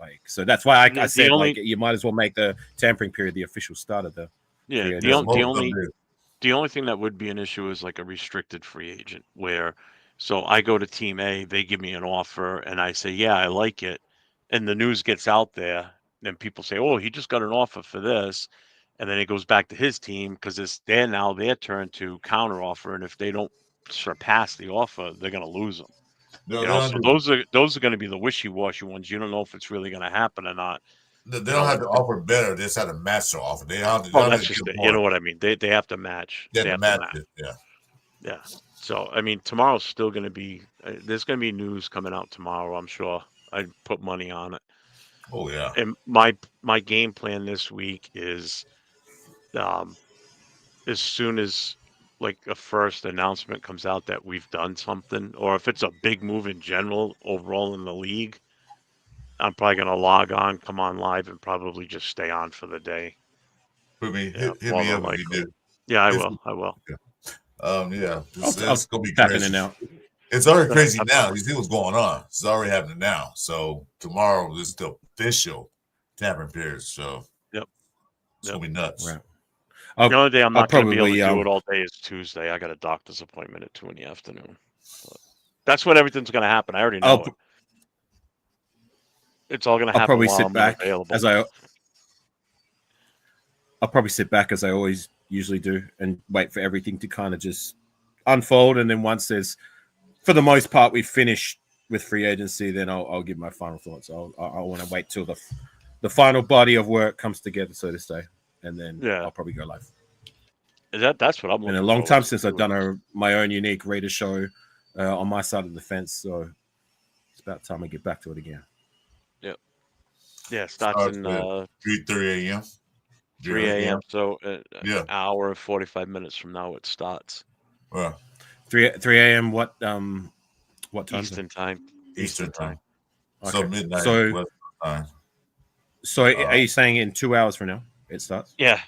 I: Like, so that's why I said like you might as well make the tampering period the official start of the.
H: Yeah, the only thing that would be an issue is like a restricted free agent where, so I go to Team A, they give me an offer, and I say, yeah, I like it, and the news gets out there, and people say, oh, he just got an offer for this, and then it goes back to his team because it's now their turn to counter offer, and if they don't surpass the offer, they're going to lose them. So those are going to be the wishy-washy ones. You don't know if it's really going to happen or not.
C: They don't have to offer better. They just have to match their offer. They have to.
H: That's just you know what I mean. They have to match.
C: They have to match it.
H: Yeah. So I mean, tomorrow's still going to be. There's going to be news coming out tomorrow. I'm sure. I'd put money on it.
C: Oh yeah.
H: And my game plan this week is, as soon as like a first announcement comes out that we've done something, or if it's a big move in general overall in the league, I'm probably going to log on, come on live, and probably just stay on for the day.
C: Hit me up when you do.
H: Yeah, I will.
C: Yeah. It's
I: going to be happening now.
C: It's already crazy now. You see what's going on. It's already happening now. So tomorrow is the official tampering period. So it's going to be nuts.
I: Right.
H: The only day I'm not going to be able to do it all day is Tuesday. I got a doctor's appointment at 2 p.m. But that's when everything's going to happen. I already know it. It's all going to happen.
I: I'll probably
H: while
I: sit
H: I'm
I: back
H: available.
I: I'll probably sit back as I always usually do and wait for everything to kind of just unfold. And then once for the most part, we've finished with free agency, then I'll give my final thoughts. I want to wait till the final body of work comes together, so to say, and then I'll probably go live.
H: That's what I'm looking
I: for. In a long time since I've done my own unique reader show on my side of the fence, so it's about time I get back to it again.
H: Yeah, starts in
C: 3:30 a.m.
H: 3 a.m. So an hour and 45 minutes from now it starts.
I: 3 a.m. What time?
H: Eastern time.
C: Eastern time.
I: Okay.
C: So midnight. Time.
I: So are you saying in 2 hours from now it starts?
H: Yeah.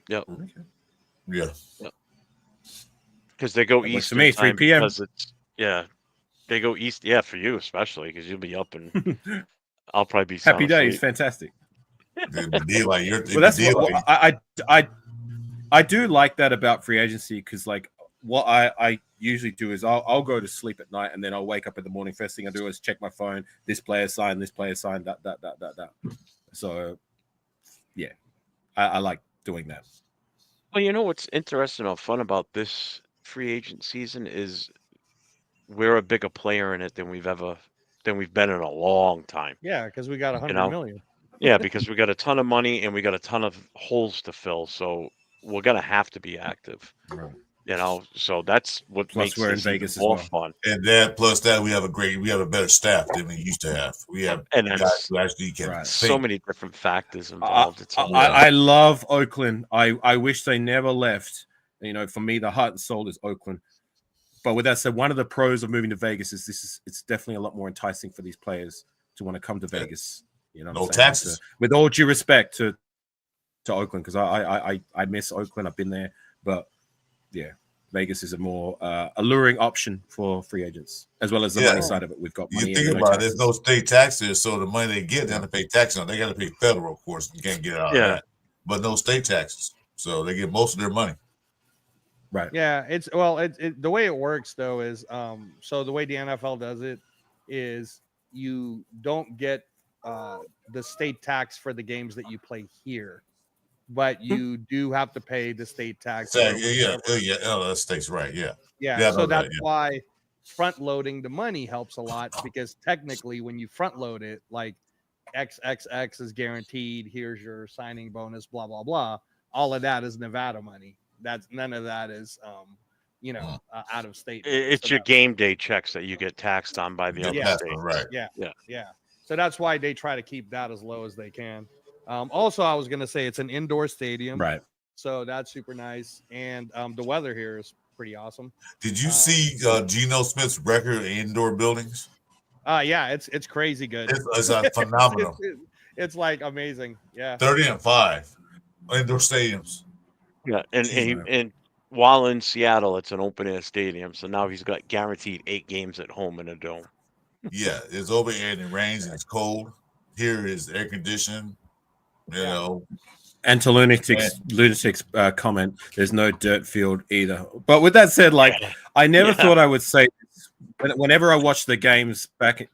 H: Yep.
C: Okay. Yeah.
H: Yep. Because they go east.
I: For me, 3 p.m.
H: They go east. Yeah, for you especially because you'll be up and I'll probably be
I: happy days. Fantastic.
C: That's
I: what I do like that about free agency because like what I usually do is I'll go to sleep at night and then I'll wake up in the morning. First thing I do is check my phone. This player signed. That. So yeah, I like doing that.
H: Well, you know what's interesting or fun about this free agent season is we're a bigger player in it than we've been in a long time.
F: Yeah, because we got 100 million.
H: Yeah, because we got a ton of money and we got a ton of holes to fill, so we're gonna have to be active.
I: Right.
H: So that's what makes
I: we're in Vegas
H: more
I: as well.
H: fun.
C: And plus that we have a better staff than we used to have. We have guys who actually can
H: so many different factors involved.
I: I love Oakland. I wish they never left. For me, the heart and soul is Oakland. But with that said, one of the pros of moving to Vegas is it's definitely a lot more enticing for these players to want to come to Vegas.
C: No taxes.
I: With all due respect to Oakland, because I miss Oakland. I've been there, but yeah, Vegas is a more alluring option for free agents, as well as the money side of it. We've got money.
C: You think about it, there's no state taxes, so the money they get, they have to pay taxes on. They got to pay federal, of course. You can't get out of that. But no state taxes, so they get most of their money.
I: Right.
F: Yeah, the way it works though is so the way the NFL does it is you don't get the state tax for the games that you play here, but you do have to pay the state tax.
C: That state's right. Yeah.
F: So that's why front loading the money helps a lot because technically when you front load it, like XXX is guaranteed. Here's your signing bonus, blah blah blah. All of that is Nevada money. None of that is out of state.
H: It's your game day checks that you get taxed on by the other states.
C: Right.
F: Yeah. So that's why they try to keep that as low as they can. Also, I was going to say it's an indoor stadium.
I: Right.
F: So that's super nice. And the weather here is pretty awesome.
C: Did you see Geno Smith's record in indoor buildings?
F: Yeah, it's crazy good.
C: It's phenomenal.
F: It's like amazing. Yeah.
C: 30-5 indoor stadiums.
H: Yeah. And while in Seattle, it's an open air stadium. So now he's got guaranteed 8 games at home in a dome.
C: Yeah, it's over air and it rains and it's cold. here is air conditioned. You know.
I: And to lunatic's comment, there's no dirt field either. But with that said, like I never thought I would say this. Whenever I watched the games back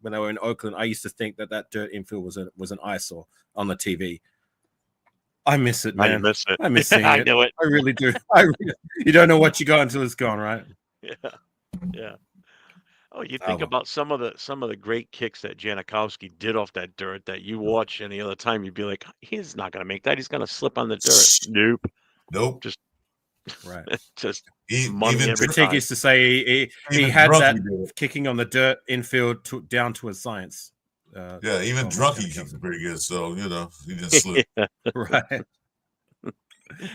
I: when they were in Oakland, I used to think that dirt infield was an eyesore on the TV. I miss it, man.
H: I miss it.
I: I miss seeing
H: I
I: it.
H: know it.
I: I really do. You don't know what you got until it's gone, right?
H: Yeah. Oh, you think about some of the great kicks that Janikowski did off that dirt that you watch any other time, you'd be like, he's not going to make that. He's going to slip on the dirt.
C: Nope.
H: Just
I: right.
H: Just
I: money every time. Critique used to say he had that kicking on the dirt infield down to a science.
C: Even drunk he kicks pretty good. So he didn't slip.
I: Right.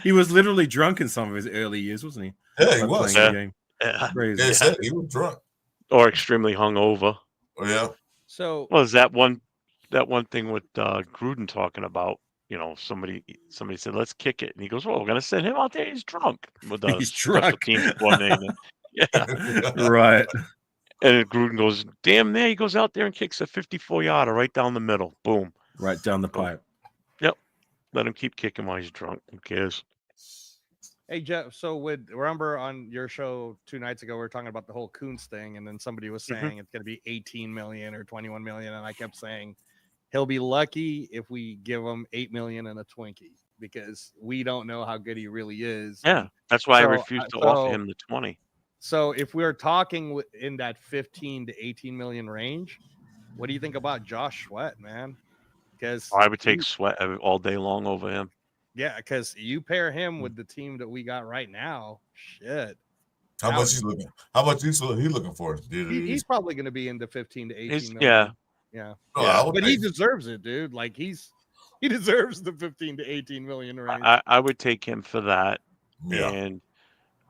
I: He was literally drunk in some of his early years, wasn't he?
C: Yeah, he was.
I: Crazy.
C: He was drunk.
H: Or extremely hungover.
C: Oh, yeah.
F: So
H: was that one thing with Gruden talking about? Somebody said, "Let's kick it," and he goes, "Well, we're gonna send him out there. He's drunk."
I: He's drunk.
H: Team
I: Right.
H: And Gruden goes, "Damn there!" He goes out there and kicks a 54-yarder right down the middle. Boom.
I: Right down the pipe.
H: Yep. Let him keep kicking while he's drunk. Who cares?
F: Hey Jeff, so remember on your show 2 nights ago we were talking about the whole Kuntz thing, and then somebody was saying it's going to be 18 million or 21 million, and I kept saying he'll be lucky if we give him 8 million and a Twinkie because we don't know how good he really is.
H: Yeah, that's why I refused to offer him the 20.
F: So if we're talking in that 15 to 18 million range, what do you think about Josh Sweat, man? Because
H: I would take Sweat all day long over him.
F: Yeah, because you pair him with the team that we got right now. Shit.
C: How much he's looking? How much he's looking for?
F: He's probably going to be in the 15 to 18 million.
H: Yeah.
F: But he deserves it, dude. Like he deserves the 15 to 18 million range.
H: I would take him for that
C: Yeah.
H: and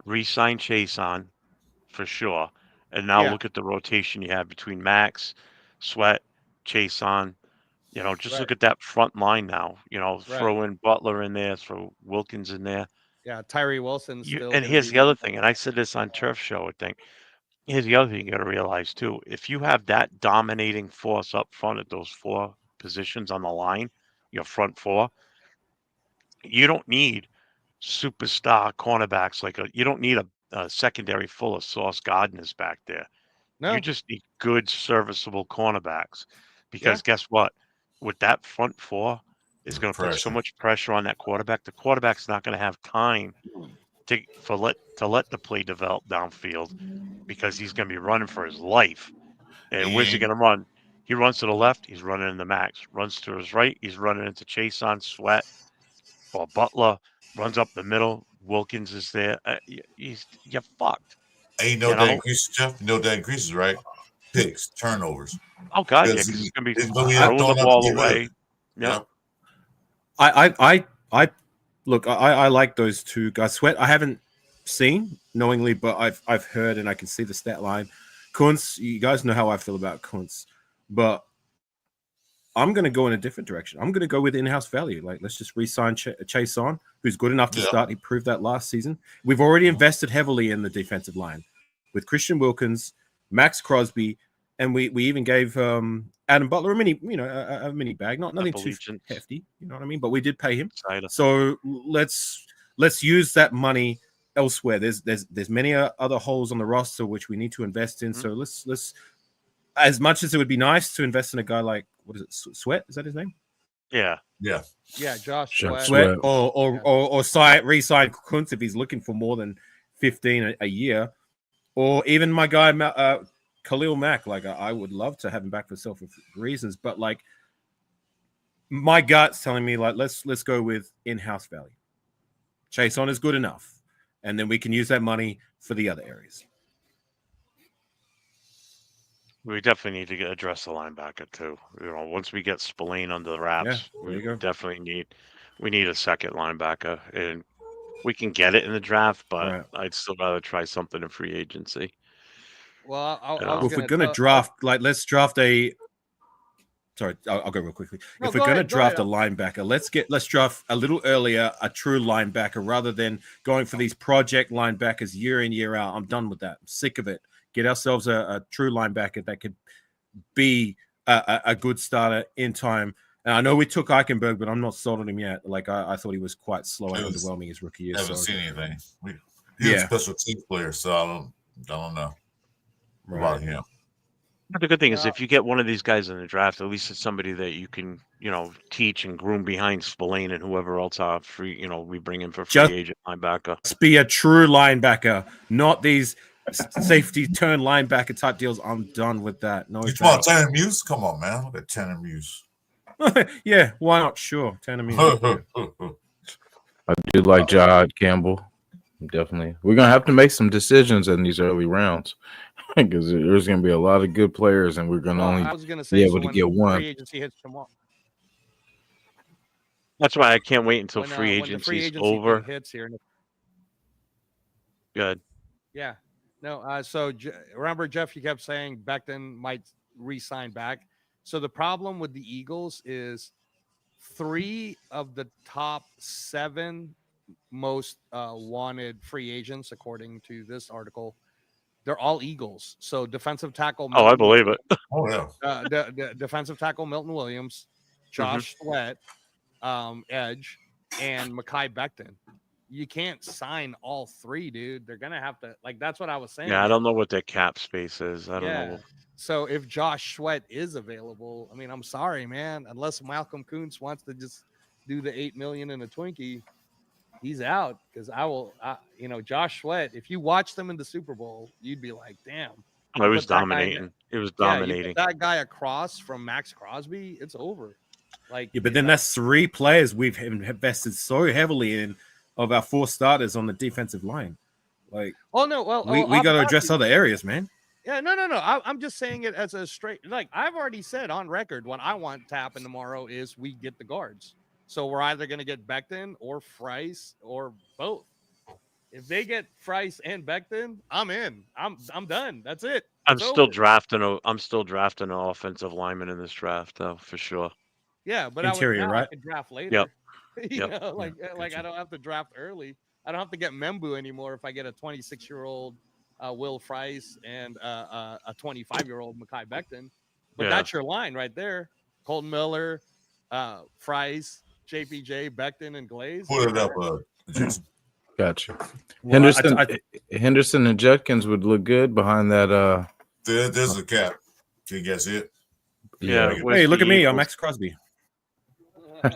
H: re-sign Chase on for sure. And now look at the rotation you have between Max, Sweat, Chase on. Just look at that front line now. Throw in Butler in there, throw Wilkins in there.
F: Yeah, Tyree Wilson still.
H: And here's the other thing, and I said this on Turf Show, I think. Here's the other thing you got to realize, too. If you have that dominating force up front at those 4 positions on the line, your front 4, you don't need superstar cornerbacks. You don't need a secondary full of Sauce Gardners back there. No. You just need good, serviceable cornerbacks. Because guess what? With that front 4, is going to put so much pressure on that quarterback. The quarterback's not going to have time to let the play develop downfield because he's going to be running for his life. And where's he going to run? He runs to the left, he's running into Max. Runs to his right, he's running into Chase on Sweat. Or Butler runs up the middle. Wilkins is there. You're fucked.
C: Ain't no that increases, Jeff. You know that increases, right? Picks, turnovers.
H: Oh God, yeah, because it's going to be throwing the ball away. Yeah.
I: I look. I like those 2 guys. Sweat, I haven't seen knowingly, but I've heard and I can see the stat line. Kuntz, you guys know how I feel about Kuntz, but I'm going to go in a different direction. I'm going to go with in-house value. Like, let's just re-sign Chase on, who's good enough to start. He proved that last season. We've already invested heavily in the defensive line with Christian Wilkins, Max Crosby, and we even gave Adam Butler a mini bag, nothing too hefty, you know what I mean? But we did pay him. So let's use that money elsewhere. There's many other holes on the roster which we need to invest in. So let's as much as it would be nice to invest in a guy like, what is it, Sweat? Is that his name?
H: Yeah.
F: Josh
I: Sweat, or re-sign Kuntz if he's looking for more than 15 a year, or even my guy Khalil Mack. Like, I would love to have him back for selfish reasons, but like my gut's telling me like let's go with in-house value. Chase on is good enough, and then we can use that money for the other areas.
H: We definitely need to address the linebacker too. Once we get Spillane under the wraps, we definitely need a second linebacker, and we can get it in the draft, but I'd still rather try something in free agency.
F: Well,
I: if we're gonna draft, like, let's draft a. Sorry, I'll go real quickly. If we're gonna draft a linebacker, let's draft a little earlier a true linebacker rather than going for these project linebackers year in year out. I'm done with that. I'm sick of it. Get ourselves a true linebacker that could be a good starter in time. And I know we took Eichenberg, but I'm not sold on him yet. Like I thought he was quite slow and underwhelming his rookie year.
C: Haven't seen anything. He's a special team player, so I don't know about him.
H: But the good thing is, if you get one of these guys in the draft, at least it's somebody that you can, teach and groom behind Spillane and whoever else are free. We bring in for free agent linebacker.
I: Just be a true linebacker, not these safety turn linebacker type deals. I'm done with that. No,
C: you want Tanner Muse? Come on, man. Look at Tanner Muse.
I: Yeah, why not? Sure, Tanner Muse.
B: I do like Jahad Campbell. Definitely, we're gonna have to make some decisions in these early rounds because there's gonna be a lot of good players, and we're gonna only be able to get one.
F: Free agency hits tomorrow.
H: That's why I can't wait until free agency is over.
F: Hits here.
H: Good.
F: Yeah. No. So remember, Jeff, you kept saying Becton might re-sign back. So the problem with the Eagles is 3 of the top 7 most wanted free agents, according to this article, they're all Eagles. So defensive tackle.
H: I believe it.
C: Oh yeah.
F: The defensive tackle Milton Williams, Josh Sweat, edge, and Mekhi Becton. You can't sign all 3, dude. They're gonna have to that's what I was saying.
H: Yeah, I don't know what their cap space is. I don't know.
F: So if Josh Sweat is available, I mean, I'm sorry, man. Unless Malcolm Kuntz wants to just do the $8 million in a Twinkie, he's out. Because Josh Sweat. If you watched them in the Super Bowl, you'd be like, damn.
H: It was dominating. It was dominating.
F: That guy across from Max Crosby, it's over.
I: But then that's 3 players we've invested so heavily in of our 4 starters on the defensive line. We got to address other areas, man.
F: Yeah, no. I'm just saying it as a straight. I've already said on record, what I want to happen tomorrow is we get the guards. So we're either going to get Becton or Frice or both. If they get Frice and Becton, I'm in. I'm done. That's it.
H: I'm still drafting an offensive lineman in this draft, though, for sure.
F: Yeah, but
I: interior,
F: I can draft later.
H: Yep.
F: I don't have to draft early. I don't have to get Membu anymore if I get a 26-year-old Will Frice and a 25-year-old Mekhi Becton. But that's your line right there. Colton Miller, Frice, JPJ, Becton, and Glaze.
C: Put it up, Jason.
B: Gotcha. Henderson and Judkins would look good behind that.
C: There's a cap. Can you guys see it?
H: Yeah.
I: Hey, look at me. I'm Max Crosby.
B: Oh,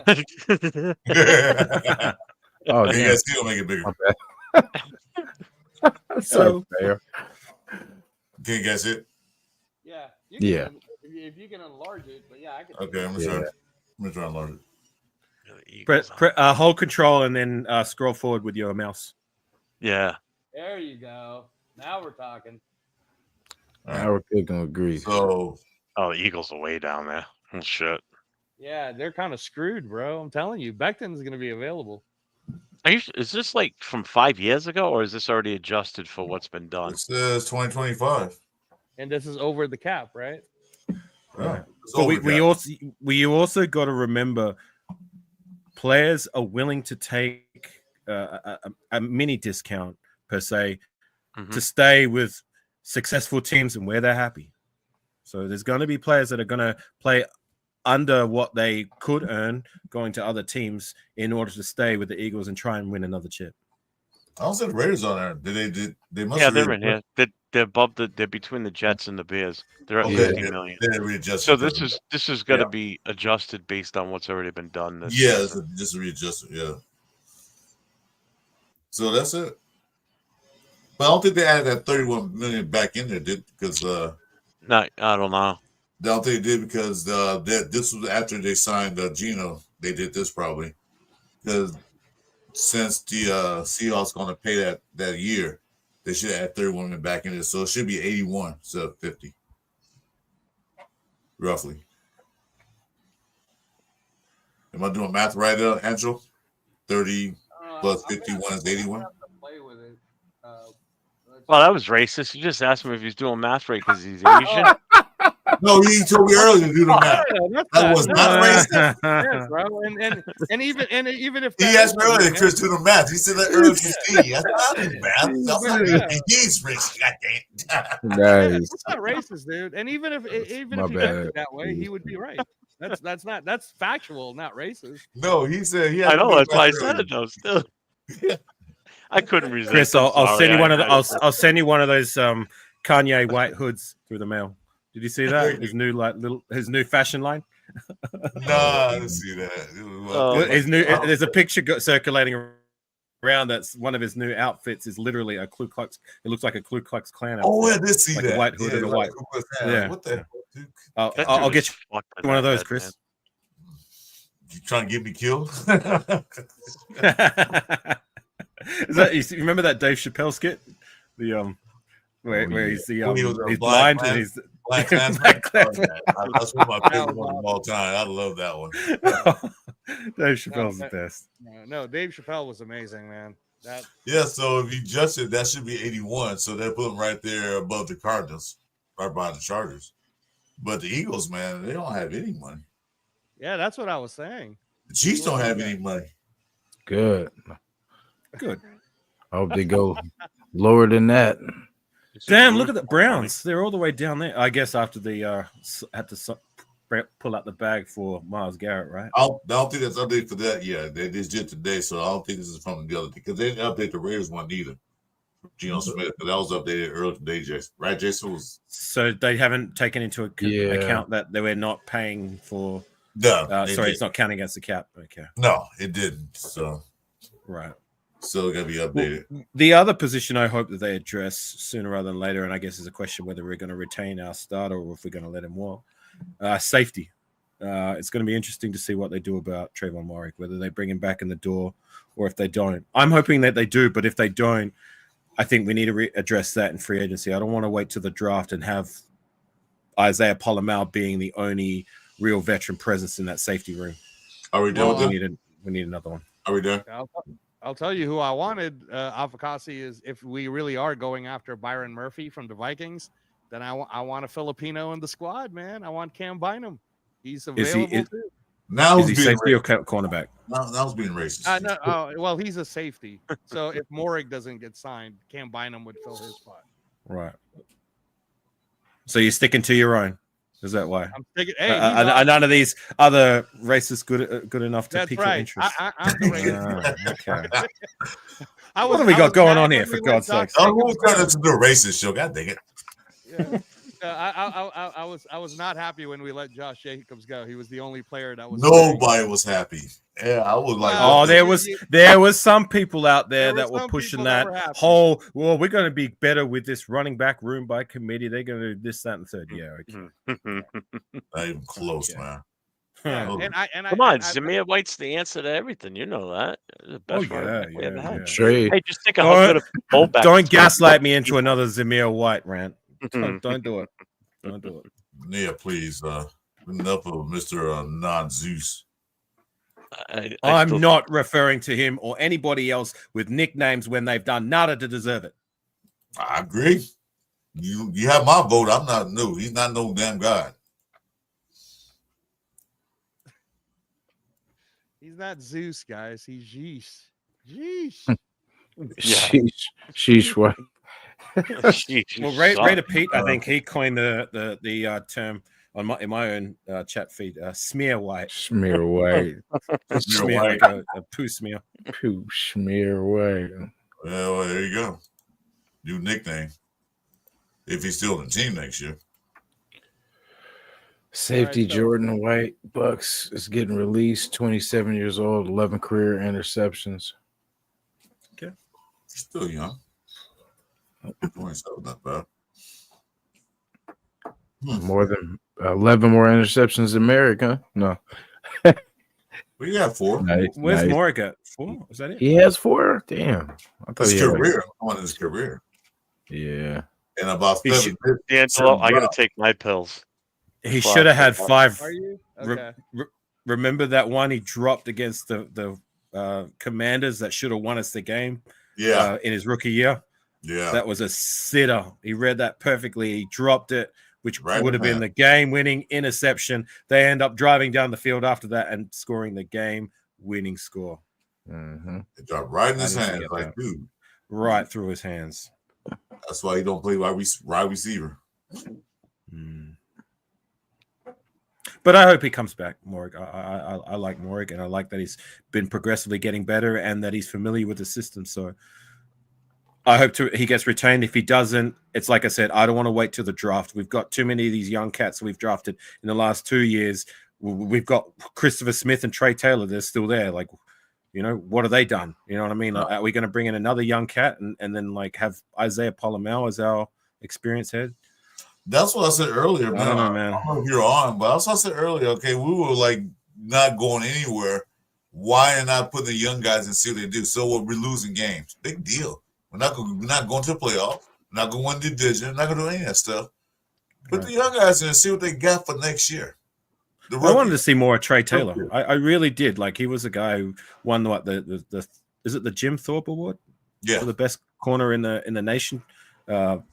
C: you guys still make it bigger.
B: So fair.
C: Can you guys see it?
F: Yeah. If you can enlarge it, but I can.
C: Okay, I'm gonna try to enlarge
I: it. Hold control and then scroll forward with your mouse.
H: Yeah.
F: There you go. Now we're talking.
B: Now we're going to agree.
C: So,
H: the Eagles are way down there. Oh, shit.
F: Yeah, they're kind of screwed, bro. I'm telling you, Becton's going to be available.
H: Is this from 5 years ago, or is this already adjusted for what's been done?
C: It says 2025.
F: And this is over the cap, right?
C: Yeah.
I: But we also got to remember, players are willing to take a mini discount per se to stay with successful teams and where they're happy. So there's going to be players that are going to play under what they could earn going to other teams in order to stay with the Eagles and try and win another chip.
C: I don't see the Raiders on there. They must.
H: Yeah, they're in here. They're above they're between the Jets and the Bears. They're at 50 million. So this is going to be adjusted based on what's already been done.
C: Just readjusted. Yeah. So that's it. But I don't think they added that 31 million back in there, because
H: no, I don't know.
C: I don't think they did because this was after they signed Geno. They did this probably because since the Seahawks going to pay that year, they should add 31 million back in there. So it should be 81 instead of 50, roughly. Am I doing math right, Angel? 30 plus 51 is 81.
F: Well,
H: that was racist. You just asked him if he's doing math right because he's Asian.
C: No, he told me earlier to do the math. That was not racist.
F: Yeah, bro. And even if
C: He asked me earlier, Chris, do the math. He said that earlier to Steve. That's not the math. He's racist.
B: Nice.
F: It's not racist, dude. And even if he meant it that way, he would be right. That's factual, not racist.
C: No, he said he.
H: I know that's why I said it though. Still, I couldn't resist.
I: Chris, I'll send you one of the, I'll send you one of those Kanye white hoods through the mail. Did you see that? His new his new fashion line.
C: No, I didn't see that.
I: His new there's a picture circulating around that's one of his new outfits is literally a Ku Klux. It looks like a Ku Klux Klan outfit.
C: Oh, I did see
I: like
C: that.
I: A white hood and a white.
C: Yeah. What the hell, dude?
I: I'll get you one of those, Chris.
C: You trying to get me killed?
I: Is that you remember that Dave Chappelle skit? The where he's the he's blind and he's
C: Black Klansman. That's one of my favorite ones of all time. I love that one.
I: Dave Chappelle's the best.
F: No, Dave Chappelle was amazing, man.
C: Yeah, so if you judge it, that should be 81. So they put him right there above the Cardinals, right by the Chargers. But the Eagles, man, they don't have any money.
F: Yeah, that's what I was saying.
C: The Chiefs don't have any money.
B: Good.
I: I
B: hope they go lower than that.
I: Damn, look at the Browns. They're all the way down there. I guess after they had to pull out the bag for Myles Garrett, right?
C: I don't think that's updated for that. Yeah, they just did today, so I don't think this is from the other because they didn't update the Raiders one either. Geno Smith, that was updated earlier today, Jason. Right, Jason was.
I: So they haven't taken into account that they were not paying for.
C: No,
I: sorry, it's not counting against the cap. Okay.
C: No, it didn't. So.
I: Right.
C: So it got to be updated.
I: Well, the other position I hope that they address sooner rather than later, and I guess is a question whether we're going to retain our starter or if we're going to let him walk. Safety. It's going to be interesting to see what they do about Trayvon Marek, whether they bring him back in the door or if they don't. I'm hoping that they do, but if they don't, I think we need to address that in free agency. I don't want to wait till the draft and have Isaiah Pola-Mao being the only real veteran presence in that safety room.
C: Are we done with it?
I: We need another one.
C: Are we done?
F: I'll tell you who I wanted, Afakasi, is if we really are going after Byron Murphy from the Vikings, then I want a Filipino in the squad, man. I want Cam Bynum. He's available too.
C: Now
I: is he safety or cornerback?
C: Now was being racist.
F: No, well, he's a safety. So if Morig doesn't get signed, Cam Bynum would fill his spot.
I: Right. So you're sticking to your own. Is that why?
F: I'm thinking,
I: none of these other races good enough to pique your interest.
F: I'm the racist.
I: Okay. What have we got going on here, for God's sake?
C: Oh, who's trying to do a racist show? God dang it.
F: Yeah. I was not happy when we let Josh Jacobs go. He was the only player that was.
C: Nobody was happy. Yeah, I was like,
I: oh, there was some people out there that were pushing that whole. Well, we're going to be better with this running back room by committee. They're going to do this, that, and the third. Yeah, okay.
C: Not even close, man.
H: Come on, Zamir White's the answer to everything. You know that. The best
B: Hey,
H: just think of how good a fullback.
I: Don't gaslight me into another Zamir White rant. Don't do it. Don't do it.
C: Yeah, please. Enough of Mr. Non-Zeus.
I: I'm not referring to him or anybody else with nicknames when they've done nada to deserve it.
C: I agree. You have my vote. I'm not new. He's not no damn God.
F: He's not Zeus, guys. He's Jeesh. Jeesh.
B: Sheesh. What?
I: Well, Raider Pete, I think he coined the term in my own chat feed, smear white.
B: Smear white.
I: Smear like a poo smear.
B: Poo smear white.
C: Well, there you go. New nickname. If he's still in the team next year.
B: Safety Jordan White, Bucks, is getting released. 27 years old, 11 career interceptions.
C: Okay. Still young. 27, not bad.
B: More than 11 more interceptions than Merrick, huh? No.
C: We got 4.
I: Where's Morik at? 4? Is that it?
B: He has 4? Damn. I thought
C: his career. On his career.
B: Yeah.
C: And about 7.
H: D'Angelo, I got to take my pills.
I: He should have had 5.
F: Are you? Okay.
I: Remember that one he dropped against the Commanders that should have won us the game?
C: Yeah.
I: In his rookie year.
C: Yeah.
I: That was a sitter. He read that perfectly. He dropped it. which
C: Right
I: would have
C: in
I: been the game-winning interception. They end up driving down the field after that and scoring the game-winning score.
C: It dropped right in his hands, like, dude.
I: Right through his hands.
C: That's why he don't play wide receiver.
I: But I hope he comes back, Moehrig. I like Moehrig, and I like that he's been progressively getting better and that he's familiar with the system. So I hope he gets retained. If he doesn't, it's like I said, I don't want to wait till the draft. We've got too many of these young cats we've drafted in the last 2 years. We've got Christopher Smith and Trey Taylor. They're still there. Like, you know, what have they done? You know what I mean? Are we going to bring in another young cat and then like have Isaiah Pola-Mao as our experienced head?
C: That's what I said earlier, man.
I: I don't know, man.
C: I don't know if you're on, but that's what I said earlier. Okay, we were like not going anywhere. Why are not putting the young guys and see what they do? So we're losing games. Big deal. We're not going to the playoff. We're not going to win the division. We're not going to do any of that stuff. Put the young guys in and see what they got for next year.
I: I wanted to see more of Trey Taylor. I really did. Like, he was a guy who won what the is it the Jim Thorpe Award?
C: Yeah,
I: for the best corner in the nation.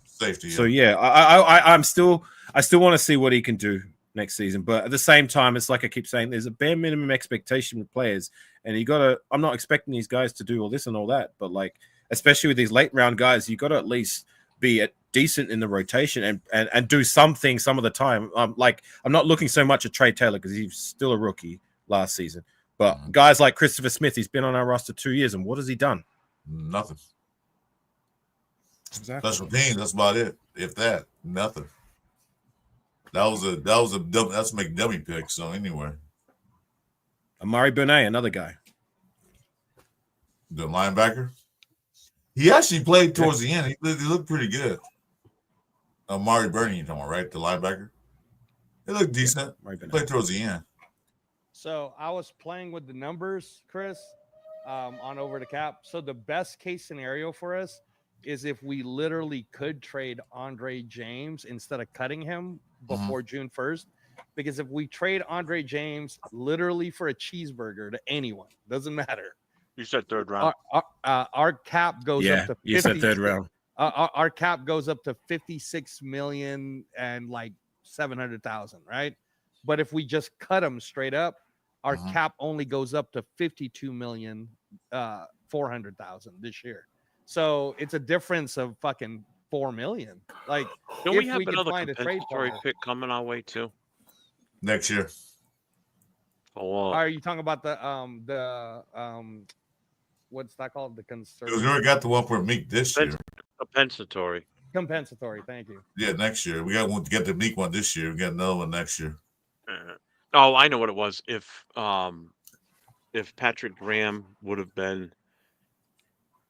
C: Safety.
I: So yeah, I still want to see what he can do next season. But at the same time, it's like I keep saying, there's a bare minimum expectation with players, and you gotta. I'm not expecting these guys to do all this and all that, but like, especially with these late round guys, you got to at least be decent in the rotation and do something some of the time. Like, I'm not looking so much at Trey Taylor because he's still a rookie last season, but guys like Christopher Smith, he's been on our roster 2 years, and what has he done?
C: Nothing.
I: Exactly.
C: Special teams. That's about it. If that, nothing. That's a McDummy pick. So anyway,
I: Amari Burnett, another guy,
C: the linebacker. He actually played towards the end. He looked pretty good. Amari Burnett, you talking about, right? The linebacker. He looked decent. He played towards the end.
F: So I was playing with the numbers, Chris, on Over the Cap. So the best case scenario for us is if we literally could trade Andre James instead of cutting him before June 1st. Because if we trade Andre James literally for a cheeseburger to anyone, doesn't matter.
H: You said third round.
F: Our cap goes up to 50,
I: you said third round.
F: Our cap goes up to 56 million and like 700,000, right? But if we just cut him straight up, our cap only goes up to 52 million 400,000 this year. So it's a difference of fucking 4 million. Like,
H: don't we have another compensatory pick coming our way too
C: next year?
F: Oh, are you talking about the what's that called? The conservative.
C: We already got the one for Meek this year.
H: Compensatory.
F: Thank you.
C: Yeah, next year we got one to get the Meek one this year. We got another one next year.
H: Oh, I know what it was. If Patrick Graham would have been.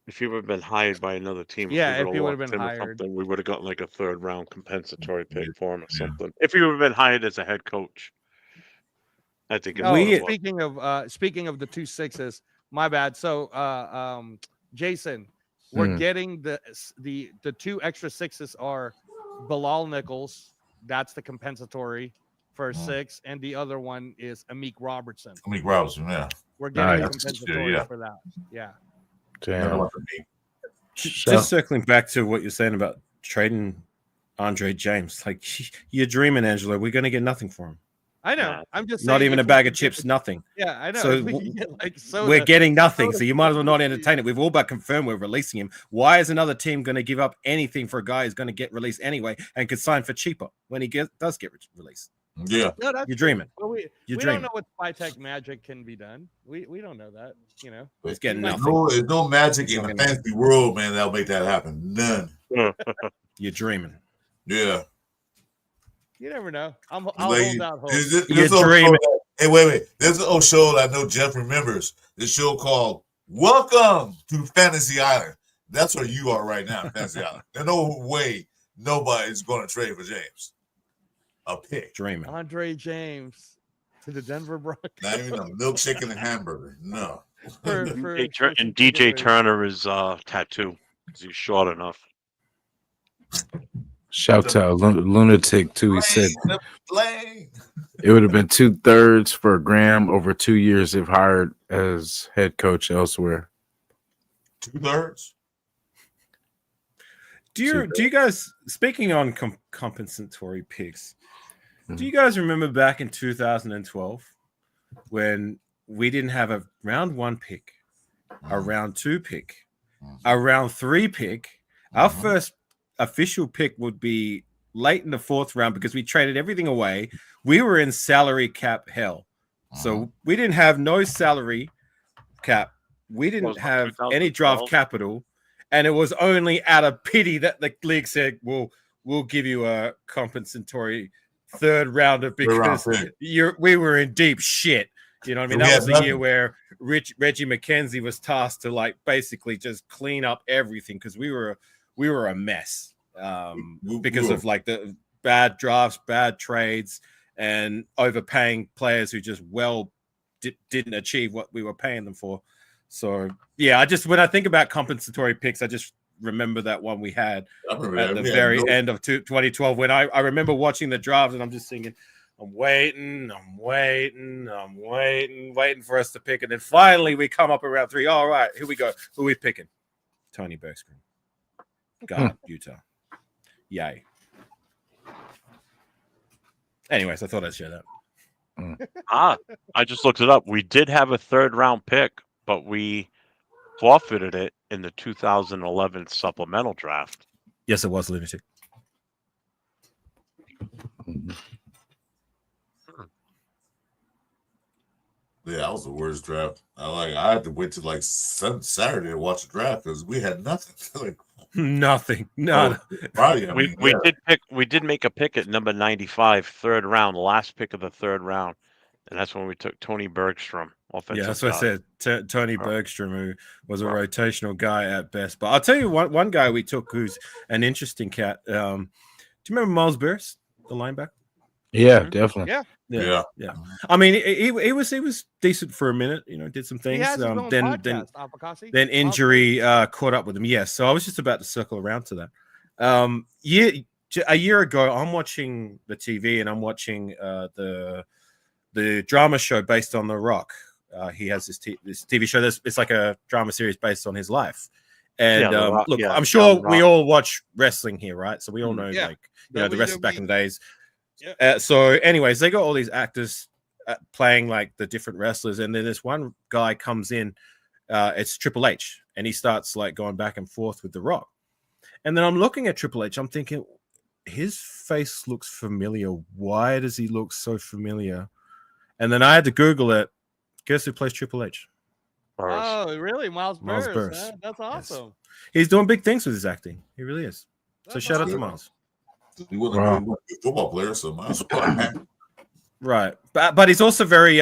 H: If he would have been hired by another team,
F: if he would have been hired,
H: we would have gotten like a third round compensatory pick for him or something. If he would have been hired as a head coach, I think.
F: Speaking of the 2 6s, my bad. So, Jason, we're getting the 2 extra 6s are Bilal Nichols. That's the compensatory for 6, and the other one is Amik Robertson.
C: Yeah.
F: We're getting the compensatory for that. Yeah.
B: Damn.
I: Just circling back to what you're saying about trading Andre James, like, you're dreaming, Angelo. We're going to get nothing for him.
F: I know. I'm just
I: not even a bag of chips, nothing.
F: Yeah, I know.
I: So we're getting nothing. So you might as well not entertain it. We've all but confirmed we're releasing him. Why is another team going to give up anything for a guy who's going to get released anyway and could sign for cheaper when he does get released?
C: Yeah,
F: you're
I: dreaming.
F: Well, we don't know what SpyTech magic can be done. We don't know that. You know,
I: it's getting nothing.
C: There's no magic in the fantasy world, man. That'll make that happen. None.
I: You're dreaming.
C: Yeah.
F: You never know. I'll hold out hope.
I: You're dreaming.
C: Hey, wait. There's an old show that I know Jeff remembers. This show called Welcome to Fantasy Island. That's where you are right now, Fantasy Island. There's no way nobody's going to trade for James. A pick.
I: Dreaming.
F: Andre James to the Denver Broncos.
C: Not even a milkshake and a hamburger. No.
H: And DJ Turner is tattoo. He's short enough.
B: Shout out Lunatic too. He said it would have been 2/3 for Graham over 2 years if hired as head coach elsewhere.
C: 2/3.
I: Do you guys, speaking on compensatory picks, do you guys remember back in 2012 when we didn't have a round 1 pick, a round 2 pick, a round 3 pick? Our first official pick would be late in the 4th round because we traded everything away. We were in salary cap hell. So we didn't have no salary cap. We didn't have any draft capital. And it was only out of pity that the league said, we'll give you a compensatory 3rd rounder because we were in deep shit. You know what I mean? That was the year where Reggie McKenzie was tasked to like basically just clean up everything because we were a mess because of like the bad drafts, bad trades, and overpaying players who just didn't achieve what we were paying them for. So yeah, when I think about compensatory picks, I just remember that one we had at the very end of 2012 when I remember watching the draft and I'm just thinking, I'm waiting for us to pick. And then finally we come up around 3. All right, here we go. Who are we picking? Tony Bergstrom. God, Utah. Yay. Anyways, I thought I'd share that.
H: I just looked it up. We did have a 3rd round pick, but we forfeited it in the 2011 supplemental draft.
I: Yes, it was lunatic.
C: Yeah, that was the worst draft. I had to wait till like Saturday to watch the draft because we had nothing. Like
I: nothing. None.
H: We did make a pick at number 95, 3rd round, last pick of the 3rd round, and that's when we took Tony Bergstrom.
I: Yeah, that's what I said. Tony Bergstrom, who was a rotational guy at best. But I'll tell you one guy we took who's an interesting cat. Do you remember Miles Burris, the linebacker?
B: Yeah, definitely.
I: Yeah. I mean, he was decent for a minute. You know, did some things. Then injury caught up with him. Yes, so I was just about to circle around to that. A year ago, I'm watching the TV and I'm watching the drama show based on The Rock. He has this TV show. It's like a drama series based on his life. And I'm sure we all watch wrestling here, right? So we all know, the wrestling back in the days. So, anyways, they got all these actors playing like the different wrestlers, and then this one guy comes in. It's Triple H, and he starts like going back and forth with The Rock. And then I'm looking at Triple H. I'm thinking, his face looks familiar. Why does he look so familiar? And then I had to Google it. Guess who plays Triple H?
F: Oh, really? Miles Burris.
I: Huh?
F: That's awesome.
I: Yes. He's doing big things with his acting. He really is. So shout out to Miles.
C: He wasn't a football player, so Miles.
I: Right, but he's also very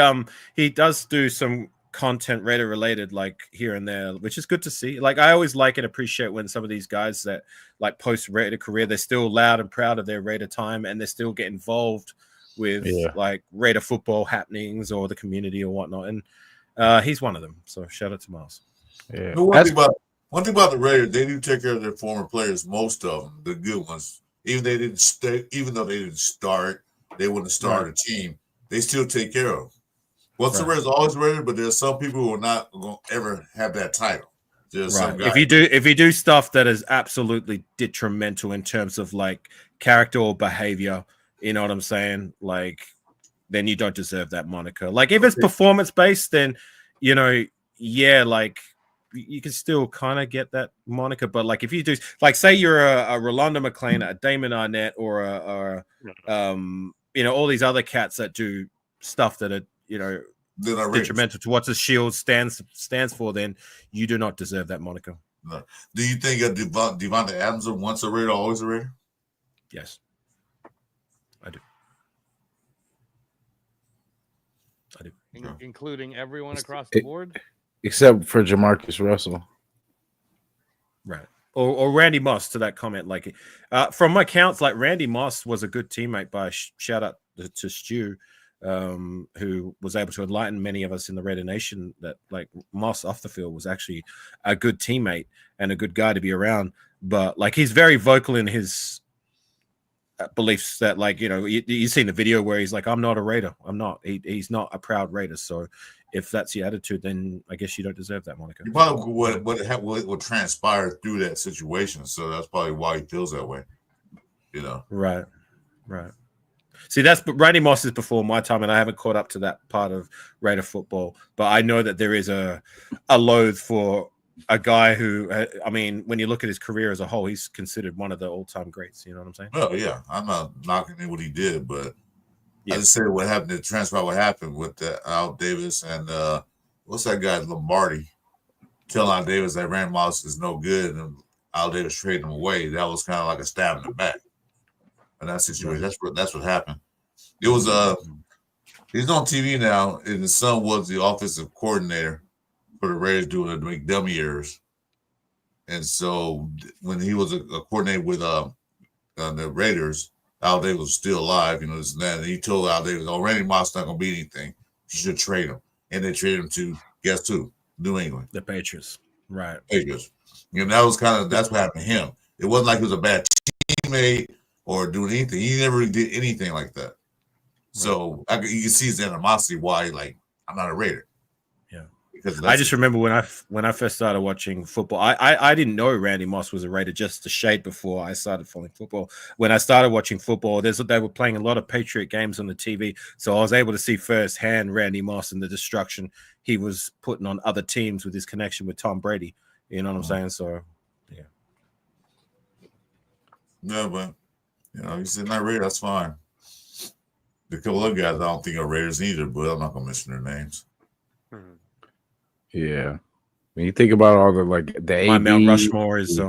I: he does do some content Raider related like here and there, which is good to see. Like I always like and appreciate when some of these guys that like post Raider career, they're still loud and proud of their Raider time and they still get involved with like Raider football happenings or the community or whatnot. And he's one of them. So shout out to Miles.
C: Yeah. One thing about the Raiders, they do take care of their former players, most of them, the good ones. Even though they didn't start, they wouldn't start a team. They still take care of them. The Raiders always Raiders, but there's some people who are not going to ever have that title.
I: If you do stuff that is absolutely detrimental in terms of like character or behavior, you know what I'm saying? Like, then you don't deserve that moniker. Like, if it's performance based, then like you can still kind of get that moniker. But like, if you do, like, say you're a Rolando McClain, a Damon Arnett, or all these other cats that do stuff that are detrimental to what the Shield stands for, then you do not deserve that moniker.
C: No. Do you think Devontae Adams once a Raider, always a Raider?
I: Yes, I do.
F: Including everyone across the board,
B: except for Jamarcus Russell,
I: right? Or Randy Moss. To that comment, like from my counts, like Randy Moss was a good teammate. By shout out to Stu, who was able to enlighten many of us in the Raider Nation that like Moss off the field was actually a good teammate and a good guy to be around. But like he's very vocal in his beliefs that, like, you've seen the video where he's like, I'm not a Raider. I'm not. He's not a proud Raider. So if that's your attitude, then I guess you don't deserve that moniker.
C: You probably what transpired through that situation, so that's probably why he feels that way. You know,
I: right. See, that's Randy Moss is before my time, and I haven't caught up to that part of Raider football. But I know that there is a loathe for a guy who, I mean, when you look at his career as a whole, he's considered one of the all-time greats. You know what I'm saying?
C: Oh yeah, I'm not knocking what he did, but I just said what happened to transpire. What happened with Al Davis and what's that guy Lombardi telling Al Davis that Randy Moss is no good, and Al Davis traded him away. That was kind of like a stab in the back. In that situation, that's what happened. It was he's on TV now, and his son was the offensive coordinator for the Raiders doing the dummy years. And so when he was a coordinator with the Raiders, Al Davis was still alive, you know, this and that. And he told Al Davis, "Oh, Randy Moss not gonna be anything. You should trade him." And they traded him to guess who? New England,
I: the Patriots, right?
C: Patriots. You know, that's what happened to him. It wasn't like he was a bad teammate or doing anything. He never really did anything like that. Right. So you can see his animosity. Why, like, I'm not a Raider.
I: Yeah, because I just remember when I first started watching football, I didn't know Randy Moss was a Raider just a shade before I started following football. When I started watching football, they were playing a lot of Patriot games on the TV, so I was able to see firsthand Randy Moss and the destruction he was putting on other teams with his connection with Tom Brady. You know what I'm saying? So, yeah.
C: No, but you know, he's not Raider. That's fine. The couple of guys I don't think are Raiders either, but I'm not gonna mention their names.
B: Yeah, when you think about all the the
I: my Mount Rushmore is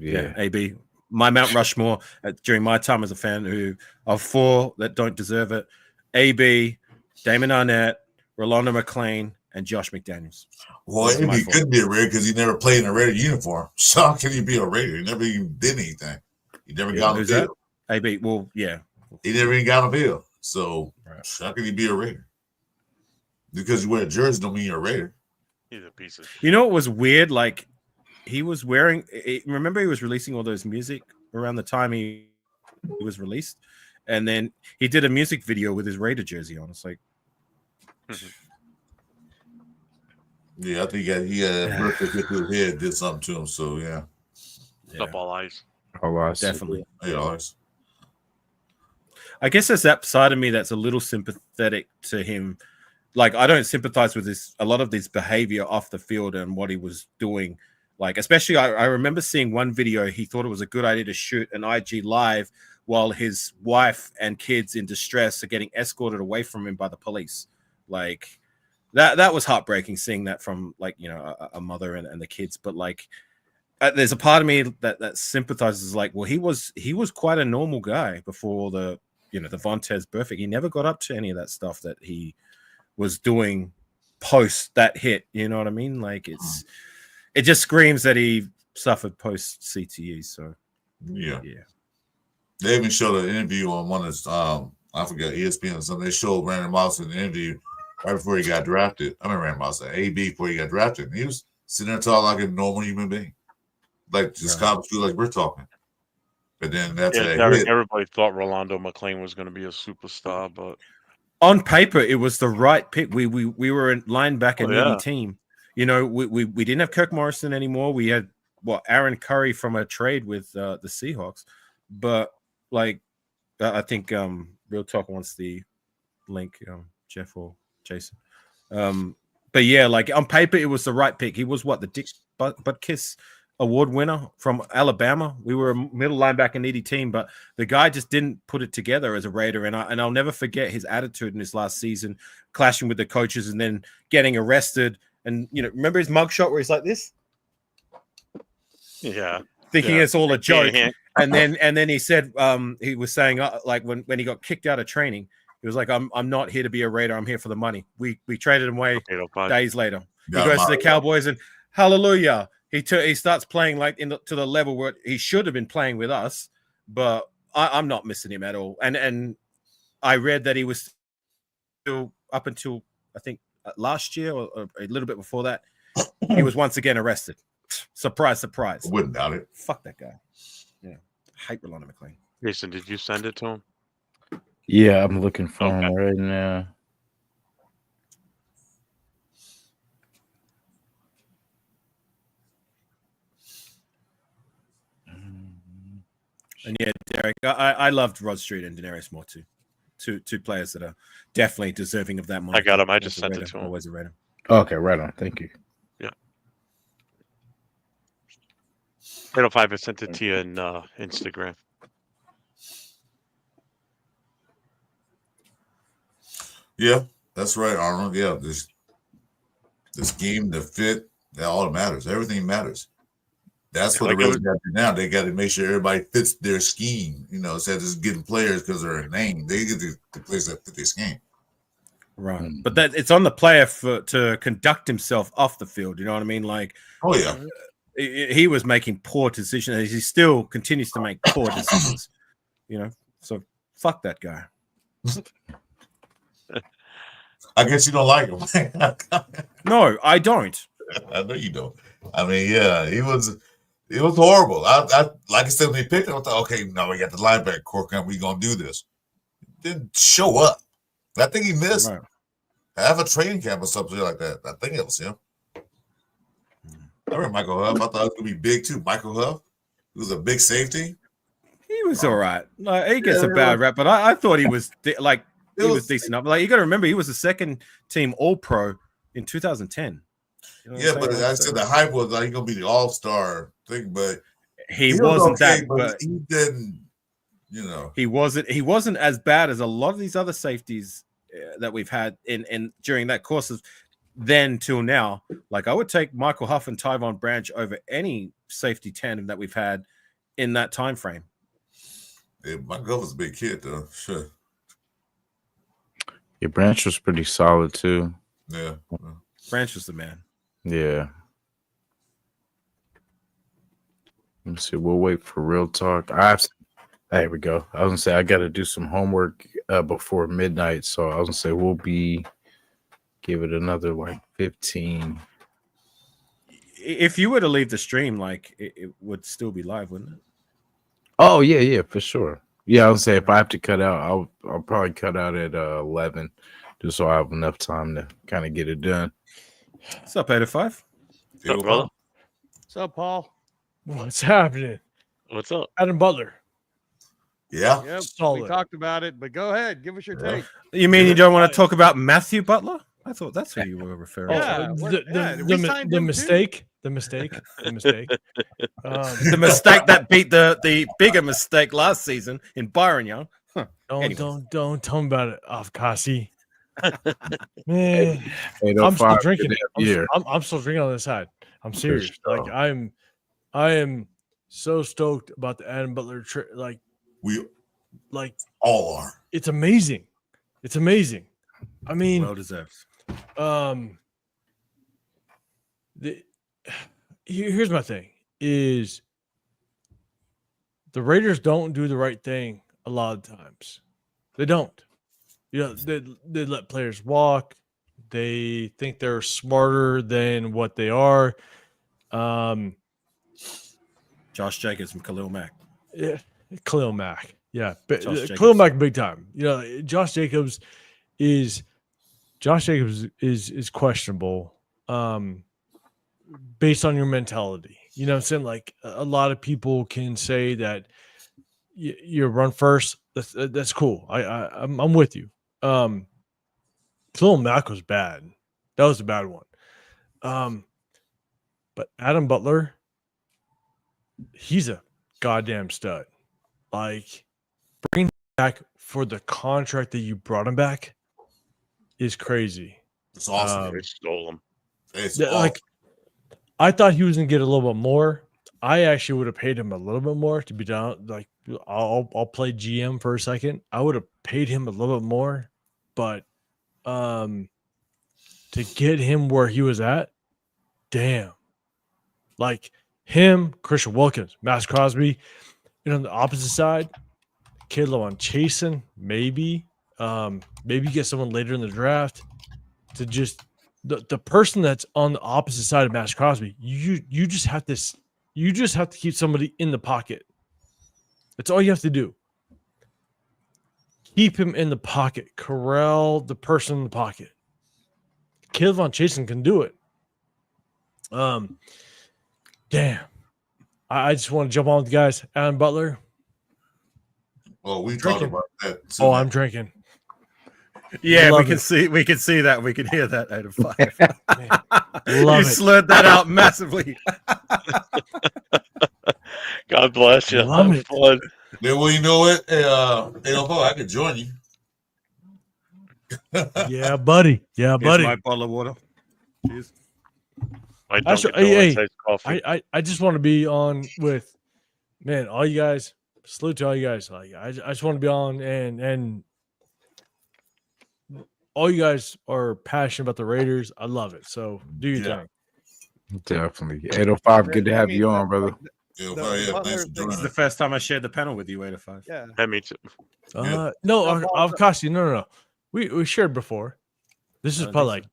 I: AB. My Mount Rushmore during my time as a fan of four that don't deserve it: AB, Damon Arnett, Rolando McClain, and Josh McDaniels.
C: Well, AB could be a Raider because he never played in a Raider uniform. So how can he be a Raider? He never even did anything. He never got on the field.
I: AB, well, yeah.
C: He never even got on the field. So how can he be a Raider? Because you wear a jersey don't mean you're a Raider.
H: He's a piece of shit.
I: You know what was weird? Like, he was wearing... Remember he was releasing all those music around the time he was released? And then he did a music video with his Raider jersey on. It's like...
C: Yeah, I think he had a birthday hit to his head, did something to him. So, yeah.
H: Up all eyes.
B: All eyes.
I: Definitely.
C: Yeah, all eyes.
I: I guess there's that side of me that's a little sympathetic to him. Like, I don't sympathize with a lot of this behavior off the field and what he was doing. Like, especially, I remember seeing one video. He thought it was a good idea to shoot an IG live while his wife and kids in distress are getting escorted away from him by the police. Like, that was heartbreaking seeing that from, like, you know, a mother and the kids. But, like, there's a part of me that sympathizes, like, well, he was quite a normal guy before the Vontaze Burfict. He never got up to any of that stuff that he was doing post that hit. You know what I mean? Like, it just screams that he suffered post CTE. So
C: yeah. They even showed an interview on one of I forget, ESPN or something. They showed Randy Moss in the interview right before he got drafted. I mean, Randy Moss, AB before he got drafted. And he was sitting there talking like a normal human being, like just college school, like we're talking. But then
H: everybody thought Rolando McClain was going to be a superstar, but
I: on paper it was the right pick. We were a linebacker needy team. You know, we didn't have Kirk Morrison anymore. We had Aaron Curry from a trade with the Seahawks, but like I think Real Talk wants the link, Jeff or Jason. But yeah, like on paper it was the right pick. He was the Dick Butkus Award winner from Alabama. We were a middle linebacker needy team, but the guy just didn't put it together as a Raider. And I'll never forget his attitude in his last season, clashing with the coaches and then getting arrested. And remember his mugshot where he's like this?
H: Yeah.
I: Thinking it's all a joke. And then he said he was saying like when he got kicked out of training, he was like, I'm not here to be a Raider. I'm here for the money. We traded him away days later. He goes to the Cowboys and hallelujah. He starts playing like to the level where he should have been playing with us, but I'm not missing him at all. And I read that he was still up until I think last year or a little bit before that, he was once again arrested. Surprise, surprise.
C: Wouldn't doubt it.
I: Fuck that guy. Yeah, I hate Rolando McClain.
H: Jason, did you send it to him?
B: Yeah, I'm looking for him right now.
I: And yeah, Derek, I loved Rod Street and Daenerys more too. Two players that are definitely deserving of that money.
H: I got him. I just sent it to him.
I: Always a Raider.
B: Okay, right on. Thank you.
H: Yeah. 805, I sent it to you in Instagram.
C: Yeah, that's right, Arnold. Yeah, this scheme, the fit, that all matters. Everything matters. That's what the Raiders got to do now. They got to make sure everybody fits their scheme. Instead of just getting players because they're a name, they get the players that fit their scheme.
I: Right, but that it's on the player to conduct himself off the field. You know what I mean? Like,
C: oh yeah,
I: he was making poor decisions. He still continues to make poor decisions. So fuck that guy.
C: I guess you don't like him.
I: No, I don't.
C: I know you don't. I mean, yeah, it was horrible. I like I said when they picked him, I thought, okay, now we got the linebacker core camp. We gonna do this. Didn't show up. I think he missed half a training camp or something like that. I think it was him. I remember Michael Huff. I thought it was gonna be big too. Michael Huff, he was a big safety.
I: He was all right. Like, he gets a bad rap, but I thought he was he was decent up. Like, you got to remember, he was a second team All Pro in 2010.
C: Yeah, but I said the hype was like he's gonna be the All-Star thing, but
I: he wasn't
C: okay,
I: that. But
C: he didn't.
I: He wasn't as bad as a lot of these other safeties that we've had in during that course of then till now. Like, I would take Michael Huff and Tyvon Branch over any safety tandem that we've had in that time frame.
C: Yeah, Michael Huff was a big kid though. Sure.
B: Your Branch was pretty solid too.
C: Yeah.
I: Branch was the man.
B: Yeah. Let me see. We'll wait for real talk. There we go. I was gonna say I got to do some homework before midnight, so I was gonna say we'll give it another like 15.
I: If you were to leave the stream, like it would still be live, wouldn't it?
B: Oh yeah, for sure. Yeah, I was gonna say if I have to cut out, I'll probably cut out at 11, just so I have enough time to kind of get it done.
I: What's up, 805?
H: What's up, brother?
F: What's up, Paul?
J: What's happening?
H: What's up?
J: Adam Butler.
C: Yeah.
F: Yep,
J: Solid.
F: we talked about it, but go ahead, give us your take.
I: You mean you don't want to talk about Matthew Butler? I thought that's who you were referring to.
J: The mistake. The mistake.
I: The mistake that beat the bigger mistake last season in Byron Young. Huh.
J: Don't tell me about it, Afkasi. Man, I'm still
B: 805
J: drinking.
B: here.
J: I'm still drinking on this side. I'm serious. Like I am so stoked about the Adam Butler trip.
C: We all are.
J: It's amazing. It's amazing. I mean,
I: Well deserved.
J: Here's my thing: is the Raiders don't do the right thing a lot of times. They don't. They let players walk. They think they're smarter than what they are.
I: Josh Jacobs from Khalil Mack.
J: Yeah, Khalil Mack. Yeah,
I: Khalil
J: Mack big time. Josh Jacobs is questionable based on your mentality. You know what I'm saying? Like, a lot of people can say that you run first. That's cool. I'm with you. Khalil Mack was bad. That was a bad one. But Adam Butler, he's a goddamn stud. Like, bringing him back for the contract that you brought him back is crazy.
C: It's awesome.
H: They stole him.
C: It's awesome.
J: Like, I thought he was gonna get a little bit more. I actually would have paid him a little bit more to be down. Like, I'll play GM for a second. I would have paid him a little bit more, but to get him where he was at, damn. Like him, Christian Wilkins, Max Crosby, on the opposite side, Caleb on Chasen, maybe get someone later in the draft to just the person that's on the opposite side of Max Crosby. You just have to keep somebody in the pocket. That's all you have to do. Keep him in the pocket. Corral the person in the pocket. Caleb on Chasen can do it. Damn. I just want to jump on with the guys. Adam Butler,
C: Oh, we
J: Drinking.
C: talked about that.
J: Oh, I'm drinking.
I: Yeah,
J: Love
I: we can
J: it.
I: see that. We can hear that 8 of 5.
J: Love
I: You
J: it.
I: slurred that out massively.
H: God bless you.
J: Love
H: Have
J: it.
H: fun.
C: Then, well, you know what? Hey, I can join you.
J: Yeah, buddy. Yeah,
I: Here's
J: buddy.
I: my bottle of water. Cheers.
H: I
J: I
H: don't get
J: hey,
H: iced coffee.
J: I just want to be on with, man, all you guys. Salute to all you guys. Like, I just want to be on, and all you guys are passionate about the Raiders. I love it. So do your thing.
B: Definitely. 805, good to have you on, brother.
I: This is the first time I shared the panel with you, 8 of 5.
F: Yeah.
H: Hey, me too.
J: No, Avkasi, no. We shared before. This is probably like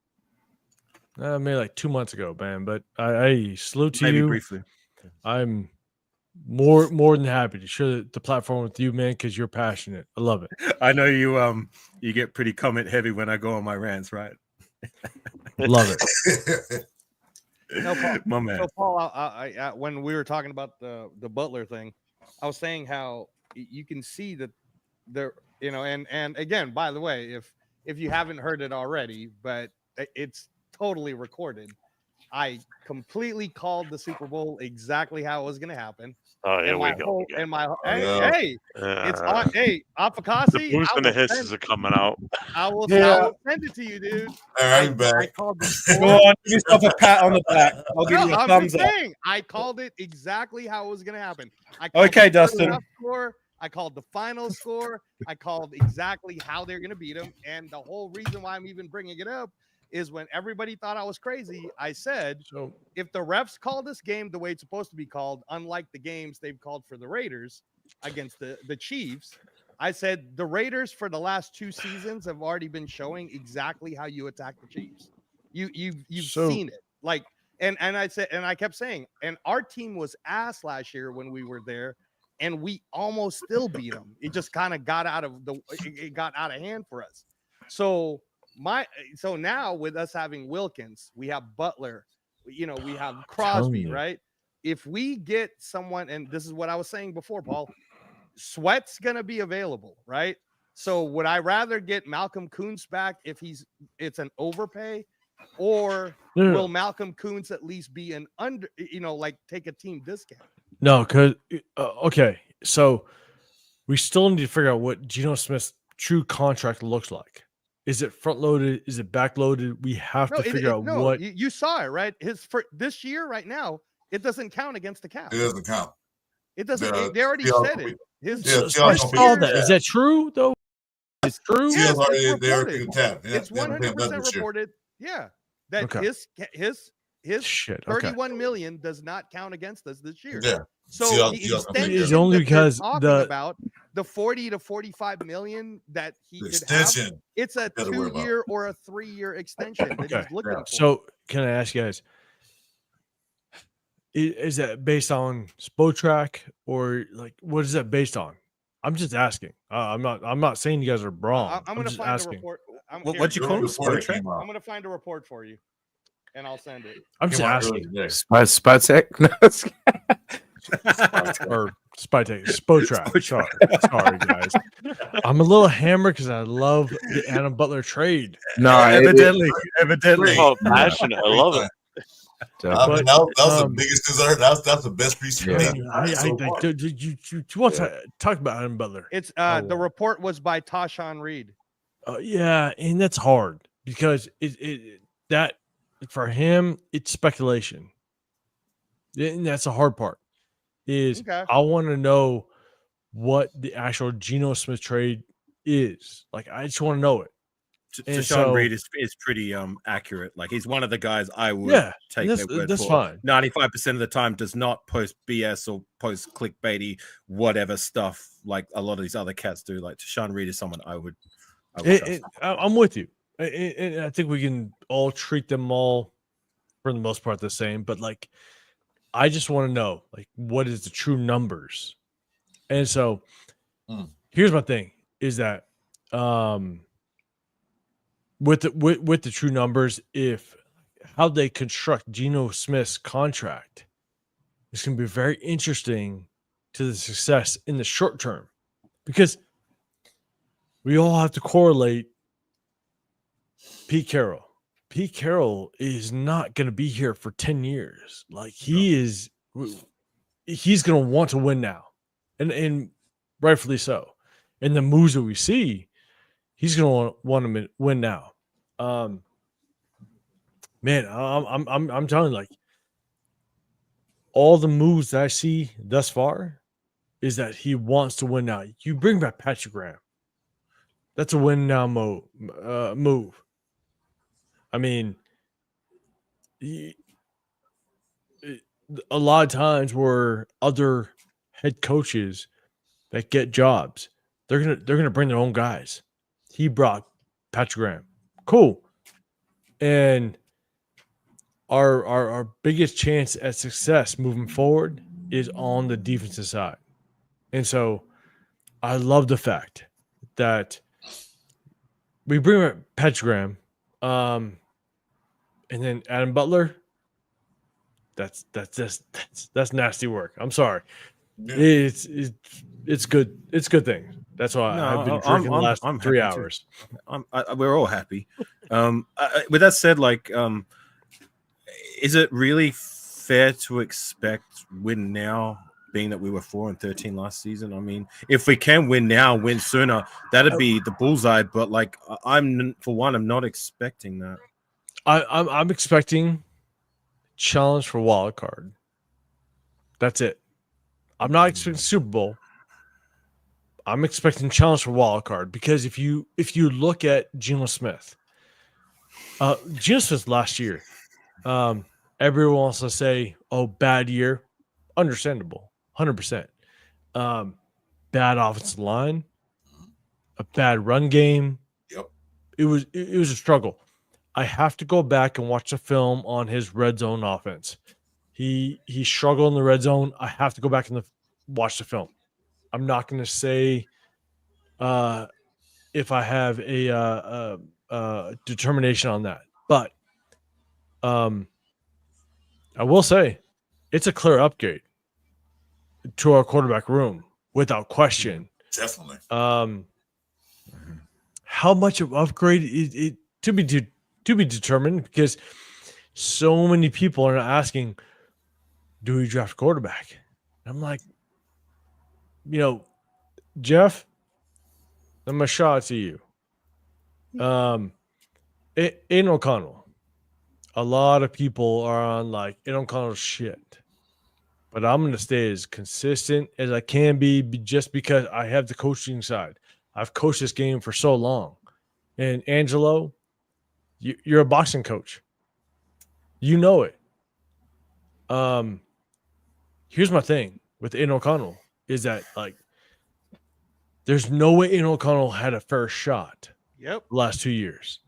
J: maybe like 2 months ago, man. But I salute to
I: Maybe
J: you.
I: briefly.
J: I'm more than happy to share the platform with you, man, because you're passionate. I love it.
I: I know you get pretty comment heavy when I go on my rants, right?
J: Love it.
F: No, Paul,
I: my man.
F: So Paul, I when we were talking about the Butler thing, I was saying how you can see that there, and again, by the way, if you haven't heard it already, but it's totally recorded. I completely called the Super Bowl exactly how it was going to happen.
H: Oh, here we go.
F: It's on. Hey, Afakasi.
H: The boost and the hisses are coming out.
F: I will send it to you, dude.
C: All right, I'm back.
F: I called
I: Go on, give yourself a pat on the back. I'll give you a thumbs up.
F: I called it exactly how it was going to happen.
I: Okay, Dustin.
F: I called the final score. I called exactly how they're going to beat them. And the whole reason why I'm even bringing it up is when everybody thought I was crazy, I said, so if the refs call this game the way it's supposed to be called, unlike the games they've called for the Raiders against the Chiefs, I said the Raiders for the last 2 seasons have already been showing exactly how you attack the Chiefs. You've seen it. Like, and I said, and I kept saying, and our team was ass last year when we were there, and we almost still beat them. It just kind of got out of hand for us. So now with us having Wilkins, we have Butler, we have Crosby, right? If we get someone, and this is what I was saying before, Paul, Sweat's gonna be available, right? So would I rather get Malcolm Kuntz back if it's an overpay, or will Malcolm Kuntz at least be an take a team discount?
J: No, because okay, so we still need to figure out what Geno Smith's true contract looks like. Is it front loaded? Is it back loaded? We have to figure out what
F: you saw it, right? For this year, right now, it doesn't count against the cap.
C: It doesn't count.
F: It doesn't. They already said it.
J: I saw that. Is that true though? It's true.
F: Yes, it's 100% reported. Yeah, that his 31 million does not count against us this year.
C: Yeah.
F: So the extension
J: is only because
F: about the 40 to 45 million that he could have. It's a 2-year or a 3-year extension that he's looking for.
J: So can I ask you guys? Is that based on Spotrac or like what is that based on? I'm just asking. I'm not saying you guys are wrong.
F: I'm going to find a report.
I: What'd you call it? Spotrac?
F: I'm going to find a report for you, and I'll send it.
J: I'm just asking.
B: Spotrac.
J: Or Spotrac. Sorry, guys. I'm a little hammered because I love the Adam Butler trade.
B: No,
I: evidently.
H: Oh, passionate. I love it.
C: That was the biggest dessert. That's the best piece for me.
J: You want to talk about Adam Butler?
F: It's the report was by Tashawn Reed.
J: Yeah, and that's hard because that for him it's speculation, and that's the hard part. I want to know what the actual Geno Smith trade is. Like, I just want to know it.
I: Tashawn Reed is pretty accurate. Like, he's one of the guys I would take their word
J: that's
I: for.
J: Fine.
I: 95% of the time does not post BS or post clickbaity whatever stuff like a lot of these other cats do. Like, Tashawn Reed is someone I would trust.
J: I'm with you. And I think we can all treat them all for the most part the same, but like I just want to know like what is the true numbers. And so here's my thing is that with the true numbers, if how they construct Geno Smith's contract, it's going to be very interesting to the success in the short term because we all have to correlate Pete Carroll. Pete Carroll is not going to be here for 10 years. Like he's going to want to win now, and rightfully so. And the moves that we see, he's going to want to win now. Man, I'm telling you, like all the moves that I see thus far is that he wants to win now. You bring back Patrick Graham. That's a win now move. I mean, a lot of times where other head coaches that get jobs, they're gonna bring their own guys. He brought Patrick Graham. Cool. And our biggest chance at success moving forward is on the defensive side. And so I love the fact that we bring up Patrick Graham, and then Adam Butler. That's nasty work. I'm sorry.
C: Yeah.
J: It's good. It's a good thing. That's why I've been drinking the last 3 hours.
I: We're all happy. With that said, like, is it really fair to expect win now, being that we were 4-13 last season? I mean, if we can win now, win sooner, that'd be the bullseye. But like, I'm not expecting that.
J: I'm expecting challenge for wild card. That's it. I'm not expecting Super Bowl. I'm expecting challenge for wild card because if you look at Geno Smith last year, everyone wants to say, "Oh, bad year," understandable, 100%. Bad offensive line, a bad run game.
C: Yep,
J: it was a struggle. I have to go back and watch the film on his red zone offense. He struggled in the red zone. I have to go back and watch the film. I'm not going to say if I have a determination on that, but I will say it's a clear upgrade to our quarterback room without question.
C: definitely.
J: How much of upgrade it to be determined, because so many people are asking, do we draft quarterback? I'm like, Jeff, I'm going to shout out to you. Aiden O'Connell. A lot of people are on like Aiden O'Connell's shit. But I'm going to stay as consistent as I can be just because I have the coaching side. I've coached this game for so long. And Angelo, you're a boxing coach. You know it. Here's my thing with Aiden O'Connell is that, like, there's no way Aiden O'Connell had a fair shot
F: the
J: last 2 years.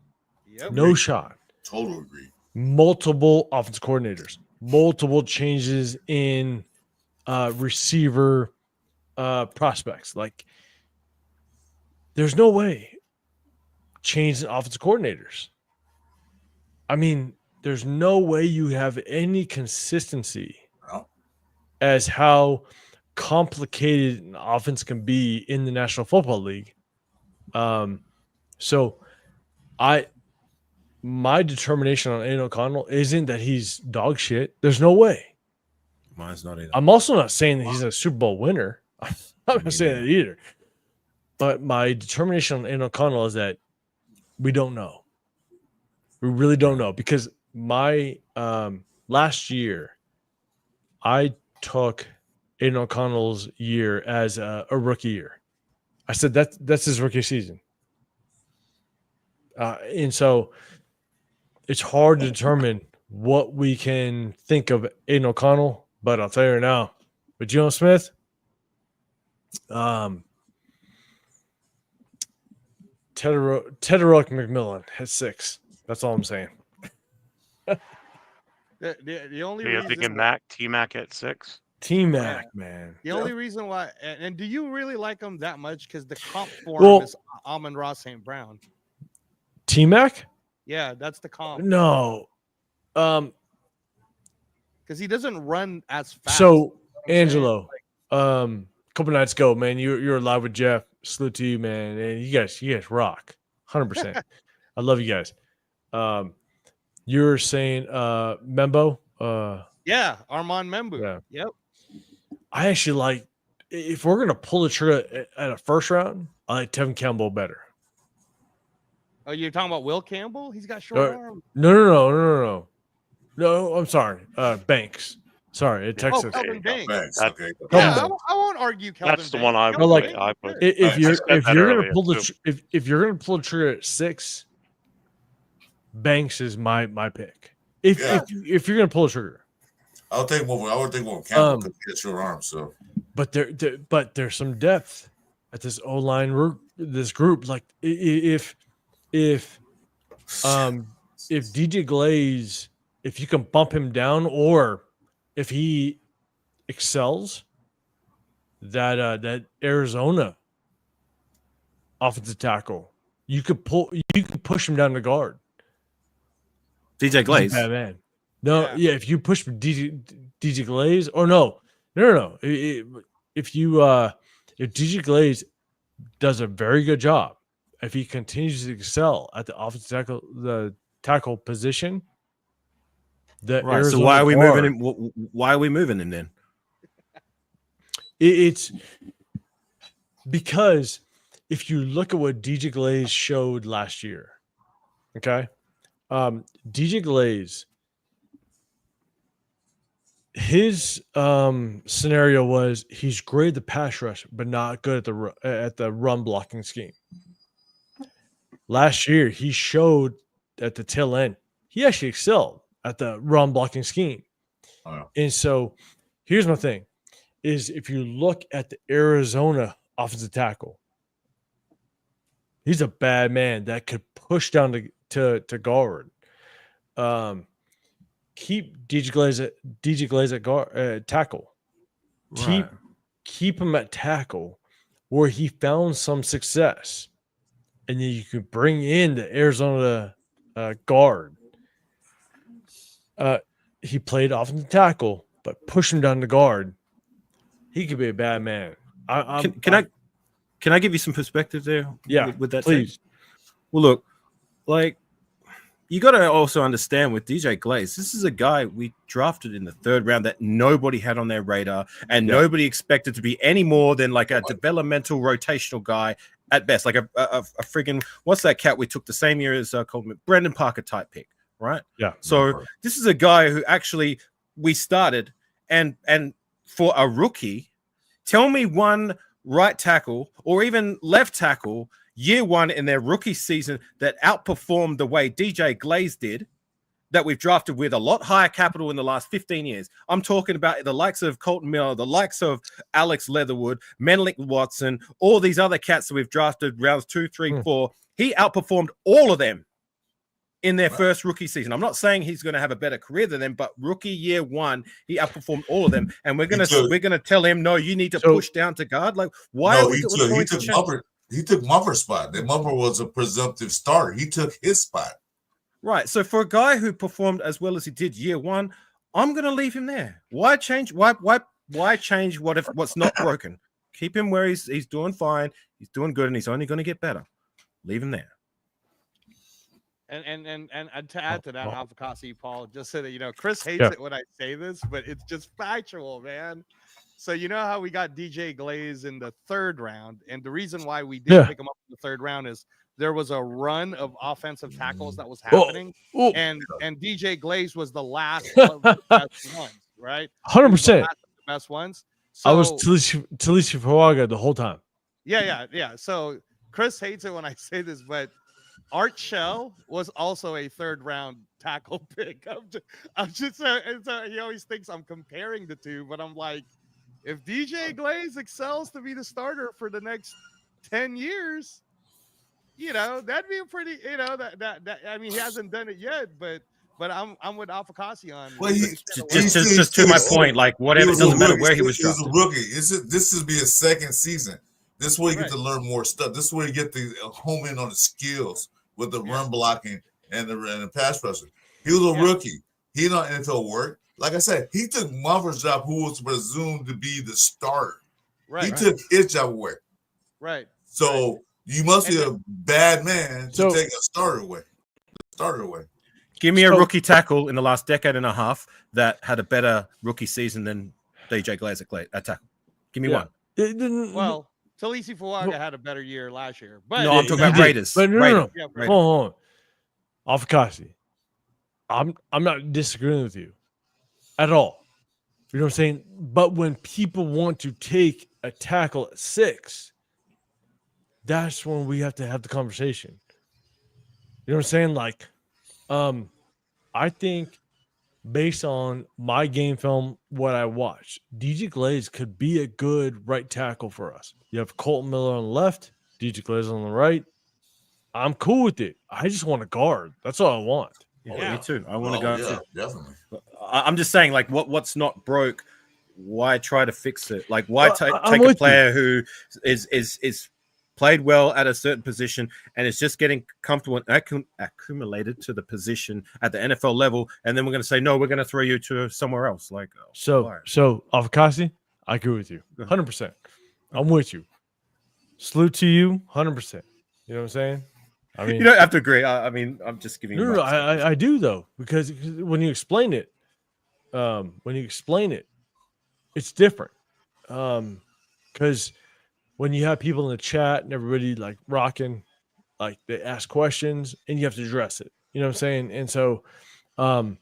F: Yep.
J: No shot.
C: Total agree.
J: Multiple offense coordinators, multiple changes in receiver prospects. Like, there's no way changing offensive coordinators. I mean, there's no way you have any consistency as how complicated an offense can be in the National Football League. So my determination on Aiden O'Connell isn't that he's dog shit. There's no way.
I: Mine's not either.
J: I'm also not saying that he's a Super Bowl winner. I'm not saying that either. But my determination on Aiden O'Connell is that we don't know. We really don't know, because my last year, I took Aiden O'Connell's year as a rookie year. I said that's his rookie season. And so it's hard to determine what we can think of Aiden O'Connell, but I'll tell you right now, with Geno Smith, Tederick McMillan has 6. That's all I'm saying.
F: The only
H: You're
F: reason
H: thinking T-Mac at 6?
J: T-Mac, man.
F: The only reason why, and do you really like him that much? Because the comp for him is Amon-Ra St. Brown.
J: T-Mac?
F: Yeah, that's the comp.
J: No.
F: Because he doesn't run as fast.
J: So, Angelo, a couple nights ago, man, you were live with Jeff. salute to you, man. And you guys rock 100%. I love you guys. You were saying Membo.
F: Yeah, Armand Membu.
J: Yeah.
F: Yep.
J: I actually like, if we're gonna pull the trigger at a first round, I like Tevin Campbell better.
F: Oh, you're talking about Will Campbell? He's got short arms.
J: No. No, I'm sorry. Banks. Sorry, at Texas.
F: Kelvin Banks.
C: Okay.
F: Yeah, I won't argue Kelvin
H: That's the
F: Banks.
H: one I
J: But like,
H: put.
J: if you're
H: earlier,
J: gonna pull if you're gonna pull the trigger at 6, Banks is my pick. If you're gonna pull the trigger,
C: I would think more Campbell because he has short arms. So,
J: but there's some depth at this O line this group. Like if DJ Glaze, if you can bump him down, or if he excels, that Arizona offensive tackle, you could push him down the guard.
I: DJ Glaze,
J: bad man. No, yeah. If you push DJ Glaze, or no. If DJ Glaze does a very good job, if he continues to excel at the offensive tackle position,
I: right. So why are we moving him? Why are we moving him then?
J: It's because if you look at what DJ Glaze showed last year, okay, DJ Glaze, his scenario was he's great at the pass rush, but not good at the run blocking scheme. Last year, he showed at the tail end he actually excelled at the run blocking scheme.
C: Wow.
J: And so, here's my thing: is if you look at the Arizona offensive tackle, he's a bad man that could push down to guard. Keep DJ Glaze at guard, tackle.
I: Right.
J: Keep him at tackle where he found some success, and then you can bring in the Arizona guard. He played offensive tackle, but push him down the guard. He could be a bad man.
I: Can I give you some perspective there?
J: Yeah,
I: with that,
J: please.
I: Well, look, like, you got to also understand with DJ Glaze, this is a guy we drafted in the 3rd round that nobody had on their radar, and nobody expected to be any more than like a developmental rotational guy at best, like a friggin' what's that cat we took the same year as Coleman, Brendan Parker type pick, right?
J: Yeah.
I: So this is a guy who actually we started, and for a rookie, tell me one right tackle or even left tackle year one in their rookie season that outperformed the way DJ Glaze did, that we've drafted with a lot higher capital in the last 15 years. I'm talking about the likes of Colton Miller, the likes of Alex Leatherwood, Menelik Watson, all these other cats that we've drafted rounds 2, 3, 4. He outperformed all of them in their first rookie season. I'm not saying he's going to have a better career than them, but rookie year one, he outperformed all of them. And we're going to tell him, no, you need to push down to guard. Like, why?
C: No, he took Mumford's spot. That Mumford was a presumptive starter. He took his spot.
I: Right. So for a guy who performed as well as he did year one, I'm going to leave him there. Why change? Why change what's not broken? Keep him where he's doing fine. He's doing good, and he's only going to get better. Leave him there.
F: And to add to that, Alfakasi, Paul, just so that Chris hates it when I say this, but it's just factual, man. So you know how we got DJ Glaze in the 3rd round, and the reason why we didn't pick him up in the 3rd round is there was a run of offensive tackles that was happening, and DJ Glaze was the last of the best ones, right?
J: 100%.
F: The best ones. So,
J: I was Talisha Fuaga the whole time.
F: Yeah. So Chris hates it when I say this, but Art Shell was also a 3rd round tackle pick. I'm just he always thinks I'm comparing the two, but I'm like, if DJ Glaze excels to be the starter for the next 10 years, that'd be a pretty, that I mean, he hasn't done it yet, but I'm with Alfakasi on.
C: Well,
I: just to my point, like whatever, it doesn't matter where he was drafted.
C: He was a rookie. This is be his 2nd season. This is where you get to learn more stuff. This is where you get to home in on the skills with the run blocking and the pass rushing. He was a rookie. He didn't NFL work. Like I said, he took Mumford's job, who was presumed to be the starter. He took his job away.
F: Right.
C: So you must be a bad man to
J: So-
C: take a starter away.
I: Give me a rookie tackle in the last decade and a half that had a better rookie season than DJ Glazer at tackle. Give me one.
F: Well, Talisi Fuaga had a better year last year, but
I: No, I'm talking about Raiders.
J: But no.
F: Yeah,
J: Hold on. Afakasi. I'm not disagreeing with you at all. You know what I'm saying? But when people want to take a tackle at 6, that's when we have to have the conversation. You know what I'm saying? Like, I think based on my game film, what I watched, DJ Glaze could be a good right tackle for us. You have Colton Miller on the left, DJ Glaze on the right. I'm cool with it. I just want a guard. That's all I want.
I: Yeah, me too. I want to go too.
C: Definitely.
I: I'm just saying, like, what's not broke? Why try to fix it? Like, why take a
J: with
I: player who is played well at a certain position and is just getting comfortable and accumulated to the position at the NFL level, and then we're going to say no, we're going to throw you to somewhere else. Like,
J: So Avakasi, I agree with you 100%. I'm with you. Salute to you 100%. You know what I'm saying? I mean,
I: you don't have to agree. I mean, I'm just giving you.
J: No, I do though, because when you explain it, it's different. Because when you have people in the chat and everybody like rocking, like they ask questions and you have to address it. You know what I'm saying? And so, I'm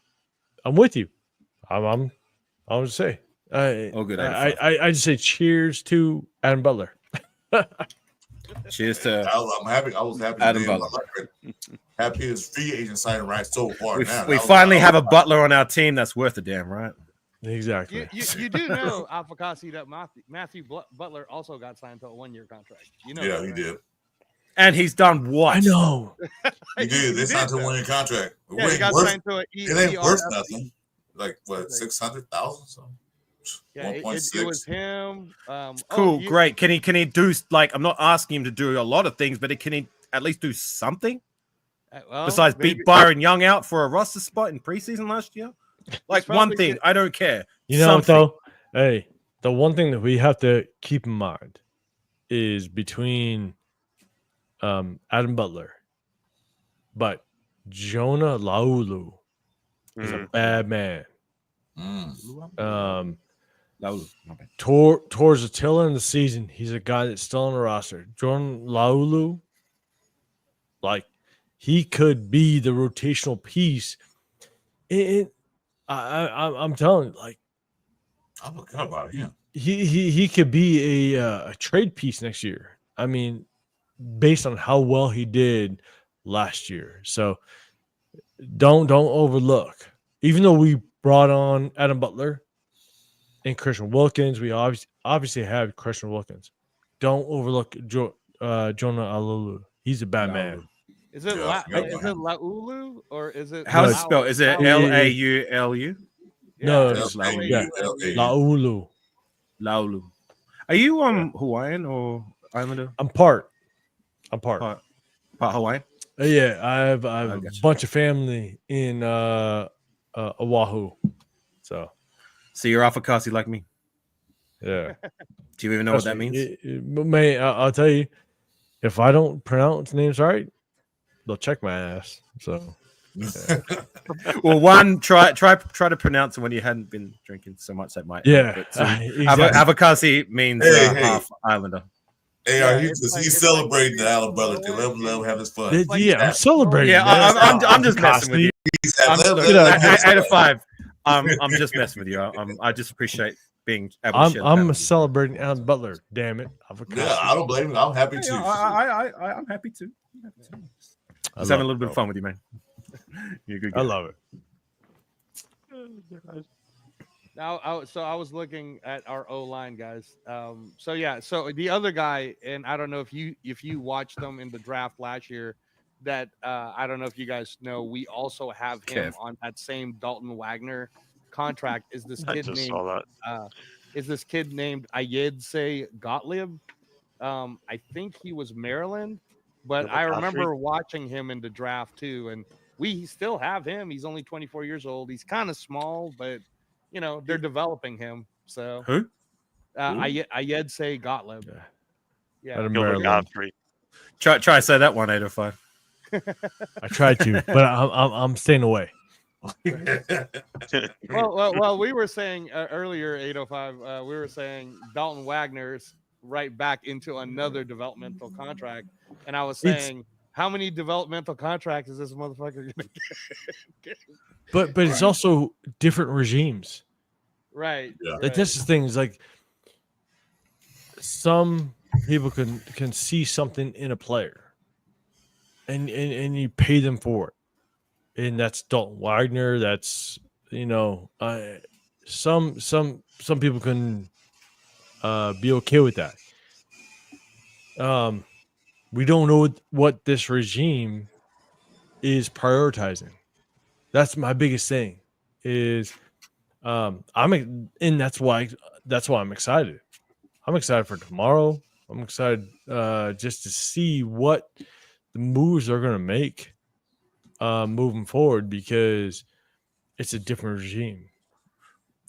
J: with you. I'm just say,
I: good.
C: I
J: just say cheers to Adam Butler.
I: Cheers to.
C: I'm happy. I was happy.
I: Adam Butler.
C: Happy his free agent signing right so far.
I: We finally have a Butler on our team that's worth a damn, right?
J: Exactly.
F: You do know, Afakasi, that Matthew Butler also got signed to a 1-year contract. You know,
C: yeah, he did.
I: And he's done what?
J: I know.
C: He did. They signed to a 1-year contract.
F: Yeah, he got signed to
C: it ain't worth nothing. Like what, 600,000? So
F: yeah, it was him.
I: Cool, great. Can he do, like, I'm not asking him to do a lot of things, but can he at least do something? Besides beat Byron Young out for a roster spot in preseason last year? Like, one thing, I don't care.
J: You know what, though? Hey, the one thing that we have to keep in mind is between Adam Butler, but Jonah Laulu is a bad man. Towards the tail end of the season, he's a guy that's still on the roster. Jordan Laulu, like, he could be the rotational piece. I'm telling you, like,
C: I forgot about him.
J: He could be a trade piece next year. I mean, based on how well he did last year. So don't overlook. Even though we brought on Adam Butler and Christian Wilkins, we obviously have Christian Wilkins. Don't overlook Jonah Laulu. He's a bad man.
F: Is it Laulu or is it?
I: How's it spelled? Is it Laulu?
J: No, it's Laulu.
I: Laulu. Are you Hawaiian or Islander?
J: I'm part
I: Hawaiian.
J: Yeah, I have a bunch of family in Oahu. So
I: you're Afakasi like me.
J: Yeah.
I: Do you even know what that means?
J: I'll tell you, if I don't pronounce names right, they'll check my ass. So, yeah.
I: Well, one try to pronounce it when you hadn't been drinking so much that might.
J: Yeah,
I: exactly. Avakasi means half Islander.
C: Hey, he's celebrating the Adam Butler thing. Let him have his fun.
J: Yeah, I'm celebrating.
I: Yeah, I'm just messing with you. 8 to 5. I'm just messing with you. I just appreciate being able to share
J: I'm celebrating Adam Butler. Damn it.
C: Yeah, I don't blame him. I'm happy too.
I: I'm happy too. Just having a little bit of fun with you, man. You're a good guy.
J: I love it.
F: Now, I was looking at our O-line guys. So the other guy, and I don't know if you watched them in the draft last year, that I don't know if you guys know, we also have him on that same Dalton Wagner contract. Is this kid named Ayedse Gottlieb? I think he was Maryland, but I remember watching him in the draft too, and we still have him. He's only 24 years old. He's kind of small, but you know, they're developing him. So
I: who?
F: Ayedse Gottlieb. Yeah.
J: out of
H: Gilbert
J: Maryland.
H: Godfrey.
I: Try to say that one, 805.
J: I tried to, but I'm staying away.
F: Well, we were saying earlier, 805, we were saying Dalton Wagner's right back into another developmental contract. And I was saying, how many developmental contracts is this motherfucker going to get?
J: But it's also different regimes.
F: Right.
C: Yeah.
J: Like this is things like some people can see something in a player and you pay them for it. And that's Dalton Wagner. That's, some people can be okay with that. We don't know what this regime is prioritizing. That's my biggest thing is and that's why I'm excited. I'm excited for tomorrow. I'm excited just to see what the moves are going to make moving forward because it's a different regime.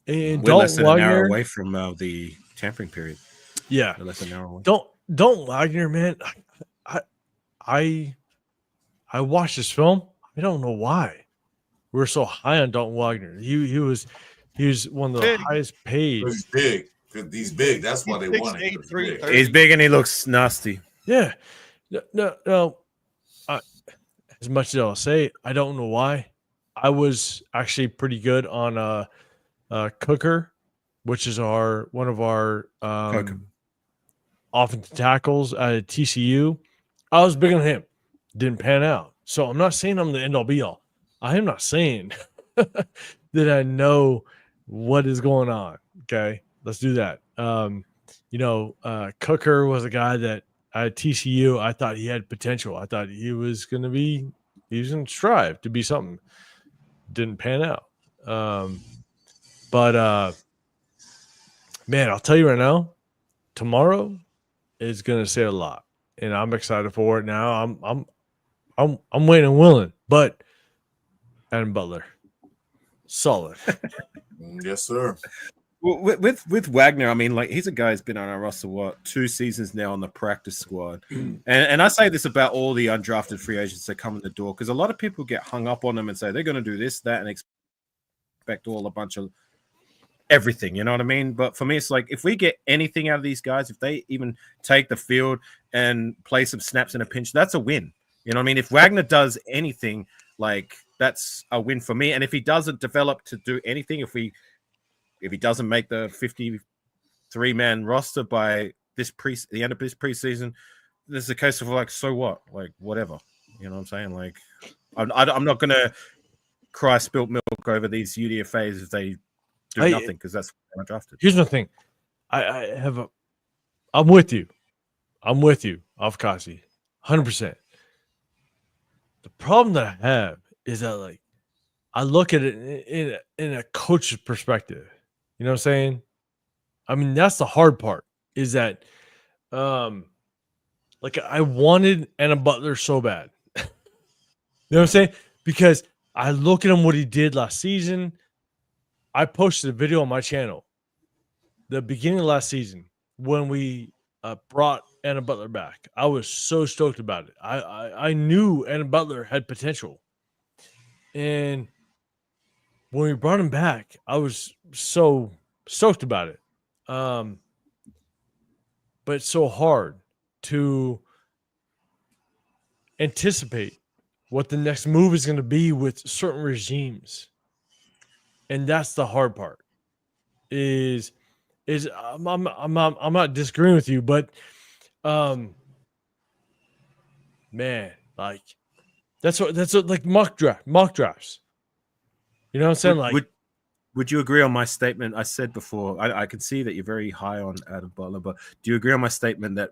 J: And
I: we're less than an hour away from the tampering period.
J: Yeah,
I: we're less than an hour away.
J: Dalton Wagner, man. I watched this film. I don't know why we're so high on Dalton Wagner. He was one of the highest paid.
C: He's big. He's big. That's why they want him.
I: He's big and he looks nasty.
J: Yeah. No. As much as I'll say, I don't know why. I was actually pretty good on Cooker, which is one of our offensive tackles at TCU. I was big on him. Didn't pan out. So I'm not saying I'm the end all be all. I am not saying that I know what is going on. Okay. Let's do that. Cooker was a guy that at TCU, I thought he had potential. I thought he was going to strive to be something. Didn't pan out. Man, I'll tell you right now, tomorrow is going to say a lot, and I'm excited for it now. I'm waiting and willing, but Adam Butler, solid.
C: Yes, sir.
I: With Wagner, I mean, like he's a guy who's been on our roster 2 seasons now on the practice squad, and I say this about all the undrafted free agents that come in the door because a lot of people get hung up on them and say they're going to do this, that, and expect a bunch of everything. You know what I mean? But for me, it's like if we get anything out of these guys, if they even take the field and play some snaps in a pinch, that's a win. You know what I mean? If Wagner does anything, like that's a win for me. And if he doesn't develop to do anything, if he doesn't make the 53-man roster by the end of this preseason, there's a case of like, so what? Like, whatever. You know what I'm saying? Like, I'm not going to cry spilt milk over these UDFAs if they do nothing because that's what I'm drafted.
J: Here's the thing. I'm with you. Afkasi. 100%. The problem that I have is that, like, I look at it in a coach's perspective. You know what I'm saying? I mean, that's the hard part is that, like, I wanted Anna Butler so bad. You know what I'm saying? Because I look at him, what he did last season. I posted a video on my channel the beginning of last season when we brought Anna Butler back. I was so stoked about it. I knew Anna Butler had potential. And when we brought him back, I was so stoked about it. But it's so hard to anticipate what the next move is going to be with certain regimes. And that's the hard part. I'm not disagreeing with you, but man, like that's what like mock drafts. You know what I'm saying?
I: Would you agree on my statement? I said before, I can see that you're very high on Adam Butler, but do you agree on my statement that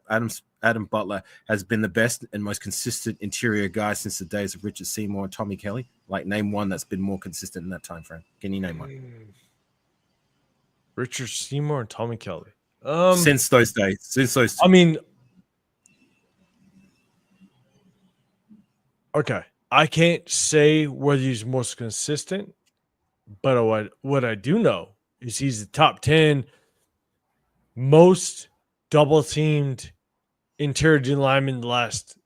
I: Adam Butler has been the best and most consistent interior guy since the days of Richard Seymour and Tommy Kelly? Like, name one that's been more consistent in that time frame. Can you name one?
J: Richard Seymour and Tommy Kelly.
I: Since those days.
J: I mean, okay. I can't say whether he's most consistent, but what I do know is he's the top 10 most double-teamed interior D lineman the last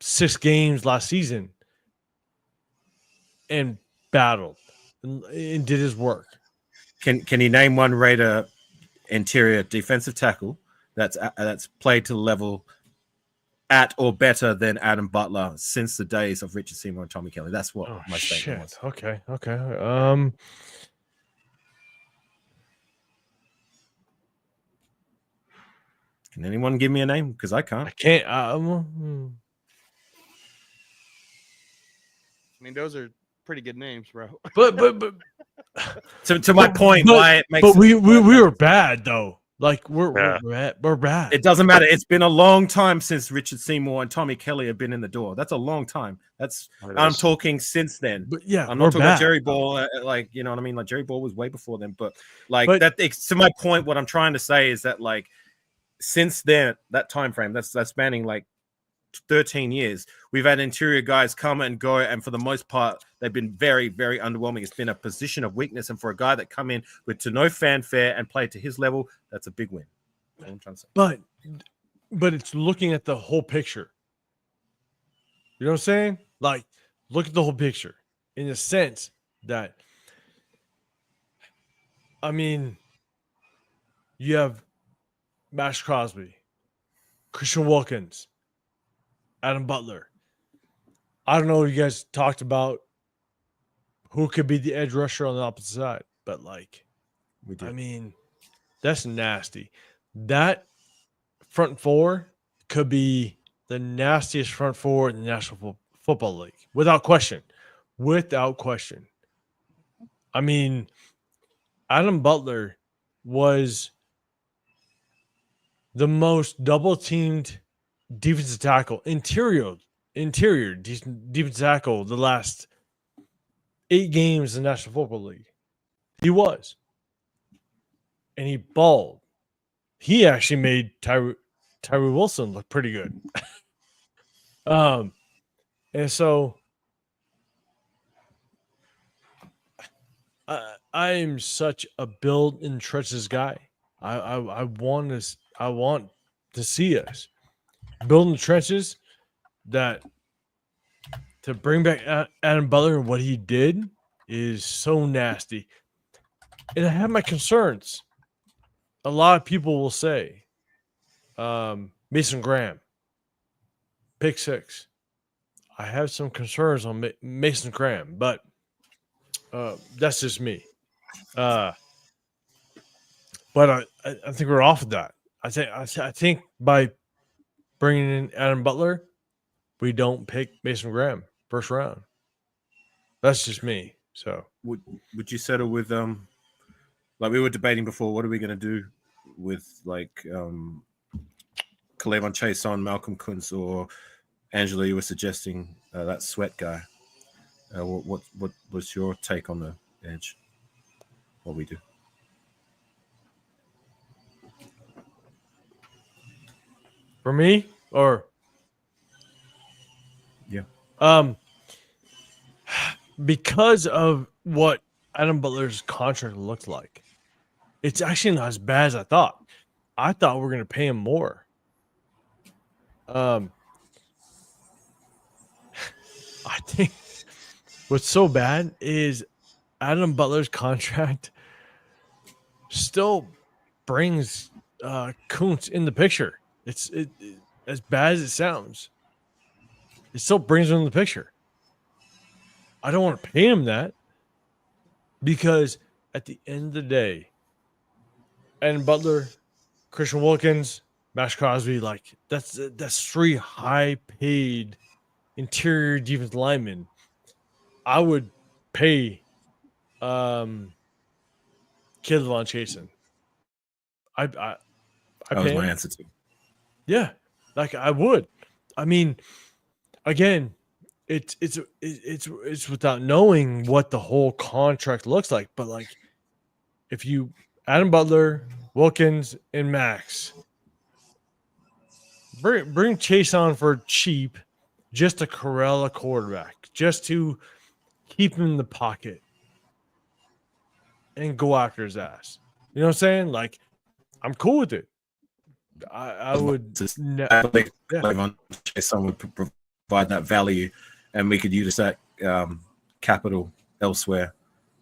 J: 6 games last season and battled and did his work.
I: Can you name one Raider interior defensive tackle that's played to the level at or better than Adam Butler since the days of Richard Seymour and Tommy Kelly? That's what my statement was.
J: Okay.
I: Can anyone give me a name? Because I can't.
J: I can't.
F: I mean, those are pretty good names, bro.
J: But
I: to my point, why it makes.
J: But we were bad though. Like we're bad.
I: It doesn't matter. It's been a long time since Richard Seymour and Tommy Kelly have been in the door. That's a long time. I'm talking since then.
J: But yeah,
I: I'm not talking about Jerry Ball. Like, you know what I mean? Like Jerry Ball was way before them. But to my point, what I'm trying to say is that like since then, that time frame, that's spanning like 13 years, we've had interior guys come and go, and for the most part they've been very, very underwhelming. It's been a position of weakness, and for a guy that come in with to no fanfare and play to his level, that's a big win. That's what I'm trying to say.
J: But it's looking at the whole picture. You know what I'm saying? Like, look at the whole picture in the sense that, I mean, you have Max Crosby, Christian Wilkins, Adam Butler. I don't know if you guys talked about who could be the edge rusher on the opposite side, but like, I mean, that's nasty. That front four could be the nastiest front four in the National Football League, without question. Without question. I mean, Adam Butler was the most double-teamed defensive tackle, interior defensive tackle the last 8 games in the National Football League. He was. And he balled. He actually made Tyree Wilson look pretty good. And so I am such a build in trenches guy. I want to see us build in the trenches. That to bring back Adam Butler and what he did is so nasty. And I have my concerns. A lot of people will say, Mason Graham, pick 6. I have some concerns on Mason Graham, but that's just me. But I think we're off of that. I think by bringing in Adam Butler, we don't pick Mason Graham first round. That's just me. So
I: would you settle with like we were debating before, what are we going to do with like K'Lavon Chaisson, Malcolm Kuntz, or Angela? You were suggesting that Sweat guy. What was your take on the edge? What we do?
J: For me, or because of what Adam Butler's contract looked like, it's actually not as bad as I thought. I thought we were going to pay him more. I think what's so bad is Adam Butler's contract still brings Kuntz in the picture. It's as bad as it sounds. It still brings him in the picture. I don't want to pay him that because at the end of the day, Adam Butler, Christian Wilkins, Max Crosby, like that's 3 high-paid interior defensive linemen. I would pay K'Lavon Chaisson. I
I: that was my answer too.
J: Yeah, like I would. I mean, again, it's without knowing what the whole contract looks like. But like, if you Adam Butler, Wilkins, and Max, bring Chase on for cheap, just to corral a quarterback, just to keep him in the pocket, and go after his ass. You know what I'm saying? Like, I'm cool with it. I would.
I: Cleveland Chason would provide that value, and we could use that capital elsewhere.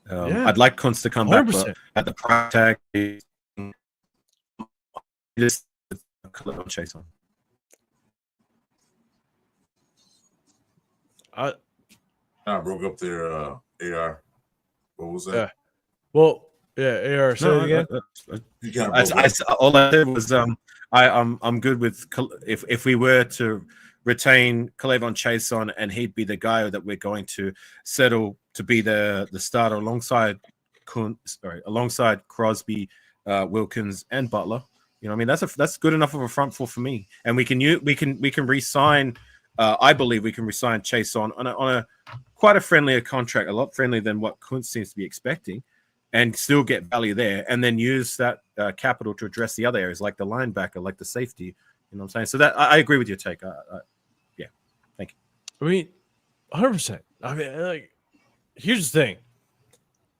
I: I'd like Kuntz to come 100%. Back, but at the price tag, just Chason.
C: I broke up their AR. What was that?
J: Yeah. Well, yeah, AR. Say it again.
I: All I said was I'm good with if we were to retain K'Lavon Chaisson and he'd be the guy that we're going to settle to be the starter alongside alongside Crosby, Wilkins, and Butler. You know, I mean that's good enough of a front four for me. And we can re-sign. I believe we can re-sign Chaisson on a quite a friendlier contract, a lot friendlier than what Kuntz seems to be expecting, and still get value there, and then use that capital to address the other areas like the linebacker, like the safety. You know what I'm saying? So that I agree with your take. Yeah, thank you.
J: I mean, 100%. I mean, like, here's the thing,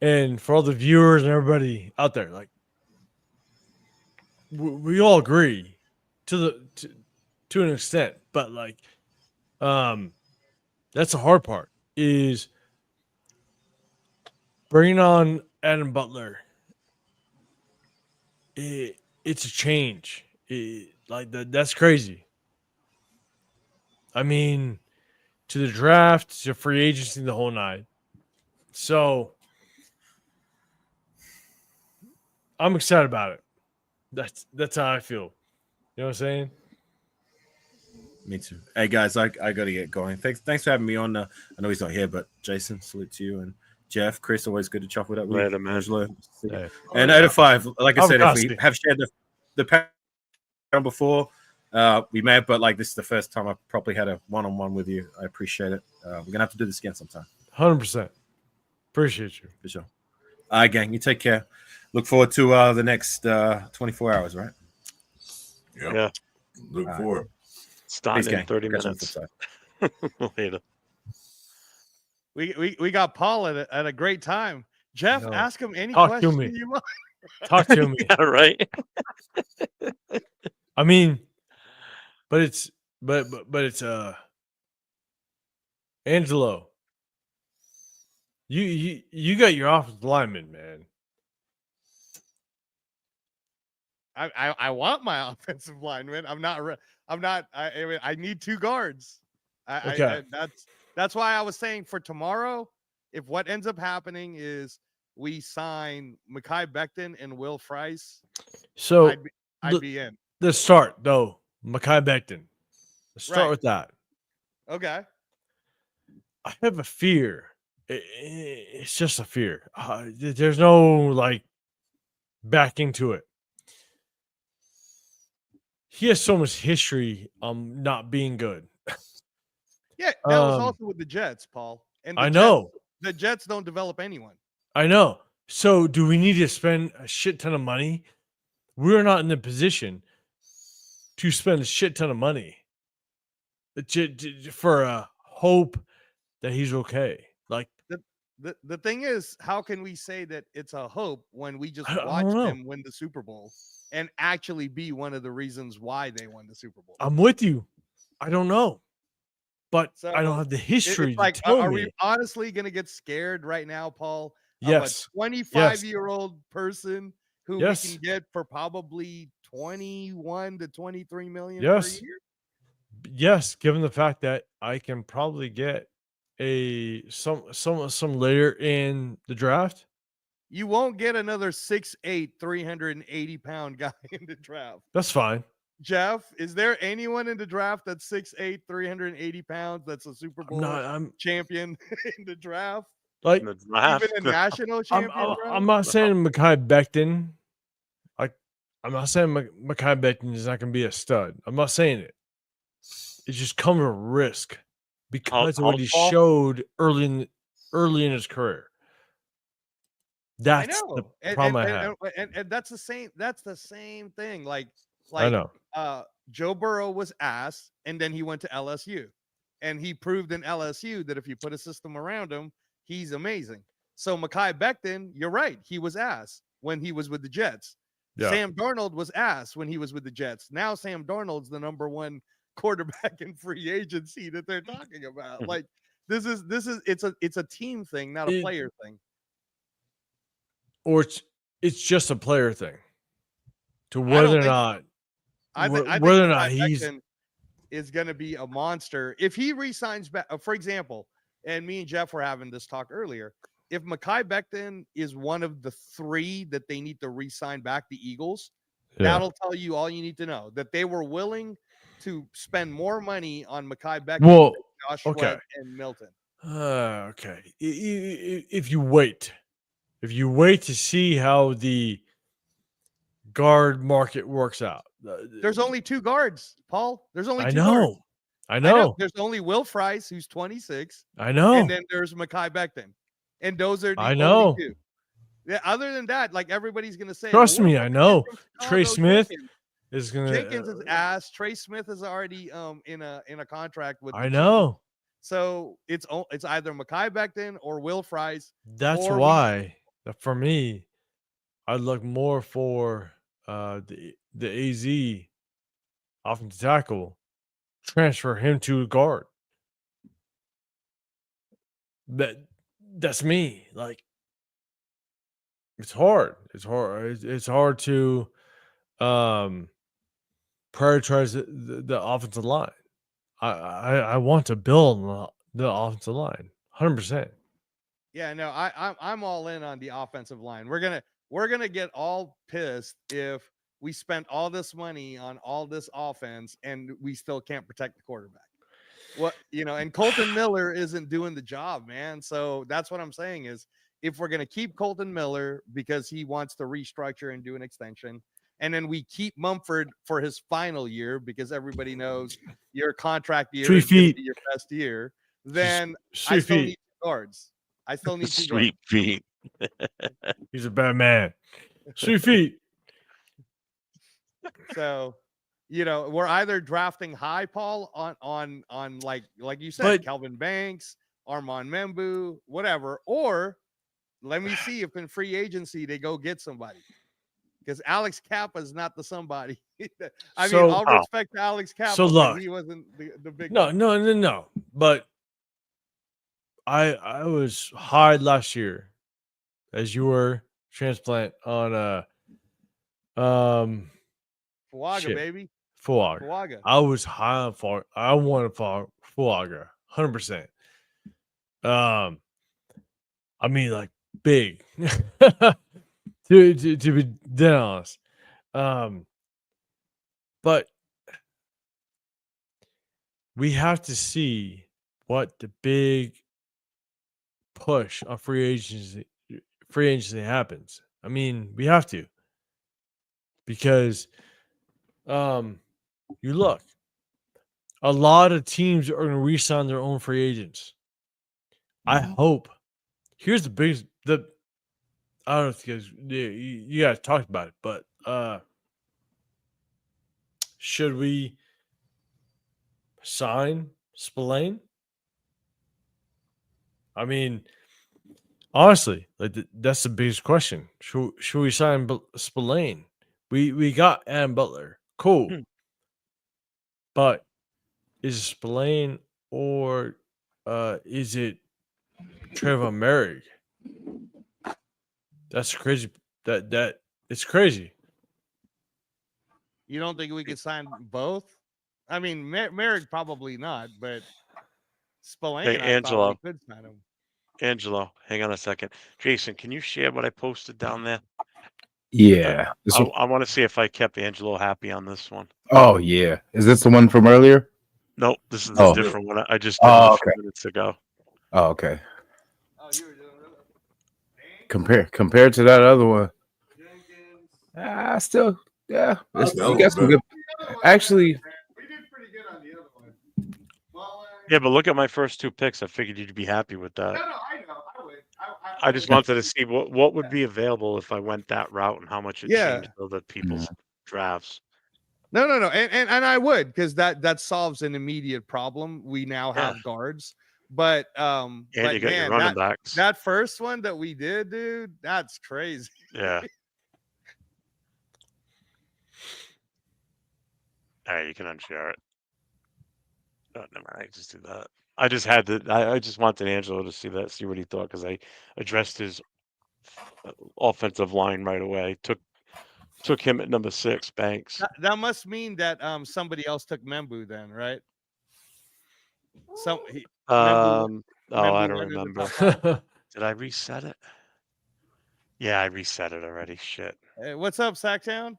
J: and for all the viewers and everybody out there, like, we all agree to an extent, but like, that's the hard part is bringing on Adam Butler. It's a change. That's crazy. I mean, to the draft, to free agency, the whole nine. So I'm excited about it. That's how I feel. You know what I'm saying?
I: Me too. Hey guys, I got to get going. Thanks for having me on. I know he's not here, but Jason, salute to you, and Jeff, Chris, always good to chop it up with.
H: Later, man.
I: Yeah. And 8 to 5, like I said, if we have shared the panel before, we may have, but like this is the first time I've probably had a one-on-one with you. I appreciate it. We're gonna have to do this again sometime.
J: 100%. Appreciate you.
I: For sure. All right, gang, you take care. Look forward to the next 24 hours, right?
C: Yep.
H: Yeah.
C: Look forward.
H: Starting in 30 minutes. Later.
F: We got Paul at a great time. Jeff, ask him any
J: Talk
F: question
J: to me.
F: you want.
J: Talk to me.
H: Yeah, right.
J: I mean, but it's Angelo. You got your offensive lineman, man.
F: I want my offensive lineman. I need 2 guards.
J: Okay.
F: That's why I was saying for tomorrow, if what ends up happening is we sign Mekhi Becton and Will Friess,
J: so
F: I'd be in.
J: Let's start though. Mekhi Becton. Let's start
F: Right.
J: with that.
F: Okay.
J: I have a fear. It's just a fear. There's no like backing to it. He has so much history not being good.
F: Yeah, that was also with the Jets, Paul. And
J: I know
F: the Jets don't develop anyone.
J: I know. So do we need to spend a shit ton of money? We're not in the position to spend a shit ton of money for a hope that he's okay. Like
F: the thing is, how can we say that it's a hope when we just watched him win the Super Bowl and actually be one of the reasons why they won the Super Bowl?
J: I'm with you. I don't know. But I don't have the history
F: like,
J: to tell
F: are
J: me.
F: we honestly going to get scared right now, Paul?
J: Yes.
F: Of a 25-year-old person who we
J: Yes.
F: can get for probably 21 to 23 million
J: Yes.
F: per year?
J: Yes, given the fact that I can probably get some later in the draft.
F: You won't get another 6'8", 380-pound guy in the draft.
J: That's fine.
F: Jeff, is there anyone in the draft that's 6'8", 380 pounds that's a Super Bowl champion in the draft?
J: Like
F: even a national champion?
J: I'm not saying Mekhi Becton. I'm not saying Mekhi Becton is not going to be a stud. I'm not saying it. It just comes with risk because of what he showed early in his career. That's the problem I have.
F: And that's the same thing. Like
J: I know.
F: Joe Burrow was ass, and then he went to LSU, and he proved in LSU that if you put a system around him, he's amazing. So Mekhi Becton, you're right, he was ass when he was with the Jets. Sam Darnold was ass when he was with the Jets. Now Sam Darnold's the number one quarterback in free agency that they're talking about. Like this is it's a team thing, not a player thing.
J: Or it's just a player thing. To whether or not whether or not he's
F: is going to be a monster if he re-signs back. For example, and me and Jeff were having this talk earlier. If Mekhi Becton is one of the 3 that they need to re-sign back, the Eagles, that'll tell you all you need to know, that they were willing to spend more money on Mekhi Becton than Josh Sweat and Milton.
J: Okay. If you wait to see how the guard market works out.
F: There's only 2 guards, Paul. There's only 2
J: guards. I know.
F: There's only Will Fries, who's 26.
J: I know.
F: And then there's Mekhi Becton. And those are the only 2. Yeah, other than that, like everybody's gonna say,
J: trust me, I know. Trey Smith is gonna
F: Jenkins is ass. Trey Smith is already in a contract with
J: I know.
F: So it's either Mekhi Becton or Will Fries.
J: That's why for me, I look more for the AZ offensive tackle, transfer him to guard. That's me. Like it's hard. It's hard to prioritize the offensive line. I want to build the offensive line 100%.
F: Yeah, no, I'm all in on the offensive line. We're gonna get all pissed if we spent all this money on all this offense and we still can't protect the quarterback. And Colton Miller isn't doing the job, man. So that's what I'm saying is if we're gonna keep Colton Miller because he wants to restructure and do an extension, and then we keep Mumford for his final year because everybody knows your contract year is going to be your best year, then I still need 2 guards. I still need 2
H: Sweet feet.
J: He's a bad man. 3 feet.
F: So, we're either drafting high, Paul, on like you said, Kelvin Banks, Armand Membu, whatever, or let me see if in free agency they go get somebody. Because Alex Kappa is not the somebody. I mean, all respect to Alex Kappa.
J: So look,
F: he wasn't the big.
J: No. But I was high last year, as you were transplant on
F: Fuaga, baby.
J: Fuaga. I was high on Fuaga. I wanted Fuaga 100%. I mean, like big. to be dead honest. But we have to see what the big push on free agency happens. I mean, we have to. Because you look, a lot of teams are going to re-sign their own free agents. I hope. Here's the biggest I don't know if you guys talked about it, but should we sign Spillane? I mean, honestly, like that's the biggest question. Should we sign Spillane? We got Adam Butler, cool, but is it Spillane or is it Trevon Merrick? That's crazy. That it's crazy.
F: You don't think we could sign both? I mean, Merrick probably not, but Spillane.
H: Hey, Angelo.
F: Could sign him.
H: Angelo, hang on a second. Jason, can you share what I posted down there?
B: Yeah.
H: I want to see if I kept Angelo happy on this one.
B: Oh, yeah. Is this the one from earlier?
H: Nope, this is a different one. I just did it a few minutes ago.
B: Oh, okay. Compared to that other one, still, yeah. You got some good. Actually,
E: we did pretty good on the other one.
H: Yeah, but look at my first 2 picks. I figured you'd be happy with that.
E: No, I know. I would.
H: I just wanted to see what would be available if I went that route and how much it changed other people's drafts.
F: No, and I would, because that solves an immediate problem. We now have guards. But
H: you got your running backs.
F: That first one that we did, dude, that's crazy.
H: Yeah. All right, you can unshare it. Oh, never mind. I just do that. I just had to. I just wanted Angelo to see that, see what he thought, because I addressed his offensive line right away. Took him at number 6, Banks.
F: That must mean that somebody else took Membu then, right?
H: I don't remember. Did I reset it? Yeah, I reset it already. Shit.
F: Hey, what's up, Sacktown?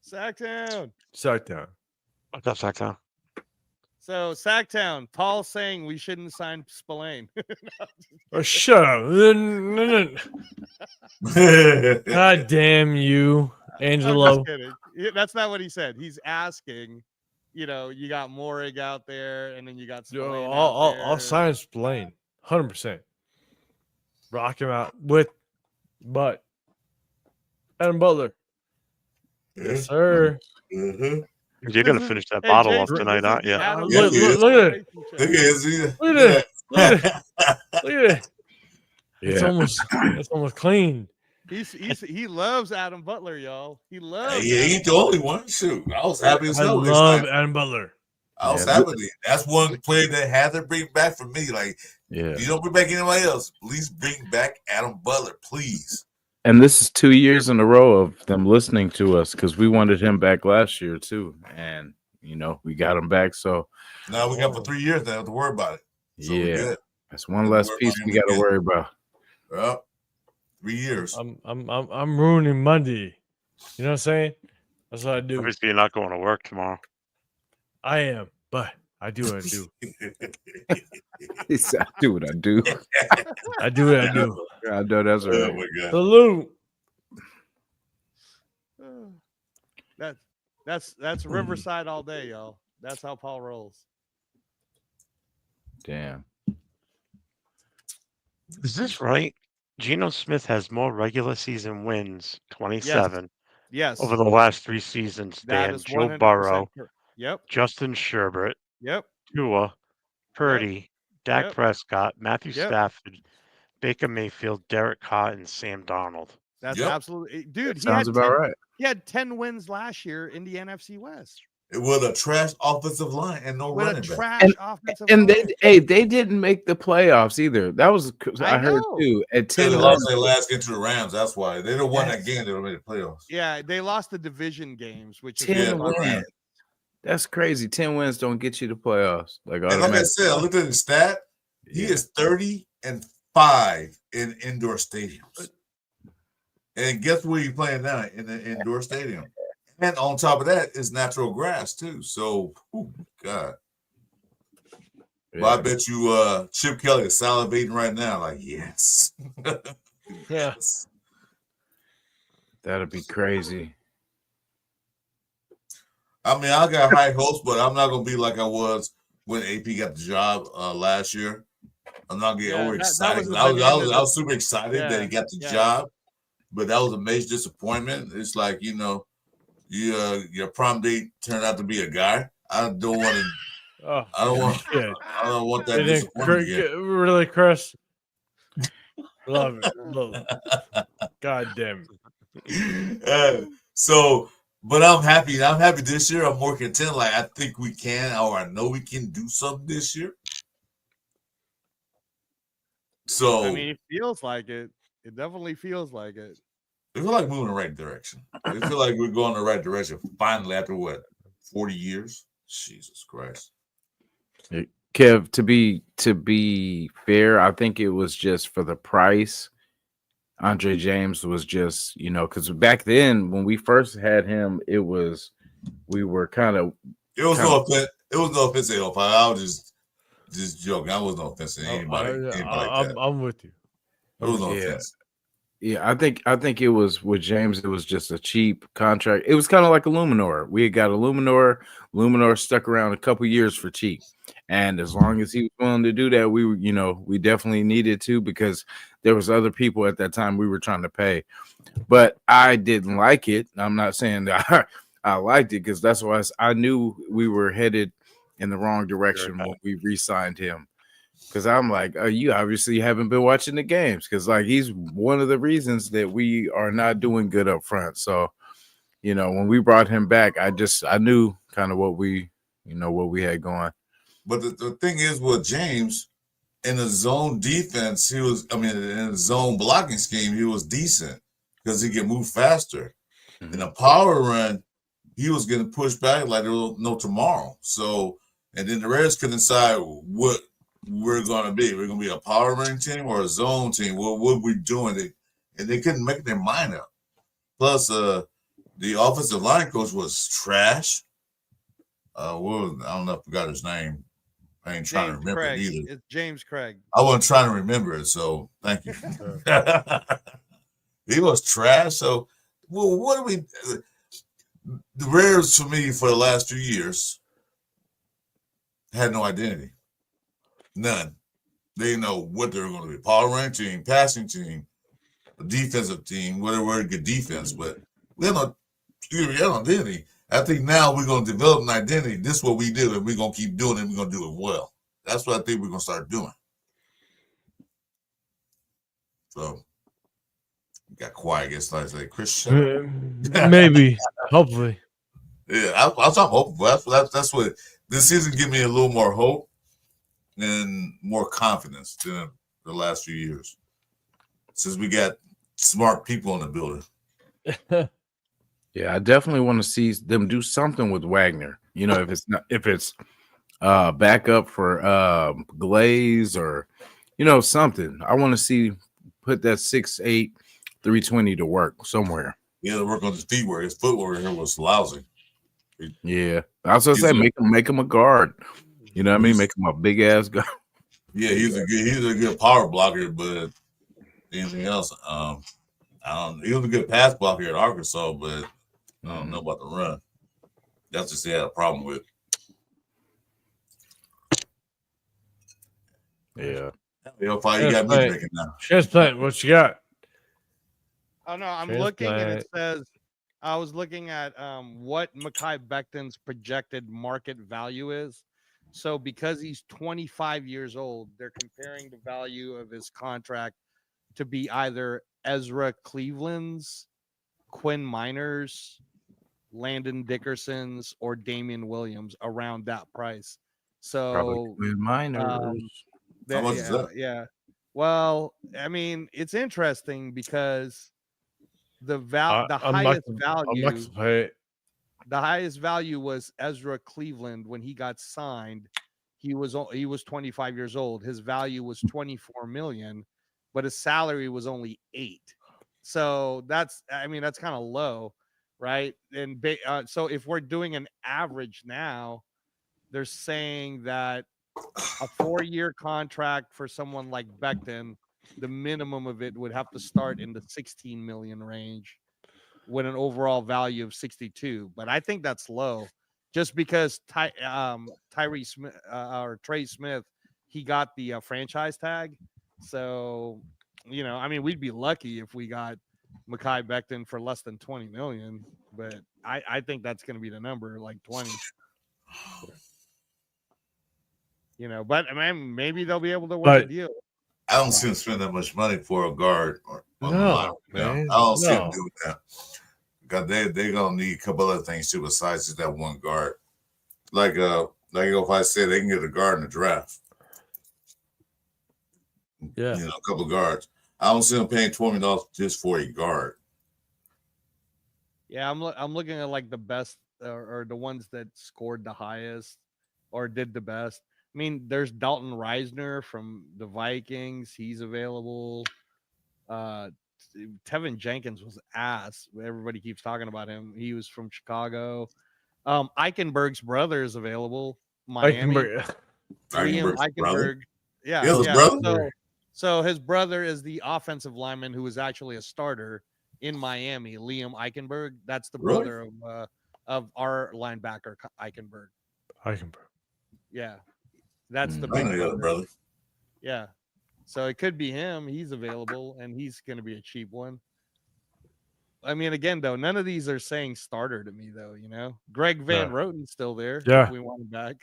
F: Sacktown.
J: Sacktown.
H: What's up, Sacktown?
F: So Sacktown, Paul's saying we shouldn't sign Spillane.
J: Oh, shut up. God damn you, Angelo.
F: I'm just kidding. That's not what he said. He's asking, you got Morig out there, and then you got Spillane
J: I'll sign Spillane. 100%. Rock him out but Adam Butler. Yes, sir.
C: Mm-hmm.
H: You're gonna finish that bottle off tonight, aren't you?
J: Look at it. Look at it. It's almost clean.
F: He loves Adam Butler, y'all. He loves.
C: He ain't the only one. Shoot, I was happy as hell.
J: I love Adam Butler.
C: I was happy. That's one player that had to bring back for me. Like, you don't bring back anybody else. Please bring back Adam Butler, please.
B: And this is 2 years in a row of them listening to us because we wanted him back last year too, and we got him back. So
C: now we got for 3 years. Now have to worry about it. So
B: that's one less piece we got to worry about.
C: Well, 3 years.
J: I'm ruining Monday. You know what I'm saying? That's what I do.
H: Obviously, you're not going to work tomorrow.
J: I am, but I do what I do.
B: I do what I do.
J: I do what I do.
B: I know that's right.
C: Oh my God.
J: Salute.
F: That's Riverside all day, y'all. That's how Paul rolls.
B: Damn.
H: Is this right? Geno Smith has more regular season wins, 27.
F: Yes.
H: Over the last 3 seasons than Joe Burrow.
F: Yep.
H: Justin Sherbert.
F: Yep.
H: Tua, Purdy, Dak Prescott, Matthew Stafford, Baker Mayfield, Derek Carr, and Sam Darnold.
F: That's absolutely, dude.
B: Sounds about right.
F: He had 10 wins last year in the NFC West.
C: With a trash offensive line and no running back.
B: And they didn't make the playoffs either. That was I heard too. At 10,
C: they lost their last game to the Rams. That's why they don't won that game. They don't make the playoffs.
F: Yeah, they lost the division games, which
B: 10 wins. That's crazy. 10 wins don't get you to playoffs. Like
C: I said, I looked at the stat. He is 30-5 in indoor stadiums. And guess where he's playing now? In the indoor stadium. And on top of that is natural grass too. So, God. Yeah. Well, I bet you Chip Kelly is salivating right now. Like, yes.
J: Yes.
B: That'd be crazy.
C: I mean, I got high hopes, but I'm not gonna be like I was when AP got the job last year. I'm not getting overexcited. I was super excited that he got the job, but that was a major disappointment. It's like, your prom date turned out to be a guy. I don't want to. I don't want that disappointment again.
J: Really, Chris? Love it. God damn
C: it. But I'm happy. I'm happy this year. I'm more content. Like, I think we can, or I know we can do something this year. So
F: I mean, it feels like it. It definitely feels like it.
C: I feel like moving in the right direction. I feel like we're going in the right direction. Finally, after 40 years? Jesus Christ.
B: Kev, to be fair, I think it was just for the price. Andre James was just, because back then when we first had him, we were kind of.
C: It was no offense at all. I was just joking. I was no offense to anybody.
J: I'm with you.
C: It was no offense.
B: Yeah, I think it was with James. It was just a cheap contract. It was kind of like a Luminor. We had got a Luminor. Luminor stuck around a couple years for cheap, and as long as he was willing to do that, we definitely needed to, because there was other people at that time we were trying to pay. But I didn't like it. I'm not saying that I liked it, because that's why I knew we were headed in the wrong direction when we re-signed him. Because I'm like, you obviously haven't been watching the games, because he's one of the reasons that we are not doing good up front. So, when we brought him back, I knew kind of what we had going.
C: But the thing is with James, in the zone defense, in the zone blocking scheme, he was decent because he could move faster. Mm-hmm. In a power run, he was getting pushed back like there was no tomorrow. So, and then the Raiders could decide what we're going to be. We're going to be a power running team or a zone team. What we doing? And they couldn't make their mind up. Plus, the offensive line coach was trash. I don't know if I forgot his name. I ain't trying to remember it either.
F: It's James Craig.
C: I wasn't trying to remember it, so thank you. He was trash. So, well, what do we? The Raiders, for me, for the last few years, had no identity. None. They didn't know what they were going to be. Power running team, passing team, a defensive team, whatever good defense, but we have no identity. I think now we're going to develop an identity. This is what we do, and we're going to keep doing it, and we're going to do it well. That's what I think we're going to start doing. So, got quiet. I guess like Christian.
J: Maybe, hopefully.
C: Yeah, I'll talk hopeful. That's what this season give me a little more hope and more confidence than the last few years, since we got smart people in the building.
B: Yeah, I definitely want to see them do something with Wagner. If it's backup for Glaze or something. I want to see put that 6'8", 320 to work somewhere.
C: Yeah, to work on his feet where his footwork here was lousy.
B: Yeah, I was gonna say make him a guard. You know what I mean? Make him a big ass guard.
C: Yeah, he's a good power blocker, but anything else, he was a good pass blocker at Arkansas, but I don't know about the run. That's just he had a problem with.
B: Yeah.
C: You got me drinking now.
J: Transplant, what you got?
F: Oh no, I'm looking and it says I was looking at what Mekhi Becton's projected market value is. So because he's 25 years old, they're comparing the value of his contract to be either Ezra Cleveland's, Quinn Miners, Landon Dickerson's, or Damian Williams around that price. So
B: probably Quinn Miners.
C: How much is that?
F: Yeah. Well, I mean, it's interesting because the highest value was Ezra Cleveland when he got signed. He was 25 years old. His value was 24 million, but his salary was only 8. So that's kind of low, right? And so if we're doing an average now, they're saying that a 4-year contract for someone like Becton, the minimum of it would have to start in the 16 million range with an overall value of 62. But I think that's low just because Tyree Smith or Trey Smith, he got the franchise tag. So, we'd be lucky if we got Mekhi Becton for less than 20 million, but I think that's going to be the number, like 20. But maybe they'll be able to work a deal.
C: I don't see him spend that much money for a guard.
J: No, man.
C: I don't see him doing that. Because they're going to need a couple other things too besides just that one guard. Like if I said they can get a guard in the draft.
J: Yeah.
C: A couple of guards. I don't see them paying $20 just for a guard.
F: Yeah, I'm looking at like the best or the ones that scored the highest or did the best. I mean, there's Dalton Reisner from the Vikings. He's available. Tevin Jenkins was ass. Everybody keeps talking about him. He was from Chicago. Eichenberg's brother is available. Miami. Liam Eichenberg. Yeah.
C: His brother?
F: So his brother is the offensive lineman who is actually a starter in Miami. Liam Eichenberg. That's the brother of our linebacker Eichenberg. Yeah. That's the big
C: brother.
F: Yeah. So it could be him. He's available, and he's going to be a cheap one. I mean, again, though, none of these are saying starter to me, though. Greg Van Roten's still there.
J: Yeah.
F: If we want him back.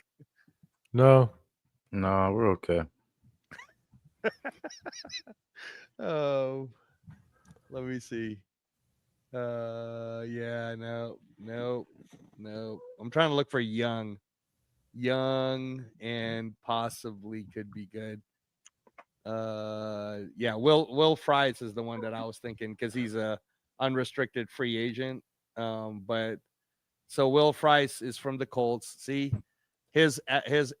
J: No,
B: we're okay.
F: Oh, let me see. Yeah, no. I'm trying to look for young and possibly could be good. Yeah, Will Fries is the one that I was thinking because he's a unrestricted free agent. But so Will Fries is from the Colts. See, his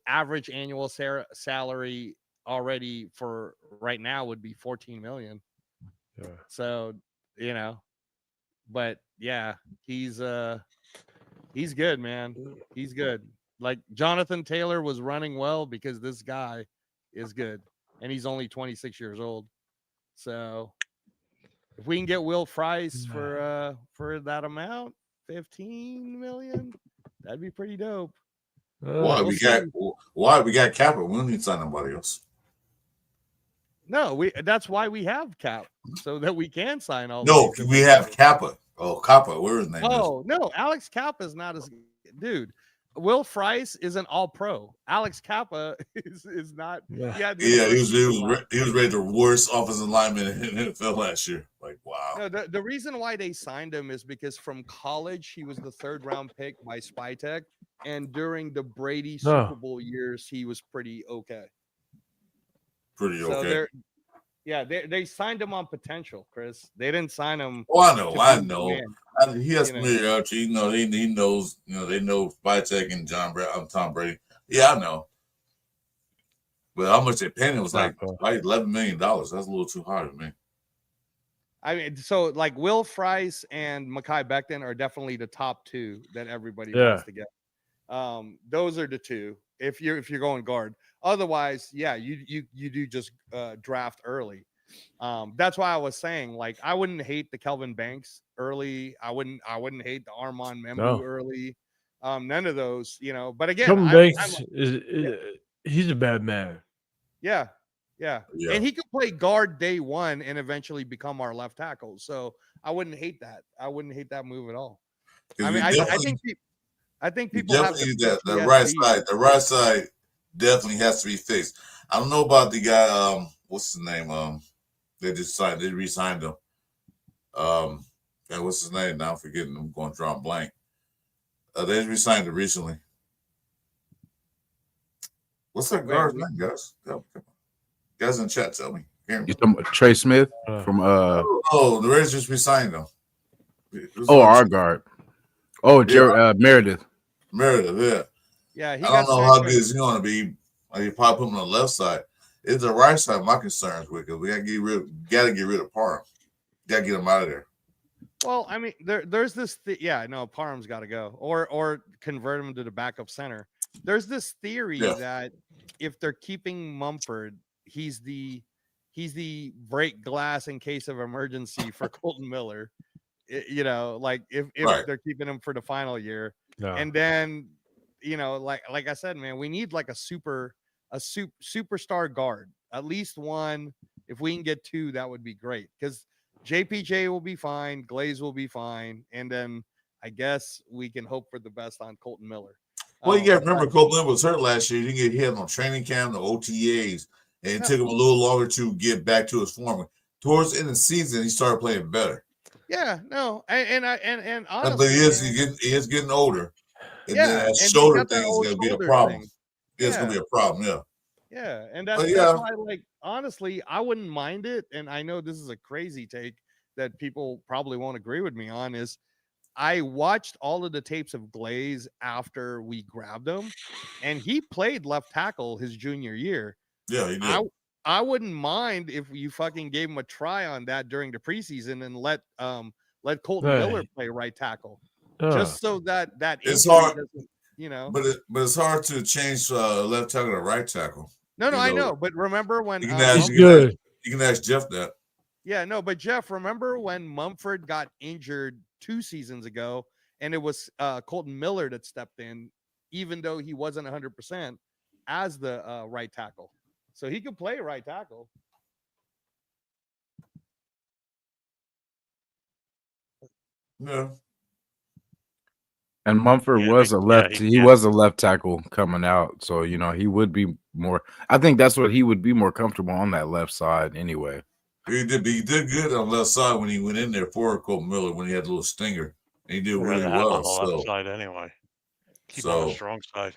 F: average annual salary already for right now would be $14 million.
J: Yeah.
F: So, but yeah, he's good, man. He's good. Like Jonathan Taylor was running well because this guy is good, and he's only 26 years old. So if we can get Will Fries for that amount, 15 million, that'd be pretty dope.
C: Why we got Kappa? We don't need to sign nobody else.
F: No, that's why we have Cap, so that we can sign all.
C: No, we have Kappa. Oh, Kappa, where his name is?
F: Oh no, Alex Kappa is not as dude. Will Fries is an all-pro. Alex Kappa is not.
C: Yeah, he was rated the worst offensive lineman in the NFL last year. Like, wow.
F: No, the reason why they signed him is because from college he was the 3rd-round pick by Spytech, and during the Brady Super Bowl years he was pretty okay. They signed him on potential, Chris. They didn't sign him.
C: Oh, I know. He has familiarity. He knows. They know Spytech and Tom Brady. Yeah, I know. But how much they paid him was like $11 million. That's a little too high to me.
F: I mean, so like Will Fries and Mekhi Becton are definitely the top 2 that everybody wants to get. Those are the 2 if you're going guard. Otherwise, yeah, you do just draft early. That's why I was saying, like, I wouldn't hate the Kelvin Banks early. I wouldn't hate the Armand Membu early. None of those, But again,
J: Kelvin Banks he's a bad man.
F: Yeah. And he could play guard day 1 and eventually become our left tackle. So I wouldn't hate that. I wouldn't hate that move at all. I mean, I think people
C: definitely have the right side. The right side definitely has to be fixed. I don't know about the guy. What's his name? They re-signed him. What's his name? Now I'm forgetting. I'm going to draw a blank. They re-signed him recently. What's that guard's name, guys? Guys in chat, tell me.
B: You talking about Trey Smith from
C: Oh, the Raiders just re-signed him.
B: Our guard. Oh, Meredith.
C: Meredith,
F: yeah.
C: I don't know how good he's going to be. You probably put him on the left side. It's the right side. My concerns with because we got to get rid of Parham. Got to get him out of there.
F: Well, I mean, there's this. Parham's got to go, or convert him to the backup center. There's this theory that if they're keeping Mumford, he's the break glass in case of emergency for Colton Miller. Like if they're keeping him for the final year, and then like I said, man, we need like a superstar guard, at least one. If we can get 2, that would be great because JPJ will be fine, Glaze will be fine, and then I guess we can hope for the best on Colton Miller.
C: Well, you got to remember Colton Miller was hurt last year. He didn't get hit on training camp, the OTAs, and it took him a little longer to get back to his form. Towards the end of the season, he started playing better.
F: Yeah, no, and honestly,
C: but he is getting older. And then that shoulder thing is going to be a problem. It's going to be a problem,
F: Yeah, and that's why, like, honestly, I wouldn't mind it. And I know this is a crazy take that people probably won't agree with me on. Is I watched all of the tapes of Glaze after we grabbed him, and he played left tackle his junior year.
C: Yeah, he did.
F: I wouldn't mind if you fucking gave him a try on that during the preseason and let Colton Miller play right tackle, just so that
C: it's hard, But it's hard to change left tackle to right tackle.
F: No, I know. But remember when
C: you can ask Jeff that.
F: Yeah, no, but Jeff, remember when Mumford got injured 2 seasons ago, and it was Colton Miller that stepped in, even though he wasn't 100% as the right tackle. So he could play right tackle.
C: Yeah.
B: And Mumford was a left. He was a left tackle coming out, so he would be more. I think that's what he would be more comfortable on that left side anyway.
C: He did good on the left side when he went in there for Colton Miller when he had a little stinger. He did
H: We'd
C: really
H: rather have
C: well.
H: on the left
C: So,
H: side anyway. Keep on the strong side.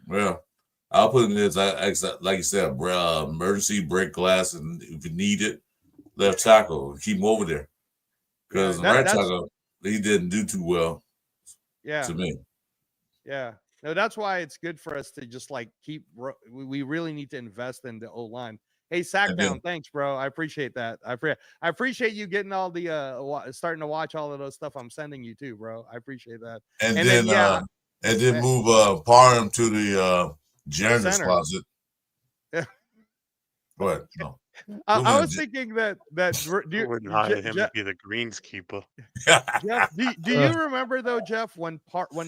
C: well, I'll put it in this. Like you said, emergency break glass, and if you need it, left tackle, keep him over there. Because right tackle, he didn't do too well.
F: Yeah.
C: To me.
F: Yeah. No, that's why it's good for us to just like keep. We really need to invest in the O line. Hey, Sackdown, thanks, bro. I appreciate that. I appreciate you getting all the starting to watch all of those stuff I'm sending you too, bro. I appreciate that.
C: And then move Parham to the janitor's closet.
F: Yeah.
C: Go ahead. No.
F: I was thinking that
H: I wouldn't hire him to be the greenskeeper.
F: Jeff, do you remember though, Jeff, when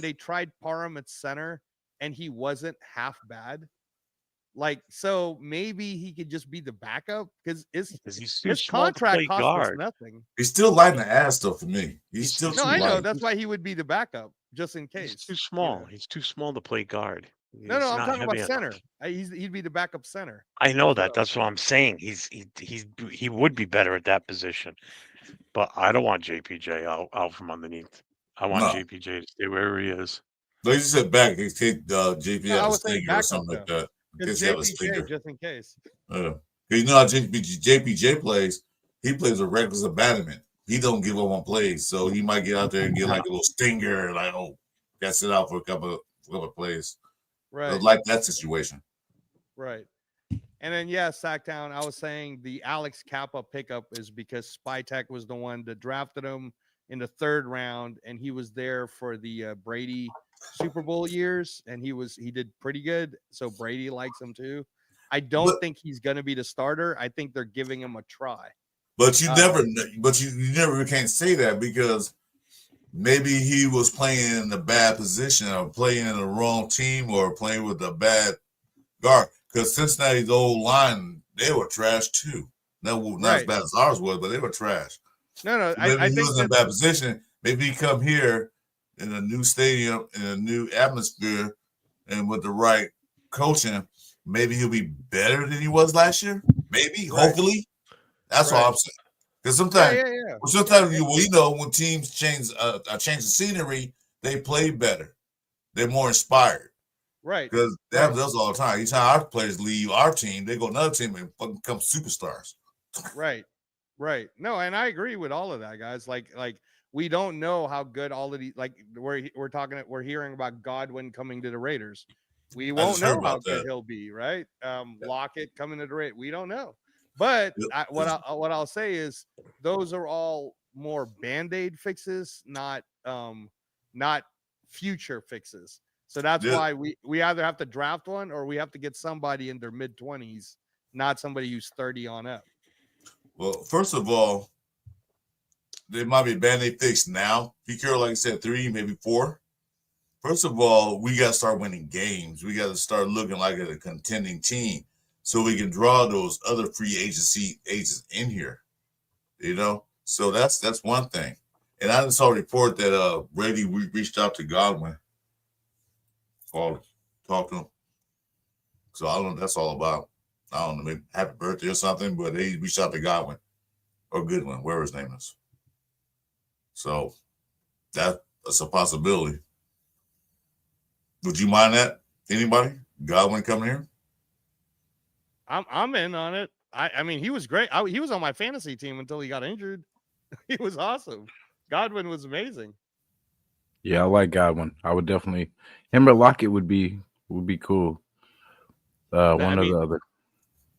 F: they tried Parham at center and he wasn't half bad? Like, so maybe he could just be the backup because his contract cost us nothing.
C: He's still lighting the ass though for me. He's still
F: no, I know that's why he would be the backup just in case.
H: He's too small. You know? He's too small to play guard.
F: No, I'm talking about center. He'd be the backup center.
H: I know that. That's what I'm saying. He would be better at that position, but I don't want JPJ out from underneath. I want JPJ to stay where he is.
C: No, you said back. He take JP have a stinger or something like that.
F: Just in case.
C: You know how JPJ plays? He plays a reckless abandonment. He don't give up on plays, so he might get out there and get like a little stinger, like that's it out for a couple of plays.
F: Right.
C: Like that situation.
F: Right. And then Sacktown, I was saying the Alex Kappa pickup is because Spytek was the one that drafted him in the 3rd round, and he was there for the Brady Super Bowl years, and he did pretty good. So Brady likes him too. I don't think he's gonna be the starter. I think they're giving him a try.
C: But you never can't say that because maybe he was playing in a bad position or playing in the wrong team or playing with a bad guard. Because Cincinnati's old line, they were trash too. Not as bad as ours was, but they were trash.
F: No,
C: I think he was in a bad position. Maybe he come here in a new stadium, in a new atmosphere, and with the right coaching, maybe he'll be better than he was last year. Maybe, hopefully. That's all I'm saying. Because sometimes when teams change the scenery, they play better. They're more inspired.
F: Right.
C: Because that happens all the time. Each time our players leave our team, they go to another team and fucking become superstars.
F: Right. No, and I agree with all of that, guys. Like we don't know how good all of these. Like we're hearing about Godwin coming to the Raiders. We won't know how good he'll be, right? Lockett coming to the Raiders. We don't know. But what I'll say is those are all more Band-Aid fixes, not future fixes. So that's why we either have to draft one or we have to get somebody in their mid-20s, not somebody who's 30 on up.
C: Well, first of all, they might be Band-Aid fixed now. Pete Carroll, like I said, 3, maybe 4. First of all, we got to start winning games. We got to start looking like a contending team so we can draw those other free agency agents in here. So that's one thing. And I just saw a report that Brady reached out to Godwin, called, talked to him. So I don't know what that's all about. I don't know, maybe happy birthday or something, but they reached out to Godwin or Goodwin, whatever his name is. So that's a possibility. Would you mind that? Anybody? Godwin coming here?
F: I'm in on it. I mean, he was great. He was on my fantasy team until he got injured. He was awesome. Godwin was amazing.
B: Yeah, I like Godwin. I would definitely him or Lockett would be cool. One or the other.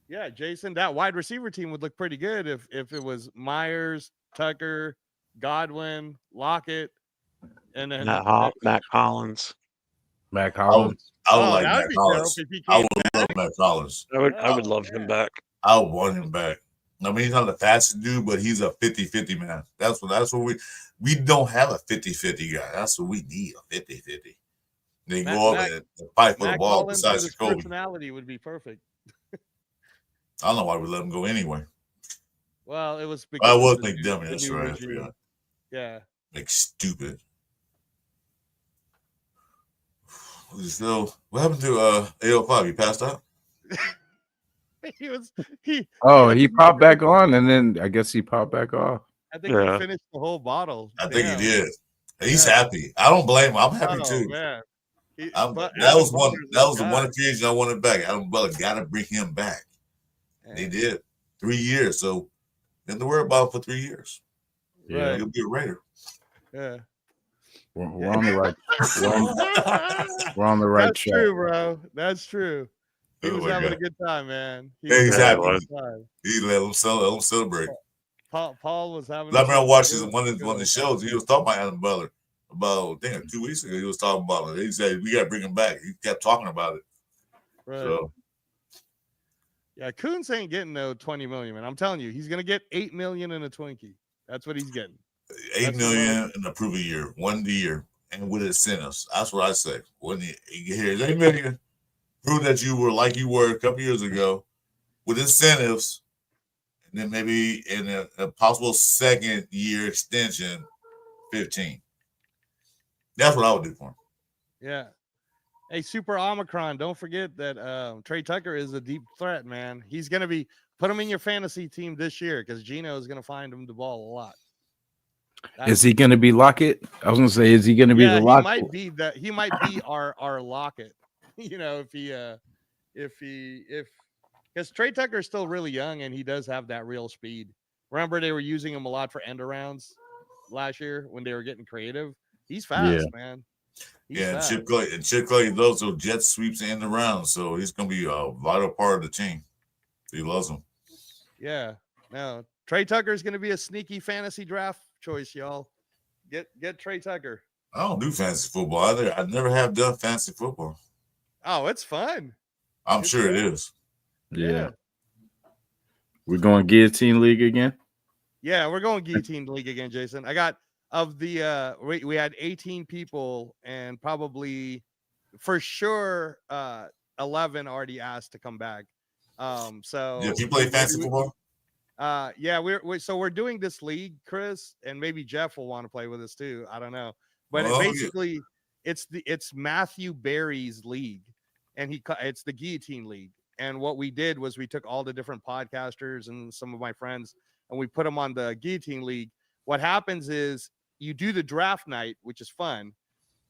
F: Yeah, Jason, that wide receiver team would look pretty good if it was Myers, Tucker, Godwin, Lockett, and then
H: Matt Collins.
B: Matt Collins.
C: I would like Matt Collins. I would love Matt Collins.
H: I would love him back.
C: I would want him back. I mean, he's not the fastest dude, but he's a 50-50 man. That's what we don't have a 50-50 guy. That's what we need, a 50-50. They go up and fight for the ball besides the coach.
F: Personality would be perfect.
C: I don't know why we let him go anyway.
F: Well, it was because
C: I was make dummy. That's right.
F: Yeah.
C: Make stupid. So what happened to AL5? He passed out?
B: he popped back on and then I guess he popped back off.
F: I think he finished the whole bottle.
C: I think he did. He's happy. I don't blame him. I'm happy too.
F: Man.
C: That was the one occasion I wanted back. Adam Butler got to bring him back. Yeah. They did 3 years, so nothing to worry about for 3 years.
B: Yeah,
C: you'll be a Raider.
F: Yeah,
B: we're on the right. We're on the right
F: That's
B: track.
F: true, bro. That's true. He was having a good time, man.
C: He's happy. He let him celebrate.
F: Paul was having.
C: I remember watching one of the shows. He was talking about Adam Butler about 2 weeks ago. He was talking about it. He said we got to bring him back. He kept talking about it.
F: Right.
C: So.
F: Yeah, Coons ain't getting no 20 million, man. I'm telling you, he's gonna get 8 million in a Twinkie. That's what he's getting.
C: 8 million in a prove a year, 1 year, and with incentives. That's what I say. When here's 8 million, prove that you were like you were a couple years ago, with incentives, and then maybe in a possible second year extension, 15. That's what I would do for him.
F: Yeah. Hey, Super Omicron, don't forget that Trey Tucker is a deep threat, man. He's going to put him in your fantasy team this year because Gino is going to find him the ball a lot.
B: Is he going to be Lockett? I was going to say, is he going to be the Lockett?
F: He might be our Lockett. You know, because Trey Tucker is still really young and he does have that real speed. Remember, they were using him a lot for end arounds last year when they were getting creative. He's fast, man.
C: And Chip Clay loves those jet sweeps and the rounds, so he's going to be a vital part of the team. He loves them.
F: Yeah. No, Trey Tucker is going to be a sneaky fantasy draft choice, y'all. Get Trey Tucker.
C: I don't do fantasy football. I never have done fantasy football.
F: Oh, it's fun.
C: I'm sure it is.
B: Yeah. We're going Guillotine League again?
F: Yeah, we're going Guillotine League again, Jason. I got of the we had 18 people and probably for sure 11 already asked to come back. So
C: if you play fantasy football,
F: yeah, we're doing this league, Chris, and maybe Jeff will want to play with us too. I don't know, but it's Matthew Berry's league, and it's the Guillotine League. And what we did was we took all the different podcasters and some of my friends, and we put them on the Guillotine League. What happens is you do the draft night, which is fun.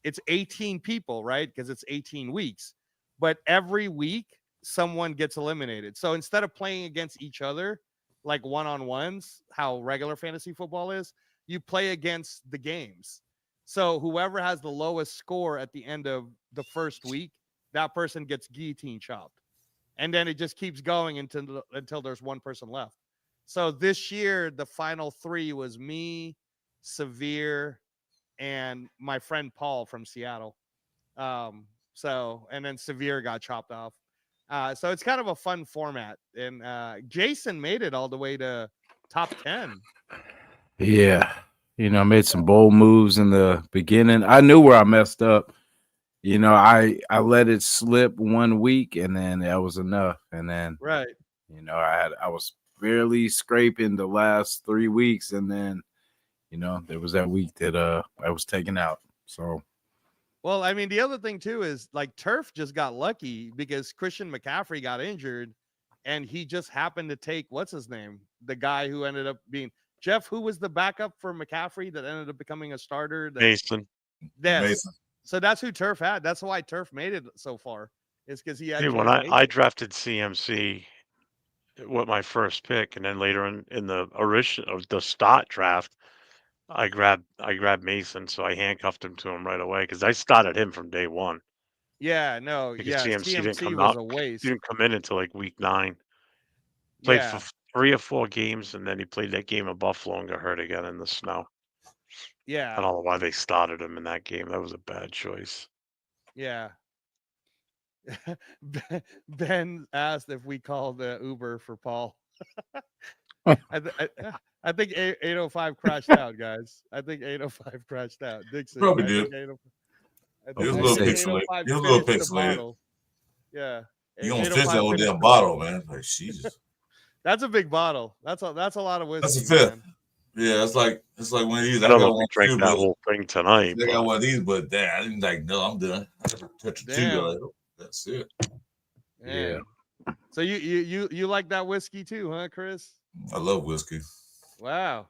F: It's 18 people, right? Because it's 18 weeks. But every week, someone gets eliminated. So instead of playing against each other, like one-on-ones, how regular fantasy football is, you play against the games. So whoever has the lowest score at the end of the first week, that person gets guillotine chopped. And then it just keeps going until there's one person left. So this year, the final 3 was me, Severe, and my friend Paul from Seattle. And then Severe got chopped off. So it's kind of a fun format. And Jason made it all the way to top 10.
B: Yeah. I made some bold moves in the beginning. I knew where I messed up. I let it slip 1 week and then that was enough. And then,
F: right.
B: I was barely scraping the last 3 weeks. And then, there was that week that I was taken out. So,
F: well, I mean, the other thing too is like Turf just got lucky because Christian McCaffrey got injured, and he just happened to take what's his name, the guy who ended up being Jeff, who was the backup for McCaffrey that ended up becoming a starter.
H: Mason.
C: Mason.
F: So that's who Turf had. That's why Turf made it so far. Is because he had.
H: Hey, when I drafted CMC with my first pick, and then later in the original of the start draft, I grabbed Mason, so I handcuffed him to him right away because I started him from day one.
F: Yeah, no,
H: because
F: CMC
H: didn't come
F: was
H: out,
F: a waste.
H: Didn't come in until like week 9. Played for 3 or 4 games, and then he played that game of Buffalo and got hurt again in the snow.
F: Yeah,
H: I don't know why they started him in that game. That was a bad choice.
F: Yeah. Ben asked if we called Uber for Paul. I think 805 crashed out, guys. I think 805 crashed out. Dixon
C: probably did. It was a little pixelated.
F: Yeah.
C: You don't finish that whole damn bottle, man. Like, Jesus.
F: That's a big bottle. That's a lot of whiskey.
C: That's a fifth. Man. Yeah, it's like one of these.
H: I got one drink that whole thing tonight.
C: I got one of these, but damn, I didn't like. No, I'm done. I never touched a 2. Like, oh, that's it.
F: Yeah. So you like that whiskey too, huh, Chris?
C: I love whiskey.
F: Wow.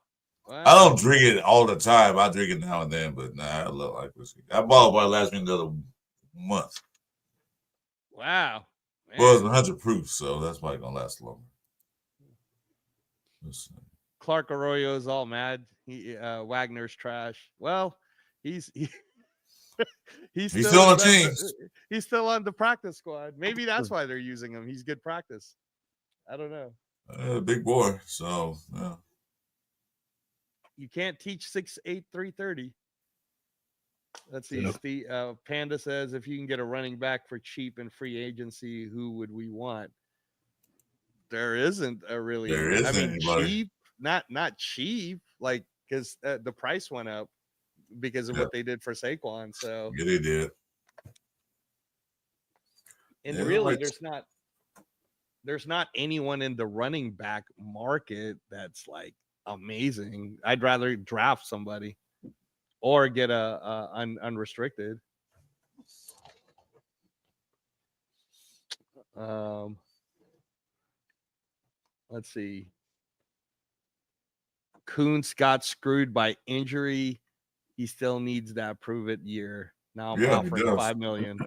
C: I don't drink it all the time. I drink it now and then, but nah, I love like whiskey. I bought it, but it lasts me another month.
F: Wow. Man.
C: Well, it's 100 proof, so that's probably gonna last longer.
F: Clark Arroyo's all mad. Wagner's trash. Well, he's
C: still on the team.
F: He's still on the practice squad. Maybe that's why they're using him. He's good practice. I don't know.
C: Big boy. So yeah.
F: You can't teach 6'8", 330. Let's see. Yep. Panda says, if you can get a running back for cheap in free agency, who would we want? There isn't a really.
C: There isn't anybody.
F: Cheap, not cheap, like because the price went up because of what they did for Saquon. So
C: yeah, they did.
F: And really, there's not anyone in the running back market that's like amazing. I'd rather draft somebody or get a unrestricted. Let's see. Kuntz got screwed by injury. He still needs that prove it year. Now I'm offering $5 million.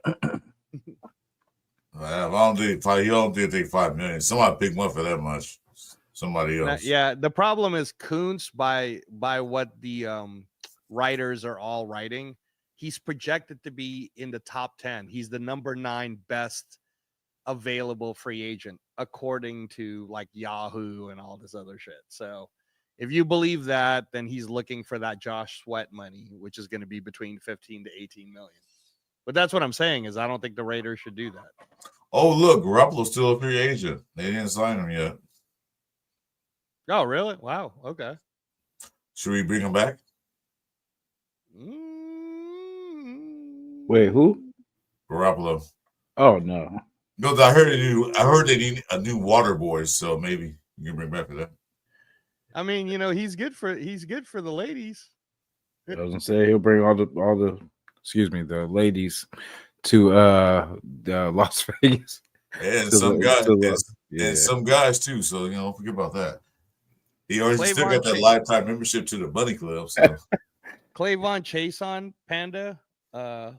C: I don't think he don't think take $5 million. Somebody pick one for that much. Somebody else.
F: Yeah, the problem is Kuntz by what the writers are all writing. He's projected to be in the top 10. He's the number 9 best available free agent according to like Yahoo and all this other shit. So if you believe that, then he's looking for that Josh Sweat money, which is going to be between 15 to 18 million. But that's what I'm saying is I don't think the Raiders should do that.
C: Oh, look, Garoppolo's still a free agent. They didn't sign him yet.
F: Oh, really? Wow. Okay.
C: Should we bring him back?
B: Wait, who?
C: Garoppolo.
B: Oh no.
C: No, I heard they need a new water boy, so maybe you can bring back for that.
F: I mean, he's good for the ladies.
B: I was gonna say he'll bring all the ladies to Las Vegas.
C: And some guys too. So don't forget about that. He already still got that lifetime membership to the Bunny Club. So
F: Clavon Chason Panda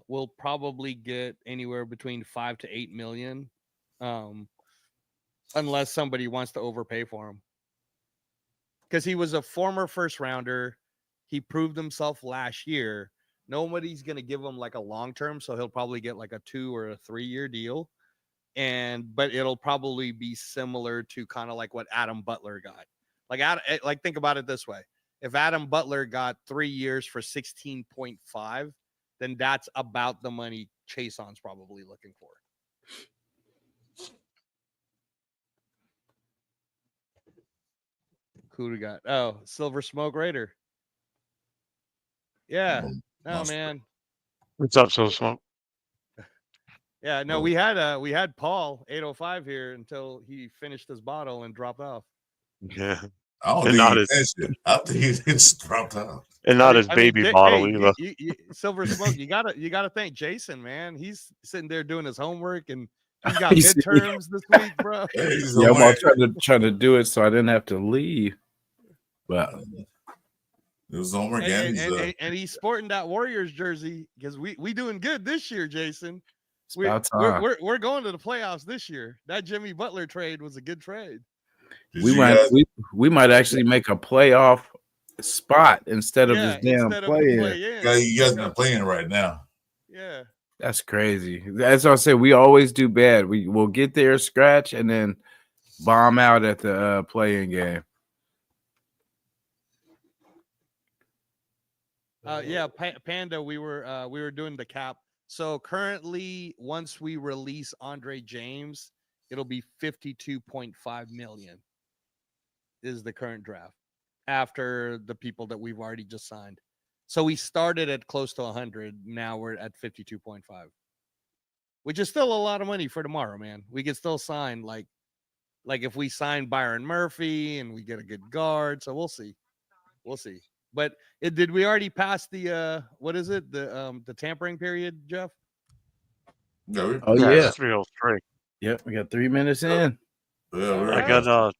F: will probably get anywhere between 5 to 8 million, unless somebody wants to overpay for him. Because he was a former first rounder, he proved himself last year. Nobody's going to give him like a long term, so he'll probably get like a 2 or a 3-year deal. But it'll probably be similar to kind of like what Adam Butler got. Like think about it this way: if Adam Butler got 3 years for 16.5, then that's about the money Chason's probably looking for. Who we got? Oh, Silver Smoke Raider. Yeah. No, man.
H: What's up, Silver Smoke?
F: Yeah, no, we had Paul 805 here until he finished his bottle and dropped off.
H: Yeah.
C: I don't think he just dropped out.
H: And not his baby bottle either.
F: Silver Smoke, you gotta thank Jason, man. He's sitting there doing his homework and he's got midterms this week, bro.
B: Yeah, I'm all trying to do it so I didn't have to leave. But
C: it was homework,
F: and he's sporting that Warriors jersey because we doing good this year, Jason. We're going to the playoffs this year. That Jimmy Butler trade was a good trade.
B: We might actually make a playoff spot instead of just damn playing.
C: You guys not playing right now.
F: Yeah,
B: that's crazy. That's what I said. We always do bad. We'll get there, scratch, and then bomb out at the playing game.
F: Panda. We were doing the cap. So currently, once we release Andre James, it'll be 52.5 million is the current draft after the people that we've already just signed. So we started at close to 100. Now we're at 52.5, which is still a lot of money for tomorrow, man. We could still sign like if we sign Byron Murphy and we get a good guard. So we'll see. But did we already pass the what is it? The tampering period, Jeff?
C: No.
B: Oh yeah.
H: 303.
B: Yep, we got 3 minutes in.
C: Yeah,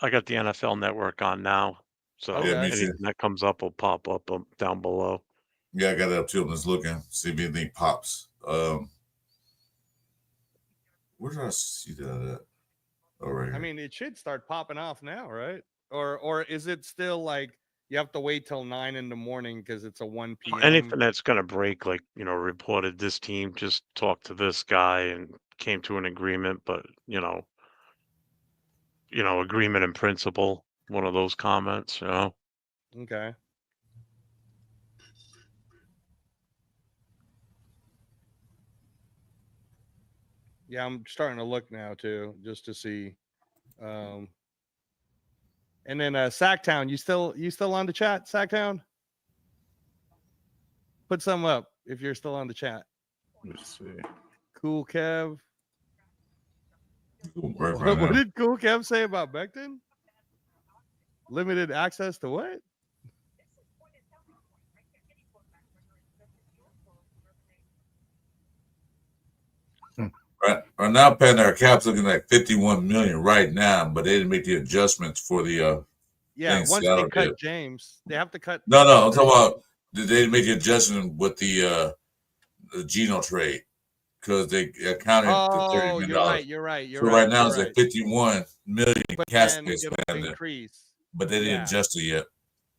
H: I got the NFL Network on now. So
C: Yeah, me too.
H: anything that comes up will pop up down below.
C: Yeah, I got it up too. I'm just looking, see if anything pops. Where did I see that at? Oh, right here.
F: I mean, it should start popping off now, right? Or is it still like you have to wait till 9 in the morning because it's a 1 p.m.
H: Anything that's going to break, like, reported this team just talked to this guy and came to an agreement, but agreement in principle, one of those comments,
F: Okay. Yeah, I'm starting to look now too, just to see. And then Sacktown, you still on the chat, Sacktown? Put some up if you're still on the chat.
B: Let's see.
F: Cool Kev.
C: Right
F: What did Cool Kev say about Becton? Limited access to what?
C: Right now, Panther cap's looking like 51 million right now, but they didn't make the adjustments for the
F: once they cut James, they have to cut.
C: No, I'm talking about they didn't make the adjustment with the Geno trade because they accounted for $30 million.
F: You're right.
C: So right now it's at 51 million cap space,
F: increase.
C: But they didn't adjust it yet.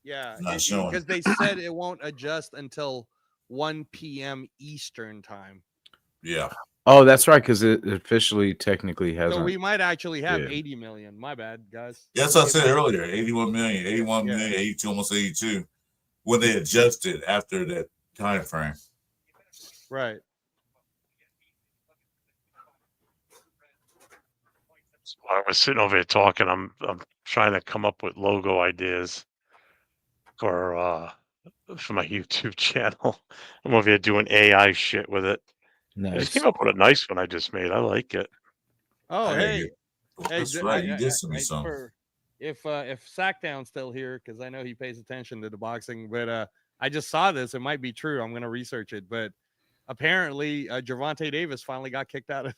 F: Yeah,
C: because
F: they said it won't adjust until 1 p.m. Eastern time.
C: Yeah.
B: Oh, that's right, because it officially technically hasn't.
F: So we might actually have 80 million. My bad, guys.
C: That's what I said earlier. 81 million, 81 million, 82, almost 82. When they adjusted after that time frame.
F: Right.
H: So I was sitting over here talking. I'm trying to come up with logo ideas for my YouTube channel. I'm over here doing AI shit with it.
B: Nice.
H: I just came up with a nice one I just made. I like it.
F: Oh, hey,
C: that's right. You did send me something.
F: If Sackdown's still here, because I know he pays attention to the boxing, but I just saw this. It might be true. I'm going to research it. But apparently, Gervonta Davis finally got kicked out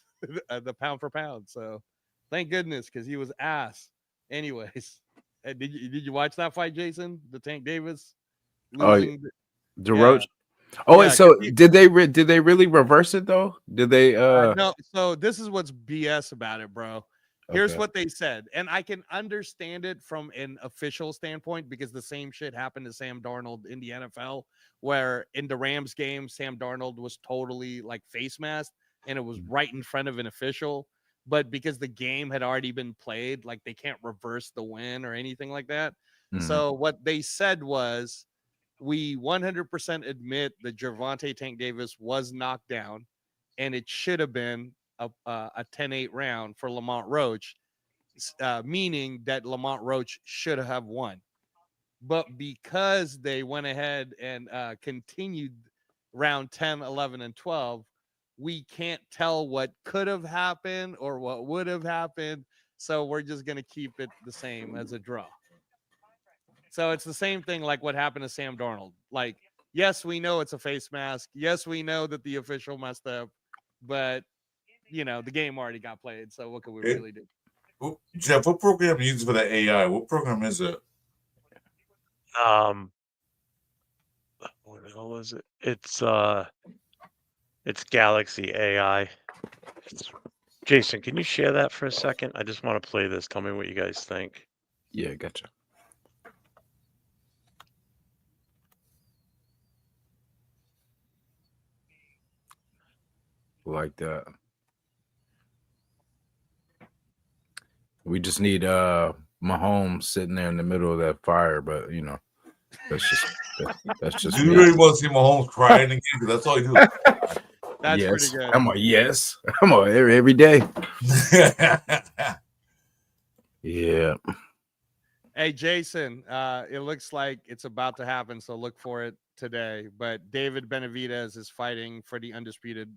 F: of the pound for pound. So thank goodness, because he was ass. Anyways, did you watch that fight, Jason? The Tank Davis losing.
B: DeRoche. Oh, wait, so did they really reverse it though? Did they
F: no, so this is what's BS about it, bro. Here's what they said, and I can understand it from an official standpoint because the same shit happened to Sam Darnold in the NFL, where in the Rams game, Sam Darnold was totally like face masked, and it was right in front of an official. But because the game had already been played, like they can't reverse the win or anything like that. Mm-hmm. So what they said was, we 100% admit that Gervonta Tank Davis was knocked down, and it should have been a 10-8 round for Lamont Roach, meaning that Lamont Roach should have won. But because they went ahead and continued round 10, 11, and 12, we can't tell what could have happened or what would have happened. So we're just going to keep it the same as a draw. So it's the same thing like what happened to Sam Darnold. Like, yes, we know it's a face mask. Yes, we know that the official messed up, but the game already got played. So what can we really do?
C: Jeff, what program are you using for that AI? What program is it?
H: What the hell is it? It's Galaxy AI. Jason, can you share that for a second? I just want to play this. Tell me what you guys think.
B: Yeah, gotcha. Like that. We just need Mahomes sitting there in the middle of that fire, but that's just.
C: Do you really want to see Mahomes crying again? That's all you do.
F: That's
B: yes.
F: pretty good.
B: I'm on every day. Yeah.
F: Hey, Jason, it looks like it's about to happen, so look for it today. But David Benavidez is fighting for the undisputed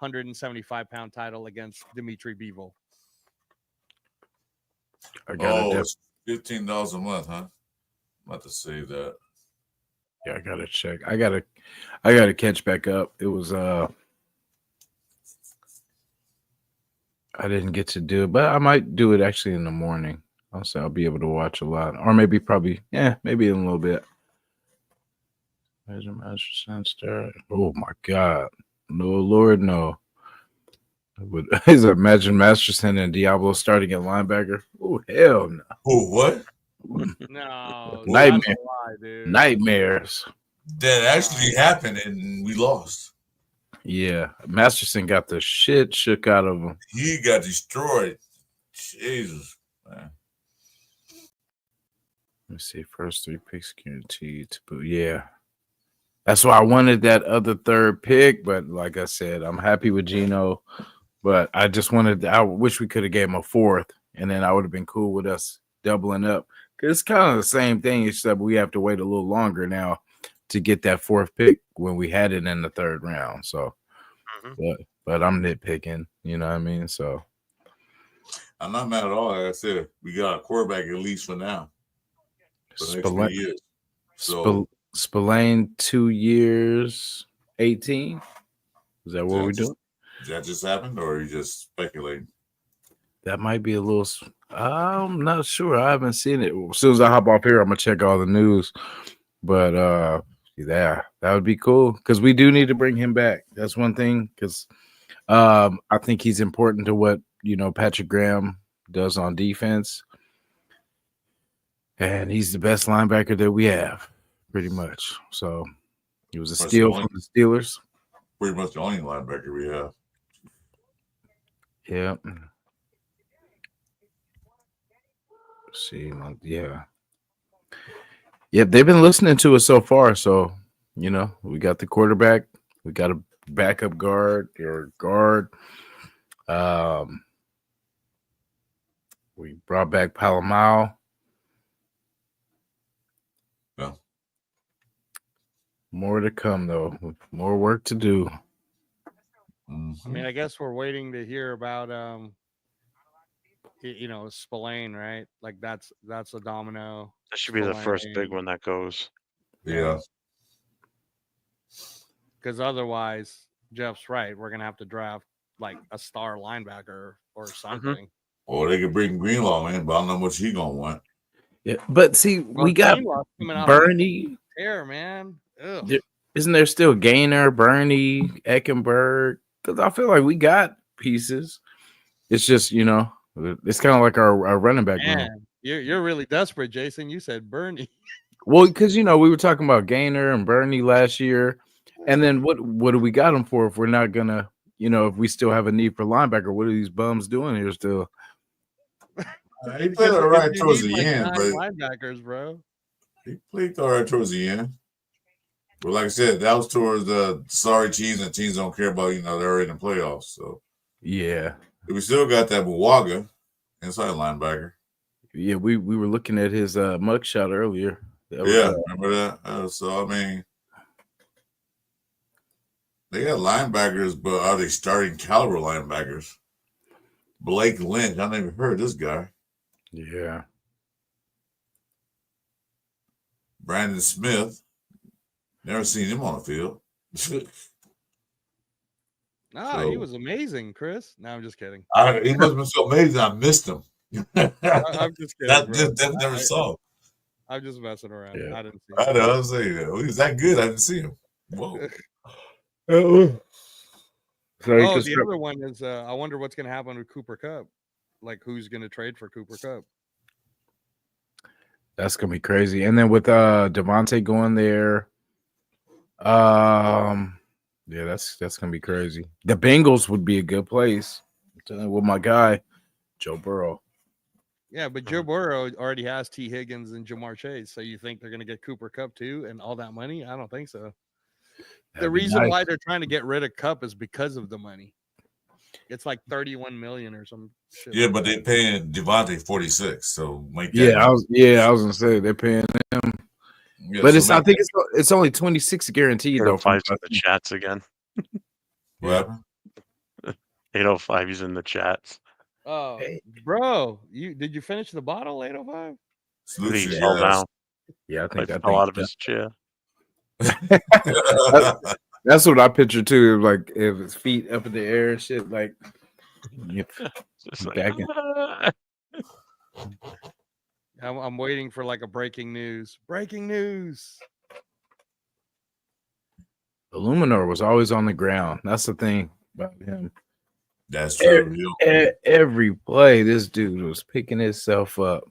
F: 175-pound title against Dimitri Bivol.
C: It's $15 a month, huh? I'm about to save that.
B: Yeah, I gotta check. I gotta catch back up. It was I didn't get to do it, but I might do it actually in the morning. I'll say I'll be able to watch a lot, or maybe maybe in a little bit. Oh my God, no Lord, no. Is it Imagine Masterson and Diablo starting at linebacker? Oh hell no.
C: Oh what?
F: No,
B: Nightmare.
F: that's a lie, dude.
B: Nightmares.
C: That actually happened, and we lost.
B: Yeah, Masterson got the shit shook out of him.
C: He got destroyed. Jesus, man.
B: Let me see. First 3 picks guaranteed to boot. Yeah. That's why I wanted that other third pick. But like I said, I'm happy with Geno. But I wish we could have gave him a fourth. And then I would have been cool with us doubling up. Because it's kind of the same thing, except we have to wait a little longer now to get that fourth pick when we had it in the third round. So, but I'm nitpicking. You know what I mean? So.
C: I'm not mad at all. Like I said, we got a quarterback at least for now. For the next 3 years. So
B: Spillane 2 years, 18. Is that what we're doing?
C: Did that just happen, or are you just speculating?
B: That might be a little. I'm not sure. I haven't seen it. As soon as I hop off here, I'm gonna check all the news. But yeah, that would be cool because we do need to bring him back. That's one thing because I think he's important to what Patrick Graham does on defense. And he's the best linebacker that we have, pretty much. So he was a steal from the Steelers.
C: Pretty much the only linebacker we have.
B: Yeah. See, yeah. Yep, they've been listening to us so far. So, we got the quarterback. We got a backup guard or guard. We brought back Palomau.
C: Yeah.
B: More to come, though. More work to do.
F: I mean, I guess we're waiting to hear about Spillane, right? Like that's a domino.
H: That should be the first big one that goes.
C: Yeah.
F: Because otherwise, Jeff's right. We're gonna have to draft like a star linebacker or something.
C: Or they could bring Greenlaw in, but I don't know how much he gonna want.
B: Yeah, but see, we got Bernie.
F: Here, man.
B: Isn't there still Gainer, Bernie, Eckenberg? Because I feel like we got pieces. It's just it's kind of like our running back.
F: Man, you're really desperate, Jason. You said Bernie.
B: Well, because we were talking about Gainer and Bernie last year, and then what do we got them for if we're not gonna, if we still have a need for linebacker? What are these bums doing here still?
C: He played all right towards the end, but
F: linebackers, bro.
C: He played all right towards the end. But like I said, that was towards the sorry teams, and teams don't care about they're in the playoffs. So
B: yeah,
C: we still got that Buwaga inside linebacker.
B: Yeah, we were looking at his mugshot earlier.
C: Remember that? So I mean, they got linebackers, but are they starting caliber linebackers? Blake Lynch, I never heard of this guy.
B: Yeah.
C: Brandon Smith, never seen him on the field.
F: He was amazing, Chris. No, I'm just kidding.
C: He must have been so amazing. I missed him.
F: I'm just kidding.
C: That never saw.
F: I'm just messing around.
C: Yeah.
F: I didn't see
C: him. I know. I was saying that. He was that good. I didn't see him. Whoa.
F: The other one is I wonder what's going to happen with Cooper Kupp. Like, who's going to trade for Cooper Kupp?
B: That's gonna be crazy. And then with Devontae going there, yeah, that's gonna be crazy. The Bengals would be a good place. I'm telling you, with my guy, Joe Burrow.
F: Yeah, but Joe Burrow already has T. Higgins and Jamar Chase. So you think they're gonna get Cooper Kupp too and all that money? I don't think so. The reason why they're trying to get rid of Kupp is because of the money. It's like 31 million or some shit.
C: Yeah, but they're paying Devontae 46. So make that.
B: Yeah, I was gonna say they're paying him. Yeah, but I think it's only 26 guaranteed though.
H: 805's in the chats again.
C: What?
H: 805, he's in the chats.
F: Oh, bro, did you finish the bottle? 805.
H: He's held down.
B: Yeah, I think
H: that fell out of his chair.
B: That's what I picture too. Like if his feet up in the air and shit, like,
F: I'm waiting for like a breaking news. Breaking news.
B: Illuminor was always on the ground. That's the thing about him.
C: That's true.
B: Every play, this dude was picking himself up.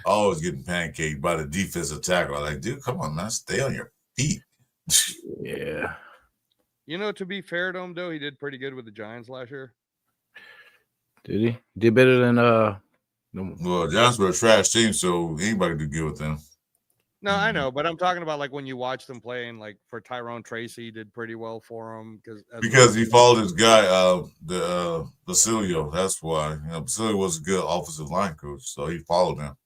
C: Always getting pancaked by the defensive tackle. Like, dude, come on, man, stay on your feet.
B: Yeah.
F: You know, to be fair to him, though, he did pretty good with the Giants last year.
B: Did he? Did better than
C: Well, Giants were a trash team, so anybody could do good with them.
F: No, I know, but I'm talking about like when you watch them play, and like for Tyrone Tracy, did pretty well for him
C: because he followed his guy, the Basilio. That's why. You know, Basilio was a good offensive line coach, so he followed him.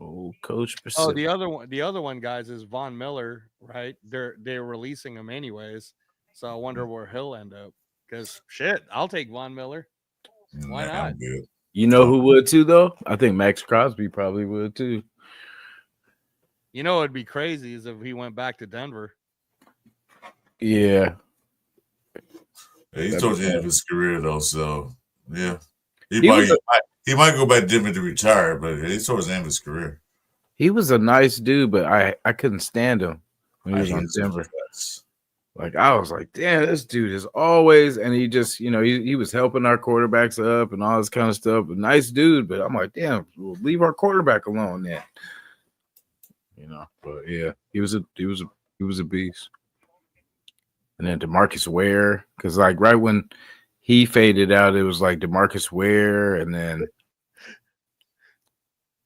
B: Oh, Coach
F: Basilio. Oh, the other one, guys, is Von Miller, right? They're releasing him anyways, so I wonder where he'll end up. Because shit, I'll take Von Miller. Why not?
B: You know who would too, though? I think Max Crosby probably would too.
F: You know, it'd be crazy is if he went back to Denver.
B: Yeah.
C: He's towards the end of his career, though. So, yeah. He might go back to Denver to retire, but he's towards the end of his career.
B: He was a nice dude, but I couldn't stand him when he was on Denver. Like, I was like, damn, this dude is always, and he just, you know, he was helping our quarterbacks up and all this kind of stuff. A nice dude, but I'm like, damn, we'll leave our quarterback alone then. You know, but yeah, he was a beast. And then DeMarcus Ware, because like right when he faded out, it was like DeMarcus Ware, and then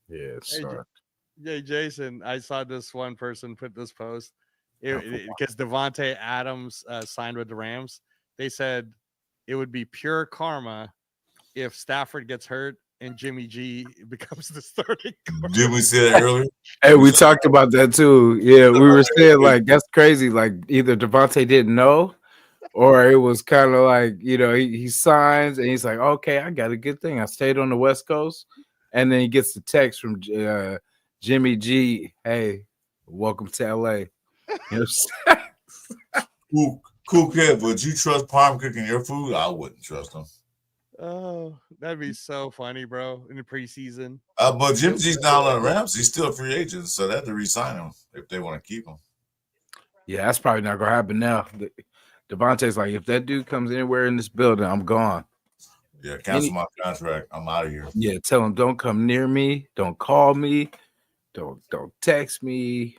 F: Hey, Jason, I saw this one person put this post because Devontae Adams signed with the Rams. They said it would be pure karma if Stafford gets hurt and Jimmy G becomes the starting quarterback.
C: Did we say that earlier?
B: Hey, we talked about that too. Yeah, we were saying like that's crazy. Like either Devontae didn't know, or it was kind of like, you know, he signs and he's like, okay, I got a good thing. I stayed on the West Coast, and then he gets the text from Jimmy G. Hey, welcome to LA. You know
C: cool kid, but you trust Palm cooking your food? I wouldn't trust him.
F: Oh, that'd be so funny, bro, in the preseason.
C: But Jimmy G's not on the Rams. He's still a free agent, so they have to re-sign him if they want to keep him.
B: Yeah, that's probably not going to happen now. Devontae's like, if that dude comes anywhere in this building, I'm gone.
C: Yeah, cancel my contract. I'm out of here.
B: Yeah, tell him don't come near me. Don't call me. Don't text me.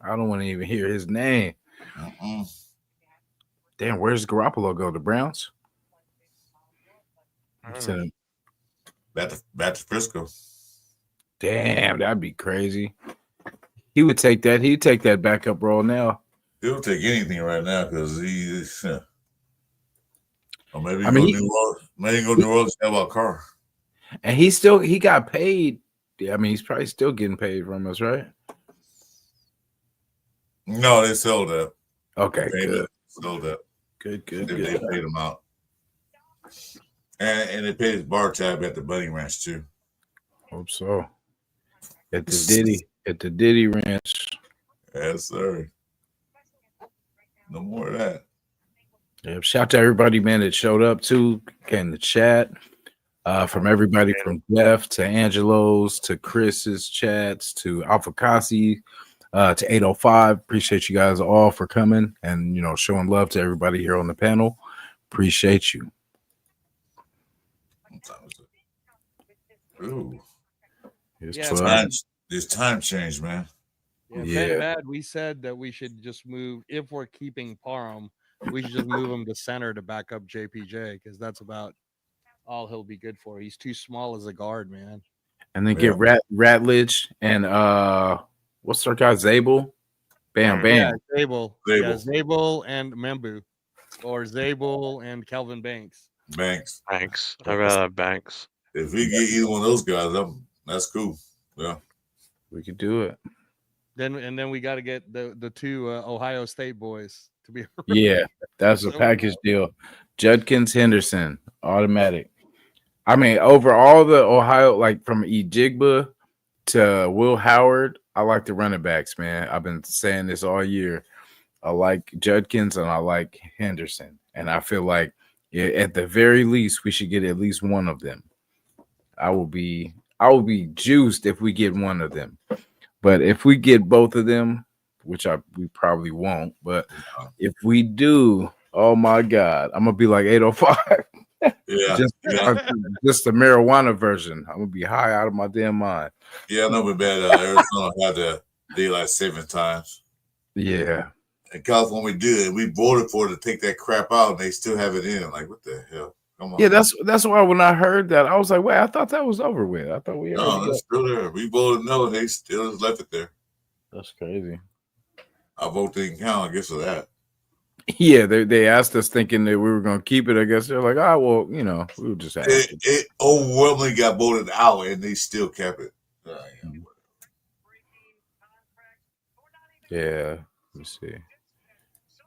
B: I don't want to even hear his name. Damn, where's Garoppolo go? The Browns?
C: Back to Frisco.
B: Damn, that'd be crazy. He would take that. He'd take that backup role now.
C: He'll take anything right now because he's. Or maybe go New Orleans. Maybe go New Orleans and have a car.
B: And he got paid. Yeah, I mean, he's probably still getting paid from us, right?
C: No, they sold that.
B: Okay, good.
C: Sold that.
B: Good.
C: They paid him out. And they paid his bar tab at the Bunny Ranch too.
B: Hope so. At the Diddy Ranch.
C: Yes, sir. No more of that.
B: Yeah, shout out to everybody, man, that showed up too in the chat. From everybody from Jeff to Angelo's to Chris's chats to Alpha Kasi to 805. Appreciate you guys all for coming and, you know, showing love to everybody here on the panel. Appreciate you.
C: Ooh.
F: It's
C: time change, man.
F: Yeah. Bad. We said that we should just move, if we're keeping Parham, we should just move him to center to back up JPJ because that's about all he'll be good for. He's too small as a guard, man.
B: And then get Ratledge and what's our guy, Zabel? Bam.
F: Yeah, Zabel. Yeah, Zabel and Membu. Or Zabel and Kelvin Banks.
C: Banks.
H: I'd rather have Banks.
C: If we get either one of those guys, that's cool. Yeah.
B: We could do it.
F: Then we got to get the two Ohio State boys to be.
B: Yeah, that's a package deal. Judkins, Henderson, automatic. I mean, over all the Ohio, like from Ejigba to Will Howard, I like the running backs, man. I've been saying this all year. I like Judkins and I like Henderson. And I feel like at the very least, we should get at least one of them. I will be I will be juiced if we get one of them. But if we get both of them, which we probably won't, but if we do, oh my God, I'm gonna be like 805.
C: Yeah,
B: just the marijuana version. I'm gonna be high out of my damn mind.
C: Yeah, I know, but bad. Arizona had the daylight saving times.
B: Yeah.
C: In California, we did it. We voted for it to take that crap out, and they still have it in. Like, what the hell? Come on.
B: Yeah, that's why when I heard that, I was like, wait, I thought that was over with. I thought we
C: no, it's still there. We voted no, and they still just left it there.
B: That's crazy.
C: Our vote didn't count, I guess, for that.
B: Yeah, they asked us thinking that we were going to keep it. I guess they're like, well, we were just asking.
C: It overwhelmingly got voted out, and they still kept it.
B: Yeah, let me see.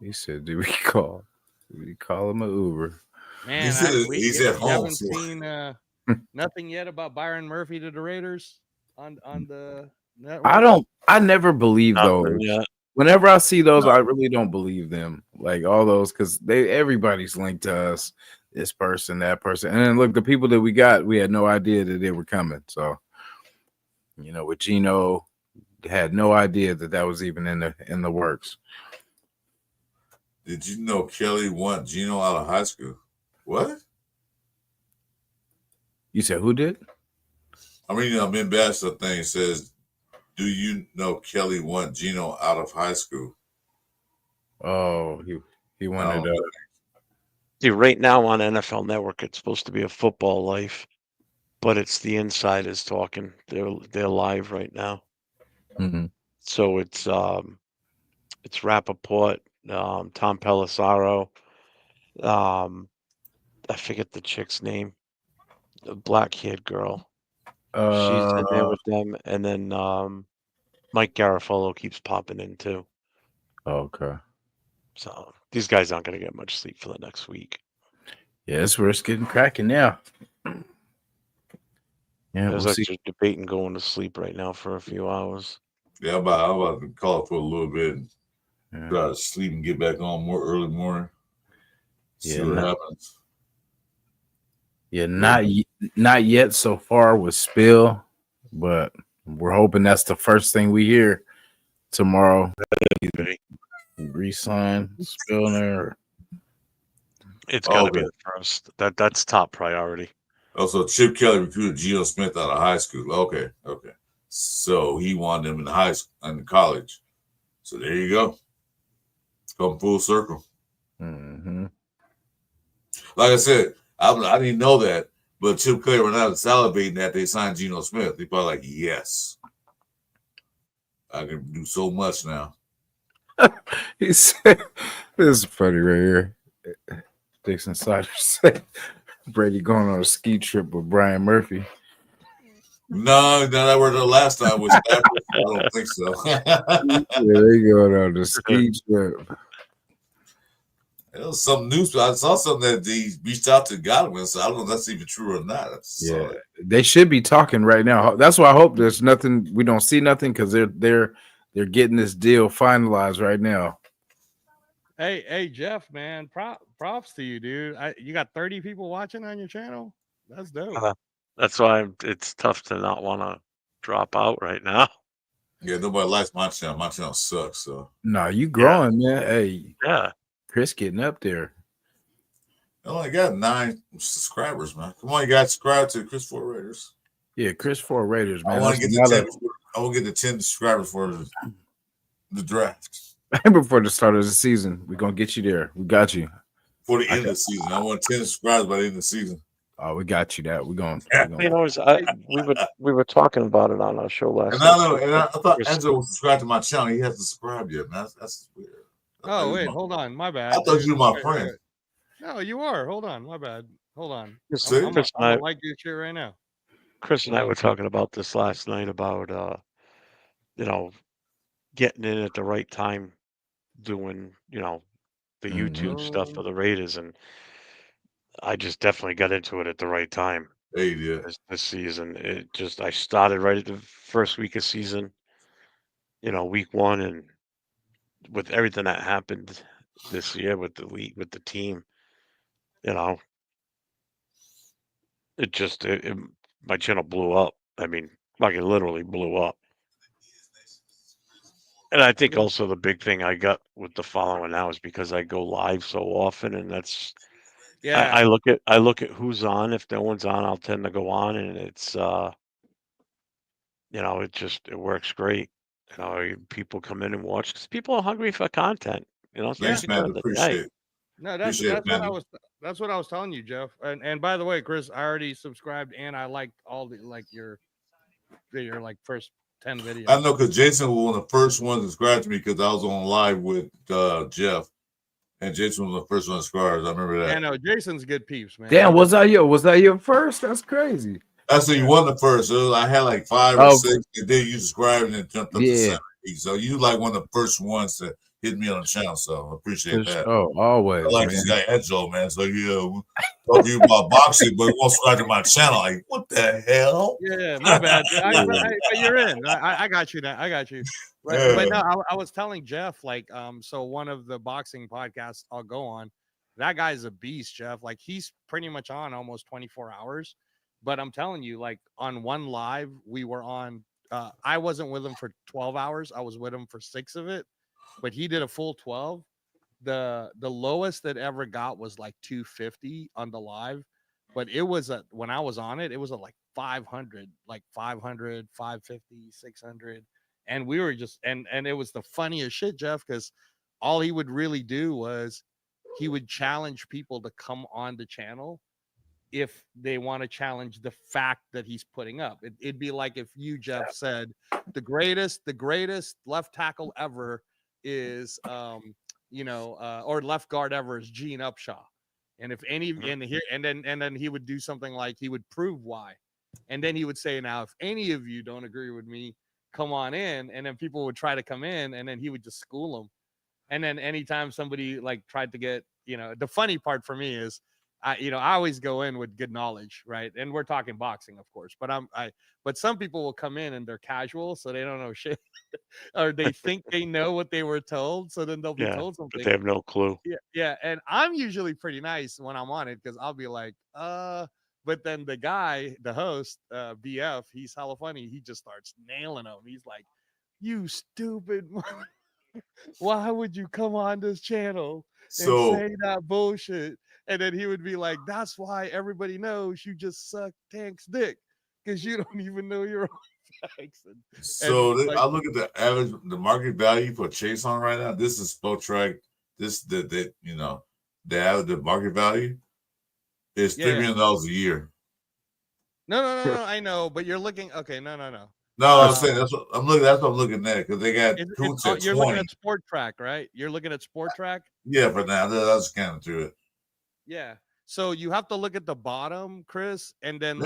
B: He said, "Did we call him an Uber?"
F: Man,
C: he's at home.
F: Haven't seen nothing yet about Byron Murphy to the Raiders on the network.
B: I never believe those.
H: Yeah.
B: Whenever I see those, I really don't believe them. Like all those, because everybody's linked to us. This person, that person, and then look, the people that we got, we had no idea that they were coming. So, with Gino, had no idea that was even in the works.
C: Did you know Kelly want Gino out of high school? What?
B: You said who did?
C: I'm reading a Ben Bachelor thing. Says, do you know Kelly want Gino out of high school?
B: Oh, he wanted.
H: See, right now on NFL Network, it's supposed to be a football life, but it's the insiders talking. They're live right now.
B: Mm-hmm.
H: So it's Rappaport, Tom Pelissaro. I forget the chick's name. The black-haired girl. She's in there with them, and then Mike Garafolo keeps popping in too.
B: Okay.
H: So these guys aren't going to get much sleep for the next week.
B: Yeah, it's where it's getting cracking now. Yeah,
H: There's actually debating going to sleep right now for a few hours.
C: Yeah, I'm about to call it for a little bit. And try to sleep and get back on more early morning. See what happens.
B: Yeah, not yet so far with Spill, but we're hoping that's the first thing we hear tomorrow. Resign Spillner.
H: It's got to be the first. That's top priority.
C: Also, Chip Kelly recruited Geno Smith out of high school. Okay. So he wanted him in high school and in college. So there you go. Come full circle.
B: Mm-hmm.
C: Like I said, I didn't know that, but Chip Kelly went out salivating that they signed Geno Smith. He probably like, yes, I can do so much now.
B: He said, "This is funny right here." Dixon Sider said, "Brady going on a ski trip with Brian Murphy."
C: No, that were the last time with Stafford. I don't think so.
B: Yeah, they going on the ski trip.
C: It was some news. I saw something that they reached out to Godwin, so I don't know if that's even true or not.
B: Yeah, they should be talking right now. That's why I hope there's nothing. We don't see nothing because they're getting this deal finalized right now.
F: Hey, Jeff, man, props to you, dude. You got 30 people watching on your channel. That's dope.
H: That's why it's tough to not want to drop out right now.
C: Yeah, nobody likes my channel. My channel sucks. So
B: no, you growing, man. Hey,
H: yeah.
B: Chris getting up there.
C: I only got 9 subscribers, man. Come on, you guys, subscribe to Chris Ford Raiders.
B: Yeah, Chris Ford Raiders, man.
C: I want to get the 10 subscribers for the draft.
B: Before the start of the season, we're gonna get you there. We got you.
C: For the end of the season. I want 10 subscribers by the end of the season.
B: Oh, we got you that. We're going.
H: We were talking about it on our show last
C: night. And I thought Angelo was subscribed to my channel. He hasn't subscribed yet, man. That's weird.
F: Wait, hold on. My bad.
C: I thought you were my friend.
F: No, you are. Hold on. My bad. Hold on.
C: I'm
F: gonna like your shit right now.
H: Chris and I were talking about this last night about getting in at the right time, doing the YouTube stuff for the Raiders, and I just definitely got into it at the right time.
C: Hey, yeah.
H: This season, I started right at the first week of season, week 1, and with everything that happened this year with the league, with the team, my channel blew up. I mean, like it literally blew up. And I think also the big thing I got with the following now is because I go live so often, and that's I look at who's on. If no one's on, I'll tend to go on, and it's it works great. People come in and watch because people are hungry for content.
C: Thanks, man. Appreciate it.
F: No, that's what I was telling you, Jeff. And by the way, Chris, I already subscribed and I liked all the your first 10 videos.
C: I know because Jason was one of the first ones to subscribe to me because I was on live with Jeff, and Jason was the first one to subscribe. I remember that.
F: Yeah, no, Jason's good peeps, man.
B: Damn, was that your first? That's crazy.
C: I said you won the first. I had like 5 or 6, and then you subscribed and then jumped up to 7. So you like one of the first ones to hit me on the channel. So I appreciate that.
B: Oh, always.
C: I like this guy Enzo, man. So we'll talk to you about boxing, but he won't subscribe to my channel. Like, what the hell?
F: Yeah, my bad. But you're in. I got you now. I got you. But no, I was telling Jeff, so one of the boxing podcasts I'll go on, that guy's a beast, Jeff. Like, he's pretty much on almost 24 hours. But I'm telling you, like, on one live, we were on, I wasn't with him for 12 hours. I was with him for 6 of it, but he did a full 12. The lowest that ever got was like 250 on the live, but it was when I was on it, it was at like 500, 550, 600. And we were just, and it was the funniest shit, Jeff, because all he would really do was he would challenge people to come on the channel if they want to challenge the fact that he's putting up. It'd be like if you, Jeff, said the greatest left tackle ever is, or left guard ever is Gene Upshaw. And if any, and then he would do something like he would prove why. And then he would say, now, if any of you don't agree with me, come on in. And then people would try to come in, and then he would just school them. And then anytime somebody tried to get, the funny part for me is, I always go in with good knowledge, right? And we're talking boxing, of course, but some people will come in and they're casual, so they don't know shit, or they think they know what they were told, so then they'll be told something.
H: But they have no clue.
F: Yeah. And I'm usually pretty nice when I'm on it because I'll be like, but then the guy, the host, BF, he's hella funny. He just starts nailing them. He's like, "You stupid, why would you come on this channel and say that bullshit?" And then he would be like, "That's why everybody knows you just suck Tank's dick because you don't even know your own facts."
C: I look at the market value for Chase on right now. This is Spotrac. The market value is $3 million a year.
F: No. I know, but you're looking. Okay, no.
C: No, I'm saying that's what I'm looking. That's what I'm looking at because they got Kuntz at 20.
F: You're looking at Spotrac, right? You're looking at Spotrac.
C: Yeah, for now, I was scanning through it.
F: Yeah. So you have to look at the bottom, Chris, and then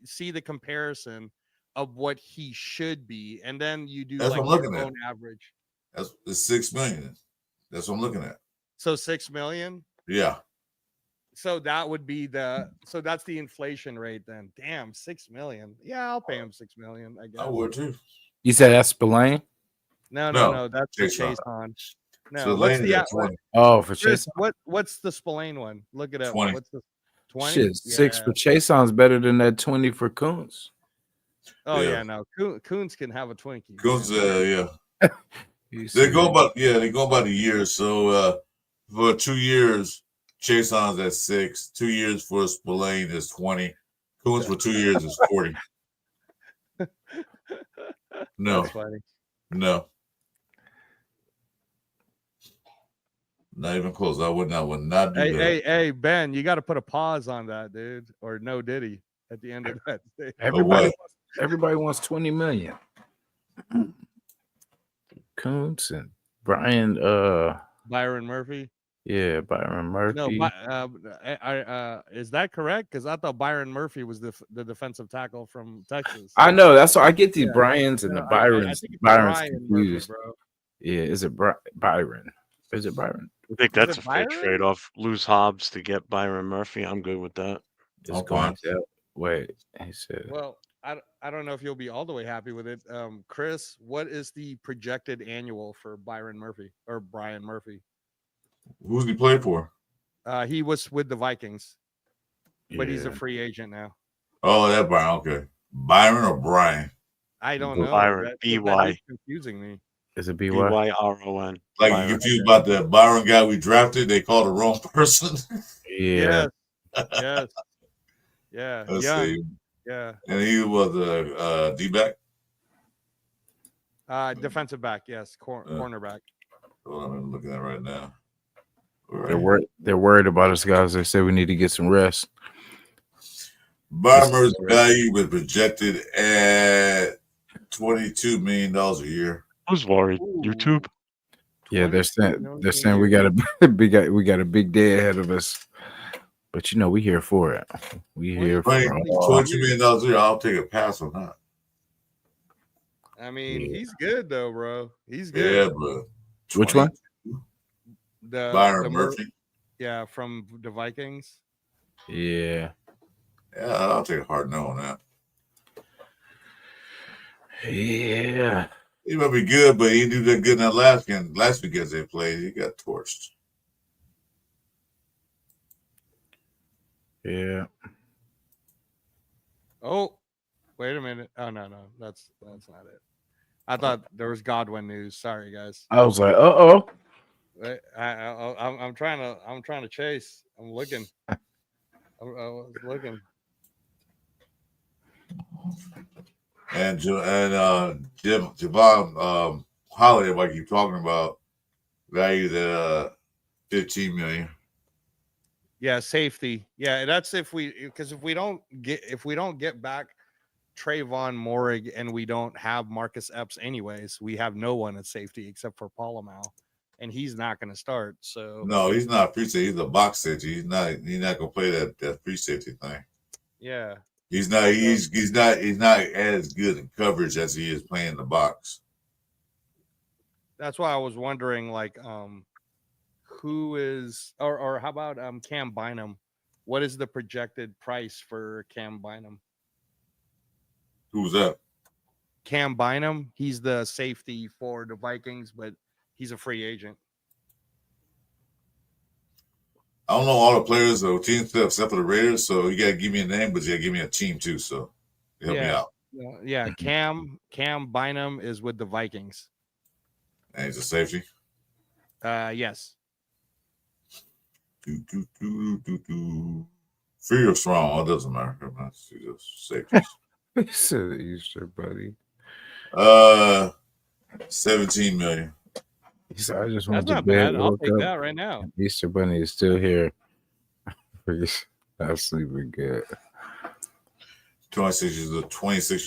F: see the comparison of what he should be, and then you do
C: your own
F: average.
C: That's 6 million. That's what I'm looking at.
F: So 6 million.
C: Yeah.
F: So that would be that's the inflation rate then. Damn, 6 million. Yeah, I'll pay him 6 million. I guess
C: I would too.
B: You said that's Spillane?
F: No. That's the Chase on. No,
C: so
F: what's the
C: 20?
B: For Chase?
F: What's the Spillane one? Look it up.
C: 20.
F: What's the 20?
B: Shit, 6 for Chase sounds better than that 20 for Kuntz.
F: Oh yeah, no. Kuntz can have a Twinkie.
C: Kuntz, yeah. They go about a year. So for 2 years, Chase on's at 6. 2 years for Spillane is 20. Kuntz for 2 years is 40. No.
F: That's funny.
C: No. Not even close. I would not do that.
F: Hey, Ben, you got to put a pause on that, dude, or no Diddy at the end of that.
B: Everybody wants 20 million. Kuntz and Byron
F: Murphy.
B: Yeah, Byron Murphy.
F: No, is that correct? Because I thought Byron Murphy was the defensive tackle from Texas.
B: I know. That's why I get these Bryans and the Byrons.
F: I think it's
B: Byron's
F: Brian
B: confused.
F: Murphy, bro.
B: Yeah, is it Byron? Is it Byron?
H: I think that's a fair trade-off. Lose Hobbs to get Byron Murphy. I'm good with that.
B: It's going to wait. He said.
F: Well, I don't know if you'll be all the way happy with it. Chris, what is the projected annual for Byron Murphy or Brian Murphy?
C: Who's he play for?
F: He was with the Vikings, but he's a free agent now.
C: Oh, that Byron. Okay. Byron or Brian?
F: I don't know.
H: Byron,
F: That
H: B-Y.
F: is confusing me.
B: Is it BY?
H: B-Y-R-O-N.
C: Like
H: Byron.
C: you confused about the Byron guy we drafted. They called the wrong person.
B: Yeah.
F: Yes. Yeah.
C: Let's
F: Young.
C: see.
F: Yeah.
C: And he was a D-back.
F: Defensive back. Yes. Cornerback.
C: Well, I'm looking at right now. Right.
B: They're worried about us, guys. They say we need to get some rest.
C: Byron's value was projected at $22 million a year.
H: Who's worried? YouTube?
B: Yeah, they're saying we got a big day ahead of us. But you know, we here for it. We here for it.
C: $22 million a year. I'll take a pass on that.
F: I mean, he's good though, bro. He's good.
C: Yeah, but
B: which one?
C: Byron Murphy.
F: Yeah, from the Vikings.
B: Yeah.
C: Yeah, I'll take a hard no on that.
B: Yeah.
C: He might be good, but he didn't do that good in that last week as they played. He got torched.
B: Yeah.
F: Oh, wait a minute. Oh no, that's not it. I thought there was Godwin news. Sorry, guys.
B: I was like, uh-oh.
F: I'm trying to chase. I'm looking. I was looking.
C: And Javon Holiday, like you talking about, valued at $15 million.
F: Yeah, safety. Yeah, that's if we don't get back Trayvon Morig and we don't have Marcus Epps anyways, we have no one at safety except for Palomal, and he's not going to start. So
C: no, he's not free safety. He's a box safety. He's not going to play that free safety thing.
F: Yeah.
C: He's not as good in coverage as he is playing the box.
F: That's why I was wondering, like, who is or how about Cam Bynum? What is the projected price for Cam Bynum?
C: Who's that?
F: Cam Bynum. He's the safety for the Vikings, but he's a free agent.
C: I don't know all the players or teams except for the Raiders, so you gotta give me a name, but you gotta give me a team too. So help me out.
F: Yeah, Cam Bynum is with the Vikings.
C: And he's a safety.
F: Yes.
C: Free or strong, it doesn't matter. Safeties.
B: He said Easter buddy.
C: 17 million.
B: He said, I just want
F: That's not bad. I'll take that right now.
B: Easter Bunny is still here. I'm sleeping good.
C: 26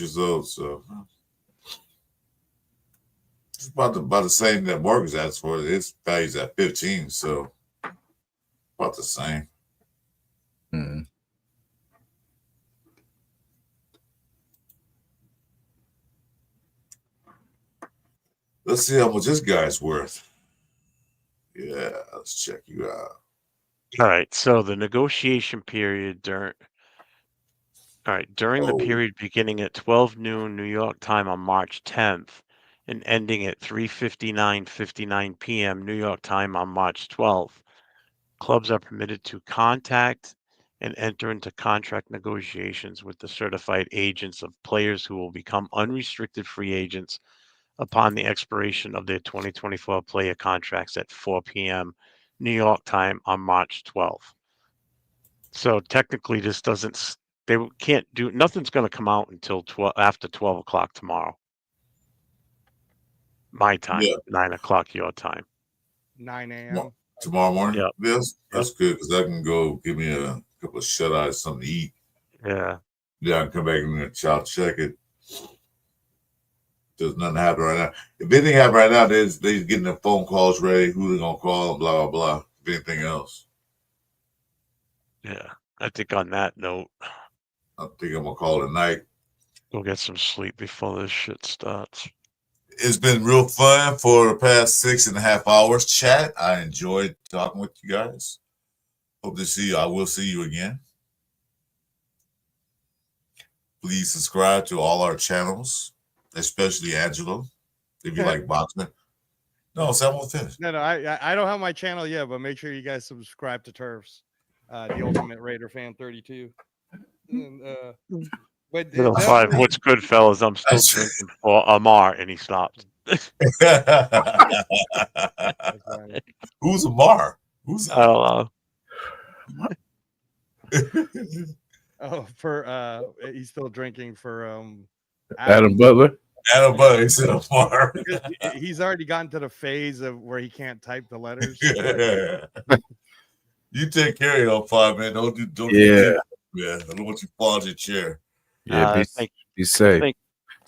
C: years old, so it's about the same that Marcus asked for. Its value's at 15, so about the same.
B: Hmm.
C: Let's see how much this guy's worth. Yeah, let's check you out.
H: All right. So the negotiation period during the period beginning at 12 noon New York time on March 10th and ending at 3:59 p.m. New York time on March 12th, clubs are permitted to contact and enter into contract negotiations with the certified agents of players who will become unrestricted free agents upon the expiration of their 2024 player contracts at 4 p.m. New York time on March 12th. So technically, they can't do, nothing's going to come out until after 12 o'clock tomorrow. My time, 9 o'clock your time.
F: 9 a.m.
C: Tomorrow morning?
H: Yep.
C: Yes, that's good because I can go give me a couple of shut-eyes, something to eat.
H: Yeah.
C: Yeah, I can come back and check it. There's nothing happening right now. If anything happened right now, they're getting their phone calls ready, who they're going to call, blah, blah, blah. If anything else.
H: Yeah. I think on that note,
C: I think I'm going to call it a night.
H: Go get some sleep before this shit starts.
C: It's been real fun for the past 6.5 hours. Chat, I enjoyed talking with you guys. Hope to see you. I will see you again. Please subscribe to all our channels, especially Angelo, if you like boxing. No, so I won't finish.
F: No, I don't have my channel yet, but make sure you guys subscribe to Turfs, the Ultimate Raider Fan 32. And, But
H: Little five. What's good, fellas? I'm still drinking for Amar, and he stopped.
C: Who's Amar? Who's
H: I don't
C: know.
F: Oh, for he's still drinking for
B: Adam Butler.
C: Adam Butler. He said Amar.
F: He's already gotten to the phase of where he can't type the letters.
C: You take care of your five, man. Don't
B: Yeah.
C: I don't want you to fall out your chair.
B: Yeah, be safe.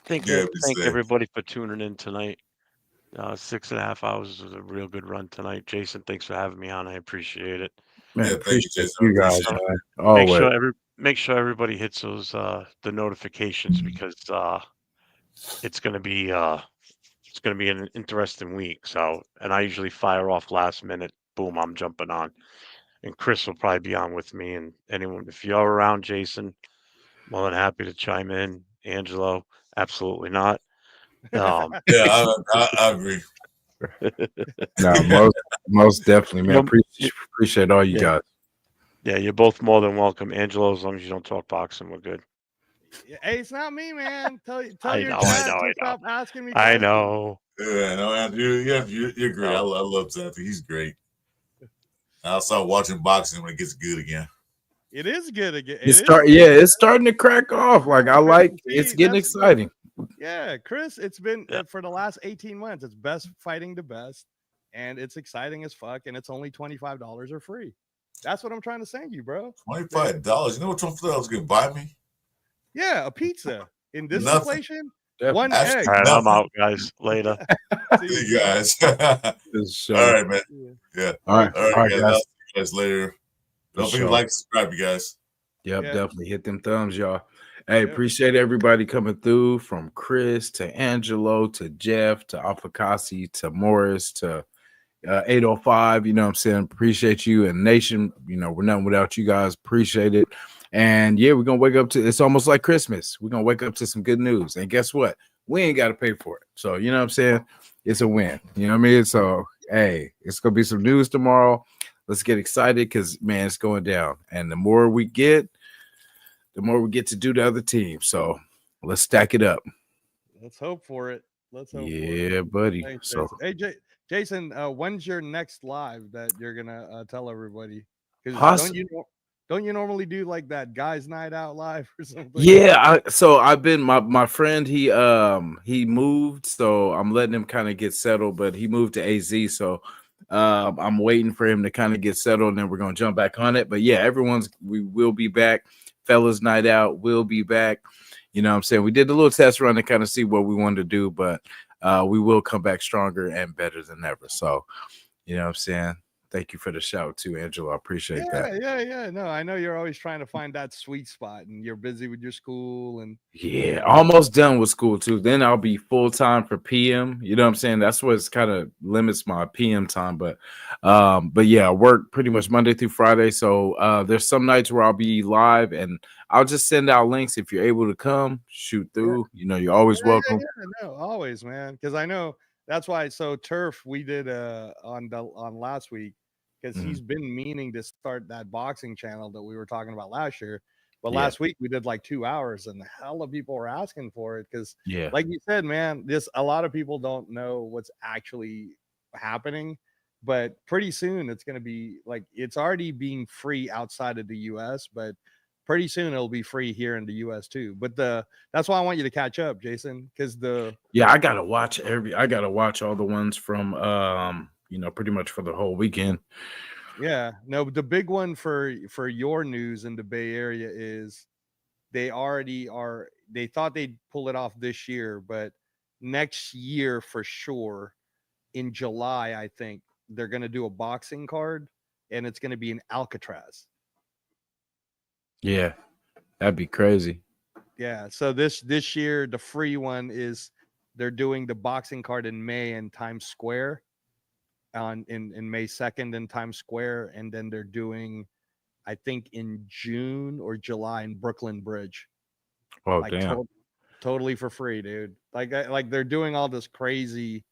H: Thank everybody for tuning in tonight. 6.5 hours was a real good run tonight. Jason, thanks for having me on. I appreciate it.
B: Man,
C: appreciate
B: you guys, man. Always.
H: Make sure everybody hits those the notifications, because it's gonna be an interesting week. So, and I usually fire off last minute. Boom, I'm jumping on. And Chris will probably be on with me. And anyone, if you're around, Jason, more than happy to chime in. Angelo, absolutely not.
C: Yeah, I agree.
B: No, most definitely, man. Appreciate all you guys.
H: Yeah, you're both more than welcome. Angelo, as long as you don't talk boxing, we're good.
F: Hey, it's not me, man. Tell your
H: I
F: dad
H: know.
F: to stop asking me.
H: I know.
C: Yeah, no, Andrew, you're great. I love Xavier. He's great. I'll start watching boxing when it gets good again.
F: It is good again.
B: It's starting to crack off. Like I like. It's getting exciting.
F: Yeah, Chris, it's been for the last 18 months. It's best fighting the best, and it's exciting as fuck. And it's only $25 or free. That's what I'm trying to say to you, bro.
C: $25. You know what $25 was gonna buy me?
F: Yeah, a pizza. In this
C: Nothing.
F: inflation,
B: Yep.
F: one
C: Actually,
F: egg.
H: All right, I'm out, guys. Later.
C: See you guys.
B: All
C: All right, man. Yeah.
B: All right,
C: guys. I'll see you guys later. Don't forget to like, subscribe, you guys.
B: Yep, definitely hit them thumbs, y'all. Hey, appreciate everybody coming through, from Chris to Angelo to Jeff to Alfakasi to Morris to 805. You know what I'm saying? Appreciate you. And Nation, we're nothing without you guys. Appreciate it. And yeah, we're gonna wake up to, it's almost like Christmas. We're gonna wake up to some good news. And guess what? We ain't got to pay for it. So you know what I'm saying? It's a win. You know what I mean? So hey, it's gonna be some news tomorrow. Let's get excited, because man, it's going down. And the more we get to do the other team. So let's stack it up.
F: Let's hope for it. Let's hope.
B: Yeah, buddy.
F: Thanks,
B: So
F: Jason. Hey, Jason, when's your next live that you're gonna tell everybody? Because don't you normally do like that guys' night out live or something?
B: Yeah, I've been my friend. He moved, so I'm letting him kind of get settled. But he moved to AZ, so I'm waiting for him to kind of get settled, and then we're gonna jump back on it. But yeah, we will be back. Fellas night out will be back. You know what I'm saying? We did a little test run to kind of see what we wanted to do, but we will come back stronger and better than ever. So, you know what I'm saying? Thank you for the shout too, Angelo. I appreciate that.
F: Yeah. No, I know you're always trying to find that sweet spot, and you're busy with your school and
B: almost done with school too. Then I'll be full time for PM. You know what I'm saying? That's what's kind of limits my PM time. But yeah, I work pretty much Monday through Friday. So there's some nights where I'll be live, and I'll just send out links if you're able to come shoot through. You're always welcome.
F: No, always, man. Because I know. That's why. So Turf, we did on last week, because he's been meaning to start that boxing channel that we were talking about last year. But last week we did like 2 hours, and the hell of people were asking for it, because like you said, man, a lot of people don't know what's actually happening. But pretty soon it's going to be like, it's already being free outside of the US, but pretty soon it'll be free here in the US too. But that's why I want you to catch up, Jason, because
B: I gotta watch all the ones from pretty much for the whole weekend.
F: Yeah, no, but the big one for your news in the Bay Area is they thought they'd pull it off this year, but next year for sure, in July, I think they're gonna do a boxing card, and it's gonna be in Alcatraz.
B: Yeah, that'd be crazy.
F: Yeah, so this year the free one is they're doing the boxing card in May in Times Square, in May 2nd in Times Square, and then they're doing, I think, in June or July in Brooklyn Bridge.
B: Oh, damn!
F: Totally for free, dude. Like they're doing all this crazy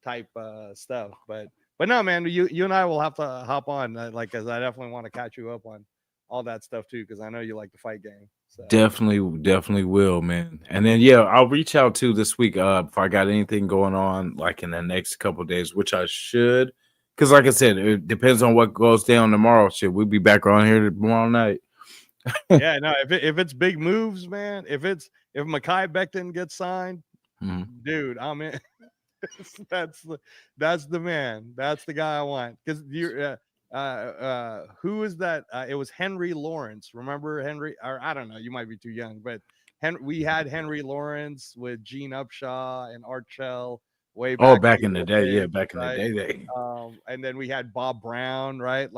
F: type stuff, but no, man, you and I will have to hop on, because I definitely want to catch you up on all that stuff too, because I know you like the fight game. So.
B: Definitely will, man. And then yeah, I'll reach out to this week if I got anything going on like in the next couple of days, which I should. Because like I said, it depends on what goes down tomorrow. Shit, we'll be back on here tomorrow night.
F: Yeah, no, if it's big moves, man, if Mekhi Becton gets signed, dude, I'm in. that's the man. That's the guy I want. Because you're who is that? It was Henry Lawrence. Remember Henry? Or I don't know. You might be too young, but we had Henry Lawrence with Gene Upshaw and Art Shell way back.
B: Oh, back in the day, yeah, back in the day.
F: And then we had Bob Brown, right?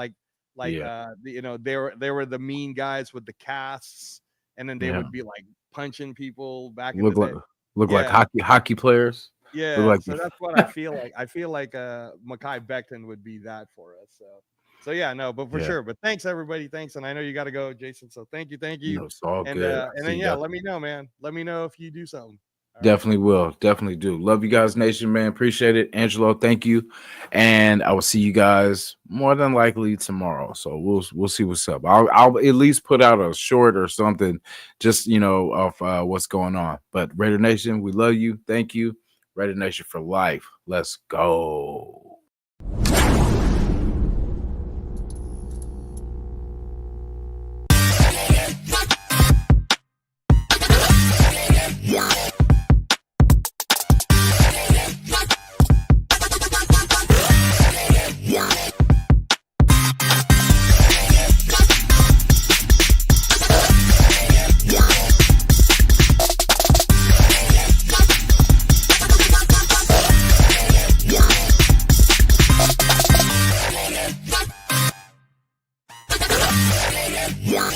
F: You know, they were the mean guys with the casts, and then they would be like punching people back in the day.
B: Look like hockey players.
F: Yeah, so that's what I feel like. I feel like Mekhi Becton would be that for us. So yeah, no, but for sure. But thanks everybody. Thanks. And I know you got to go, Jason. So thank you.
B: No, it's all good.
F: And then let me know, man. Let me know if you do something.
B: Definitely will. Definitely do. Love you guys, Nation, man. Appreciate it. Angelo, thank you. And I will see you guys more than likely tomorrow. So we'll see what's up. I'll at least put out a short or something, just of what's going on. But Raider Nation, we love you. Thank you. Raider Nation for life. Let's go.
K: Yeah.